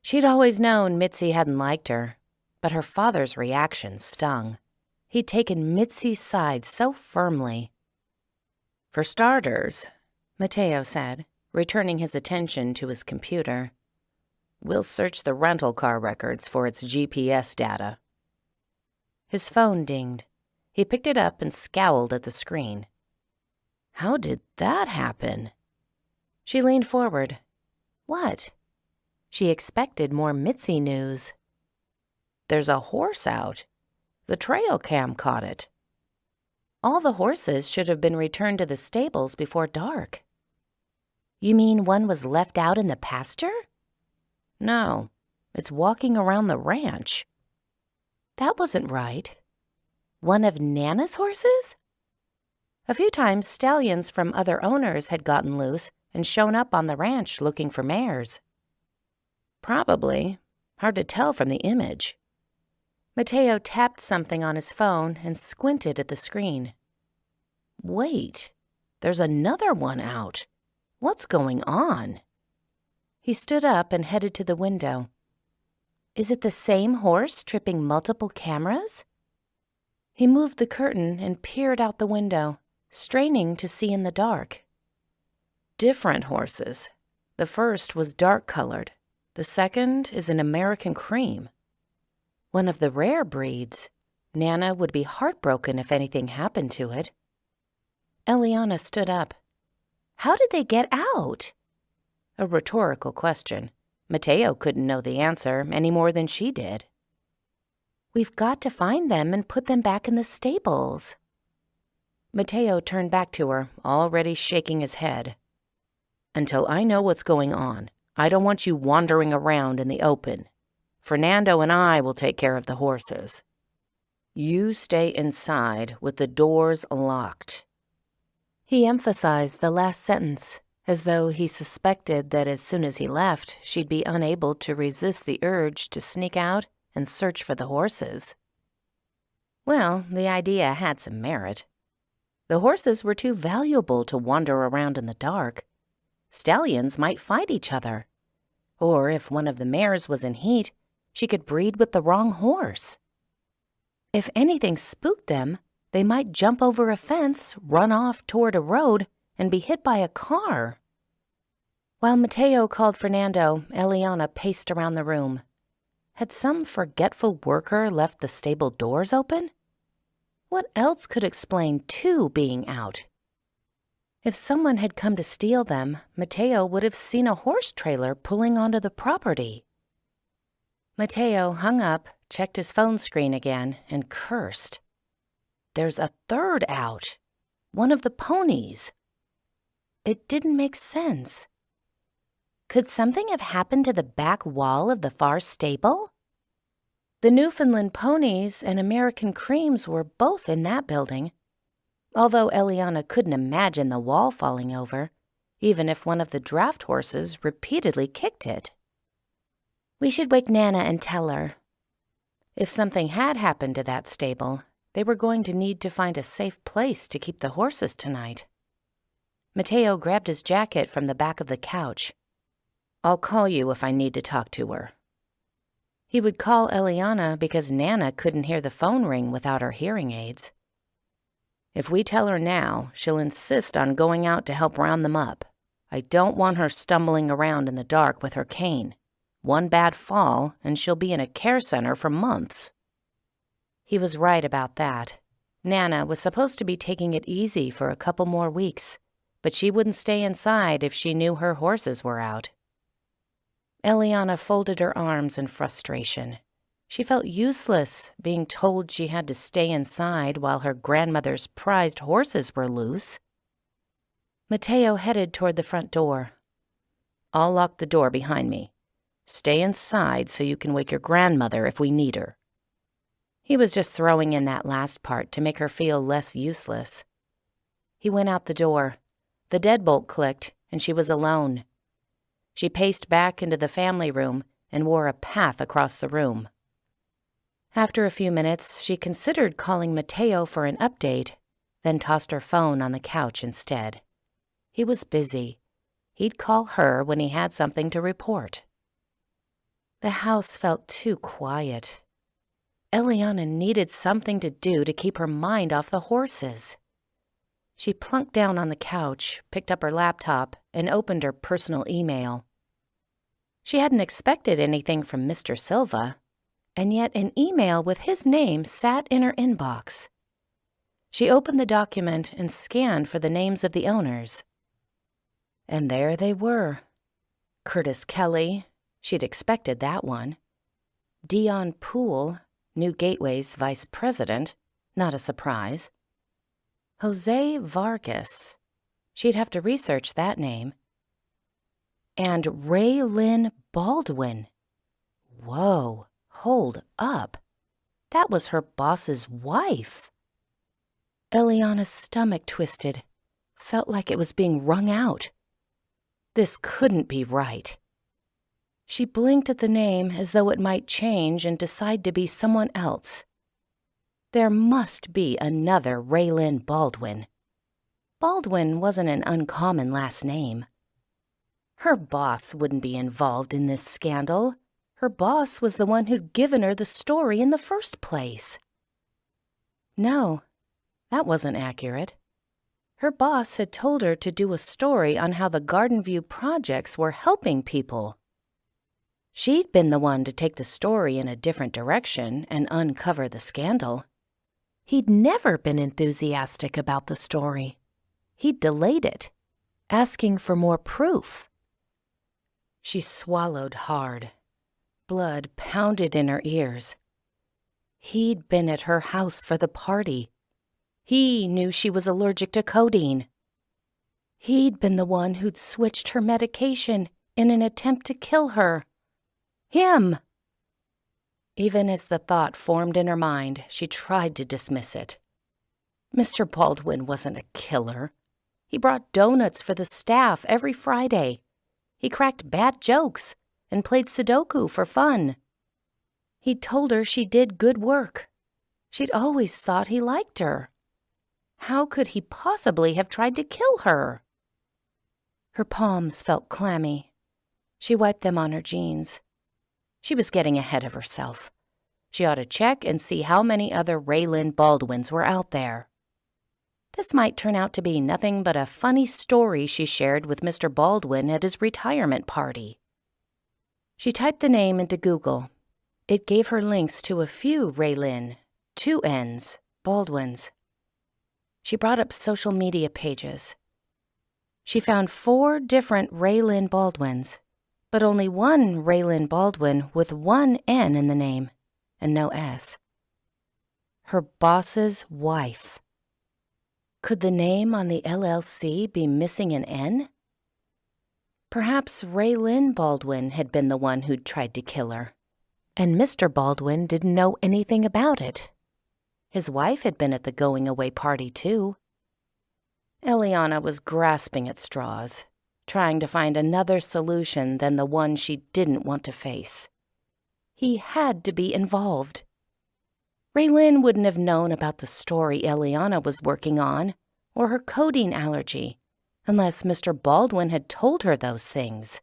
She'd always known Mitzi hadn't liked her, but her father's reaction stung. He'd taken Mitzi's side so firmly. "For starters," Mateo said, returning his attention to his computer, "we'll search the rental car records for its GPS data." His phone dinged. He picked it up and scowled at the screen. How did that happen? She leaned forward. What? She expected more Mitzi news. "There's a horse out. The trail cam caught it. All the horses should have been returned to the stables before dark." "You mean one was left out in the pasture?" "No, it's walking around the ranch." That wasn't right. One of Nana's horses? A few times, stallions from other owners had gotten loose and shown up on the ranch looking for mares. Probably. Hard to tell from the image. Mateo tapped something on his phone and squinted at the screen. Wait, there's another one out. What's going on? He stood up and headed to the window. Is it the same horse tripping multiple cameras? He moved the curtain and peered out the window, straining to see in the dark. Different horses. The first was dark-colored. The second is an American cream. One of the rare breeds. Nana would be heartbroken if anything happened to it. Eliana stood up. How did they get out? A rhetorical question. Mateo couldn't know the answer any more than she did. We've got to find them and put them back in the stables. Mateo turned back to her, already shaking his head. Until I know what's going on, I don't want you wandering around in the open. Fernando and I will take care of the horses. You stay inside with the doors locked. He emphasized the last sentence, as though he suspected that as soon as he left, she'd be unable to resist the urge to sneak out and search for the horses. Well, the idea had some merit. The horses were too valuable to wander around in the dark. Stallions might fight each other. Or if one of the mares was in heat, she could breed with the wrong horse. If anything spooked them, they might jump over a fence, run off toward a road, and be hit by a car. While Mateo called Fernando, Eliana paced around the room. Had some forgetful worker left the stable doors open? What else could explain two being out? If someone had come to steal them, Mateo would have seen a horse trailer pulling onto the property. Mateo hung up, checked his phone screen again, and cursed. There's a third out. One of the ponies. It didn't make sense. Could something have happened to the back wall of the far stable? The Newfoundland ponies and American creams were both in that building, although Eliana couldn't imagine the wall falling over, even if one of the draft horses repeatedly kicked it. We should wake Nana and tell her. If something had happened to that stable, they were going to need to find a safe place to keep the horses tonight. Mateo grabbed his jacket from the back of the couch. I'll call you if I need to talk to her. He would call Eliana because Nana couldn't hear the phone ring without her hearing aids. If we tell her now, she'll insist on going out to help round them up. I don't want her stumbling around in the dark with her cane. One bad fall, and she'll be in a care center for months. He was right about that. Nana was supposed to be taking it easy for a couple more weeks, but she wouldn't stay inside if she knew her horses were out. Eliana folded her arms in frustration. She felt useless being told she had to stay inside while her grandmother's prized horses were loose. Mateo headed toward the front door. I'll lock the door behind me. Stay inside so you can wake your grandmother if we need her. He was just throwing in that last part to make her feel less useless. He went out the door. The deadbolt clicked, and she was alone. She paced back into the family room and wore a path across the room. After a few minutes, she considered calling Mateo for an update, then tossed her phone on the couch instead. He was busy. He'd call her when he had something to report. The house felt too quiet. Eliana needed something to do to keep her mind off the horses. She plunked down on the couch, picked up her laptop, and opened her personal email. She hadn't expected anything from Mr. Silva, and yet an email with his name sat in her inbox. She opened the document and scanned for the names of the owners. And there they were. Curtis Kelly, she'd expected that one. Dion Poole, New Gateway's vice president, not a surprise. Jose Vargas, she'd have to research that name. And Ray Lynn Baldwin. Whoa, hold up. That was her boss's wife. Eliana's stomach twisted, felt like it was being wrung out. This couldn't be right. She blinked at the name as though it might change and decide to be someone else. There must be another Raylyn Baldwin. Baldwin wasn't an uncommon last name. Her boss wouldn't be involved in this scandal. Her boss was the one who'd given her the story in the first place. No, that wasn't accurate. Her boss had told her to do a story on how the Garden View projects were helping people. She'd been the one to take the story in a different direction and uncover the scandal. He'd never been enthusiastic about the story. He'd delayed it, asking for more proof. She swallowed hard. Blood pounded in her ears. He'd been at her house for the party. He knew she was allergic to codeine. He'd been the one who'd switched her medication in an attempt to kill her. Him! Even as the thought formed in her mind, she tried to dismiss it. Mr. Baldwin wasn't a killer. He brought donuts for the staff every Friday. He cracked bad jokes and played Sudoku for fun. He'd told her she did good work. She'd always thought he liked her. How could he possibly have tried to kill her? Her palms felt clammy. She wiped them on her jeans. She was getting ahead of herself. She ought to check and see how many other Raylan Baldwins were out there. This might turn out to be nothing but a funny story she shared with Mr. Baldwin at his retirement party. She typed the name into Google. It gave her links to a few Raylan, 2 N's, Baldwins. She brought up social media pages. She found 4 different Raylan Baldwins, but only one Raylan Baldwin with 1 N in the name and no S. Her boss's wife. Could the name on the LLC be missing an N? Perhaps Raylan Baldwin had been the one who'd tried to kill her, and Mr. Baldwin didn't know anything about it. His wife had been at the going-away party, too. Eliana was grasping at straws, trying to find another solution than the one she didn't want to face. He had to be involved. Raylan wouldn't have known about the story Eliana was working on or her codeine allergy unless Mr. Baldwin had told her those things.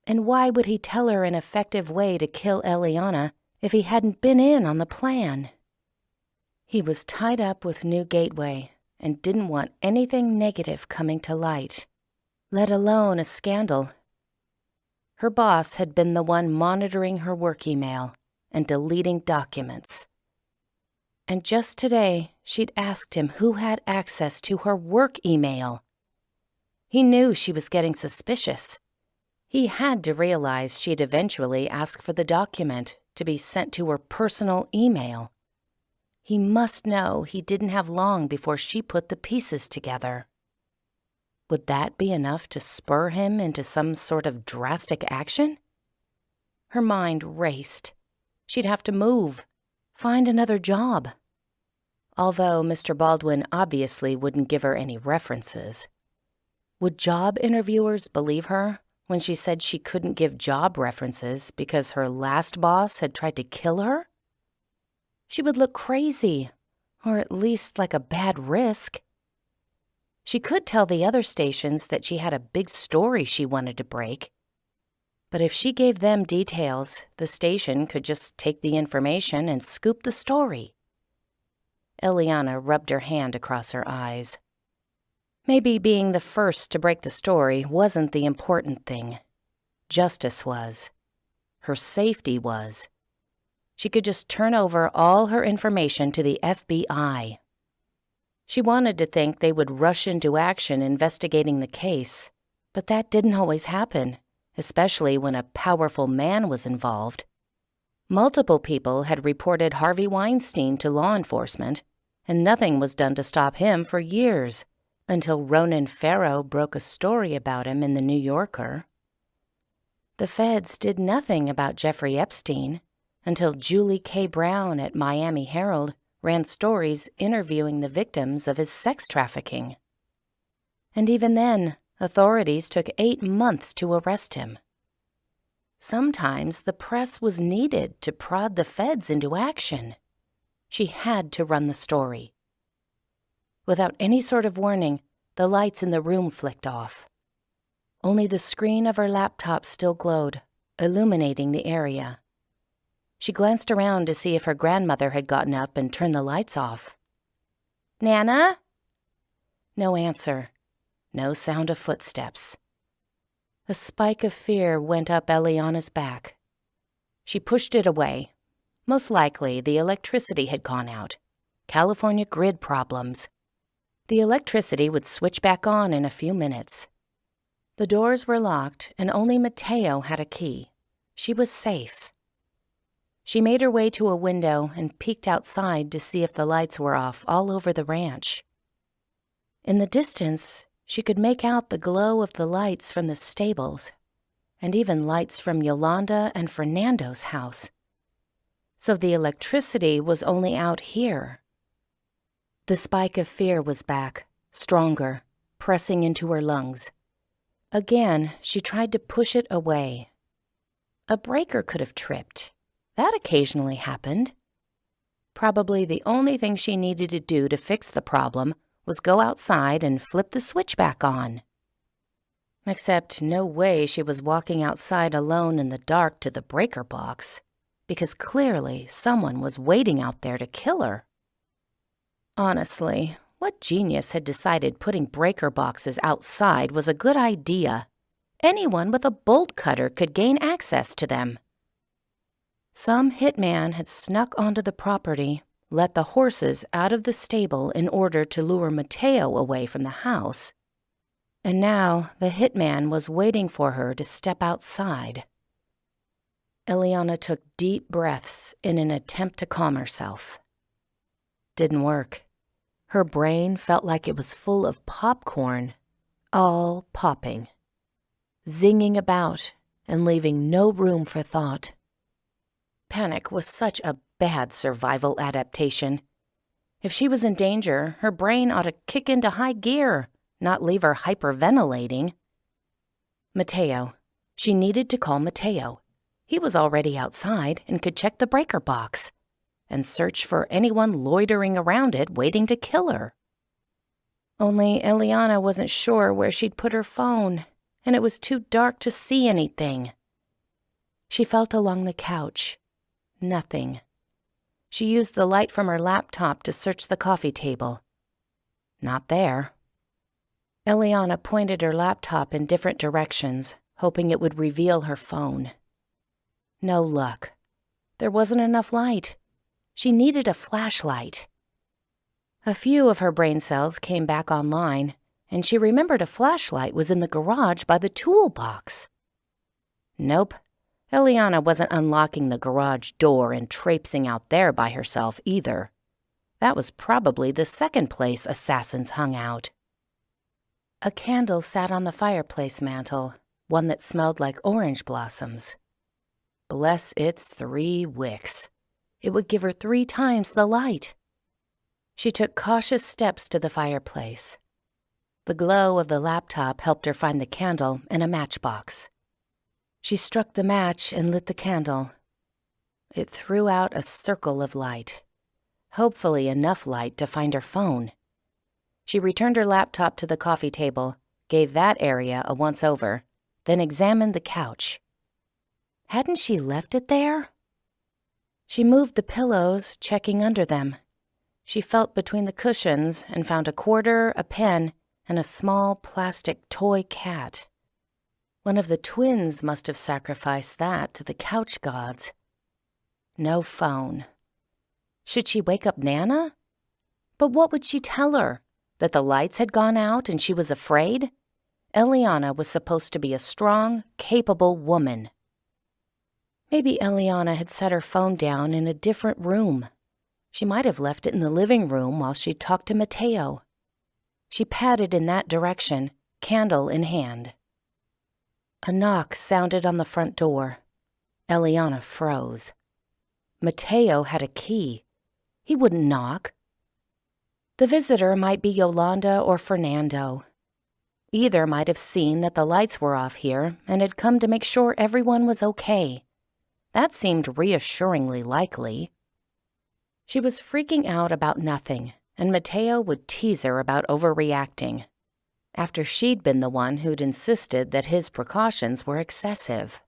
And why would he tell her an effective way to kill Eliana if he hadn't been in on the plan? He was tied up with New Gateway and didn't want anything negative coming to light, let alone a scandal. Her boss had been the one monitoring her work email and deleting documents. And just today, she'd asked him who had access to her work email. He knew she was getting suspicious. He had to realize she'd eventually ask for the document to be sent to her personal email. He must know he didn't have long before she put the pieces together. Would that be enough to spur him into some sort of drastic action? Her mind raced. She'd have to move, find another job. Although Mr. Baldwin obviously wouldn't give her any references. Would job interviewers believe her when she said she couldn't give job references because her last boss had tried to kill her? She would look crazy, or at least like a bad risk. She could tell the other stations that she had a big story she wanted to break. But if she gave them details, the station could just take the information and scoop the story. Eliana rubbed her hand across her eyes. Maybe being the first to break the story wasn't the important thing. Justice was. Her safety was. She could just turn over all her information to the FBI. She wanted to think they would rush into action investigating the case, but that didn't always happen, especially when a powerful man was involved. Multiple people had reported Harvey Weinstein to law enforcement, and nothing was done to stop him for years, until Ronan Farrow broke a story about him in the New Yorker. The feds did nothing about Jeffrey Epstein until Julie K. Brown at Miami Herald ran stories interviewing the victims of his sex trafficking. And even then, authorities took 8 months to arrest him. Sometimes the press was needed to prod the feds into action. She had to run the story. Without any sort of warning, the lights in the room flicked off. Only the screen of her laptop still glowed, illuminating the area. She glanced around to see if her grandmother had gotten up and turned the lights off. "Nana?" No answer. No sound of footsteps. A spike of fear went up Eliana's back. She pushed it away. Most likely, the electricity had gone out. California grid problems. The electricity would switch back on in a few minutes. The doors were locked, and only Mateo had a key. She was safe. She made her way to a window and peeked outside to see if the lights were off all over the ranch. In the distance, she could make out the glow of the lights from the stables, and even lights from Yolanda and Fernando's house. So the electricity was only out here. The spike of fear was back, stronger, pressing into her lungs. Again, she tried to push it away. A breaker could have tripped. That occasionally happened. Probably the only thing she needed to do to fix the problem was go outside and flip the switch back on. Except no way she was walking outside alone in the dark to the breaker box, because clearly someone was waiting out there to kill her. Honestly, what genius had decided putting breaker boxes outside was a good idea? Anyone with a bolt cutter could gain access to them. Some hitman had snuck onto the property, let the horses out of the stable in order to lure Mateo away from the house. And now the hitman was waiting for her to step outside. Eliana took deep breaths in an attempt to calm herself. Didn't work. Her brain felt like it was full of popcorn, all popping, zinging about and leaving no room for thought. Panic was such a bad survival adaptation. If she was in danger, her brain ought to kick into high gear, not leave her hyperventilating. Mateo. She needed to call Mateo. He was already outside and could check the breaker box and search for anyone loitering around it waiting to kill her. Only Eliana wasn't sure where she'd put her phone, and it was too dark to see anything. She felt along the couch. Nothing. She used the light from her laptop to search the coffee table. Not there. Eliana pointed her laptop in different directions, hoping it would reveal her phone. No luck. There wasn't enough light. She needed a flashlight. A few of her brain cells came back online, and she remembered a flashlight was in the garage by the toolbox. Nope. Eliana wasn't unlocking the garage door and traipsing out there by herself either. That was probably the second place assassins hung out. A candle sat on the fireplace mantel, one that smelled like orange blossoms. Bless its 3 wicks. It would give her 3 times the light. She took cautious steps to the fireplace. The glow of the laptop helped her find the candle and a matchbox. She struck the match and lit the candle. It threw out a circle of light, hopefully enough light to find her phone. She returned her laptop to the coffee table, gave that area a once-over, then examined the couch. Hadn't she left it there? She moved the pillows, checking under them. She felt between the cushions and found a quarter, a pen, and a small plastic toy cat. One of the twins must have sacrificed that to the couch gods. No phone. Should she wake up Nana? But what would she tell her? That the lights had gone out and she was afraid? Eliana was supposed to be a strong, capable woman. Maybe Eliana had set her phone down in a different room. She might have left it in the living room while she talked to Mateo. She padded in that direction, candle in hand. A knock sounded on the front door. Eliana froze. Mateo had a key. He wouldn't knock. The visitor might be Yolanda or Fernando. Either might have seen that the lights were off here and had come to make sure everyone was okay. That seemed reassuringly likely. She was freaking out about nothing, and Mateo would tease her about overreacting. after she'd been the one who'd insisted that his precautions were excessive.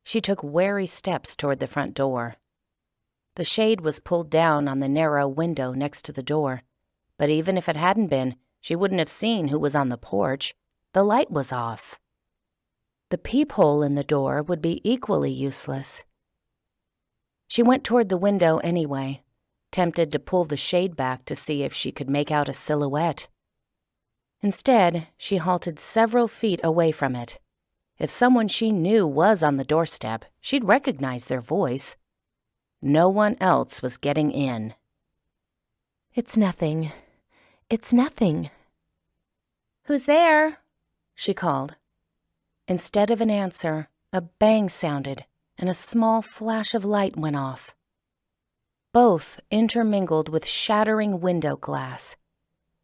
She took wary steps toward the front door. The shade was pulled down on the narrow window next to the door, but even if it hadn't been, she wouldn't have seen who was on the porch. The light was off. The peephole in the door would be equally useless. She went toward the window anyway, tempted to pull the shade back to see if she could make out a silhouette. Instead, she halted several feet away from it. If someone she knew was on the doorstep, she'd recognize their voice. No one else was getting in. "It's nothing. It's nothing." "Who's there?" she called. Instead of an answer, a bang sounded, and a small flash of light went off. Both intermingled with shattering window glass.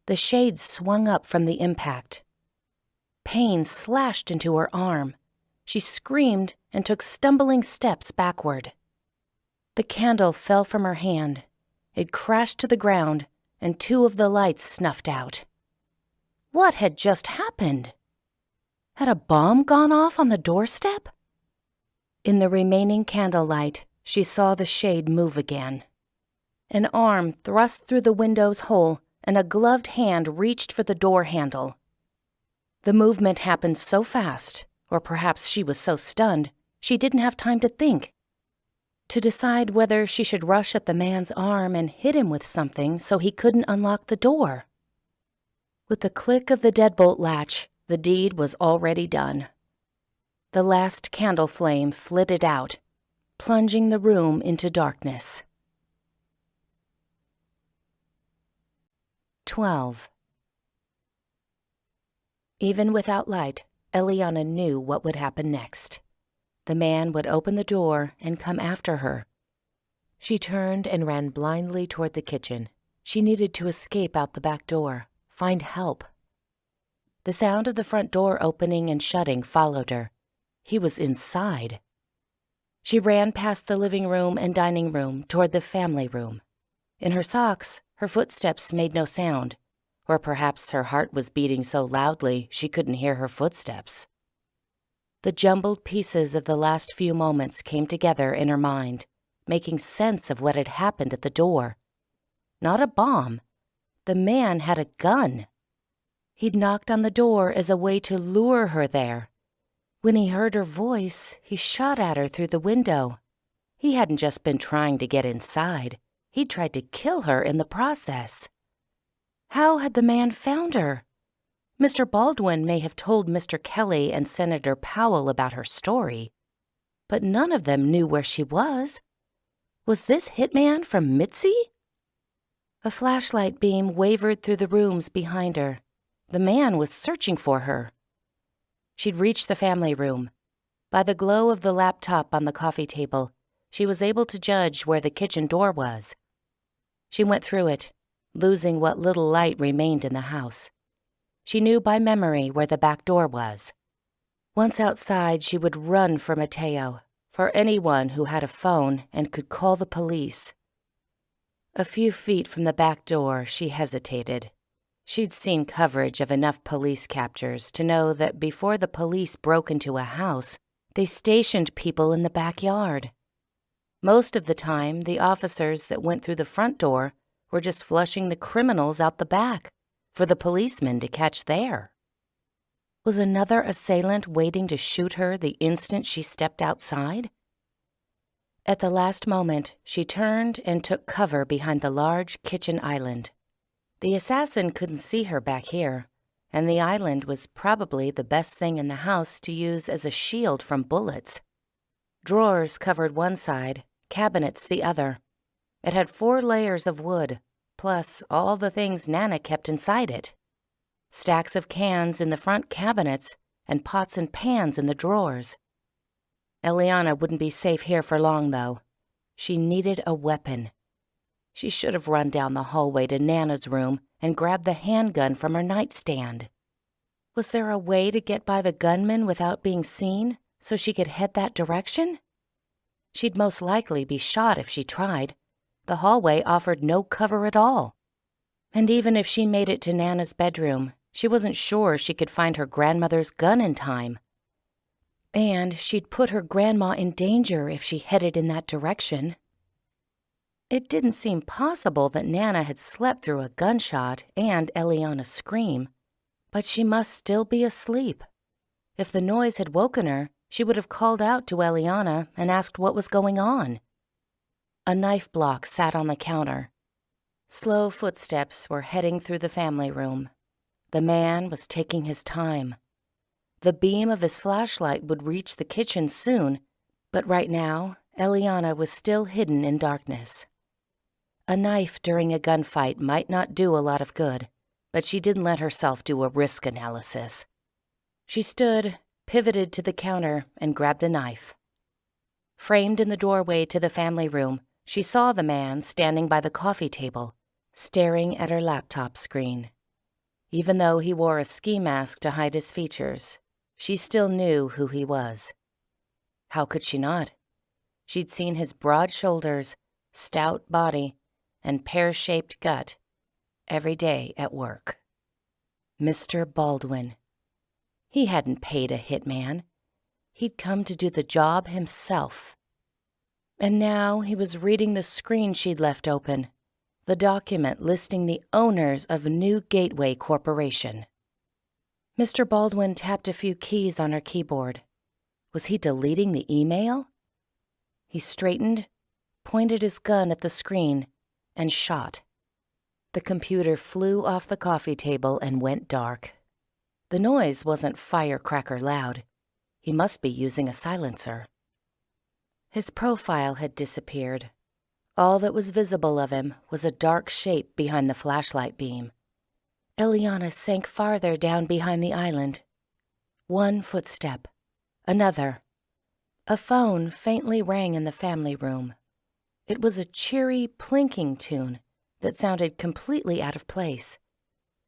The shade swung up from the impact. Pain slashed into her arm. She screamed and took stumbling steps backward. The candle fell from her hand. It crashed to the ground, and 2 of the lights snuffed out. What had just happened? Had a bomb gone off on the doorstep? In the remaining candlelight, she saw the shade move again. An arm thrust through the window's hole, and a gloved hand reached for the door handle. The movement happened so fast, or perhaps she was so stunned, she didn't have time to think. To decide whether she should rush at the man's arm and hit him with something so he couldn't unlock the door. With the click of the deadbolt latch, the deed was already done. The last candle flame flitted out, plunging the room into darkness. 12. Even without light, Eliana knew what would happen next. The man would open the door and come after her. She turned and ran blindly toward the kitchen. She needed to escape out the back door, find help. The sound of the front door opening and shutting followed her. He was inside. She ran past the living room and dining room toward the family room. In her socks, her footsteps made no sound, or perhaps her heart was beating so loudly she couldn't hear her footsteps. The jumbled pieces of the last few moments came together in her mind, making sense of what had happened at the door. Not a bomb. The man had a gun. He'd knocked on the door as a way to lure her there. When he heard her voice, he shot at her through the window. He hadn't just been trying to get inside. He'd tried to kill her in the process. How had the man found her? Mr. Baldwin may have told Mr. Kelly and Senator Powell about her story, but none of them knew where she was. Was this hitman from Mitzi? A flashlight beam wavered through the rooms behind her. The man was searching for her. She'd reached the family room. By the glow of the laptop on the coffee table, she was able to judge where the kitchen door was. She went through it, losing what little light remained in the house. She knew by memory where the back door was. Once outside, she would run for Mateo, for anyone who had a phone and could call the police. A few feet from the back door, she hesitated. She'd seen coverage of enough police captures to know that before the police broke into a house, they stationed people in the backyard. Most of the time, the officers that went through the front door were just flushing the criminals out the back for the policemen to catch there. Was another assailant waiting to shoot her the instant she stepped outside? At the last moment, she turned and took cover behind the large kitchen island. The assassin couldn't see her back here, and the island was probably the best thing in the house to use as a shield from bullets. Drawers covered one side, cabinets the other. It had 4 layers of wood, plus all the things Nana kept inside it. Stacks of cans in the front cabinets and pots and pans in the drawers. Eliana wouldn't be safe here for long, though. She needed a weapon. She should have run down the hallway to Nana's room and grabbed the handgun from her nightstand. Was there a way to get by the gunman without being seen so she could head that direction? She'd most likely be shot if she tried. The hallway offered no cover at all. And even if she made it to Nana's bedroom, She wasn't sure she could find her grandmother's gun in time. And she'd put her grandma in danger if she headed in that direction. It didn't seem possible that Nana had slept through a gunshot and Eliana's scream, but she must still be asleep. If the noise had woken her, she would have called out to Eliana and asked what was going on. A knife block sat on the counter. Slow footsteps were heading through the family room. The man was taking his time. The beam of his flashlight would reach the kitchen soon, but right now, Eliana was still hidden in darkness. A knife during a gunfight might not do a lot of good, but she didn't let herself do a risk analysis. She stood, pivoted to the counter, and grabbed a knife. Framed in the doorway to the family room, she saw the man standing by the coffee table, staring at her laptop screen. Even though he wore a ski mask to hide his features, she still knew who he was. How could she not? She'd seen his broad shoulders, stout body, and pear-shaped gut every day at work. Mr. Baldwin. He hadn't paid a hitman. He'd come to do the job himself. And now he was reading the screen she'd left open, the document listing the owners of New Gateway Corporation. Mr. Baldwin tapped a few keys on her keyboard. Was he deleting the email? He straightened, pointed his gun at the screen, and shot. The computer flew off the coffee table and went dark. The noise wasn't firecracker loud. He must be using a silencer. His profile had disappeared. All that was visible of him was a dark shape behind the flashlight beam. Eliana sank farther down behind the island. One footstep. Another. A phone faintly rang in the family room. It was a cheery, plinking tune that sounded completely out of place.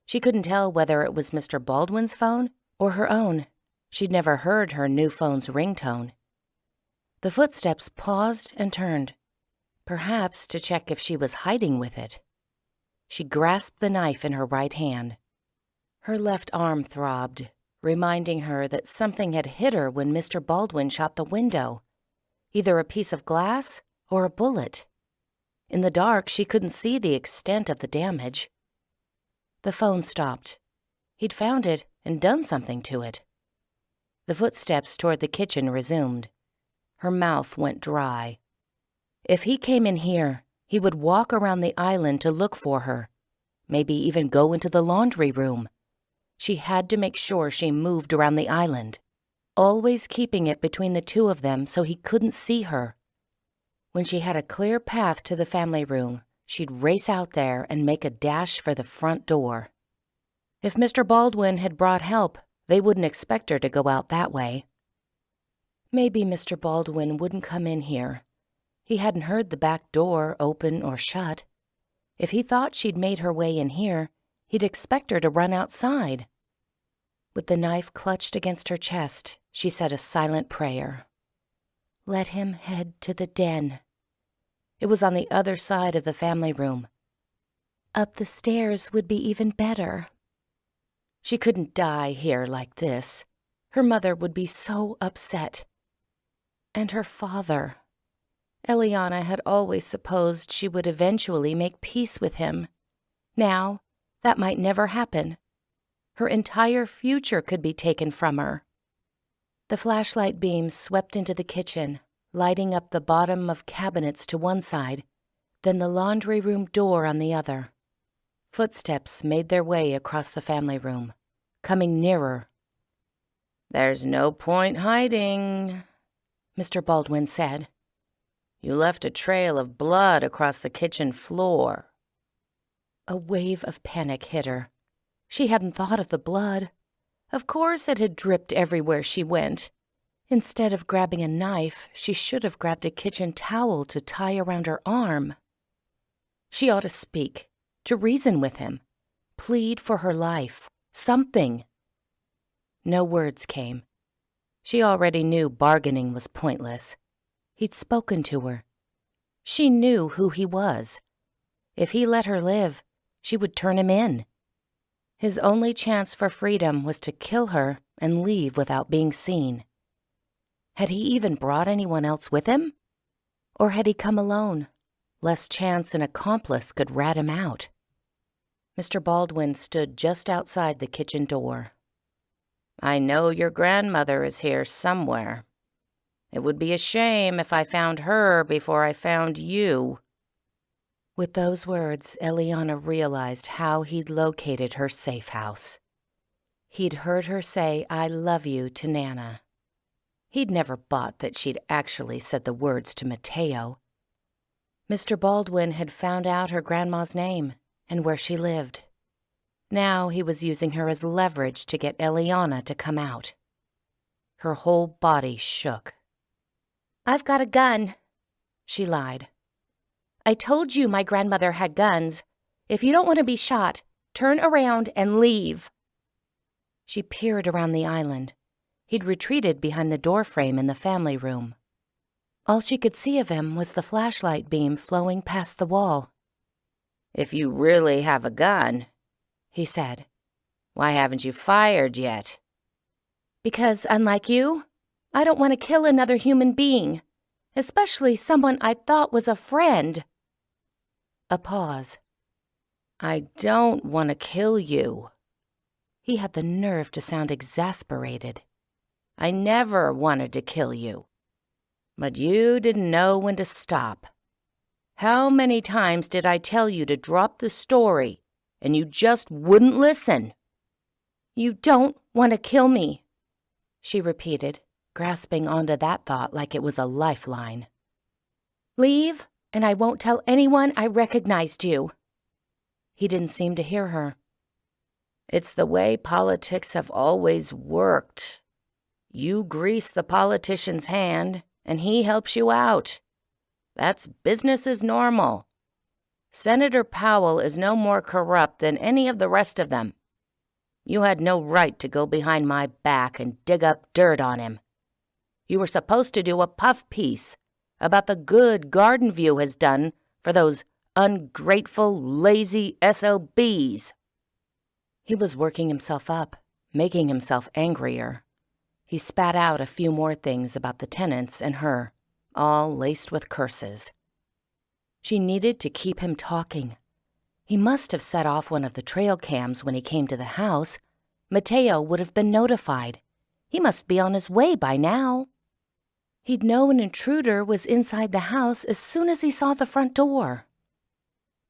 She couldn't tell whether it was Mr. Baldwin's phone or her own. She'd never heard her new phone's ringtone. The footsteps paused and turned, perhaps to check if she was hiding with it. She grasped the knife in her right hand. Her left arm throbbed, reminding her that something had hit her when Mr. Baldwin shot the window, either a piece of glass or a bullet. In the dark, she couldn't see the extent of the damage. The phone stopped. He'd found it and done something to it. The footsteps toward the kitchen resumed. Her mouth went dry. If he came in here, he would walk around the island to look for her, maybe even go into the laundry room. She had to make sure she moved around the island, always keeping it between the two of them so he couldn't see her. When she had a clear path to the family room, she'd race out there and make a dash for the front door. If Mr. Baldwin had brought help, they wouldn't expect her to go out that way. Maybe Mr. Baldwin wouldn't come in here. He hadn't heard the back door open or shut. If he thought she'd made her way in here, he'd expect her to run outside. With the knife clutched against her chest, she said a silent prayer. Let him head to the den. It was on the other side of the family room. Up the stairs would be even better. She couldn't die here like this. Her mother would be so upset. And her father. Eliana had always supposed she would eventually make peace with him. Now, that might never happen. Her entire future could be taken from her. The flashlight beam swept into the kitchen, lighting up the bottom of cabinets to one side, then the laundry room door on the other. Footsteps made their way across the family room, coming nearer. There's no point hiding, Mr. Baldwin said. You left a trail of blood across the kitchen floor. A wave of panic hit her. She hadn't thought of the blood. Of course it had dripped everywhere she went. Instead of grabbing a knife, she should have grabbed a kitchen towel to tie around her arm. She ought to speak, to reason with him, plead for her life, something. No words came. She already knew bargaining was pointless. He'd spoken to her. She knew who he was. If he let her live, she would turn him in. His only chance for freedom was to kill her and leave without being seen. Had he even brought anyone else with him? Or had he come alone, lest chance an accomplice could rat him out? Mr. Baldwin stood just outside the kitchen door. "I know your grandmother is here somewhere. It would be a shame if I found her before I found you." With those words, Eliana realized how he'd located her safe house. He'd heard her say, "I love you" to Nana. He'd never bought that she'd actually said the words to Mateo. Mr. Baldwin had found out her grandma's name and where she lived. Now he was using her as leverage to get Eliana to come out. Her whole body shook. "I've got a gun," she lied. "I told you my grandmother had guns. If you don't want to be shot, turn around and leave." She peered around the island. He'd retreated behind the doorframe in the family room. All she could see of him was the flashlight beam flowing past the wall. "If you really have a gun," he said, "why haven't you fired yet?" "Because, unlike you, I don't want to kill another human being, especially someone I thought was a friend." A pause. "I don't want to kill you." He had the nerve to sound exasperated. "I never wanted to kill you. But you didn't know when to stop. How many times did I tell you to drop the story, and you just wouldn't listen?" "You don't want to kill me," she repeated, grasping onto that thought like it was a lifeline. "Leave, and I won't tell anyone I recognized you." He didn't seem to hear her. "It's the way politics have always worked. You grease the politician's hand, and he helps you out. That's business as normal. Senator Powell is no more corrupt than any of the rest of them. You had no right to go behind my back and dig up dirt on him. You were supposed to do a puff piece about the good Garden View has done for those ungrateful, lazy SOBs." He was working himself up, making himself angrier. He spat out a few more things about the tenants and her, all laced with curses. She needed to keep him talking. He must have set off one of the trail cams when he came to the house. Mateo would have been notified. He must be on his way by now. He'd know an intruder was inside the house as soon as he saw the front door.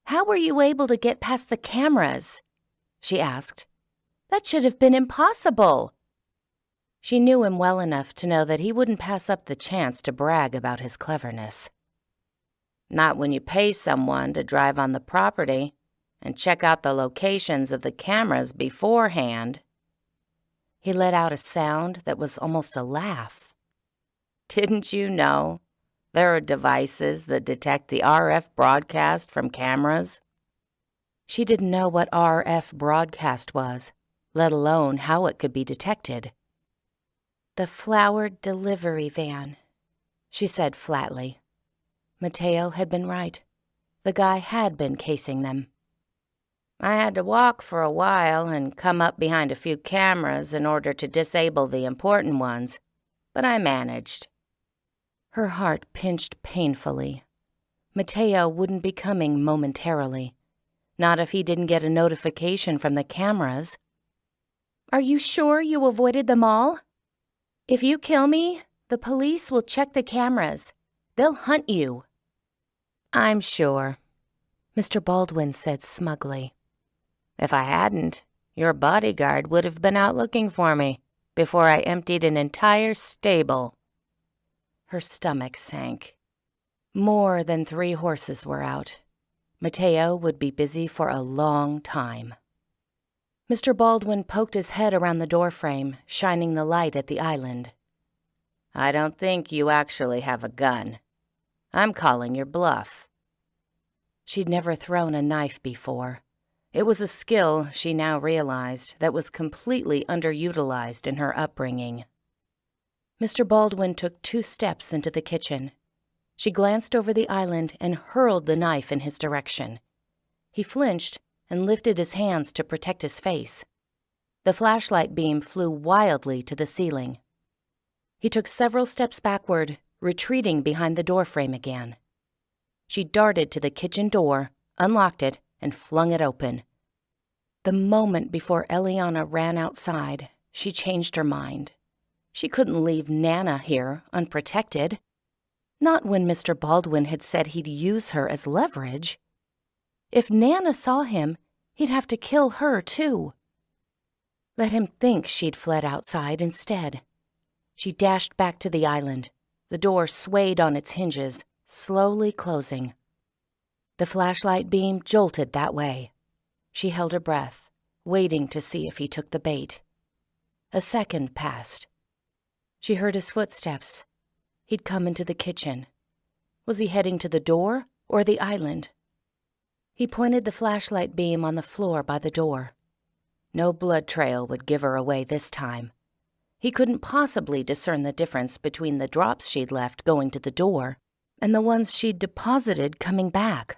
"How were you able to get past the cameras?" she asked. "That should have been impossible." She knew him well enough to know that he wouldn't pass up the chance to brag about his cleverness. "Not when you pay someone to drive on the property and check out the locations of the cameras beforehand." He let out a sound that was almost a laugh. "Didn't you know there are devices that detect the RF broadcast from cameras?" She didn't know what RF broadcast was, let alone how it could be detected. "The flower delivery van," she said flatly. Mateo had been right. The guy had been casing them. "I had to walk for a while and come up behind a few cameras in order to disable the important ones, but I managed." Her heart pinched painfully. Mateo wouldn't be coming momentarily. Not if he didn't get a notification from the cameras. "Are you sure you avoided them all? If you kill me, the police will check the cameras. They'll hunt you." "I'm sure," Mr. Baldwin said smugly. "If I hadn't, your bodyguard would have been out looking for me before I emptied an entire stable." Her stomach sank. More than 3 horses were out. Mateo would be busy for a long time. Mr. Baldwin poked his head around the doorframe, shining the light at the island. "I don't think you actually have a gun. I'm calling your bluff." She'd never thrown a knife before. It was a skill, she now realized, that was completely underutilized in her upbringing. Mr. Baldwin took 2 steps into the kitchen. She glanced over the island and hurled the knife in his direction. He flinched and lifted his hands to protect his face. The flashlight beam flew wildly to the ceiling. He took several steps backward, retreating behind the doorframe again. She darted to the kitchen door, unlocked it, and flung it open. The moment before Eliana ran outside, she changed her mind. She couldn't leave Nana here unprotected. Not when Mr. Baldwin had said he'd use her as leverage. If Nana saw him, he'd have to kill her too. Let him think she'd fled outside instead. She dashed back to the island. The door swayed on its hinges, slowly closing. The flashlight beam jolted that way. She held her breath, waiting to see if he took the bait. A second passed. She heard his footsteps. He'd come into the kitchen. Was he heading to the door or the island? He pointed the flashlight beam on the floor by the door. No blood trail would give her away this time. He couldn't possibly discern the difference between the drops she'd left going to the door and the ones she'd deposited coming back.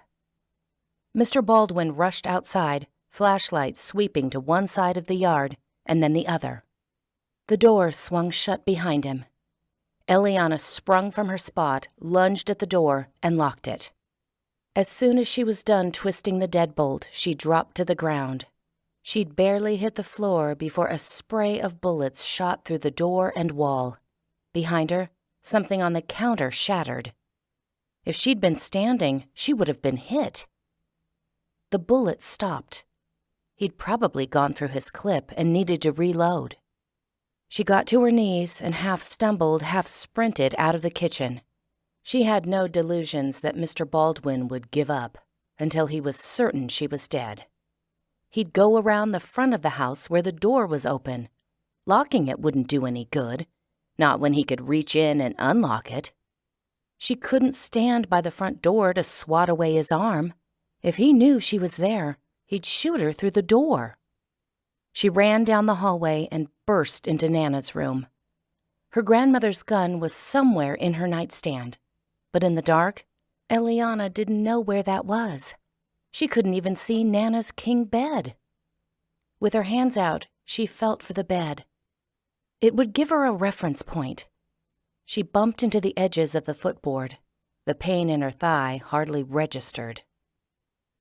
Mr. Baldwin rushed outside, flashlight sweeping to one side of the yard and then the other. The door swung shut behind him. Eliana sprung from her spot, lunged at the door, and locked it. As soon as she was done twisting the deadbolt, she dropped to the ground. She'd barely hit the floor before a spray of bullets shot through the door and wall. Behind her, something on the counter shattered. If she'd been standing, she would have been hit. The bullet stopped. He'd probably gone through his clip and needed to reload. She got to her knees and half stumbled, half sprinted out of the kitchen. She had no delusions that Mr. Baldwin would give up until he was certain she was dead. He'd go around the front of the house where the door was open. Locking it wouldn't do any good, not when he could reach in and unlock it. She couldn't stand by the front door to swat away his arm. If he knew she was there, he'd shoot her through the door. She ran down the hallway and burst into Nana's room. Her grandmother's gun was somewhere in her nightstand, but in the dark, Eliana didn't know where that was. She couldn't even see Nana's king bed. With her hands out, she felt for the bed. It would give her a reference point. She bumped into the edges of the footboard. The pain in her thigh hardly registered.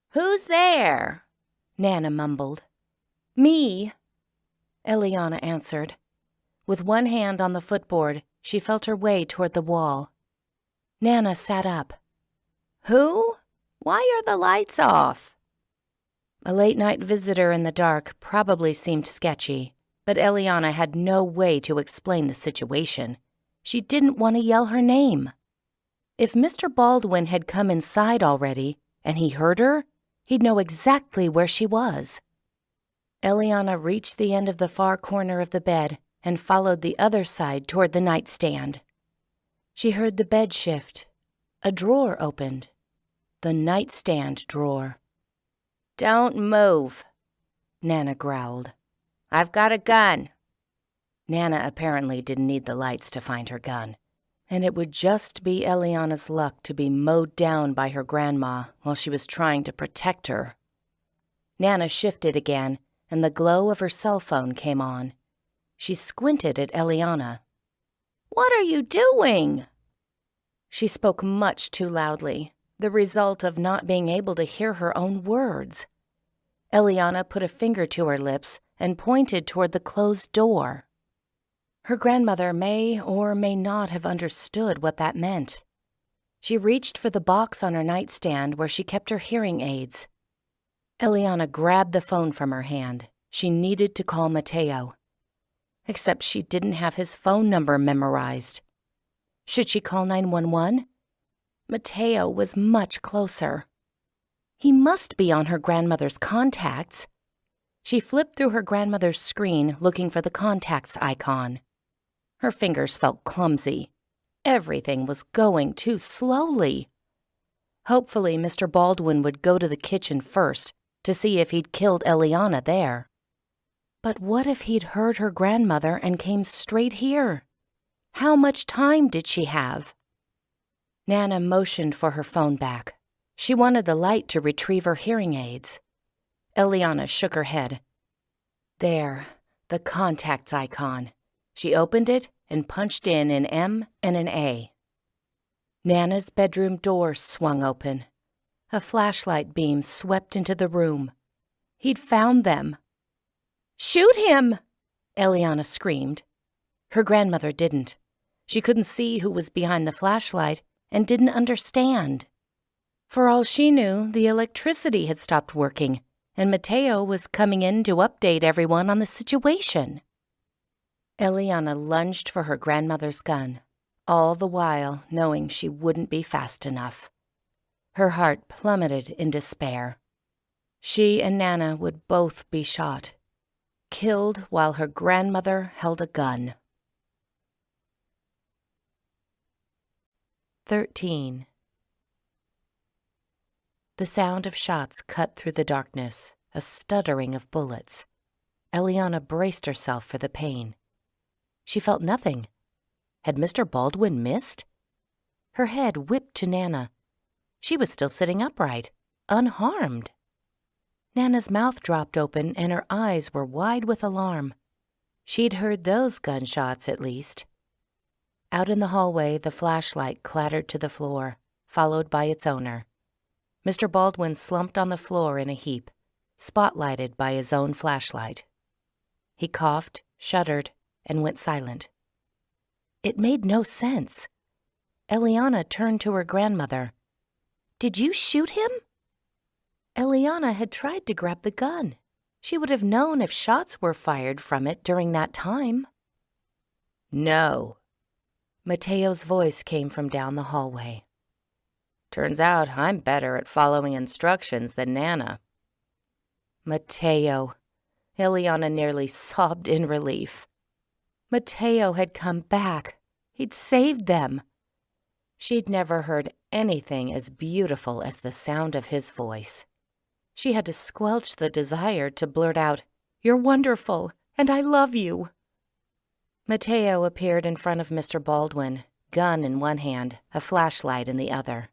"Who's there?" Nana mumbled. "Me," Eliana answered. With one hand on the footboard, she felt her way toward the wall. Nana sat up. "Who? Why are the lights off?" A late-night visitor in the dark probably seemed sketchy, but Eliana had no way to explain the situation. She didn't want to yell her name. If Mr. Baldwin had come inside already and he heard her, he'd know exactly where she was. Eliana reached the end of the far corner of the bed and followed the other side toward the nightstand. She heard the bed shift. A drawer opened. The nightstand drawer. "Don't move," Nana growled. "I've got a gun." Nana apparently didn't need the lights to find her gun, and it would just be Eliana's luck to be mowed down by her grandma while she was trying to protect her. Nana shifted again, and the glow of her cell phone came on. She squinted at Eliana. "What are you doing?" She spoke much too loudly, the result of not being able to hear her own words. Eliana put a finger to her lips and pointed toward the closed door. Her grandmother may or may not have understood what that meant. She reached for the box on her nightstand where she kept her hearing aids. Eliana grabbed the phone from her hand. She needed to call Mateo. Except she didn't have his phone number memorized. Should she call 911? Mateo was much closer. He must be on her grandmother's contacts. She flipped through her grandmother's screen looking for the contacts icon. Her fingers felt clumsy. Everything was going too slowly. Hopefully, Mr. Baldwin would go to the kitchen first to see if he'd killed Eliana there. But what if he'd heard her grandmother and came straight here? How much time did she have? Nana motioned for her phone back. She wanted the light to retrieve her hearing aids. Eliana shook her head. There, the contacts icon. She opened it and punched in an M and an A. Nana's bedroom door swung open. A flashlight beam swept into the room. He'd found them. "Shoot him!" Eliana screamed. Her grandmother didn't. She couldn't see who was behind the flashlight and didn't understand. For all she knew, the electricity had stopped working, and Mateo was coming in to update everyone on the situation. Eliana lunged for her grandmother's gun, all the while knowing she wouldn't be fast enough. Her heart plummeted in despair. She and Nana would both be shot, killed while her grandmother held a gun. 13. The sound of shots cut through the darkness, a stuttering of bullets. Eliana braced herself for the pain. She felt nothing. Had Mr. Baldwin missed? Her head whipped to Nana. She was still sitting upright, unharmed. Nana's mouth dropped open and her eyes were wide with alarm. She'd heard those gunshots, at least. Out in the hallway, the flashlight clattered to the floor, followed by its owner. Mr. Baldwin slumped on the floor in a heap, spotlighted by his own flashlight. He coughed, shuddered, and went silent. It made no sense. Eliana turned to her grandmother. "Did you shoot him?" Eliana had tried to grab the gun. She would have known if shots were fired from it during that time. "No." Mateo's voice came from down the hallway. "Turns out I'm better at following instructions than Nana." Mateo. Eliana nearly sobbed in relief. Mateo had come back. He'd saved them. She'd never heard anything as beautiful as the sound of his voice. She had to squelch the desire to blurt out, "You're wonderful, and I love you." Mateo appeared in front of Mr. Baldwin, gun in one hand, a flashlight in the other.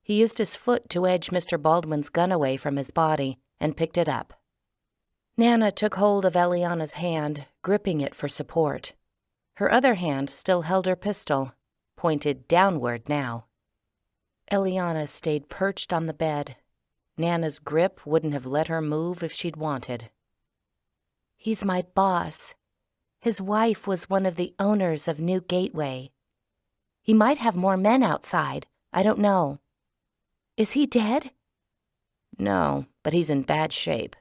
He used his foot to edge Mr. Baldwin's gun away from his body and picked it up. Nana took hold of Eliana's hand, gripping it for support. Her other hand still held her pistol, pointed downward now. Eliana stayed perched on the bed. Nana's grip wouldn't have let her move if she'd wanted. "He's my boss. His wife was one of the owners of New Gateway. He might have more men outside. I don't know. Is he dead?" "No, but he's in bad shape."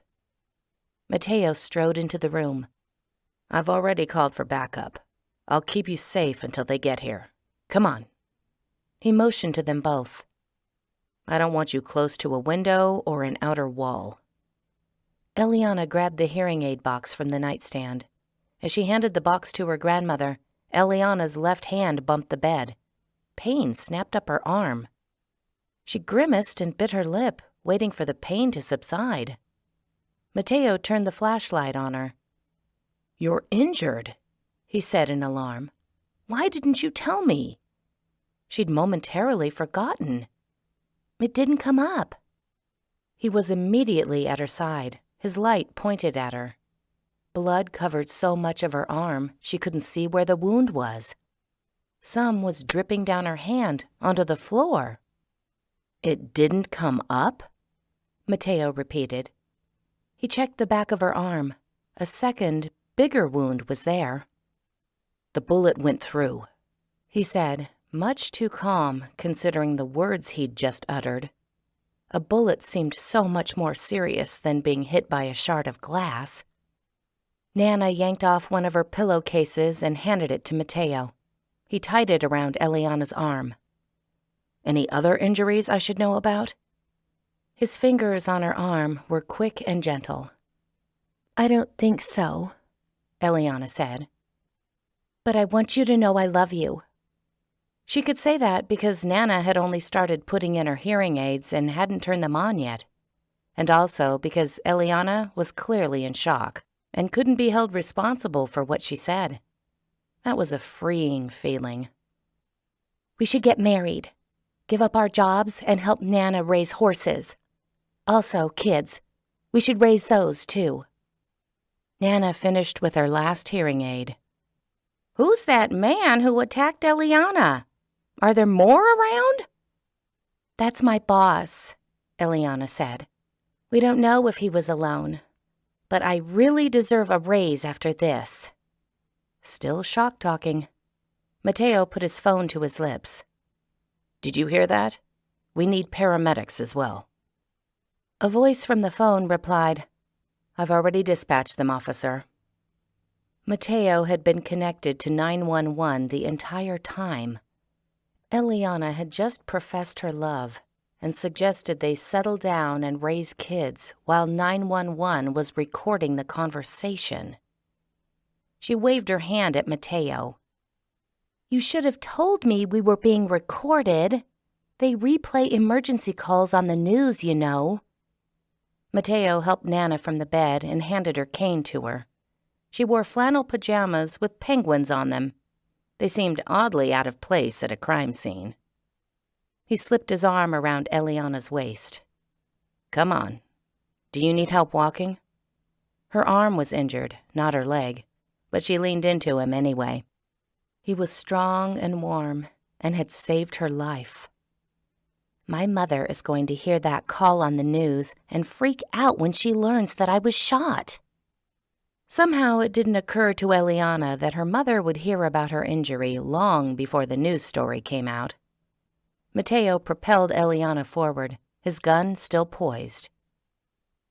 Mateo strode into the room. "I've already called for backup. I'll keep you safe until they get here. Come on." He motioned to them both. "I don't want you close to a window or an outer wall." Eliana grabbed the hearing aid box from the nightstand. As she handed the box to her grandmother, Eliana's left hand bumped the bed. Pain snapped up her arm. She grimaced and bit her lip, waiting for the pain to subside. Mateo turned the flashlight on her. "You're injured," he said in alarm. "Why didn't you tell me?" She'd momentarily forgotten. It didn't come up. He was immediately at her side, his light pointed at her. Blood covered so much of her arm she couldn't see where the wound was. Some was dripping down her hand onto the floor. "It didn't come up?" Mateo repeated. He checked the back of her arm. A second, bigger wound was there. "The bullet went through," he said, much too calm considering the words he'd just uttered. A bullet seemed so much more serious than being hit by a shard of glass. Nana yanked off one of her pillowcases and handed it to Mateo. He tied it around Eliana's arm. "Any other injuries I should know about?" His fingers on her arm were quick and gentle. "I don't think so," Eliana said. "But I want you to know I love you." She could say that because Nana had only started putting in her hearing aids and hadn't turned them on yet, and also because Eliana was clearly in shock and couldn't be held responsible for what she said. That was a freeing feeling. "We should get married, give up our jobs, and help Nana raise horses. Also, kids. We should raise those, too. Nana finished with her last hearing aid. Who's that man who attacked Eliana? Are there more around? That's my boss, Eliana said. We don't know if he was alone, but I really deserve a raise after this. Still shock-talking. Mateo put his phone to his lips. Did you hear that? We need paramedics as well. A voice from the phone replied, I've already dispatched them, officer. Mateo had been connected to 911 the entire time. Eliana had just professed her love and suggested they settle down and raise kids while 911 was recording the conversation. She waved her hand at Mateo. You should have told me we were being recorded. They replay emergency calls on the news, you know. Mateo helped Nana from the bed and handed her cane to her. She wore flannel pajamas with penguins on them. They seemed oddly out of place at a crime scene. He slipped his arm around Eliana's waist. Come on. Do you need help walking? Her arm was injured, not her leg, but she leaned into him anyway. He was strong and warm and had saved her life. My mother is going to hear that call on the news and freak out when she learns that I was shot. Somehow it didn't occur to Eliana that her mother would hear about her injury long before the news story came out. Mateo propelled Eliana forward, his gun still poised.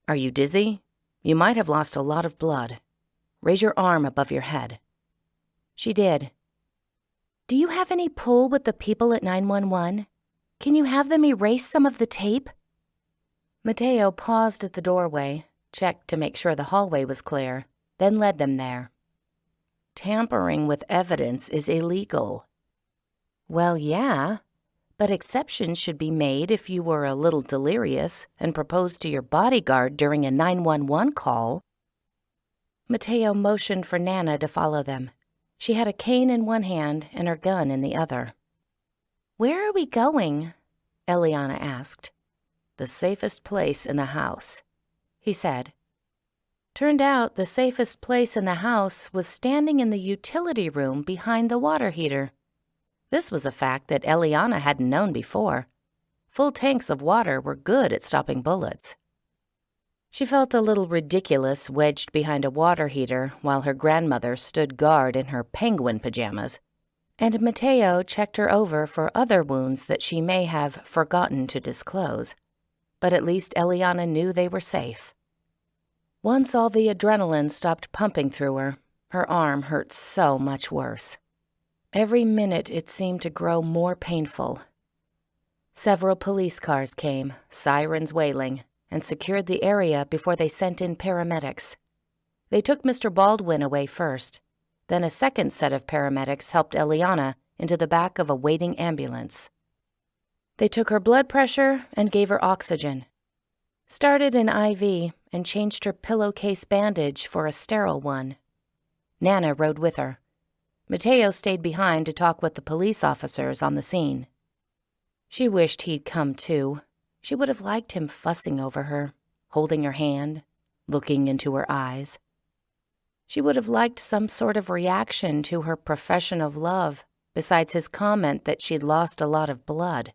Are you dizzy? You might have lost a lot of blood. Raise your arm above your head. She did. Do you have any pull with the people at 911? Can you have them erase some of the tape? Mateo paused at the doorway, checked to make sure the hallway was clear, then led them there. Tampering with evidence is illegal. Well, yeah, but exceptions should be made if you were a little delirious and proposed to your bodyguard during a 911 call. Mateo motioned for Nana to follow them. She had a cane in one hand and her gun in the other. Where are we going? Eliana asked. The safest place in the house, he said. Turned out the safest place in the house was standing in the utility room behind the water heater. This was a fact that Eliana hadn't known before. Full tanks of water were good at stopping bullets. She felt a little ridiculous wedged behind a water heater while her grandmother stood guard in her penguin pajamas, and Mateo checked her over for other wounds that she may have forgotten to disclose. But at least Eliana knew they were safe. Once all the adrenaline stopped pumping through her, her arm hurt so much worse. Every minute it seemed to grow more painful. Several police cars came, sirens wailing, and secured the area before they sent in paramedics. They took Mr. Baldwin away first. Then a second set of paramedics helped Eliana into the back of a waiting ambulance. They took her blood pressure and gave her oxygen. Started an IV and changed her pillowcase bandage for a sterile one. Nana rode with her. Mateo stayed behind to talk with the police officers on the scene. She wished he'd come too. She would have liked him fussing over her, holding her hand, looking into her eyes. She would have liked some sort of reaction to her profession of love, besides his comment that she'd lost a lot of blood.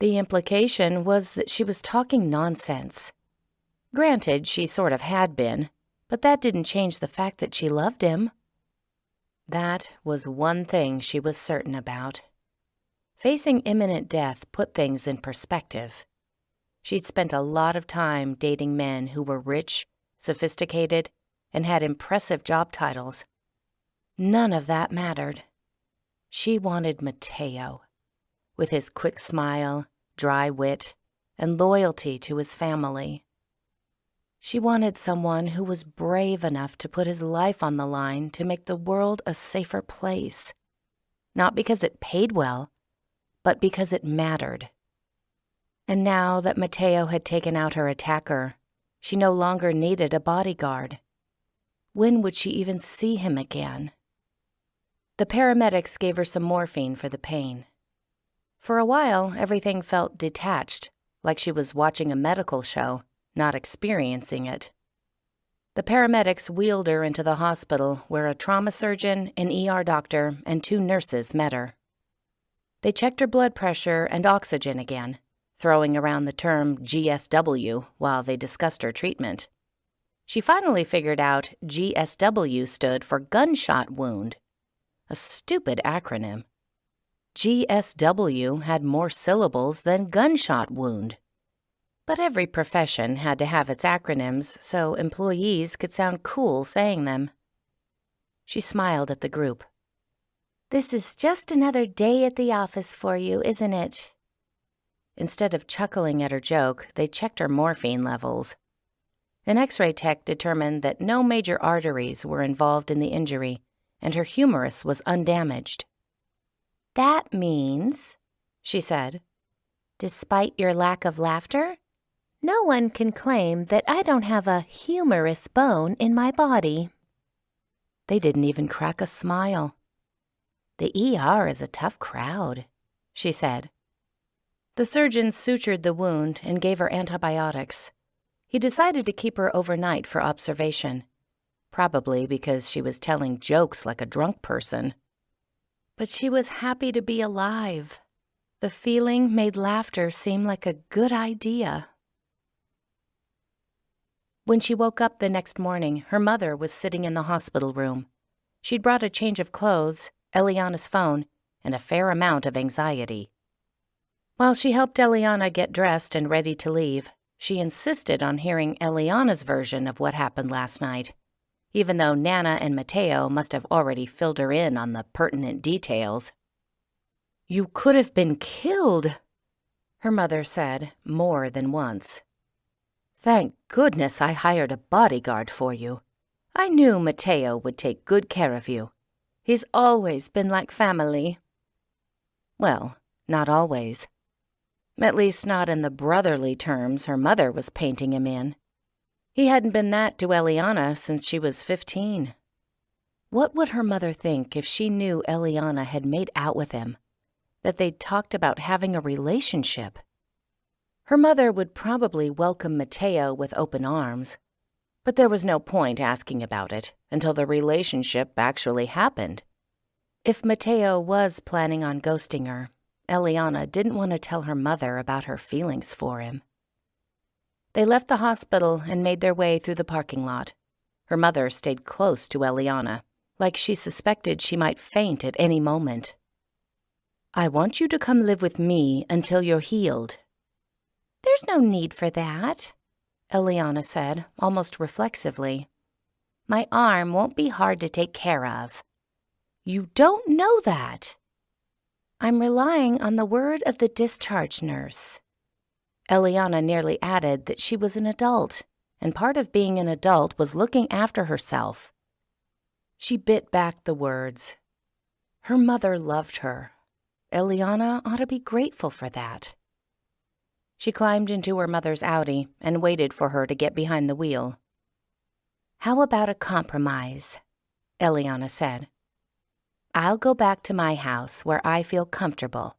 The implication was that she was talking nonsense. Granted, she sort of had been, but that didn't change the fact that she loved him. That was one thing she was certain about. Facing imminent death put things in perspective. She'd spent a lot of time dating men who were rich, sophisticated, and had impressive job titles. None of that mattered. She wanted Mateo, with his quick smile, dry wit, and loyalty to his family. She wanted someone who was brave enough to put his life on the line to make the world a safer place. Not because it paid well, but because it mattered. And now that Mateo had taken out her attacker, she no longer needed a bodyguard. When would she even see him again? The paramedics gave her some morphine for the pain. For a while, everything felt detached, like she was watching a medical show, not experiencing it. The paramedics wheeled her into the hospital where a trauma surgeon, an ER doctor, and 2 nurses met her. They checked her blood pressure and oxygen again, throwing around the term GSW while they discussed her treatment. She finally figured out GSW stood for gunshot wound. A stupid acronym. GSW had more syllables than gunshot wound. But every profession had to have its acronyms so employees could sound cool saying them. She smiled at the group. "This is just another day at the office for you, isn't it?" Instead of chuckling at her joke, they checked her morphine levels. An X-ray tech determined that no major arteries were involved in the injury, and her humerus was undamaged. "That means," she said, "despite your lack of laughter, no one can claim that I don't have a humerus bone in my body." They didn't even crack a smile. "The ER is a tough crowd," she said. The surgeon sutured the wound and gave her antibiotics. He decided to keep her overnight for observation, probably because she was telling jokes like a drunk person. But she was happy to be alive. The feeling made laughter seem like a good idea. When she woke up the next morning, her mother was sitting in the hospital room. She'd brought a change of clothes, Eliana's phone, and a fair amount of anxiety. While she helped Eliana get dressed and ready to leave, she insisted on hearing Eliana's version of what happened last night, even though Nana and Matteo must have already filled her in on the pertinent details. "You could have been killed," her mother said more than once. "Thank goodness I hired a bodyguard for you. I knew Matteo would take good care of you. He's always been like family." Well, not always. At least not in the brotherly terms her mother was painting him in. He hadn't been that to Eliana since she was 15. What would her mother think if she knew Eliana had made out with him, that they'd talked about having a relationship? Her mother would probably welcome Matteo with open arms, but there was no point asking about it until the relationship actually happened. If Matteo was planning on ghosting her, Eliana didn't want to tell her mother about her feelings for him. They left the hospital and made their way through the parking lot. Her mother stayed close to Eliana, like she suspected she might faint at any moment. "I want you to come live with me until you're healed." "There's no need for that," Eliana said, almost reflexively. "My arm won't be hard to take care of." "You don't know that." "I'm relying on the word of the discharge nurse." Eliana nearly added that she was an adult, and part of being an adult was looking after herself. She bit back the words. Her mother loved her. Eliana ought to be grateful for that. She climbed into her mother's Audi and waited for her to get behind the wheel. "How about a compromise?" Eliana said. "I'll go back to my house where I feel comfortable,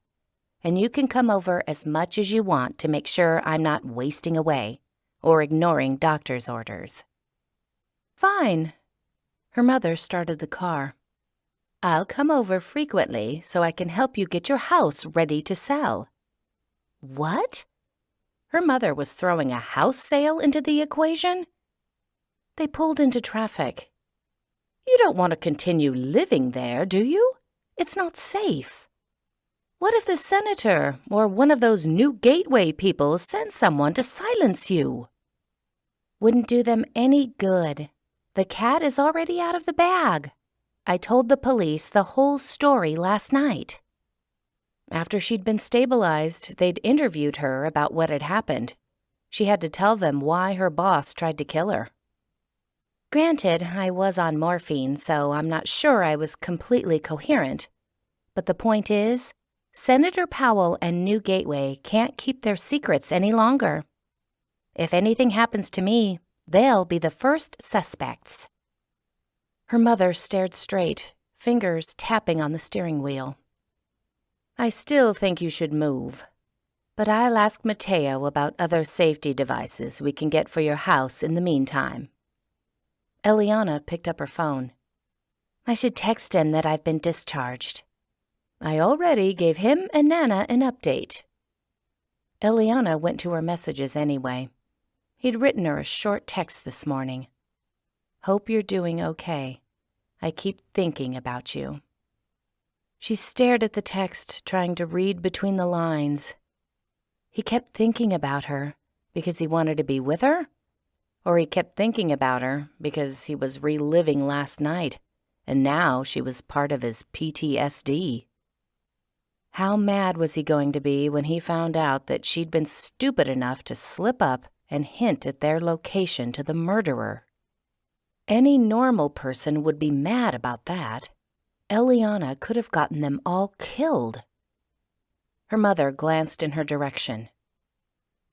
and you can come over as much as you want to make sure I'm not wasting away or ignoring doctor's orders." "Fine." Her mother started the car. "I'll come over frequently so I can help you get your house ready to sell." "What?" Her mother was throwing a house sale into the equation. They pulled into traffic. "You don't want to continue living there, do you? It's not safe. What if the senator or one of those new gateway people sent someone to silence you?" "Wouldn't do them any good. The cat is already out of the bag. I told the police the whole story last night." After she'd been stabilized, they'd interviewed her about what had happened. She had to tell them why her boss tried to kill her. Granted, I was on morphine, so I'm not sure I was completely coherent. But the point is, Senator Powell and New Gateway can't keep their secrets any longer. If anything happens to me, they'll be the first suspects. Her mother stared straight, fingers tapping on the steering wheel. "I still think you should move." But I'll ask Mateo about other safety devices we can get for your house in the meantime. Eliana picked up her phone. I should text him that I've been discharged. I already gave him and Nana an update. Eliana went to her messages anyway. He'd written her a short text this morning. Hope you're doing okay. I keep thinking about you. She stared at the text, trying to read between the lines. He kept thinking about her because he wanted to be with her? Or he kept thinking about her because he was reliving last night, and now she was part of his PTSD. How mad was he going to be when he found out that she'd been stupid enough to slip up and hint at their location to the murderer? Any normal person would be mad about that. Eliana could have gotten them all killed. Her mother glanced in her direction.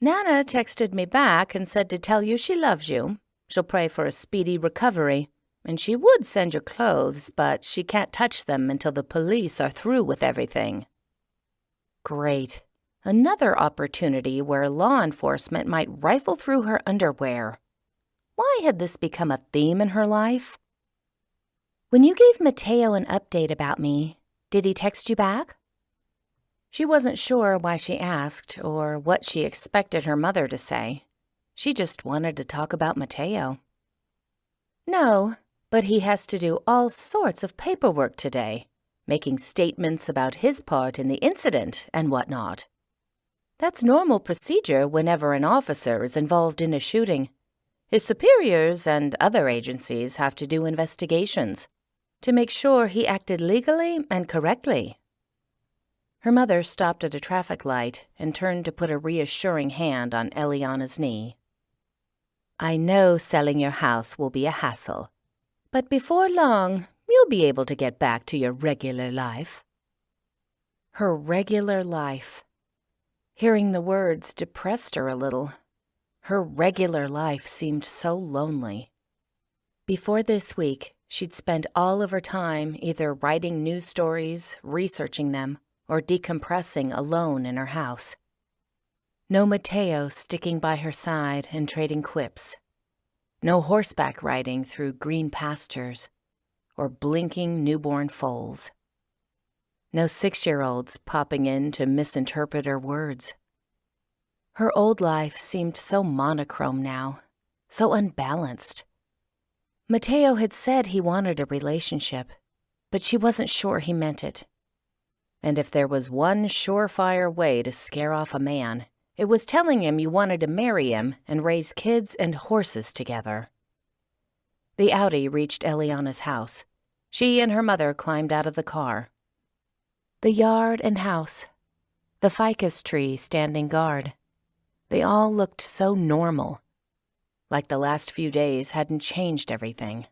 Nana texted me back and said to tell you she loves you. She'll pray for a speedy recovery, and she would send you clothes, but she can't touch them until the police are through with everything. Great. Another opportunity where law enforcement might rifle through her underwear. Why had this become a theme in her life? When you gave Mateo an update about me, did he text you back? She wasn't sure why she asked or what she expected her mother to say. She just wanted to talk about Mateo. No, but he has to do all sorts of paperwork today, making statements about his part in the incident and whatnot. That's normal procedure whenever an officer is involved in a shooting. His superiors and other agencies have to do investigations to make sure he acted legally and correctly. Her mother stopped at a traffic light and turned to put a reassuring hand on Eliana's knee. I know selling your house will be a hassle, but before long, you'll be able to get back to your regular life. Her regular life. Hearing the words depressed her a little. Her regular life seemed so lonely. Before this week, she'd spend all of her time either writing news stories, researching them, or decompressing alone in her house. No Mateo sticking by her side and trading quips. No horseback riding through green pastures or blinking newborn foals. No 6-year-olds popping in to misinterpret her words. Her old life seemed so monochrome now, so unbalanced. Mateo had said he wanted a relationship, but she wasn't sure he meant it. And if there was one surefire way to scare off a man, it was telling him you wanted to marry him and raise kids and horses together. The Audi reached Eliana's house. She and her mother climbed out of the car. The yard and house, the ficus tree standing guard, they all looked so normal, like the last few days hadn't changed everything.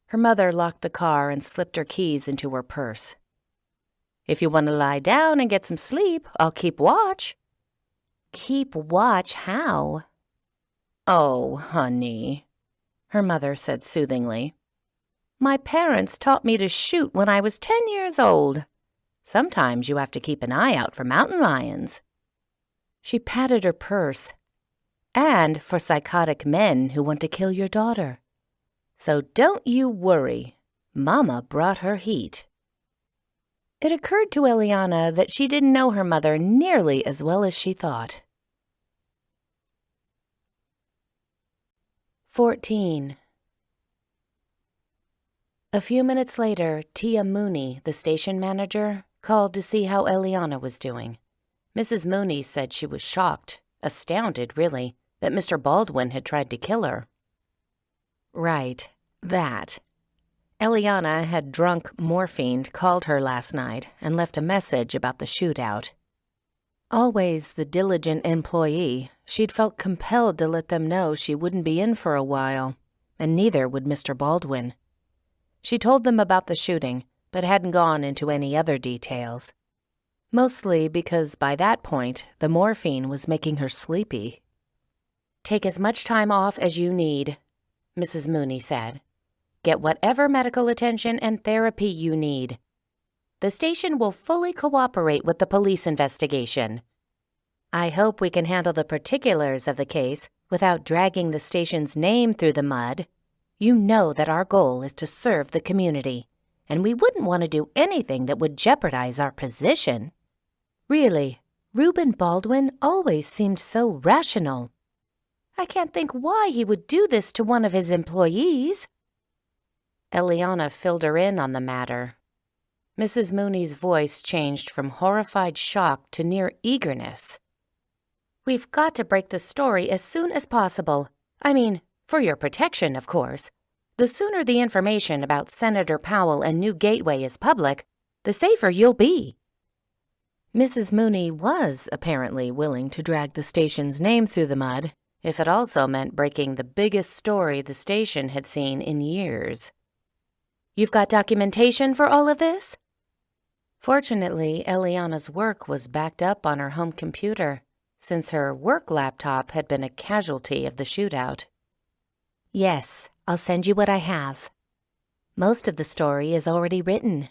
Her mother locked the car and slipped her keys into her purse. If you want to lie down and get some sleep, I'll keep watch. Keep watch how? Oh, honey, her mother said soothingly. My parents taught me to shoot when I was 10 years old. Sometimes you have to keep an eye out for mountain lions. She patted her purse. And for psychotic men who want to kill your daughter. So don't you worry. Mama brought her heat. It occurred to Eliana that she didn't know her mother nearly as well as she thought. 14. A few minutes later, Tia Mooney, the station manager, called to see how Eliana was doing. Mrs. Mooney said she was shocked, astounded really, that Mr. Baldwin had tried to kill her. Right, that. Eliana had drunk morphine, called her last night, and left a message about the shootout. Always the diligent employee, she'd felt compelled to let them know she wouldn't be in for a while, and neither would Mr. Baldwin. She told them about the shooting, but hadn't gone into any other details. Mostly because by that point, the morphine was making her sleepy. Take as much time off as you need, Mrs. Mooney said. Get whatever medical attention and therapy you need. The station will fully cooperate with the police investigation. I hope we can handle the particulars of the case without dragging the station's name through the mud. You know that our goal is to serve the community, and we wouldn't want to do anything that would jeopardize our position. Really, Reuben Baldwin always seemed so rational. I can't think why he would do this to one of his employees." Eliana filled her in on the matter. Mrs. Mooney's voice changed from horrified shock to near eagerness. "We've got to break the story as soon as possible. I mean, for your protection, of course. The sooner the information about Senator Powell and New Gateway is public, the safer you'll be." Mrs. Mooney was apparently willing to drag the station's name through the mud, if it also meant breaking the biggest story the station had seen in years. "You've got documentation for all of this?" Fortunately, Eliana's work was backed up on her home computer, since her work laptop had been a casualty of the shootout. "Yes, I'll send you what I have. Most of the story is already written,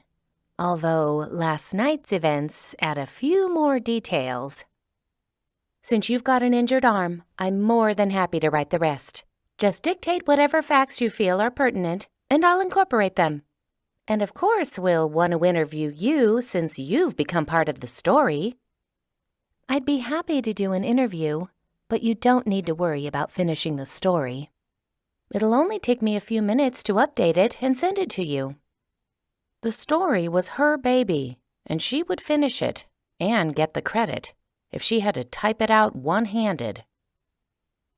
although last night's events add a few more details. Since you've got an injured arm, I'm more than happy to write the rest. Just dictate whatever facts you feel are pertinent, and I'll incorporate them. And of course we'll want to interview you since you've become part of the story." "I'd be happy to do an interview, but you don't need to worry about finishing the story. It'll only take me a few minutes to update it and send it to you." The story was her baby, and she would finish it and get the credit if she had to type it out one-handed.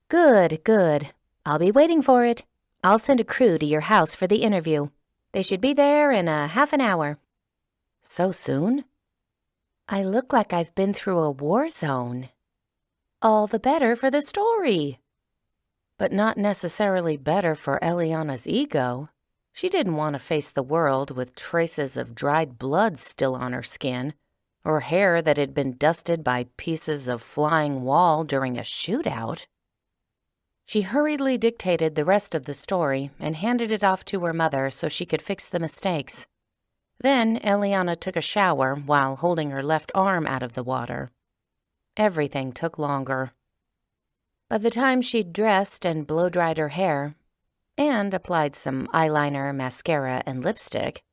"Good, good. I'll be waiting for it. I'll send a crew to your house for the interview. They should be there in a half an hour." "So soon?" "I look like I've been through a war zone." "All the better for the story." But not necessarily better for Eliana's ego. She didn't want to face the world with traces of dried blood still on her skin, or hair that had been dusted by pieces of flying wall during a shootout. She hurriedly dictated the rest of the story and handed it off to her mother so she could fix the mistakes. Then Eliana took a shower while holding her left arm out of the water. Everything took longer. By the time she'd dressed and blow-dried her hair, and applied some eyeliner, mascara, and lipstick,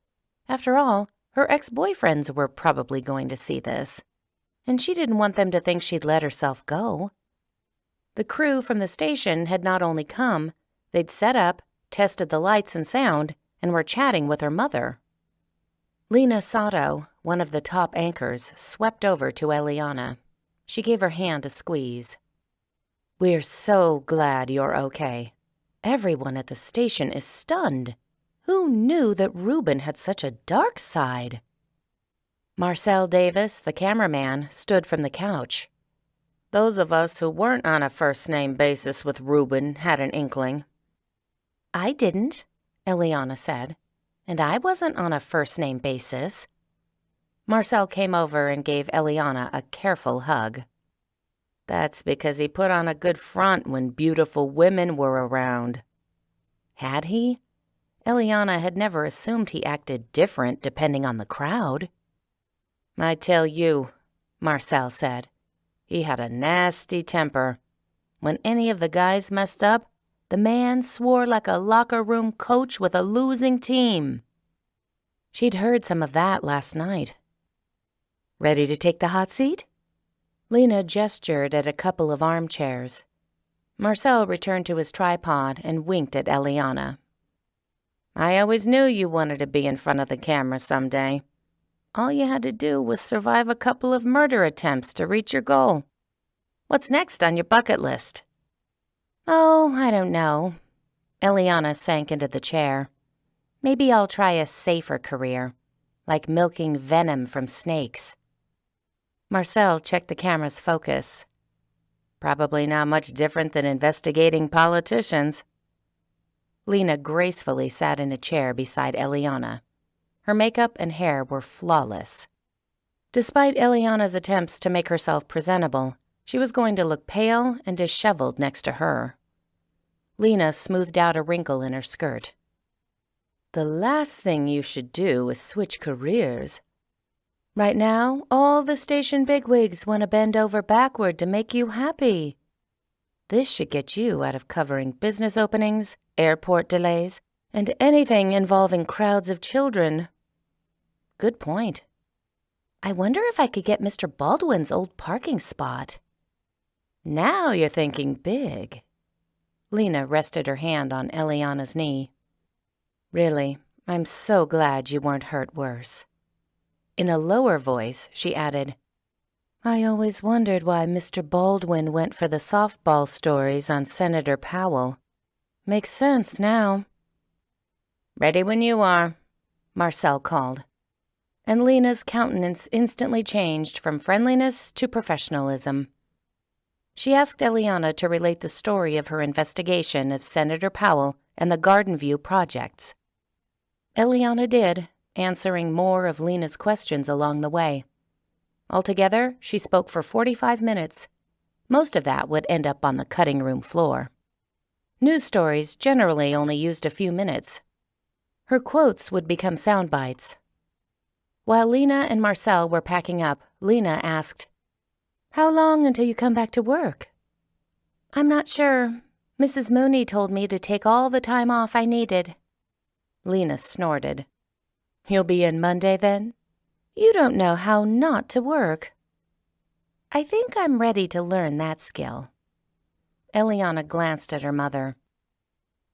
after all, her ex-boyfriends were probably going to see this, and she didn't want them to think she'd let herself go. The crew from the station had not only come, they'd set up, tested the lights and sound, and were chatting with her mother. Lena Sato, one of the top anchors, swept over to Eliana. She gave her hand a squeeze. "We're so glad you're okay. Everyone at the station is stunned. Who knew that Reuben had such a dark side?" Marcel Davis, the cameraman, stood from the couch. "Those of us who weren't on a first-name basis with Reuben had an inkling." "I didn't," Eliana said, "and I wasn't on a first-name basis." Marcel came over and gave Eliana a careful hug. "That's because he put on a good front when beautiful women were around." Had he? Eliana had never assumed he acted different depending on the crowd. "I tell you," Marcel said, "he had a nasty temper. When any of the guys messed up, the man swore like a locker room coach with a losing team." She'd heard some of that last night. "Ready to take the hot seat?" Lena gestured at a couple of armchairs. Marcel returned to his tripod and winked at Eliana. "I always knew you wanted to be in front of the camera someday. All you had to do was survive a couple of murder attempts to reach your goal. What's next on your bucket list?" "Oh, I don't know." Eliana sank into the chair. "Maybe I'll try a safer career, like milking venom from snakes." Marcel checked the camera's focus. "Probably not much different than investigating politicians." Lena gracefully sat in a chair beside Eliana. Her makeup and hair were flawless. Despite Eliana's attempts to make herself presentable, she was going to look pale and disheveled next to her. Lena smoothed out a wrinkle in her skirt. "The last thing you should do is switch careers." Right now, all the station bigwigs want to bend over backward to make you happy. This should get you out of covering business openings, airport delays, and anything involving crowds of children. Good point. I wonder if I could get Mr. Baldwin's old parking spot. Now you're thinking big. Lena rested her hand on Eliana's knee. Really, I'm so glad you weren't hurt worse. In a lower voice, she added, I always wondered why Mr. Baldwin went for the softball stories on Senator Powell. Makes sense now. Ready when you are, Marcel called. And Lena's countenance instantly changed from friendliness to professionalism. She asked Eliana to relate the story of her investigation of Senator Powell and the Garden View projects. Eliana did, answering more of Lena's questions along the way. Altogether, she spoke for 45 minutes. Most of that would end up on the cutting room floor. News stories generally only used a few minutes. Her quotes would become sound bites. While Lena and Marcel were packing up, Lena asked, How long until you come back to work? I'm not sure. Mrs. Mooney told me to take all the time off I needed. Lena snorted. You'll be in Monday then? You don't know how not to work. I think I'm ready to learn that skill. Eliana glanced at her mother.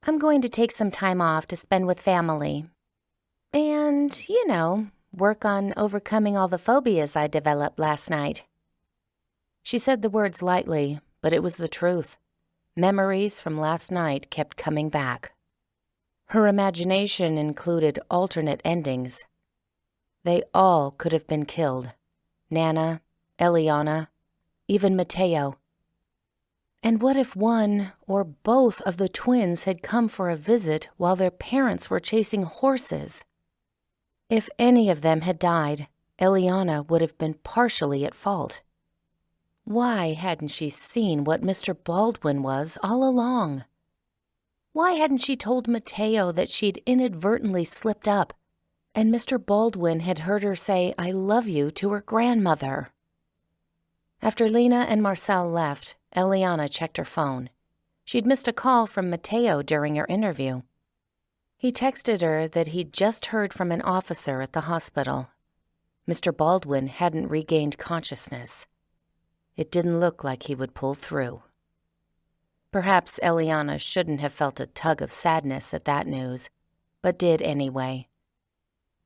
I'm going to take some time off to spend with family. And, work on overcoming all the phobias I developed last night. She said the words lightly, but it was the truth. Memories from last night kept coming back. Her imagination included alternate endings. They all could have been killed. Nana, Eliana, even Mateo. And what if one or both of the twins had come for a visit while their parents were chasing horses? If any of them had died, Eliana would have been partially at fault. Why hadn't she seen what Mr. Baldwin was all along? Why hadn't she told Mateo that she'd inadvertently slipped up, and Mr. Baldwin had heard her say, I love you to her grandmother? After Lena and Marcel left, Eliana checked her phone. She'd missed a call from Mateo during her interview. He texted her that he'd just heard from an officer at the hospital. Mr. Baldwin hadn't regained consciousness. It didn't look like he would pull through. Perhaps Eliana shouldn't have felt a tug of sadness at that news, but did anyway.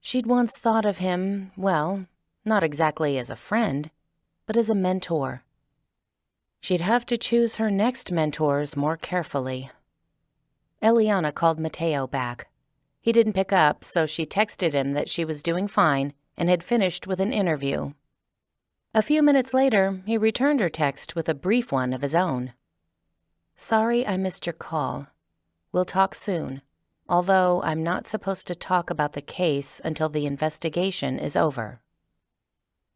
She'd once thought of him, well, not exactly as a friend, but as a mentor. She'd have to choose her next mentors more carefully. Eliana called Mateo back. He didn't pick up, so she texted him that she was doing fine and had finished with an interview. A few minutes later, he returned her text with a brief one of his own. Sorry I missed your call. We'll talk soon, although I'm not supposed to talk about the case until the investigation is over.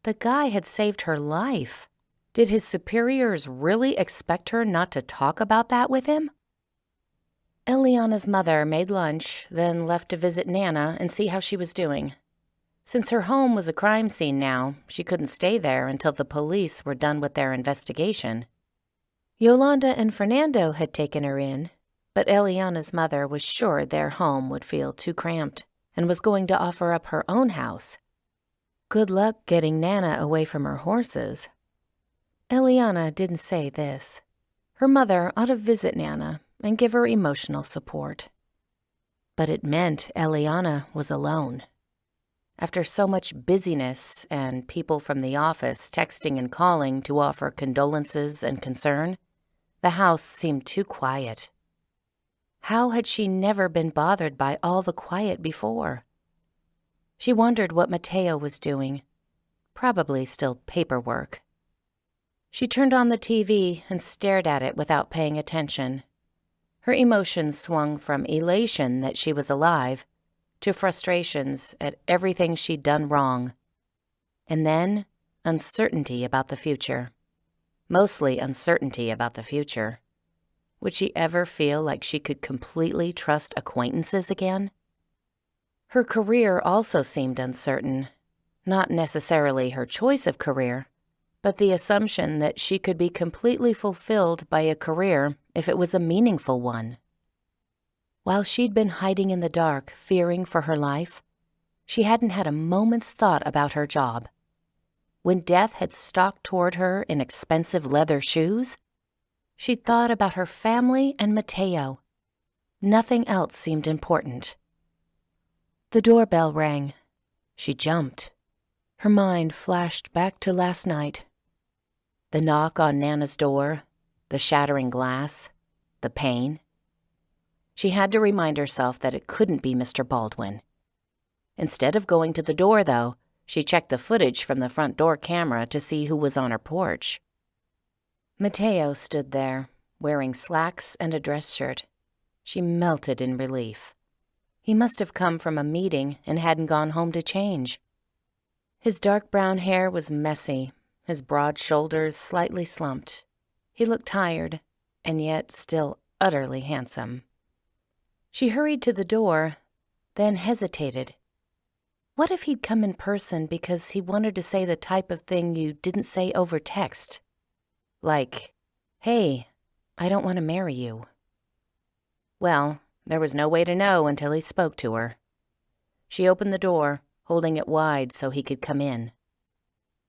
The guy had saved her life. Did his superiors really expect her not to talk about that with him? Eliana's mother made lunch, then left to visit Nana and see how she was doing. Since her home was a crime scene now, she couldn't stay there until the police were done with their investigation. Yolanda and Fernando had taken her in, but Eliana's mother was sure their home would feel too cramped and was going to offer up her own house. Good luck getting Nana away from her horses. Eliana didn't say this. Her mother ought to visit Nana and give her emotional support. But it meant Eliana was alone. After so much busyness and people from the office texting and calling to offer condolences and concern, the house seemed too quiet. How had she never been bothered by all the quiet before? She wondered what Mateo was doing. Probably still paperwork. She turned on the TV and stared at it without paying attention. Her emotions swung from elation that she was alive to frustrations at everything she'd done wrong. And then, uncertainty about the future. Mostly uncertainty about the future. Would she ever feel like she could completely trust acquaintances again? Her career also seemed uncertain. Not necessarily her choice of career, but the assumption that she could be completely fulfilled by a career if it was a meaningful one. While she'd been hiding in the dark, fearing for her life, she hadn't had a moment's thought about her job. When death had stalked toward her in expensive leather shoes, she thought about her family and Mateo. Nothing else seemed important. The doorbell rang. She jumped. Her mind flashed back to last night. The knock on Nana's door, the shattering glass, the pain. She had to remind herself that it couldn't be Mr. Baldwin. Instead of going to the door, though, she checked the footage from the front door camera to see who was on her porch. Mateo stood there, wearing slacks and a dress shirt. She melted in relief. He must have come from a meeting and hadn't gone home to change. His dark brown hair was messy, his broad shoulders slightly slumped. He looked tired, and yet still utterly handsome. She hurried to the door, then hesitated. What if he'd come in person because he wanted to say the type of thing you didn't say over text? Like, "Hey, I don't want to marry you." Well, there was no way to know until he spoke to her. She opened the door, holding it wide so he could come in.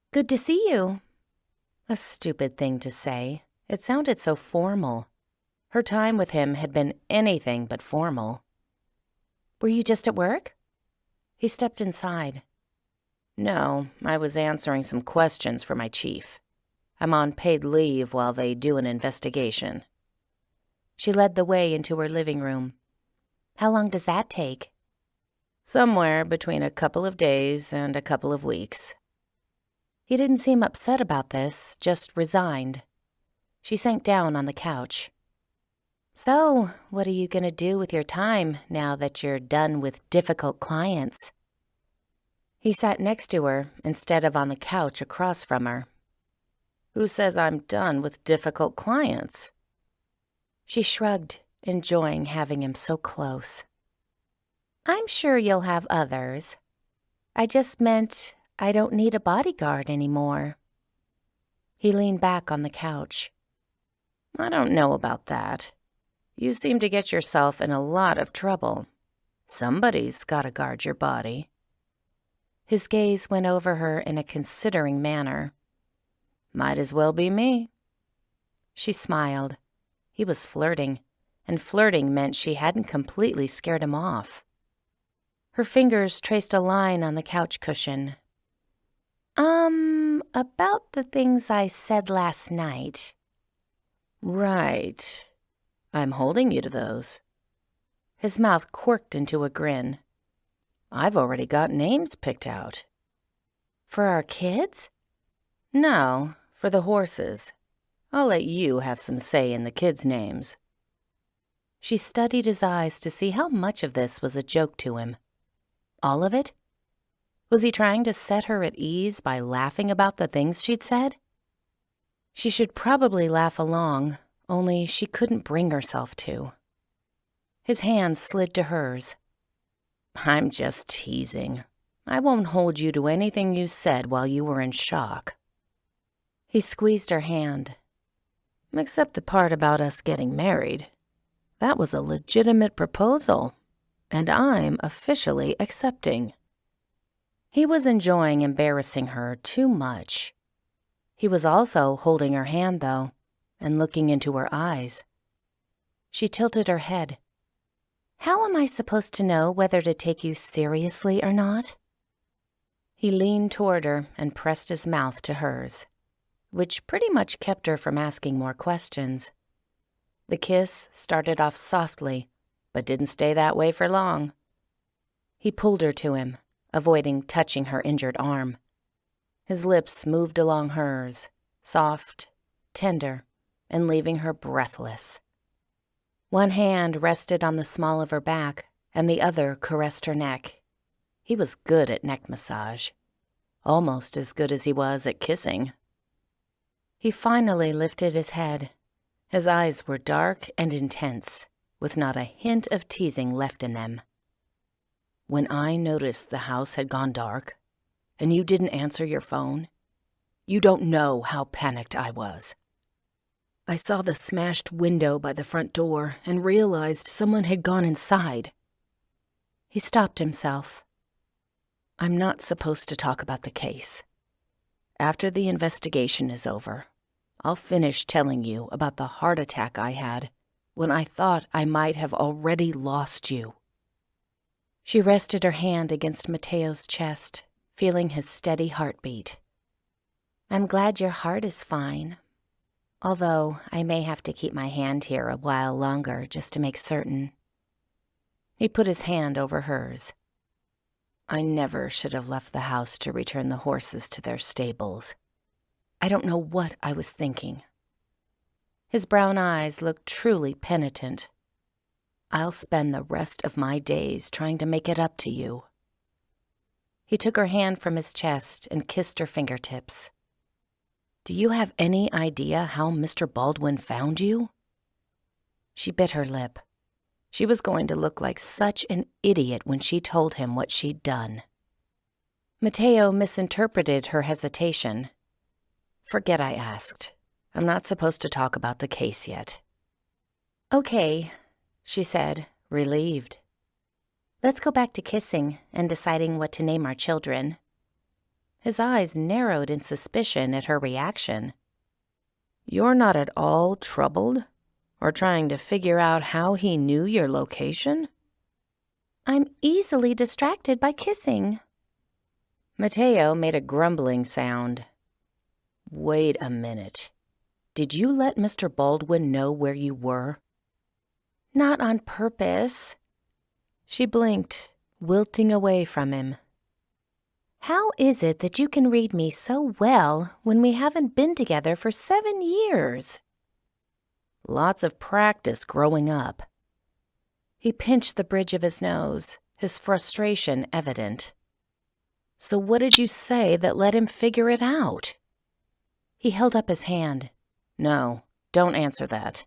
"Good to see you." A stupid thing to say. It sounded so formal. Her time with him had been anything but formal. "Were you just at work?" He stepped inside. "No, I was answering some questions for my chief. I'm on paid leave while they do an investigation." She led the way into her living room. "How long does that take?" "Somewhere between a couple of days and a couple of weeks." He didn't seem upset about this, just resigned. She sank down on the couch. "So, what are you going to do with your time now that you're done with difficult clients?" He sat next to her instead of on the couch across from her. "Who says I'm done with difficult clients?" She shrugged, enjoying having him so close. "I'm sure you'll have others. I just meant I don't need a bodyguard anymore." He leaned back on the couch. "I don't know about that. You seem to get yourself in a lot of trouble. Somebody's got to guard your body." His gaze went over her in a considering manner. "Might as well be me." She smiled. He was flirting, and flirting meant she hadn't completely scared him off. Her fingers traced a line on the couch cushion. About the things I said last night." "Right. I'm holding you to those." His mouth quirked into a grin. "I've already got names picked out." "For our kids?" "No, for the horses. I'll let you have some say in the kids' names." She studied his eyes to see how much of this was a joke to him. All of it? Was he trying to set her at ease by laughing about the things she'd said? She should probably laugh along, only she couldn't bring herself to. His hand slid to hers. "I'm just teasing. I won't hold you to anything you said while you were in shock." He squeezed her hand. "Except the part about us getting married. That was a legitimate proposal, and I'm officially accepting." He was enjoying embarrassing her too much. He was also holding her hand, though, and looking into her eyes. She tilted her head. "How am I supposed to know whether to take you seriously or not?" He leaned toward her and pressed his mouth to hers, which pretty much kept her from asking more questions. The kiss started off softly, but didn't stay that way for long. He pulled her to him, avoiding touching her injured arm. His lips moved along hers, soft, tender, and leaving her breathless. One hand rested on the small of her back, and the other caressed her neck. He was good at neck massage, almost as good as he was at kissing. He finally lifted his head. His eyes were dark and intense, with not a hint of teasing left in them. "When I noticed the house had gone dark, and you didn't answer your phone? You don't know how panicked I was. I saw the smashed window by the front door and realized someone had gone inside. He stopped himself. I'm not supposed to talk about the case. After the investigation is over, I'll finish telling you about the heart attack I had when I thought I might have already lost you. She rested her hand against Matteo's chest, feeling his steady heartbeat. I'm glad your heart is fine, although I may have to keep my hand here a while longer just to make certain. He put his hand over hers. I never should have left the house to return the horses to their stables. I don't know what I was thinking. His brown eyes looked truly penitent. I'll spend the rest of my days trying to make it up to you. He took her hand from his chest and kissed her fingertips. Do you have any idea how Mr. Baldwin found you? She bit her lip. She was going to look like such an idiot when she told him what she'd done. Matteo misinterpreted her hesitation. Forget I asked. I'm not supposed to talk about the case yet. Okay, she said, relieved. Let's go back to kissing and deciding what to name our children. His eyes narrowed in suspicion at her reaction. You're not at all troubled or trying to figure out how he knew your location? I'm easily distracted by kissing. Matteo made a grumbling sound. Wait a minute. Did you let Mr. Baldwin know where you were? Not on purpose. She blinked, wilting away from him. How is it that you can read me so well when we haven't been together for 7 years? Lots of practice growing up. He pinched the bridge of his nose, his frustration evident. So what did you say that let him figure it out? He held up his hand. No, don't answer that.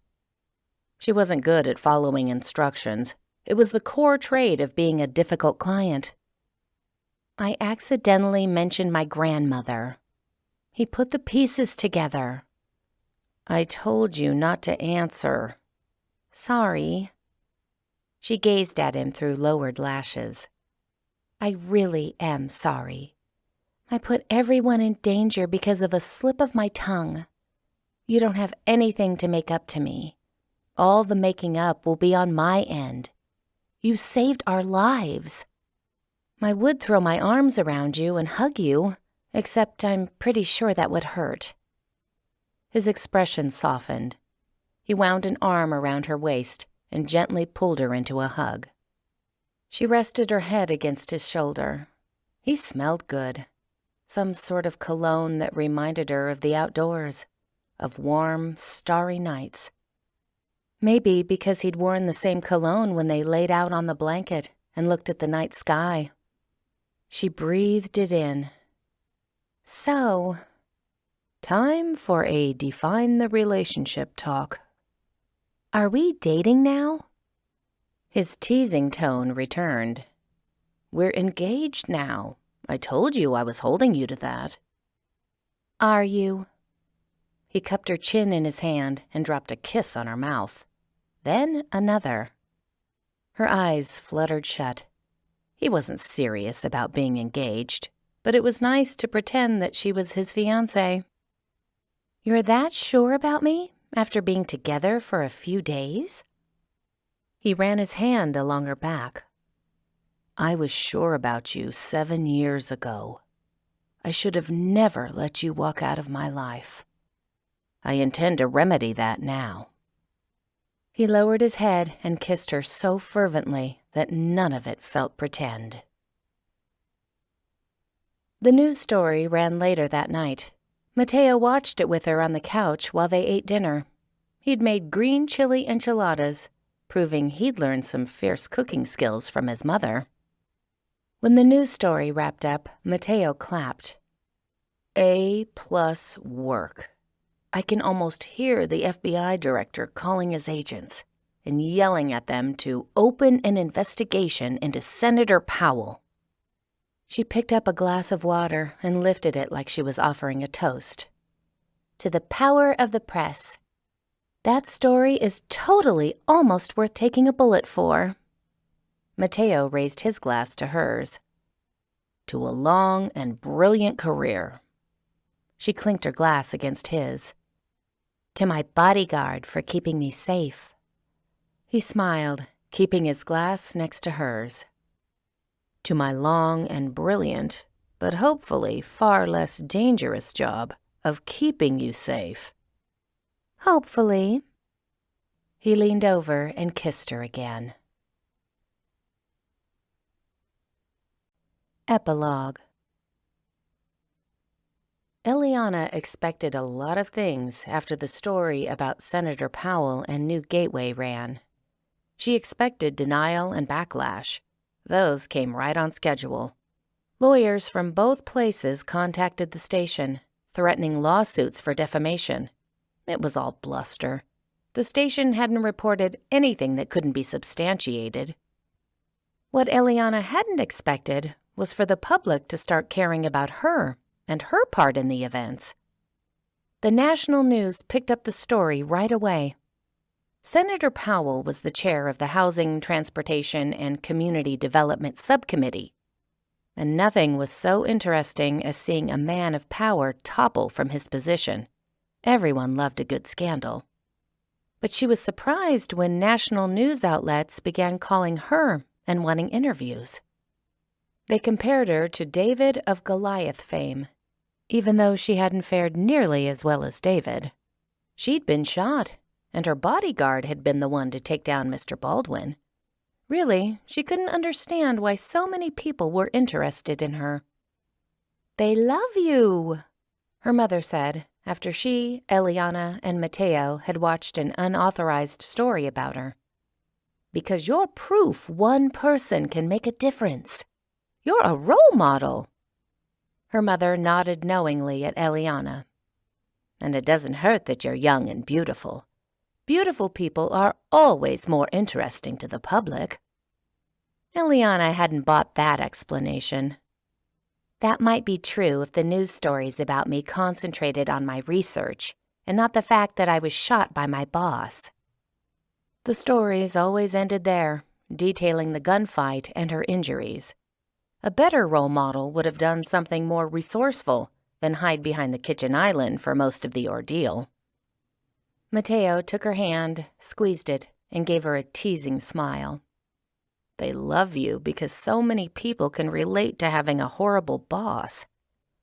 She wasn't good at following instructions. It was the core trait of being a difficult client. I accidentally mentioned my grandmother. He put the pieces together. I told you not to answer. Sorry. She gazed at him through lowered lashes. I really am sorry. I put everyone in danger because of a slip of my tongue. You don't have anything to make up to me. All the making up will be on my end. You saved our lives. I would throw my arms around you and hug you, except I'm pretty sure that would hurt. His expression softened. He wound an arm around her waist and gently pulled her into a hug. She rested her head against his shoulder. He smelled good. Some sort of cologne that reminded her of the outdoors, of warm, starry nights. Maybe because he'd worn the same cologne when they laid out on the blanket and looked at the night sky. She breathed it in. So, time for a define the relationship talk. Are we dating now? His teasing tone returned. We're engaged now. I told you I was holding you to that. Are you? He cupped her chin in his hand and dropped a kiss on her mouth. Then another. Her eyes fluttered shut. He wasn't serious about being engaged, but it was nice to pretend that she was his fiancée. You're that sure about me after being together for a few days? He ran his hand along her back. I was sure about you 7 years ago. I should have never let you walk out of my life. I intend to remedy that now. He lowered his head and kissed her so fervently that none of it felt pretend. The news story ran later that night. Matteo watched it with her on the couch while they ate dinner. He'd made green chili enchiladas, proving he'd learned some fierce cooking skills from his mother. When the news story wrapped up, Matteo clapped. A+ work. I can almost hear the FBI director calling his agents and yelling at them to open an investigation into Senator Powell. She picked up a glass of water and lifted it like she was offering a toast. To the power of the press. That story is totally almost worth taking a bullet for. Mateo raised his glass to hers. To a long and brilliant career. She clinked her glass against his. To my bodyguard for keeping me safe. He smiled, keeping his glass next to hers. To my long and brilliant, but hopefully far less dangerous job of keeping you safe. Hopefully. He leaned over and kissed her again. Epilogue. Eliana expected a lot of things after the story about Senator Powell and New Gateway ran. She expected denial and backlash. Those came right on schedule. Lawyers from both places contacted the station, threatening lawsuits for defamation. It was all bluster. The station hadn't reported anything that couldn't be substantiated. What Eliana hadn't expected was for the public to start caring about her and her part in the events. The national news picked up the story right away. Senator Powell was the chair of the Housing, Transportation, and Community Development Subcommittee, and nothing was so interesting as seeing a man of power topple from his position. Everyone loved a good scandal. But she was surprised when national news outlets began calling her and wanting interviews. They compared her to David of Goliath fame, even though she hadn't fared nearly as well as David. She'd been shot, and her bodyguard had been the one to take down Mr. Baldwin. Really, she couldn't understand why so many people were interested in her. "They love you," her mother said, after she, Eliana, and Mateo had watched an unauthorized story about her. "Because you're proof one person can make a difference. You're a role model." Her mother nodded knowingly at Eliana. "And it doesn't hurt that you're young and beautiful. Beautiful people are always more interesting to the public." Eliana hadn't bought that explanation. "That might be true if the news stories about me concentrated on my research and not the fact that I was shot by my boss." The stories always ended there, detailing the gunfight and her injuries. A better role model would have done something more resourceful than hide behind the kitchen island for most of the ordeal. Mateo took her hand, squeezed it, and gave her a teasing smile. "They love you because so many people can relate to having a horrible boss.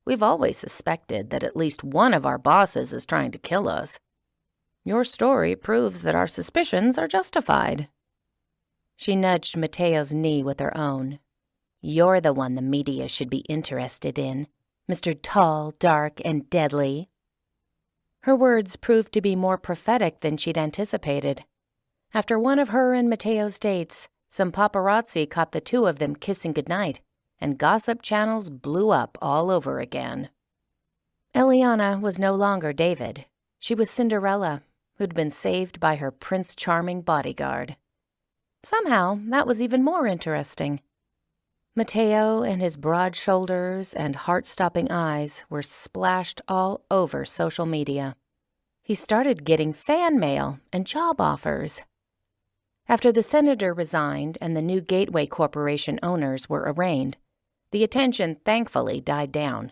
We've always suspected that at least one of our bosses is trying to kill us. Your story proves that our suspicions are justified." She nudged Mateo's knee with her own. "You're the one the media should be interested in, Mr. Tall, Dark, and Deadly." Her words proved to be more prophetic than she'd anticipated. After one of her and Mateo's dates, some paparazzi caught the two of them kissing goodnight, and gossip channels blew up all over again. Eliana was no longer David. She was Cinderella, who'd been saved by her Prince Charming bodyguard. Somehow, that was even more interesting. Mateo and his broad shoulders and heart-stopping eyes were splashed all over social media. He started getting fan mail and job offers. After the senator resigned and the new Gateway Corporation owners were arraigned, the attention thankfully died down.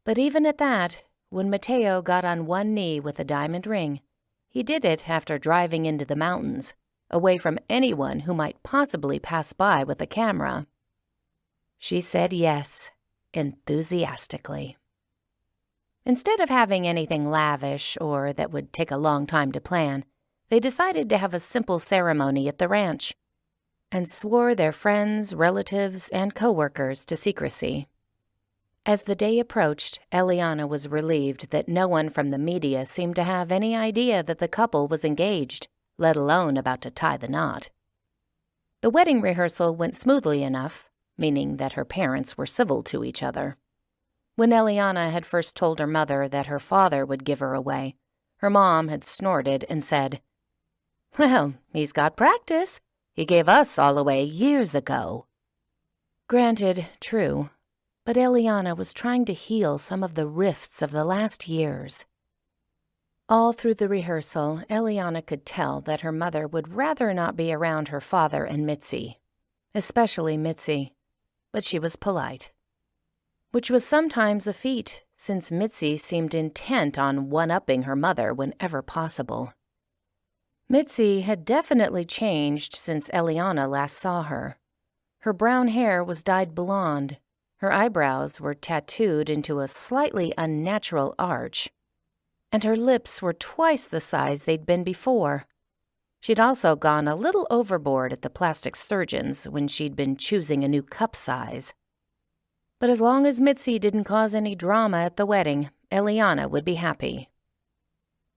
But even at that, when Mateo got on one knee with a diamond ring, he did it after driving into the mountains, away from anyone who might possibly pass by with a camera. She said yes, enthusiastically. Instead of having anything lavish or that would take a long time to plan, they decided to have a simple ceremony at the ranch and swore their friends, relatives, and co-workers to secrecy. As the day approached, Eliana was relieved that no one from the media seemed to have any idea that the couple was engaged, let alone about to tie the knot. The wedding rehearsal went smoothly enough, meaning that her parents were civil to each other. When Eliana had first told her mother that her father would give her away, her mom had snorted and said, "Well, he's got practice. He gave us all away years ago." Granted, true, but Eliana was trying to heal some of the rifts of the last years. All through the rehearsal, Eliana could tell that her mother would rather not be around her father and Mitzi, especially Mitzi, but she was polite, which was sometimes a feat, since Mitzi seemed intent on one-upping her mother whenever possible. Mitzi had definitely changed since Eliana last saw her. Her brown hair was dyed blonde, her eyebrows were tattooed into a slightly unnatural arch, and her lips were twice the size they'd been before. She'd also gone a little overboard at the plastic surgeon's when she'd been choosing a new cup size. But as long as Mitzi didn't cause any drama at the wedding, Eliana would be happy.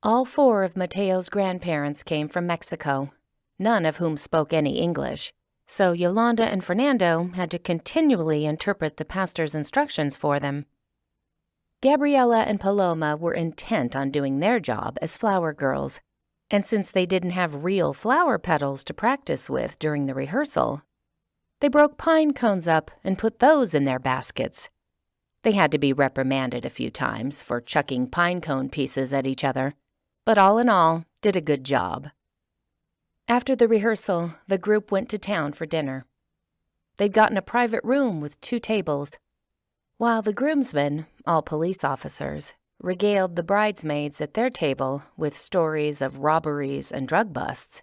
All 4 of Mateo's grandparents came from Mexico, none of whom spoke any English, so Yolanda and Fernando had to continually interpret the pastor's instructions for them. Gabriela and Paloma were intent on doing their job as flower girls, and since they didn't have real flower petals to practice with during the rehearsal, they broke pine cones up and put those in their baskets. They had to be reprimanded a few times for chucking pine cone pieces at each other, but all in all, did a good job. After the rehearsal, the group went to town for dinner. They'd gotten a private room with 2 tables, while the groomsmen, all police officers, regaled the bridesmaids at their table with stories of robberies and drug busts.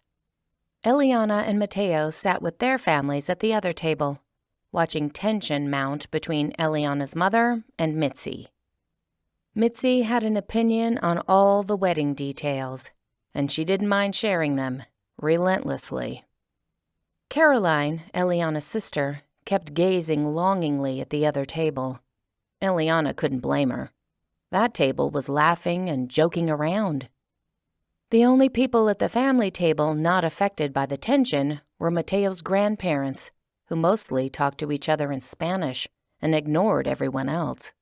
Eliana and Mateo sat with their families at the other table, watching tension mount between Eliana's mother and Mitzi. Mitzi had an opinion on all the wedding details, and she didn't mind sharing them, relentlessly. Caroline, Eliana's sister, kept gazing longingly at the other table. Eliana couldn't blame her. That table was laughing and joking around. The only people at the family table not affected by the tension were Mateo's grandparents, who mostly talked to each other in Spanish and ignored everyone else.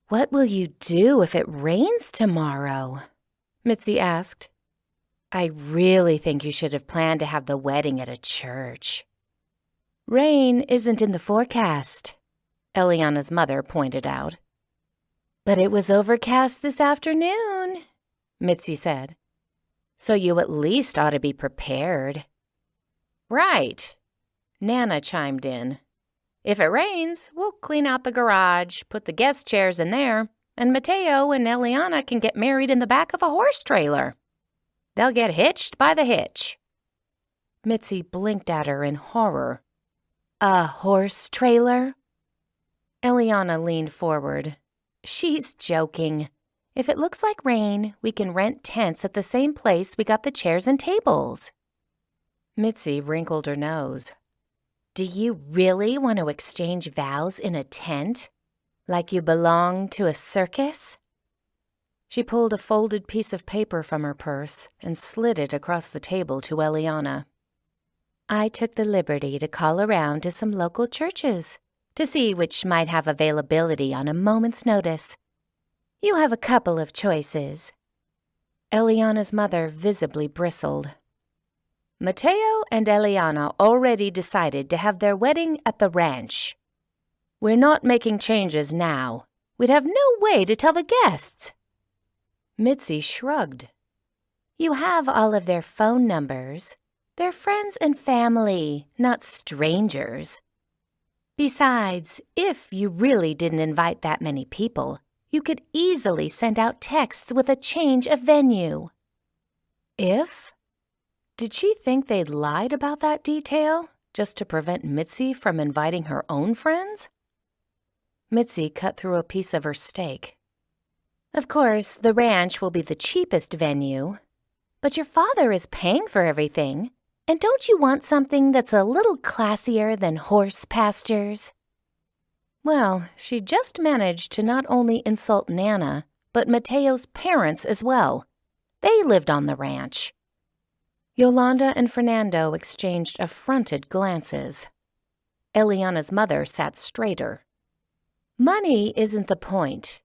"What will you do if it rains tomorrow?" Mitzi asked. "I really think you should have planned to have the wedding at a church." "Rain isn't in the forecast," Eliana's mother pointed out. "But it was overcast this afternoon," Mitzi said. "So you at least ought to be prepared." "Right," Nana chimed in. "If it rains, we'll clean out the garage, put the guest chairs in there, and Mateo and Eliana can get married in the back of a horse trailer. They'll get hitched by the hitch." Mitzi blinked at her in horror. "A horse trailer?" Eliana leaned forward. "She's joking. If it looks like rain, we can rent tents at the same place we got the chairs and tables." Mitzi wrinkled her nose. "Do you really want to exchange vows in a tent? Like you belong to a circus?" She pulled a folded piece of paper from her purse and slid it across the table to Eliana. "I took the liberty to call around to some local churches to see which might have availability on a moment's notice. You have a couple of choices." Eliana's mother visibly bristled. "Mateo and Eliana already decided to have their wedding at the ranch. We're not making changes now. We'd have no way to tell the guests." Mitzi shrugged. "You have all of their phone numbers. They're friends and family, not strangers. Besides, if you really didn't invite that many people, you could easily send out texts with a change of venue." "If?" Did she think they'd lied about that detail just to prevent Mitzi from inviting her own friends? Mitzi cut through a piece of her steak. "Of course, the ranch will be the cheapest venue, but your father is paying for everything, and don't you want something that's a little classier than horse pastures?" Well, she just managed to not only insult Nana, but Mateo's parents as well. They lived on the ranch. Yolanda and Fernando exchanged affronted glances. Eliana's mother sat straighter. "Money isn't the point.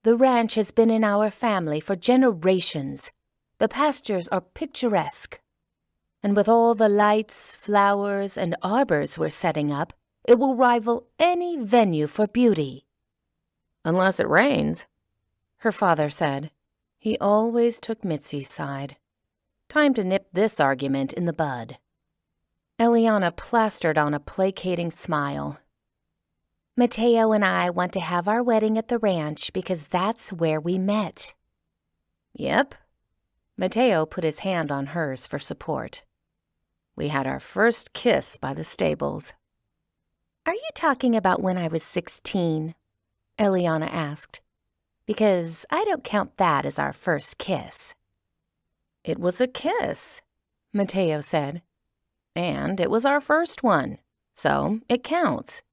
The ranch has been in our family for generations. The pastures are picturesque. And with all the lights, flowers, and arbors we're setting up, It will rival any venue for beauty." "Unless it rains," her father said. He always took Mitzi's side. Time to nip this argument in the bud. Eliana plastered on a placating smile. "Mateo and I want to have our wedding at the ranch because that's where we met." "Yep." Mateo put his hand on hers for support. "We had our first kiss by the stables." "Are you talking about when I was 16? Eliana asked. "Because I don't count that as our first kiss." "It was a kiss," Mateo said. "And it was our first one, so it counts."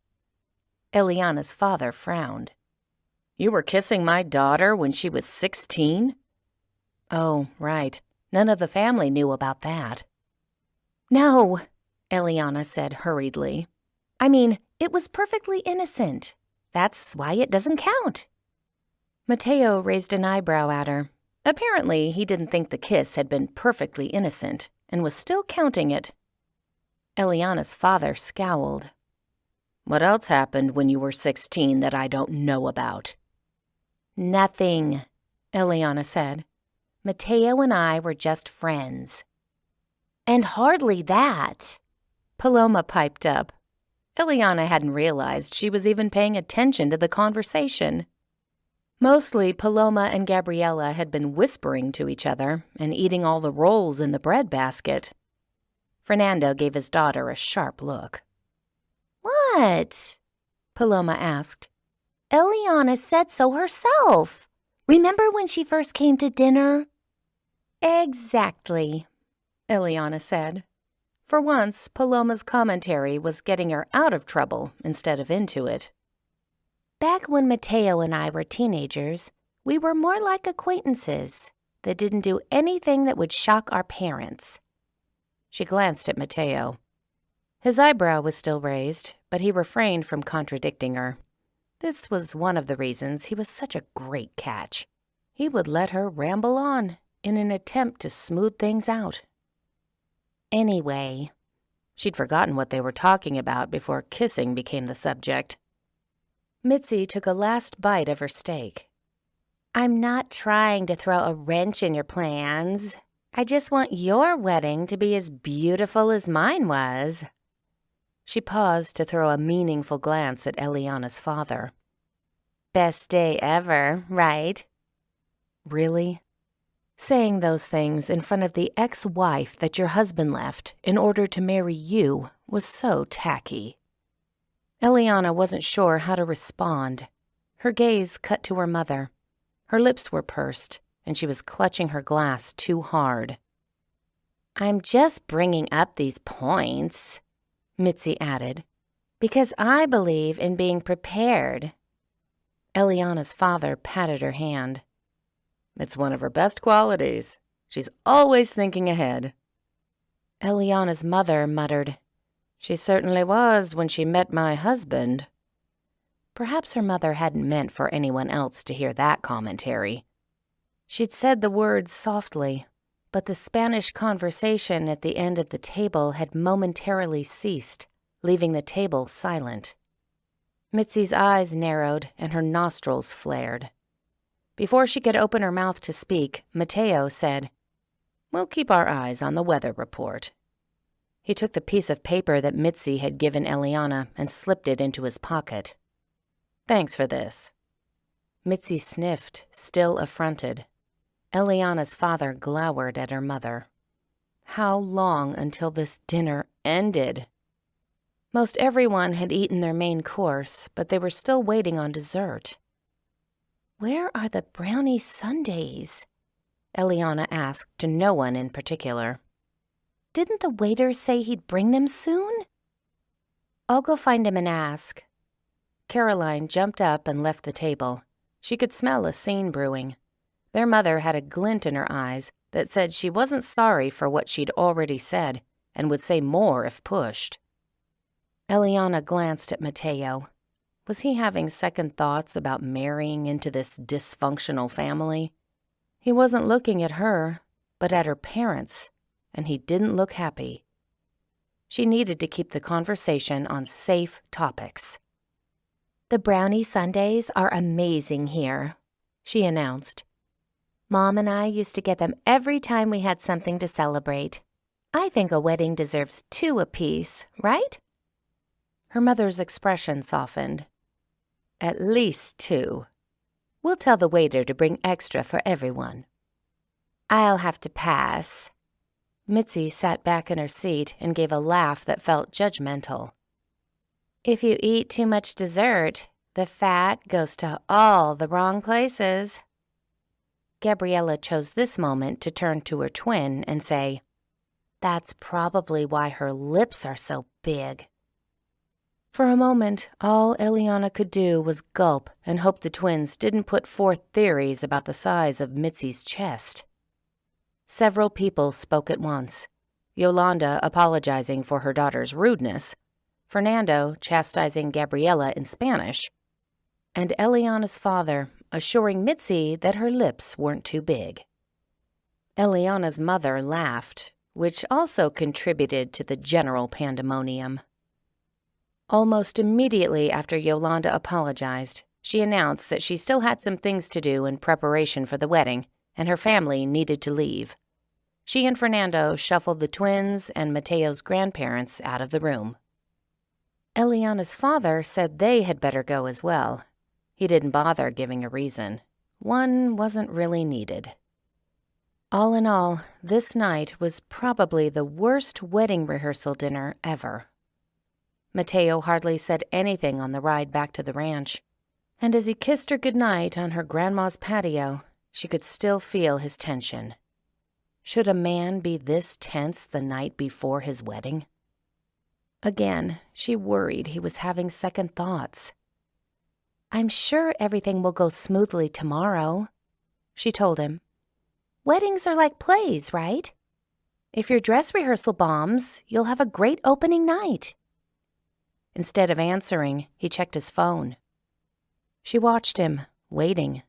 Eliana's father frowned. "You were kissing my daughter when she was 16? "Oh, right. None of the family knew about that." "No," Eliana said hurriedly. "I mean, it was perfectly innocent. That's why it doesn't count." Mateo raised an eyebrow at her. Apparently, he didn't think the kiss had been perfectly innocent and was still counting it. Eliana's father scowled. "What else happened when you were 16 that I don't know about?" "Nothing," Eliana said. "Mateo and I were just friends." "And hardly that," Paloma piped up. Eliana hadn't realized she was even paying attention to the conversation. Mostly, Paloma and Gabriella had been whispering to each other and eating all the rolls in the bread basket. Fernando gave his daughter a sharp look. "What?" Paloma asked. "Eliana said so herself. Remember when she first came to dinner?" "Exactly," Eliana said. For once, Paloma's commentary was getting her out of trouble instead of into it. "Back when Mateo and I were teenagers, we were more like acquaintances that didn't do anything that would shock our parents." She glanced at Mateo. His eyebrow was still raised, but he refrained from contradicting her. This was one of the reasons he was such a great catch. He would let her ramble on in an attempt to smooth things out. "Anyway," she'd forgotten what they were talking about before kissing became the subject. Mitzi took a last bite of her steak. "I'm not trying to throw a wrench in your plans. I just want your wedding to be as beautiful as mine was." She paused to throw a meaningful glance at Eliana's father. "Best day ever, right?" "Really? Saying those things in front of the ex-wife that your husband left in order to marry you was so tacky." Eliana wasn't sure how to respond. Her gaze cut to her mother. Her lips were pursed, and she was clutching her glass too hard. "I'm just bringing up these points," Mitzi added, "because I believe in being prepared." Eliana's father patted her hand. "It's one of her best qualities. She's always thinking ahead." Eliana's mother muttered, "She certainly was when she met my husband." Perhaps her mother hadn't meant for anyone else to hear that commentary. She'd said the words softly, but the Spanish conversation at the end of the table had momentarily ceased, leaving the table silent. Mitzi's eyes narrowed and her nostrils flared. Before she could open her mouth to speak, Mateo said, "We'll keep our eyes on the weather report." He took the piece of paper that Mitzi had given Eliana and slipped it into his pocket. "Thanks for this." Mitzi sniffed, still affronted. Eliana's father glowered at her mother. How long until this dinner ended? Most everyone had eaten their main course, but they were still waiting on dessert. "Where are the brownie sundaes?" Eliana asked to no one in particular. "Didn't the waiter say he'd bring them soon?" "I'll go find him and ask." Caroline jumped up and left the table. She could smell a scene brewing. Their mother had a glint in her eyes that said she wasn't sorry for what she'd already said and would say more if pushed. Eliana glanced at Mateo. Was he having second thoughts about marrying into this dysfunctional family? He wasn't looking at her, but at her parents, and he didn't look happy. She needed to keep the conversation on safe topics. "The brownie sundaes are amazing here," she announced. "Mom and I used to get them every time we had something to celebrate. I think a wedding deserves 2 apiece, right?" Her mother's expression softened. "At least 2. We'll tell the waiter to bring extra for everyone." "I'll have to pass." Mitzi sat back in her seat and gave a laugh that felt judgmental. "If you eat too much dessert, the fat goes to all the wrong places." Gabriella chose this moment to turn to her twin and say, "That's probably why her lips are so big." For a moment, all Eliana could do was gulp and hope the twins didn't put forth theories about the size of Mitzi's chest. Several people spoke at once, Yolanda apologizing for her daughter's rudeness, Fernando chastising Gabriella in Spanish, and Eliana's father assuring Mitzi that her lips weren't too big. Eliana's mother laughed, which also contributed to the general pandemonium. Almost immediately after Yolanda apologized, she announced that she still had some things to do in preparation for the wedding, and her family needed to leave. She and Fernando shuffled the twins and Mateo's grandparents out of the room. Eliana's father said they had better go as well. He didn't bother giving a reason. One wasn't really needed. All in all, this night was probably the worst wedding rehearsal dinner ever. Mateo hardly said anything on the ride back to the ranch, and as he kissed her goodnight on her grandma's patio, she could still feel his tension. Should a man be this tense the night before his wedding? Again, she worried he was having second thoughts. "I'm sure everything will go smoothly tomorrow," she told him. "Weddings are like plays, right? If your dress rehearsal bombs, you'll have a great opening night." Instead of answering, he checked his phone. She watched him, waiting.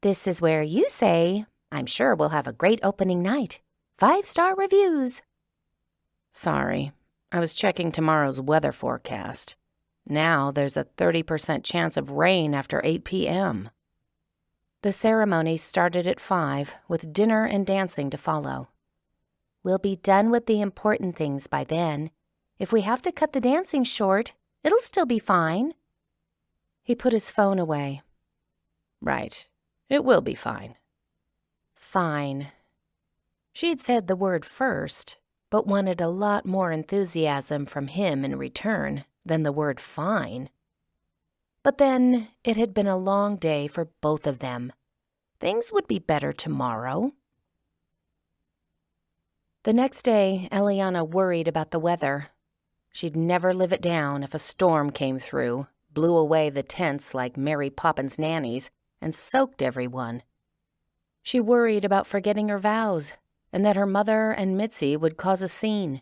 "This is where you say, 'I'm sure we'll have a great opening night. 5-star reviews.'" "Sorry, I was checking tomorrow's weather forecast. Now there's a 30% chance of rain after 8 p.m. The ceremony started at 5, with dinner and dancing to follow. "We'll be done with the important things by then. If we have to cut the dancing short, it'll still be fine." He put his phone away. "Right, it will be fine." Fine. She'd said the word first, but wanted a lot more enthusiasm from him in return than the word fine. But then it had been a long day for both of them. Things would be better tomorrow. The next day, Eliana worried about the weather. She'd never live it down if a storm came through, blew away the tents like Mary Poppins nannies, and soaked everyone. She worried about forgetting her vows, and that her mother and Mitzi would cause a scene,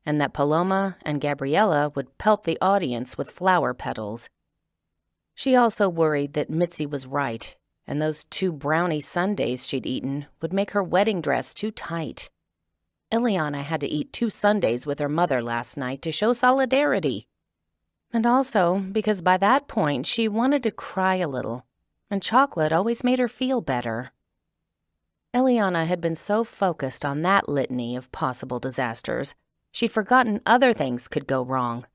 and that Paloma and Gabriella would pelt the audience with flower petals. She also worried that Mitzi was right, and those 2 brownie sundaes she'd eaten would make her wedding dress too tight. Eliana had to eat 2 sundaes with her mother last night to show solidarity. And also because by that point she wanted to cry a little, and chocolate always made her feel better. Eliana had been so focused on that litany of possible disasters, she'd forgotten other things could go wrong.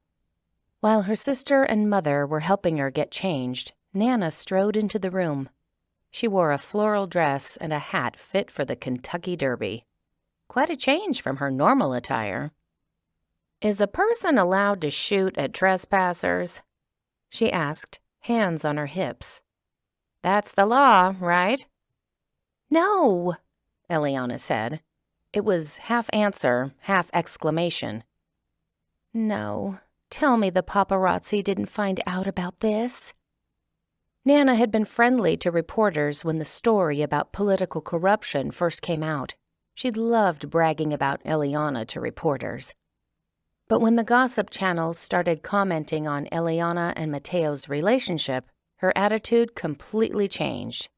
While her sister and mother were helping her get changed, Nana strode into the room. She wore a floral dress and a hat fit for the Kentucky Derby. Quite a change from her normal attire. "Is a person allowed to shoot at trespassers?" she asked, hands on her hips. "That's the law, right?" "No," Eliana said. It was half answer, half exclamation. "No. Tell me the paparazzi didn't find out about this." Nana had been friendly to reporters when the story about political corruption first came out. She'd loved bragging about Eliana to reporters. But when the gossip channels started commenting on Eliana and Mateo's relationship, her attitude completely changed.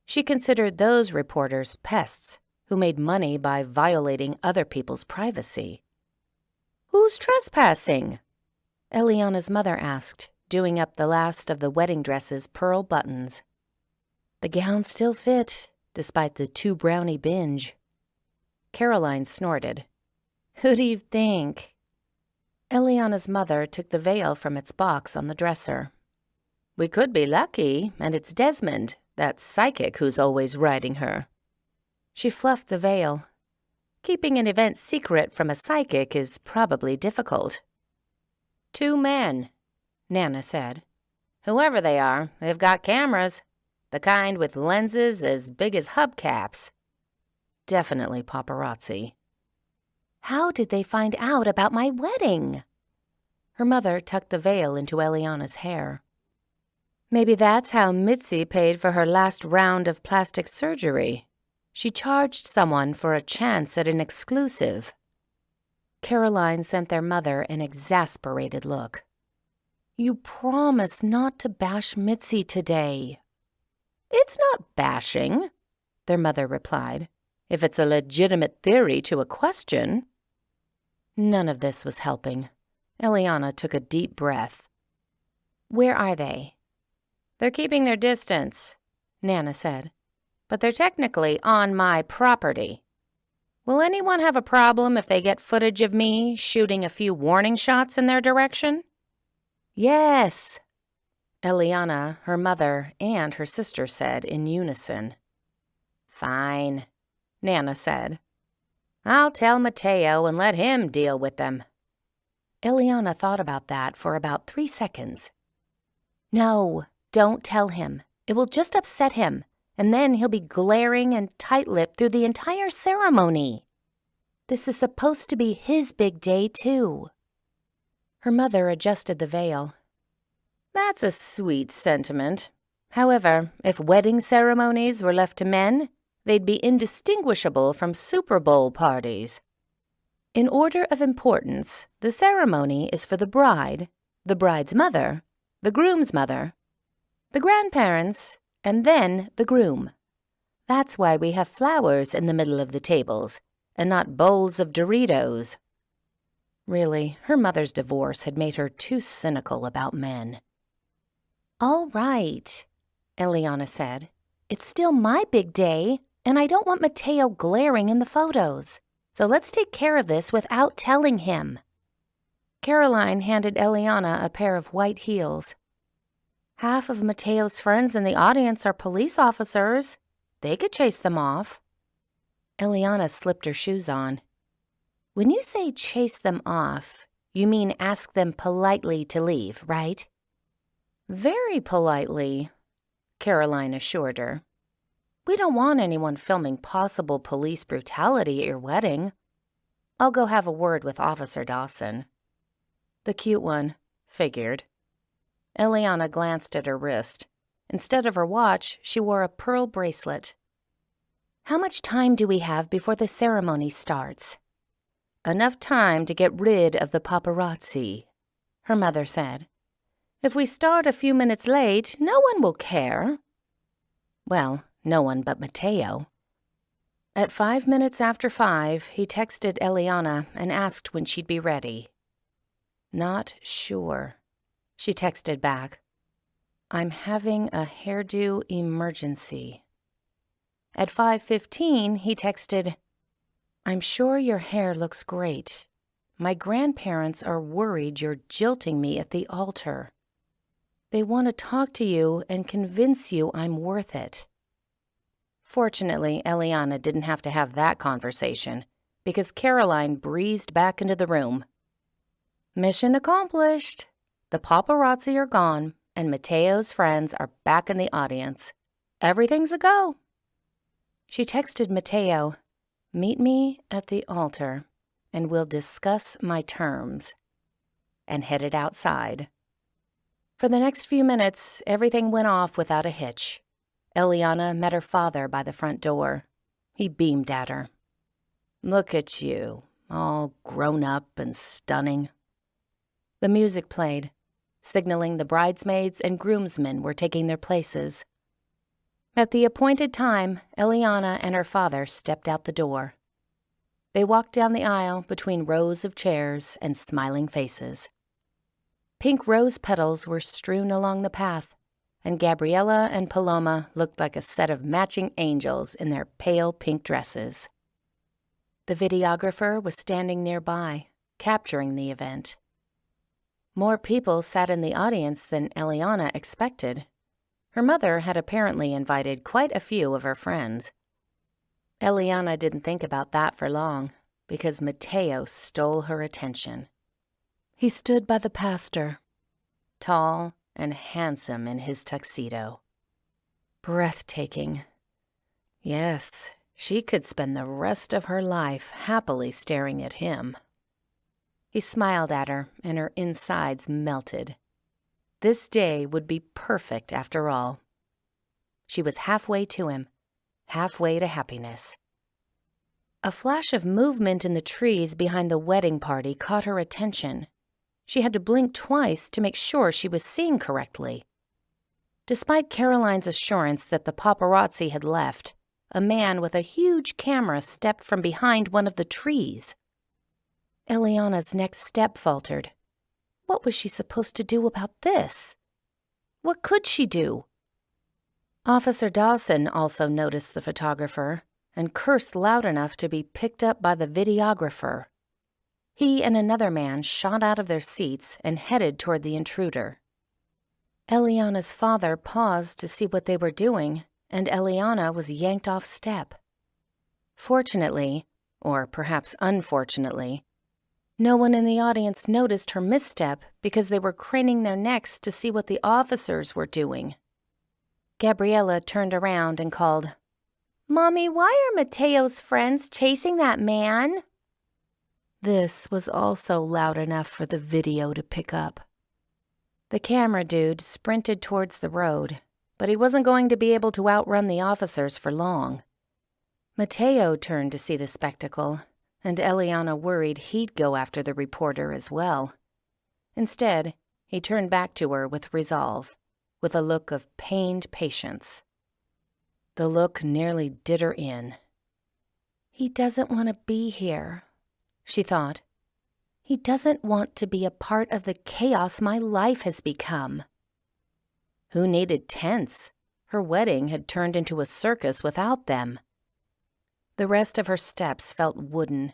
She considered those reporters pests who made money by violating other people's privacy. Who's trespassing?" Eliana's mother asked, doing up the last of the wedding dress's pearl buttons. The gown still fit, despite the 2-brownie binge. Caroline snorted. "Who do you think?" Eliana's mother took the veil from its box on the dresser. "We could be lucky, and it's Desmond, that psychic who's always riding her." She fluffed the veil. Keeping an event secret from a psychic is probably difficult. "2 men," Nana said. "Whoever they are, they've got cameras. The kind with lenses as big as hubcaps. Definitely paparazzi." "How did they find out about my wedding?" Her mother tucked the veil into Eliana's hair. "Maybe that's how Mitzi paid for her last round of plastic surgery. She charged someone for a chance at an exclusive." Caroline sent their mother an exasperated look. "You promised not to bash Mitzi today." "It's not bashing," their mother replied, "if it's a legitimate theory to a question." None of this was helping. Eliana took a deep breath. "Where are they?" "They're keeping their distance," Nana said, "but they're technically on my property. Will anyone have a problem if they get footage of me shooting a few warning shots in their direction?" "Yes," Eliana, her mother, and her sister said in unison. "Fine," Nana said. "I'll tell Mateo and let him deal with them." Eliana thought about that for about 3 seconds. "No, don't tell him. It will just upset him, and then he'll be glaring and tight-lipped through the entire ceremony. This is supposed to be his big day, too." Her mother adjusted the veil. "That's a sweet sentiment. However, if wedding ceremonies were left to men, they'd be indistinguishable from Super Bowl parties. In order of importance, the ceremony is for the bride, the bride's mother, the groom's mother, the grandparents, and then the groom. That's why we have flowers in the middle of the tables, and not bowls of Doritos." Really, her mother's divorce had made her too cynical about men. "All right," Eliana said. "It's still my big day, and I don't want Mateo glaring in the photos. So let's take care of this without telling him." Caroline handed Eliana a pair of white heels. "Half of Mateo's friends in the audience are police officers. They could chase them off." Eliana slipped her shoes on. "When you say chase them off, you mean ask them politely to leave, right?" "Very politely," Caroline assured her. "We don't want anyone filming possible police brutality at your wedding. I'll go have a word with Officer Dawson." The cute one figured. Eliana glanced at her wrist. Instead of her watch, she wore a pearl bracelet. "How much time do we have before the ceremony starts?" "Enough time to get rid of the paparazzi," her mother said. "If we start a few minutes late, no one will care." Well, no one but Mateo. At 5 minutes after 5, he texted Eliana and asked when she'd be ready. "Not sure," she texted back. "I'm having a hairdo emergency." At 5:15, he texted, "I'm sure your hair looks great. My grandparents are worried you're jilting me at the altar. They want to talk to you and convince you I'm worth it." Fortunately, Eliana didn't have to have that conversation because Caroline breezed back into the room. "Mission accomplished. The paparazzi are gone, and Mateo's friends are back in the audience. Everything's a go." She texted Mateo, "Meet me at the altar, and we'll discuss my terms," and headed outside. For the next few minutes, everything went off without a hitch. Eliana met her father by the front door. He beamed at her. "Look at you, all grown up and stunning." The music played, signaling the bridesmaids and groomsmen were taking their places. At the appointed time, Eliana and her father stepped out the door. They walked down the aisle between rows of chairs and smiling faces. Pink rose petals were strewn along the path, and Gabriella and Paloma looked like a set of matching angels in their pale pink dresses. The videographer was standing nearby, capturing the event. More people sat in the audience than Eliana expected. Her mother had apparently invited quite a few of her friends. Eliana didn't think about that for long, because Mateo stole her attention. He stood by the pastor, tall and handsome in his tuxedo. Breathtaking. Yes, she could spend the rest of her life happily staring at him. He smiled at her, and her insides melted. This day would be perfect after all. She was halfway to him, halfway to happiness. A flash of movement in the trees behind the wedding party caught her attention. She had to blink twice to make sure she was seeing correctly. Despite Caroline's assurance that the paparazzi had left, a man with a huge camera stepped from behind one of the trees. Eliana's next step faltered. What was she supposed to do about this? What could she do? Officer Dawson also noticed the photographer and cursed loud enough to be picked up by the videographer. He and another man shot out of their seats and headed toward the intruder. Eliana's father paused to see what they were doing, and Eliana was yanked off step. Fortunately, or perhaps unfortunately, no one in the audience noticed her misstep because they were craning their necks to see what the officers were doing. Gabriella turned around and called, "Mommy, why are Mateo's friends chasing that man?" This was also loud enough for the video to pick up. The camera dude sprinted towards the road, but he wasn't going to be able to outrun the officers for long. Mateo turned to see the spectacle, and Eliana worried he'd go after the reporter as well. Instead, he turned back to her with resolve, with a look of pained patience. The look nearly did her in. He doesn't want to be here, she thought. He doesn't want to be a part of the chaos my life has become. Who needed tents? Her wedding had turned into a circus without them. The rest of her steps felt wooden.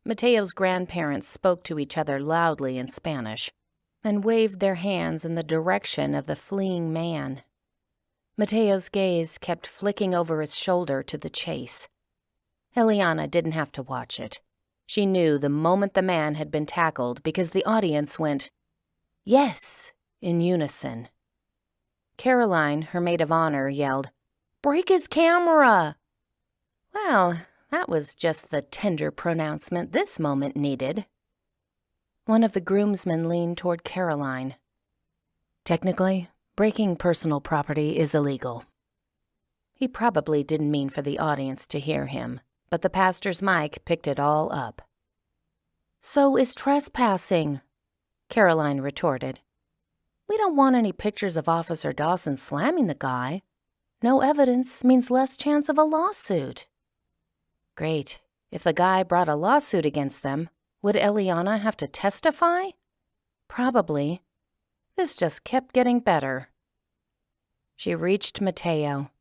Mateo's grandparents spoke to each other loudly in Spanish and waved their hands in the direction of the fleeing man. Mateo's gaze kept flicking over his shoulder to the chase. Eliana didn't have to watch it. She knew the moment the man had been tackled because the audience went, "Yes," in unison. Caroline, her maid of honor, yelled, "Break his camera!" Well, that was just the tender pronouncement this moment needed. One of the groomsmen leaned toward Caroline. Technically, breaking personal property is illegal. He probably didn't mean for the audience to hear him, but the pastor's mic picked it all up. "So is trespassing," Caroline retorted. "We don't want any pictures of Officer Dawson slamming the guy. No evidence means less chance of a lawsuit." Great. If the guy brought a lawsuit against them, would Eliana have to testify? Probably. This just kept getting better. She reached Mateo.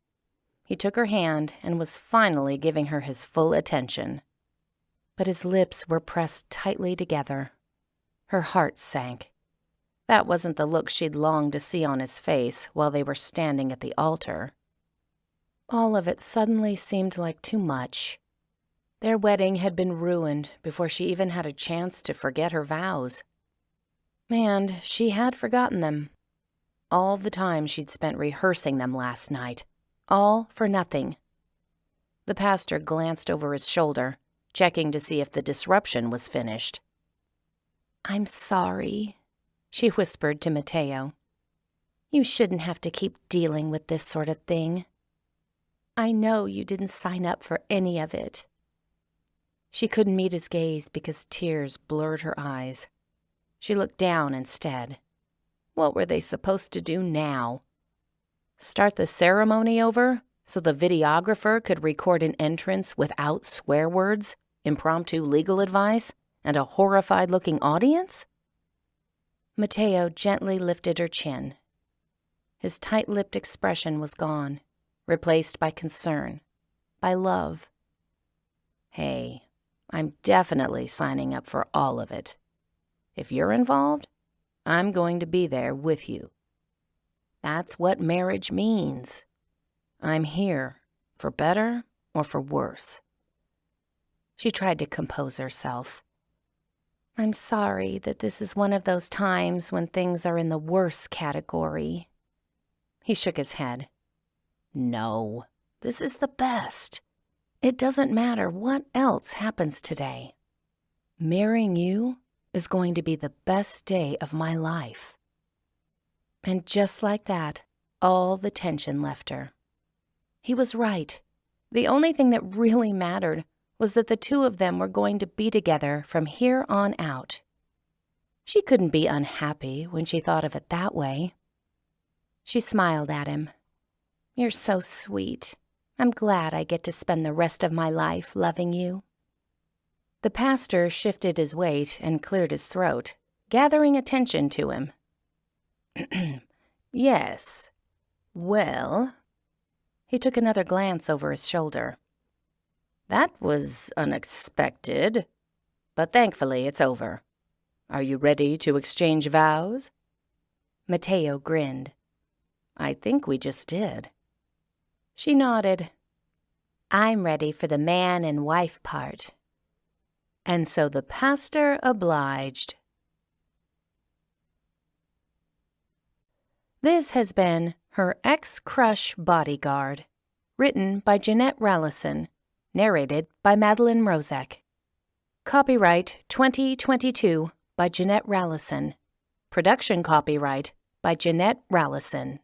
He took her hand and was finally giving her his full attention. But his lips were pressed tightly together. Her heart sank. That wasn't the look she'd longed to see on his face while they were standing at the altar. All of it suddenly seemed like too much. Their wedding had been ruined before she even had a chance to forget her vows. And she had forgotten them. All the time she'd spent rehearsing them last night. All for nothing. The pastor glanced over his shoulder, checking to see if the disruption was finished. "I'm sorry," she whispered to Mateo. "You shouldn't have to keep dealing with this sort of thing. I know you didn't sign up for any of it." She couldn't meet his gaze because tears blurred her eyes. She looked down instead. What were they supposed to do now? Start the ceremony over so the videographer could record an entrance without swear words impromptu legal advice, and a horrified-looking audience? Mateo gently lifted her chin. His tight-lipped expression was gone, replaced by concern, by love. Hey, I'm definitely signing up for all of it. If you're involved, I'm going to be there with you. That's what marriage means. I'm here, for better or for worse. She tried to compose herself. I'm sorry that this is one of those times when things are in the worse category. He shook his head. No, this is the best. It doesn't matter what else happens today. Marrying you is going to be the best day of my life. And just like that, all the tension left her. He was right. The only thing that really mattered was that the two of them were going to be together from here on out. She couldn't be unhappy when she thought of it that way. She smiled at him. You're so sweet. I'm glad I get to spend the rest of my life loving you. The pastor shifted his weight and cleared his throat, gathering attention to him. Yes. Well, he took another glance over his shoulder. That was unexpected, but thankfully it's over. Are you ready to exchange vows? Mateo grinned. I think we just did. She nodded. I'm ready for the man and wife part. And so the pastor obliged. This has been Her Ex-Crush Bodyguard, written by Jeanette Rallison, narrated by Madeline Mrozek. Copyright 2022 by Jeanette Rallison. Production copyright by Jeanette Rallison.